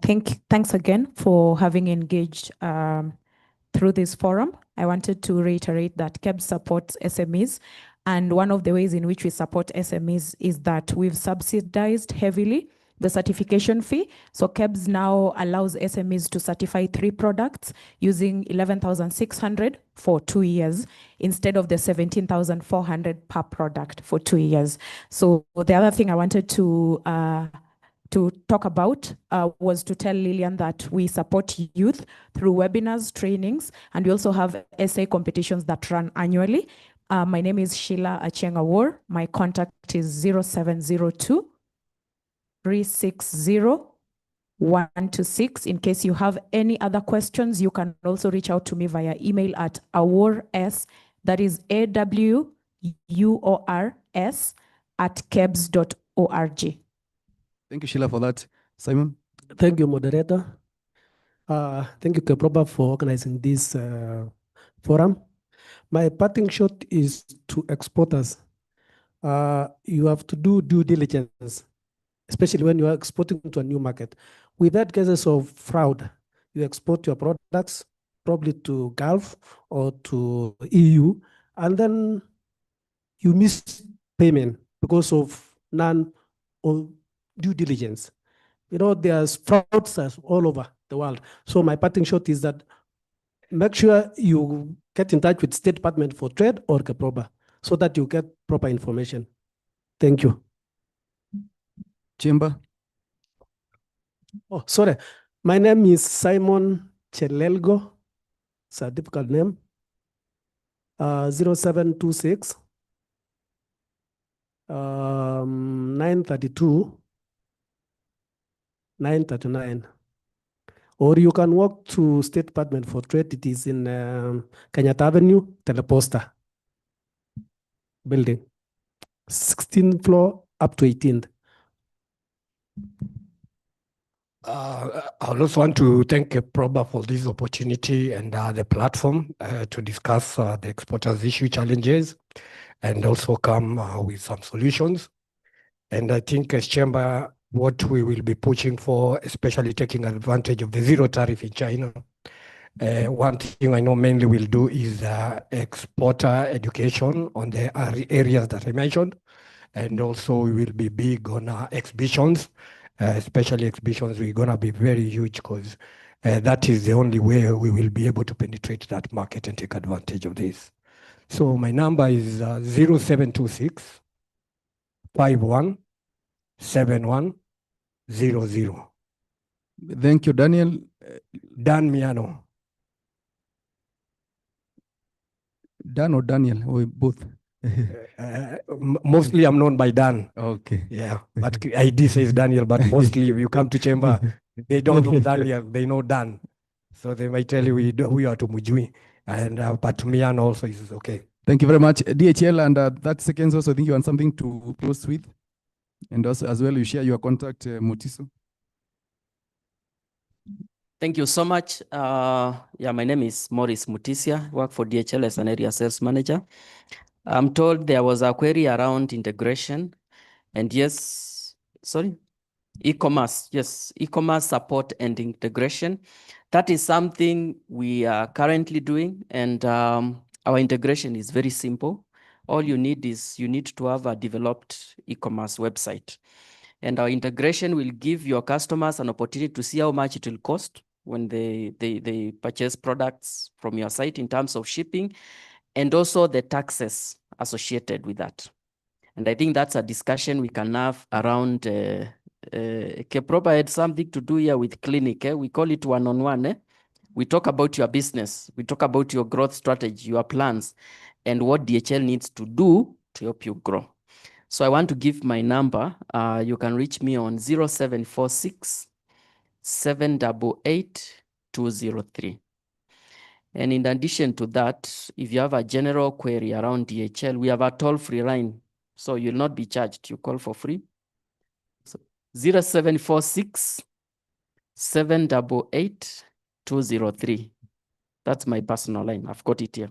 Thanks again for having engaged through this forum. I wanted to reiterate that KEBS supports SMEs, and one of the ways in which we support SMEs is that we've subsidized heavily the certification fee. So KEBS now allows SMEs to certify 3 products using 11,600 for 2 years instead of the 17,400 per product for 2 years. So the other thing I wanted to talk about was to tell Lillian that we support youth through webinars, trainings, and we also have essay competitions that run annually. My name is Sheila Achieng Awor. My contact is 0702 360 126. In case you have any other questions, you can also reach out to me via email at awors, that is AWUORS @kebs.org. Thank you, Sheila, for that. Simon? Thank you, moderator. Thank you, Keproba, for organizing this forum. My parting shot is to exporters. You have to do due diligence, especially when you are exporting to a new market. Without cases of fraud, you export your products probably to Gulf or to EU, and then you miss payment because of none or due diligence. You know, there's fraudsters all over the world. So my parting shot is that make sure you get in touch with State Department for Trade or Keproba so that you get proper information. Thank you. Chamber? Oh, sorry. My name is Simon Chelelgo. It's a difficult name. 0726 932 939. Or you can walk to State Department for Trade. It is in Kenyatta Avenue, Teleposta building, 16th floor up to 18th. I also want to thank Proba for this opportunity and the platform to discuss the exporters' issue challenges and also come with some solutions. And I think as Chamber, what we will be pushing for, especially taking advantage of the zero tariff in China. One thing I know mainly we'll do is exporter education on the areas that I mentioned. And also we will be big on exhibitions, especially exhibitions. We're going to be very huge because that is the only way we will be able to penetrate that market and take advantage of this. So my number is 0726 51 7100. Thank you, Daniel. Dan Miano. Dan or Daniel, or both? Mostly I'm known by Dan. Okay. Yeah, but ID says Daniel, but mostly if you come to Chamber, they don't know Daniel, they know Dan. So they might tell you we are to Mujui, and but Miano also is okay. Thank you very much. DHL, and 30 seconds also, I think you want something to close with. And also as well, you share your contact, Mutiso. Thank you so much. Yeah, my name is Morris Mutisia, work for DHL as an area sales manager. I'm told there was a query around integration, and yes, sorry, e-commerce, yes, e-commerce support and integration. That is something we are currently doing, and our integration is very simple. All you need is you need to have a developed e-commerce website. And our integration will give your customers an opportunity to see how much it will cost when they purchase products from your site in terms of shipping, and also the taxes associated with that. And I think that's a discussion we can have around, Keproba had something to do here with clinic. We call it one-on-one. We talk about your business. We talk about your growth strategy, your plans, and what DHL needs to do to help you grow. So I want to give my number. You can reach me on 0746 788 203. And in addition to that, if you have a general query around DHL, we have a toll-free line. So you'll not be charged. You call for free. So 0746 788 203. That's my personal line. I've got it here.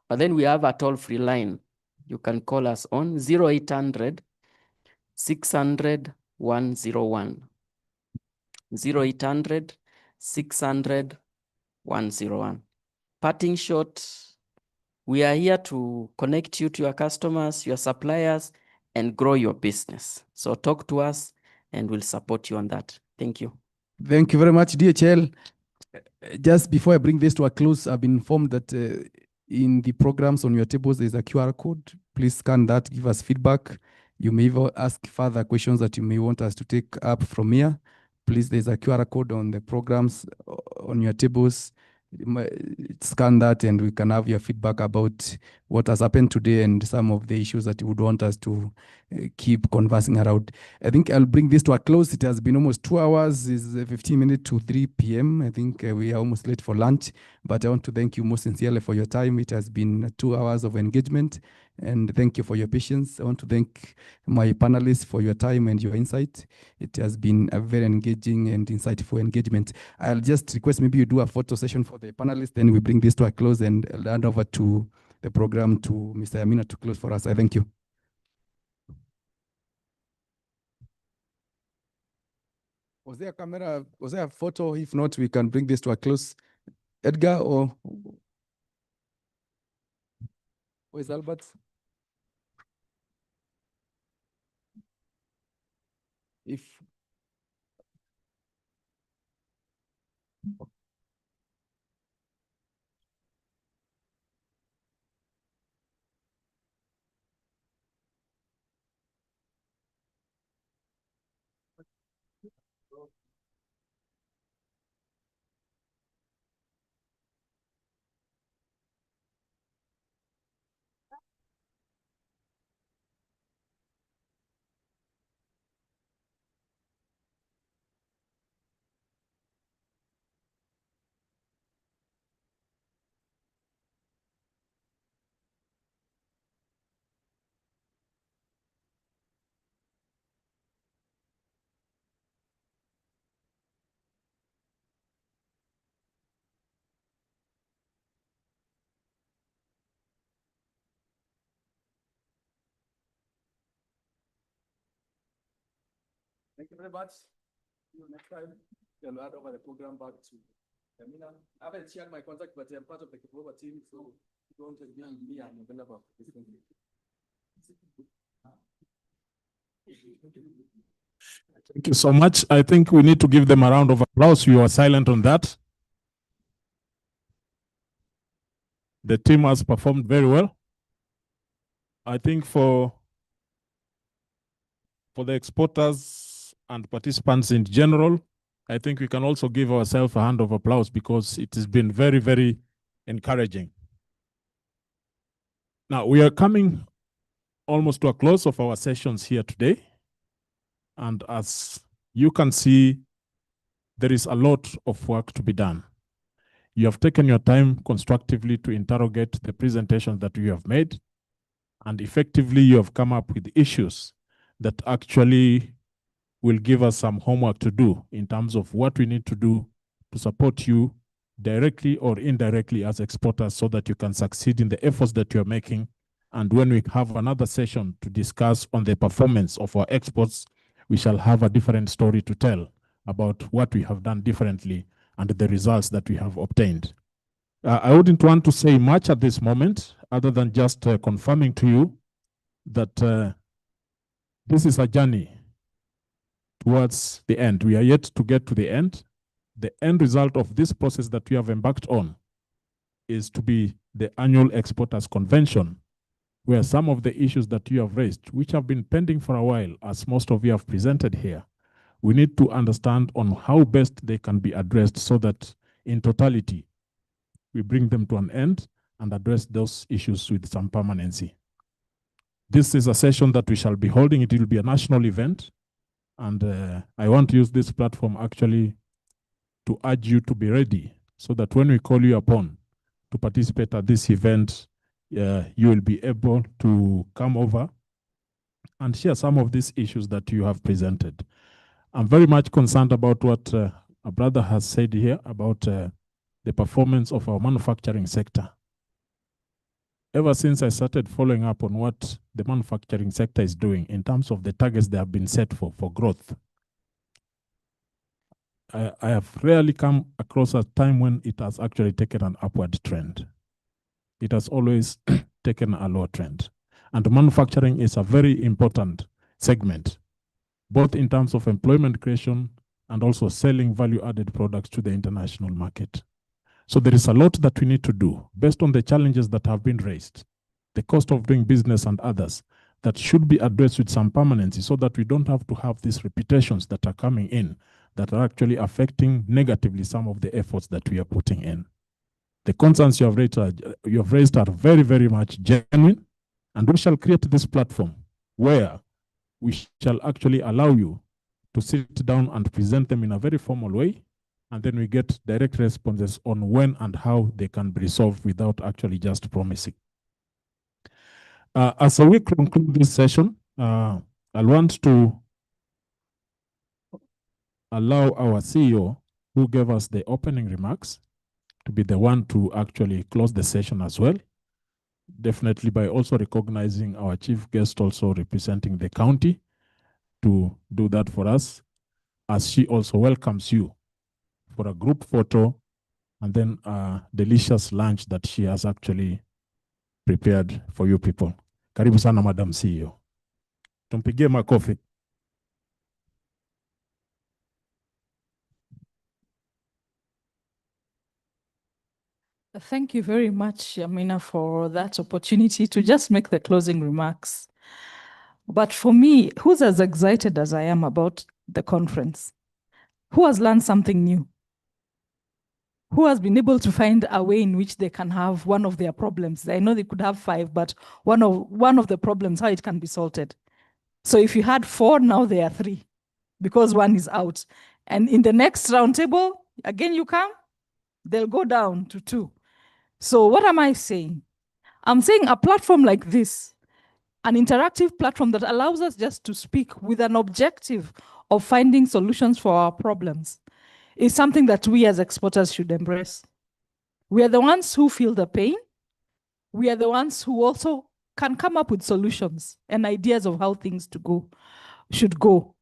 But then we have a toll-free line. You can call us on 0800 600 101. 0800 600 101. Parting shot, we are here to connect you to your customers, your suppliers, and grow your business. So talk to us and we'll support you on that. Thank you. Thank you very much, DHL. Just before I bring this to a close, I've been informed that in the programs on your tables, there's a QR code. Please scan that, give us feedback. You may even ask further questions that you may want us to take up from here. Please, there's a QR code on the programs on your tables. Scan that and we can have your feedback about what has happened today and some of the issues that you would want us to keep conversing around. I think I'll bring this to a close. It has been almost 2 hours, is 15 minutes to 3 p.m. I think we are almost late for lunch, but I want to thank you most sincerely for your time. It has been 2 hours of engagement, and thank you for your patience. I want to thank my panelists for your time and your insight. It has been a very engaging and insightful engagement. I'll just request maybe you do a photo session for the panelists, then we bring this to a close and I'll hand over to the program to Mr. Yamina to close for us. I thank you. Was there a camera? Was there a photo? If not, we can bring this to a close. Edgar or where's Albert? If Thank you very much. See you next time. I'll hand over the program back to Amina. I haven't shared my contact, but I'm part of the Kiproba team, so don't remind me, I'm available. Thank you so much. I think we need to give them a round of applause. You are silent on that. The team has performed very well. I think for the exporters and participants in general, I think we can also give ourselves a hand of applause because it has been very, very encouraging. Now, we are coming almost to a close of our sessions here today. And as you can see, there is a lot of work to be done. You have taken your time constructively to interrogate the presentations that you have made, and effectively you have come up with issues that actually will give us some homework to do in terms of what we need to do to support you directly or indirectly as exporters so that you can succeed in the efforts that you are making. And when we have another session to discuss on the performance of our exports, we shall have a different story to tell about what we have done differently and the results that we have obtained. I wouldn't want to say much at this moment other than just confirming to you that this is a journey towards the end. We are yet to get to the end. The end result of this process that we have embarked on is to be the annual Exporters Convention, where some of the issues that you have raised, which have been pending for a while, as most of you have presented here, we need to understand on how best they can be addressed so that in totality, we bring them to an end and address those issues with some permanency. This is a session that we shall be holding. It will be a national event. And I want to use this platform actually to urge you to be ready so that when we call you upon to participate at this event, you will be able to come over and share some of these issues that you have presented. I'm very much concerned about what a brother has said here about the performance of our manufacturing sector. Ever since I started following up on what the manufacturing sector is doing in terms of the targets they have been set for growth, I have rarely come across a time when it has actually taken an upward trend. It has always taken a lower trend. And manufacturing is a very important segment, both in terms of employment creation and also selling value-added products to the international market. So there is a lot that we need to do based on the challenges that have been raised, the cost of doing business and others that should be addressed with some permanency so that we don't have to have these repetitions that are coming in that are actually affecting negatively some of the efforts that we are putting in. The concerns you have raised are very, very much genuine, and we shall create this platform where we shall actually allow you to sit down and present them in a very formal way, and then we get direct responses on when and how they can be resolved without actually just promising. As we conclude this session, I want to allow our CEO, who gave us the opening remarks, to be the one to actually close the session as well. Definitely by also recognizing our chief guest also representing the county to do that for us, as she also welcomes you for a group photo and then a delicious lunch that she has actually prepared for you people. Karibu sana, Madam CEO. Tumpigie makofi. Thank you very much, Amina, for that opportunity to just make the closing remarks. But for me, who's as excited as I am about the conference? Who has learned something new? Who has been able to find a way in which they can have one of their problems? I know they could have 5, but one of the problems, how it can be sorted. So if you had 4, now there are 3, because one is out. And in the next roundtable, again you come, they'll go down to 2. So what am I saying? I'm saying a platform like this, an interactive platform that allows us just to speak with an objective of finding solutions for our problems, is something that we as exporters should embrace. We are the ones who feel the pain. We are the ones who also can come up with solutions and ideas of how things should go.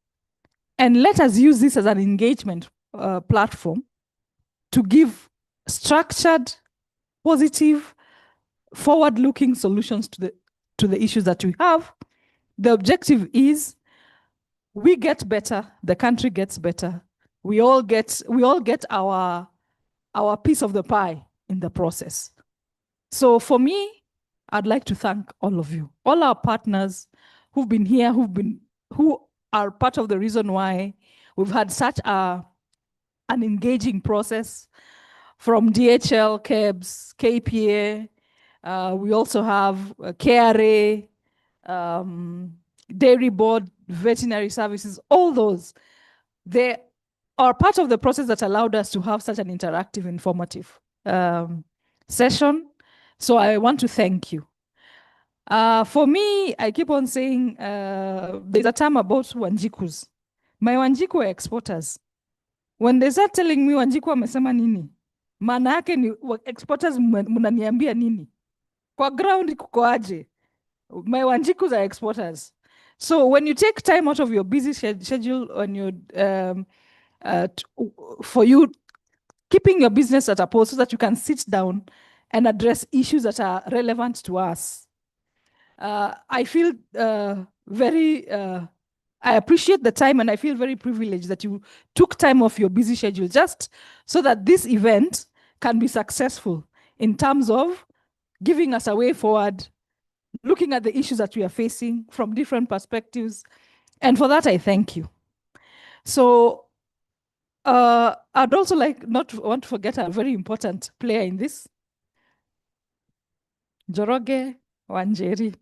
And let us use this as an engagement platform to give structured, positive, forward-looking solutions to the issues that we have. The objective is we get better, the country gets better. We all get our piece of the pie in the process. So for me, I'd like to thank all of you, all our partners who've been here, who are part of the reason why we've had such an engaging process, from DHL, KEBS, KPA. We also have KRA, Dairy Board, Veterinary Services, all those. They are part of the process that allowed us to have such an interactive, informative session. So I want to thank you. For me, I keep on saying there's a term about Wanjikus. My Wanjiku are exporters. When they start telling me Wanjiku amesema nini, maana yake ni exporters mnaniambia nini? Kwa ground kuko aje? My Wanjikus are exporters. So when you take time out of your busy schedule on your for you keeping your business at a pause so that you can sit down and address issues that are relevant to us, I feel I appreciate the time, and I feel very privileged that you took time off your busy schedule just so that this event can be successful in terms of giving us a way forward, looking at the issues that we are facing from different perspectives. And for that, I thank you. So I'd also not want to forget a very important player in this, Njoroge Wanjeri.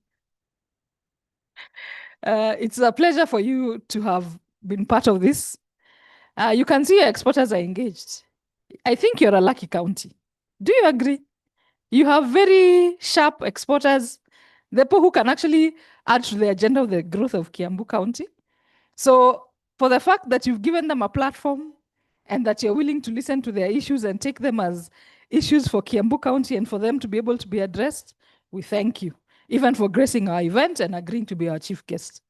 It's a pleasure for you to have been part of this. You can see your exporters are engaged. I think you're a lucky county. Do you agree? You have very sharp exporters, the people who can actually add to the agenda of the growth of Kiambu County. So for the fact that you've given them a platform and that you're willing to listen to their issues and take them as issues for Kiambu County and for them to be able to be addressed, we thank you, even for gracing our event and agreeing to be our chief guest.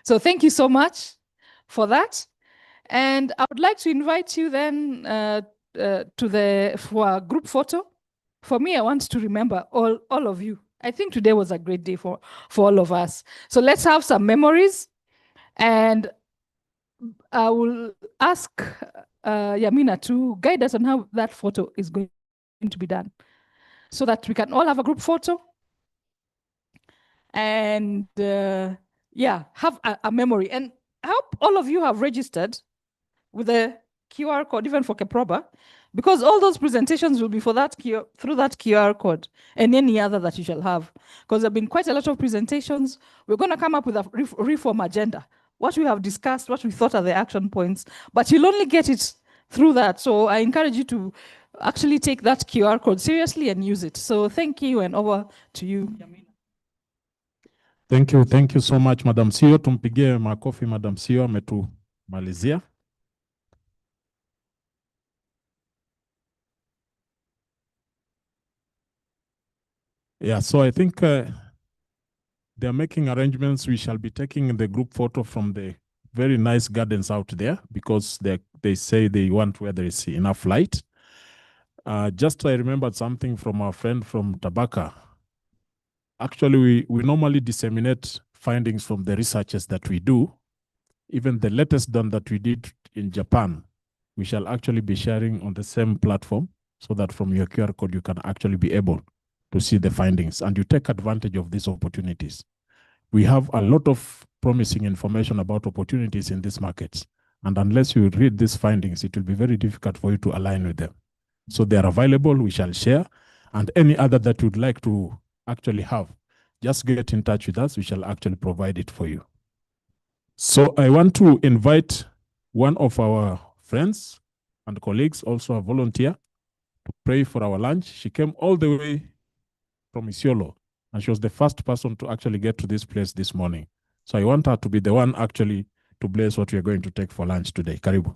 So thank you so much for that. And I would like to invite you then for a group photo. For me, I want to remember all of you. I think today was a great day for all of us. So let's have some memories. And I will ask Yamina to guide us on how that photo is going to be done so that we can all have a group photo and have a memory. And I hope all of you have registered with the QR code, even for Keproba, because all those presentations will be for that through that QR code and any other that you shall have. Because there have been quite a lot of presentations. We're going to come up with a reform agenda, what we have discussed, what we thought are the action points, but you'll only get it through that. So I encourage you to actually take that QR code seriously and use it. So thank you, and over to you, Yamina. Thank you so much, Madam CEO. Tumpigie makofi Madam CEO, ametumalizia. Yeah, so I think they're making arrangements. We shall be taking the group photo from the very nice gardens out there because they say they want where there is enough light. Just I remembered something from our friend from Tabaka. Actually, we normally disseminate findings from the researches that we do. Even the latest done that we did in Japan, we shall actually be sharing on the same platform so that from your QR code, you can actually be able to see the findings and you take advantage of these opportunities. We have a lot of promising information about opportunities in these markets. And unless you read these findings, it will be very difficult for you to align with them. So they are available, we shall share. And any other that you'd like to actually have, just get in touch with us. We shall actually provide it for you. So I want to invite one of our friends and colleagues, also a volunteer, to pray for our lunch. She came all the way from Isiolo, and she was the first person to actually get to this place this morning. So I want her to be the one actually to bless what we are going to take for lunch today. Karibu.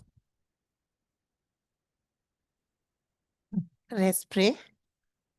Let's pray.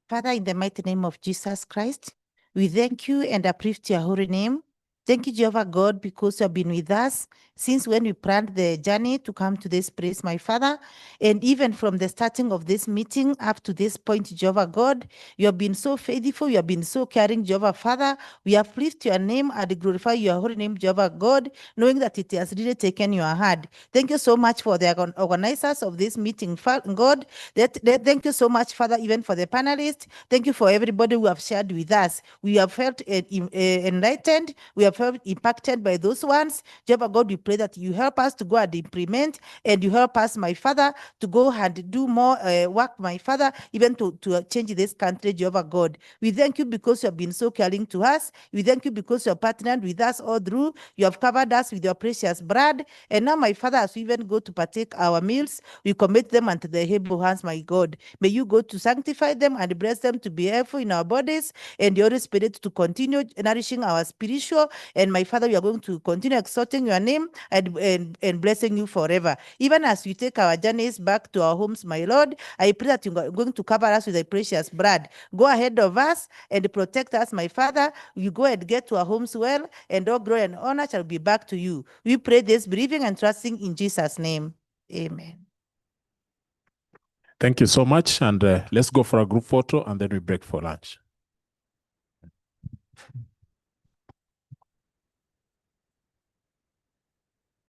Father, in the mighty name of Jesus Christ, we thank you and uplift your holy name. Thank you, Jehovah God, because you have been with us since when we planned the journey to come to this place, my Father, and even from the starting of this meeting up to this point, Jehovah God, you have been so faithful, you have been so caring, Jehovah Father. We have lifted your name and glorify your holy name, Jehovah God, knowing that it has really taken your hand. Thank you so much for the organizers of this meeting, God. Thank you so much, Father, even for the panelists. Thank you for everybody who have shared with us. We have felt enlightened. We have felt impacted by those ones. Jehovah God, we pray that you help us to go and implement, and you help us, my Father, to go and do more work, my Father, even to change this country, Jehovah God. We thank you because you have been so caring to us. We thank you because you have partnered with us all through. You have covered us with your precious blood. And now, my Father, as we even go to partake our meals, we commit them unto the able hands, my God. May you go to sanctify them and bless them to be helpful in our bodies, and the Holy Spirit to continue nourishing our spiritual. And my Father, we are going to continue exalting your name and blessing you forever. Even as we take our journeys back to our homes, my Lord, I pray that you are going to cover us with a precious blood. Go ahead of us and protect us, my Father. You go and get to our homes well, and all glory and honor shall be back to you. We pray this, believing and trusting in Jesus' name. Amen. Thank you so much. And let's go for a group photo and then we break for lunch.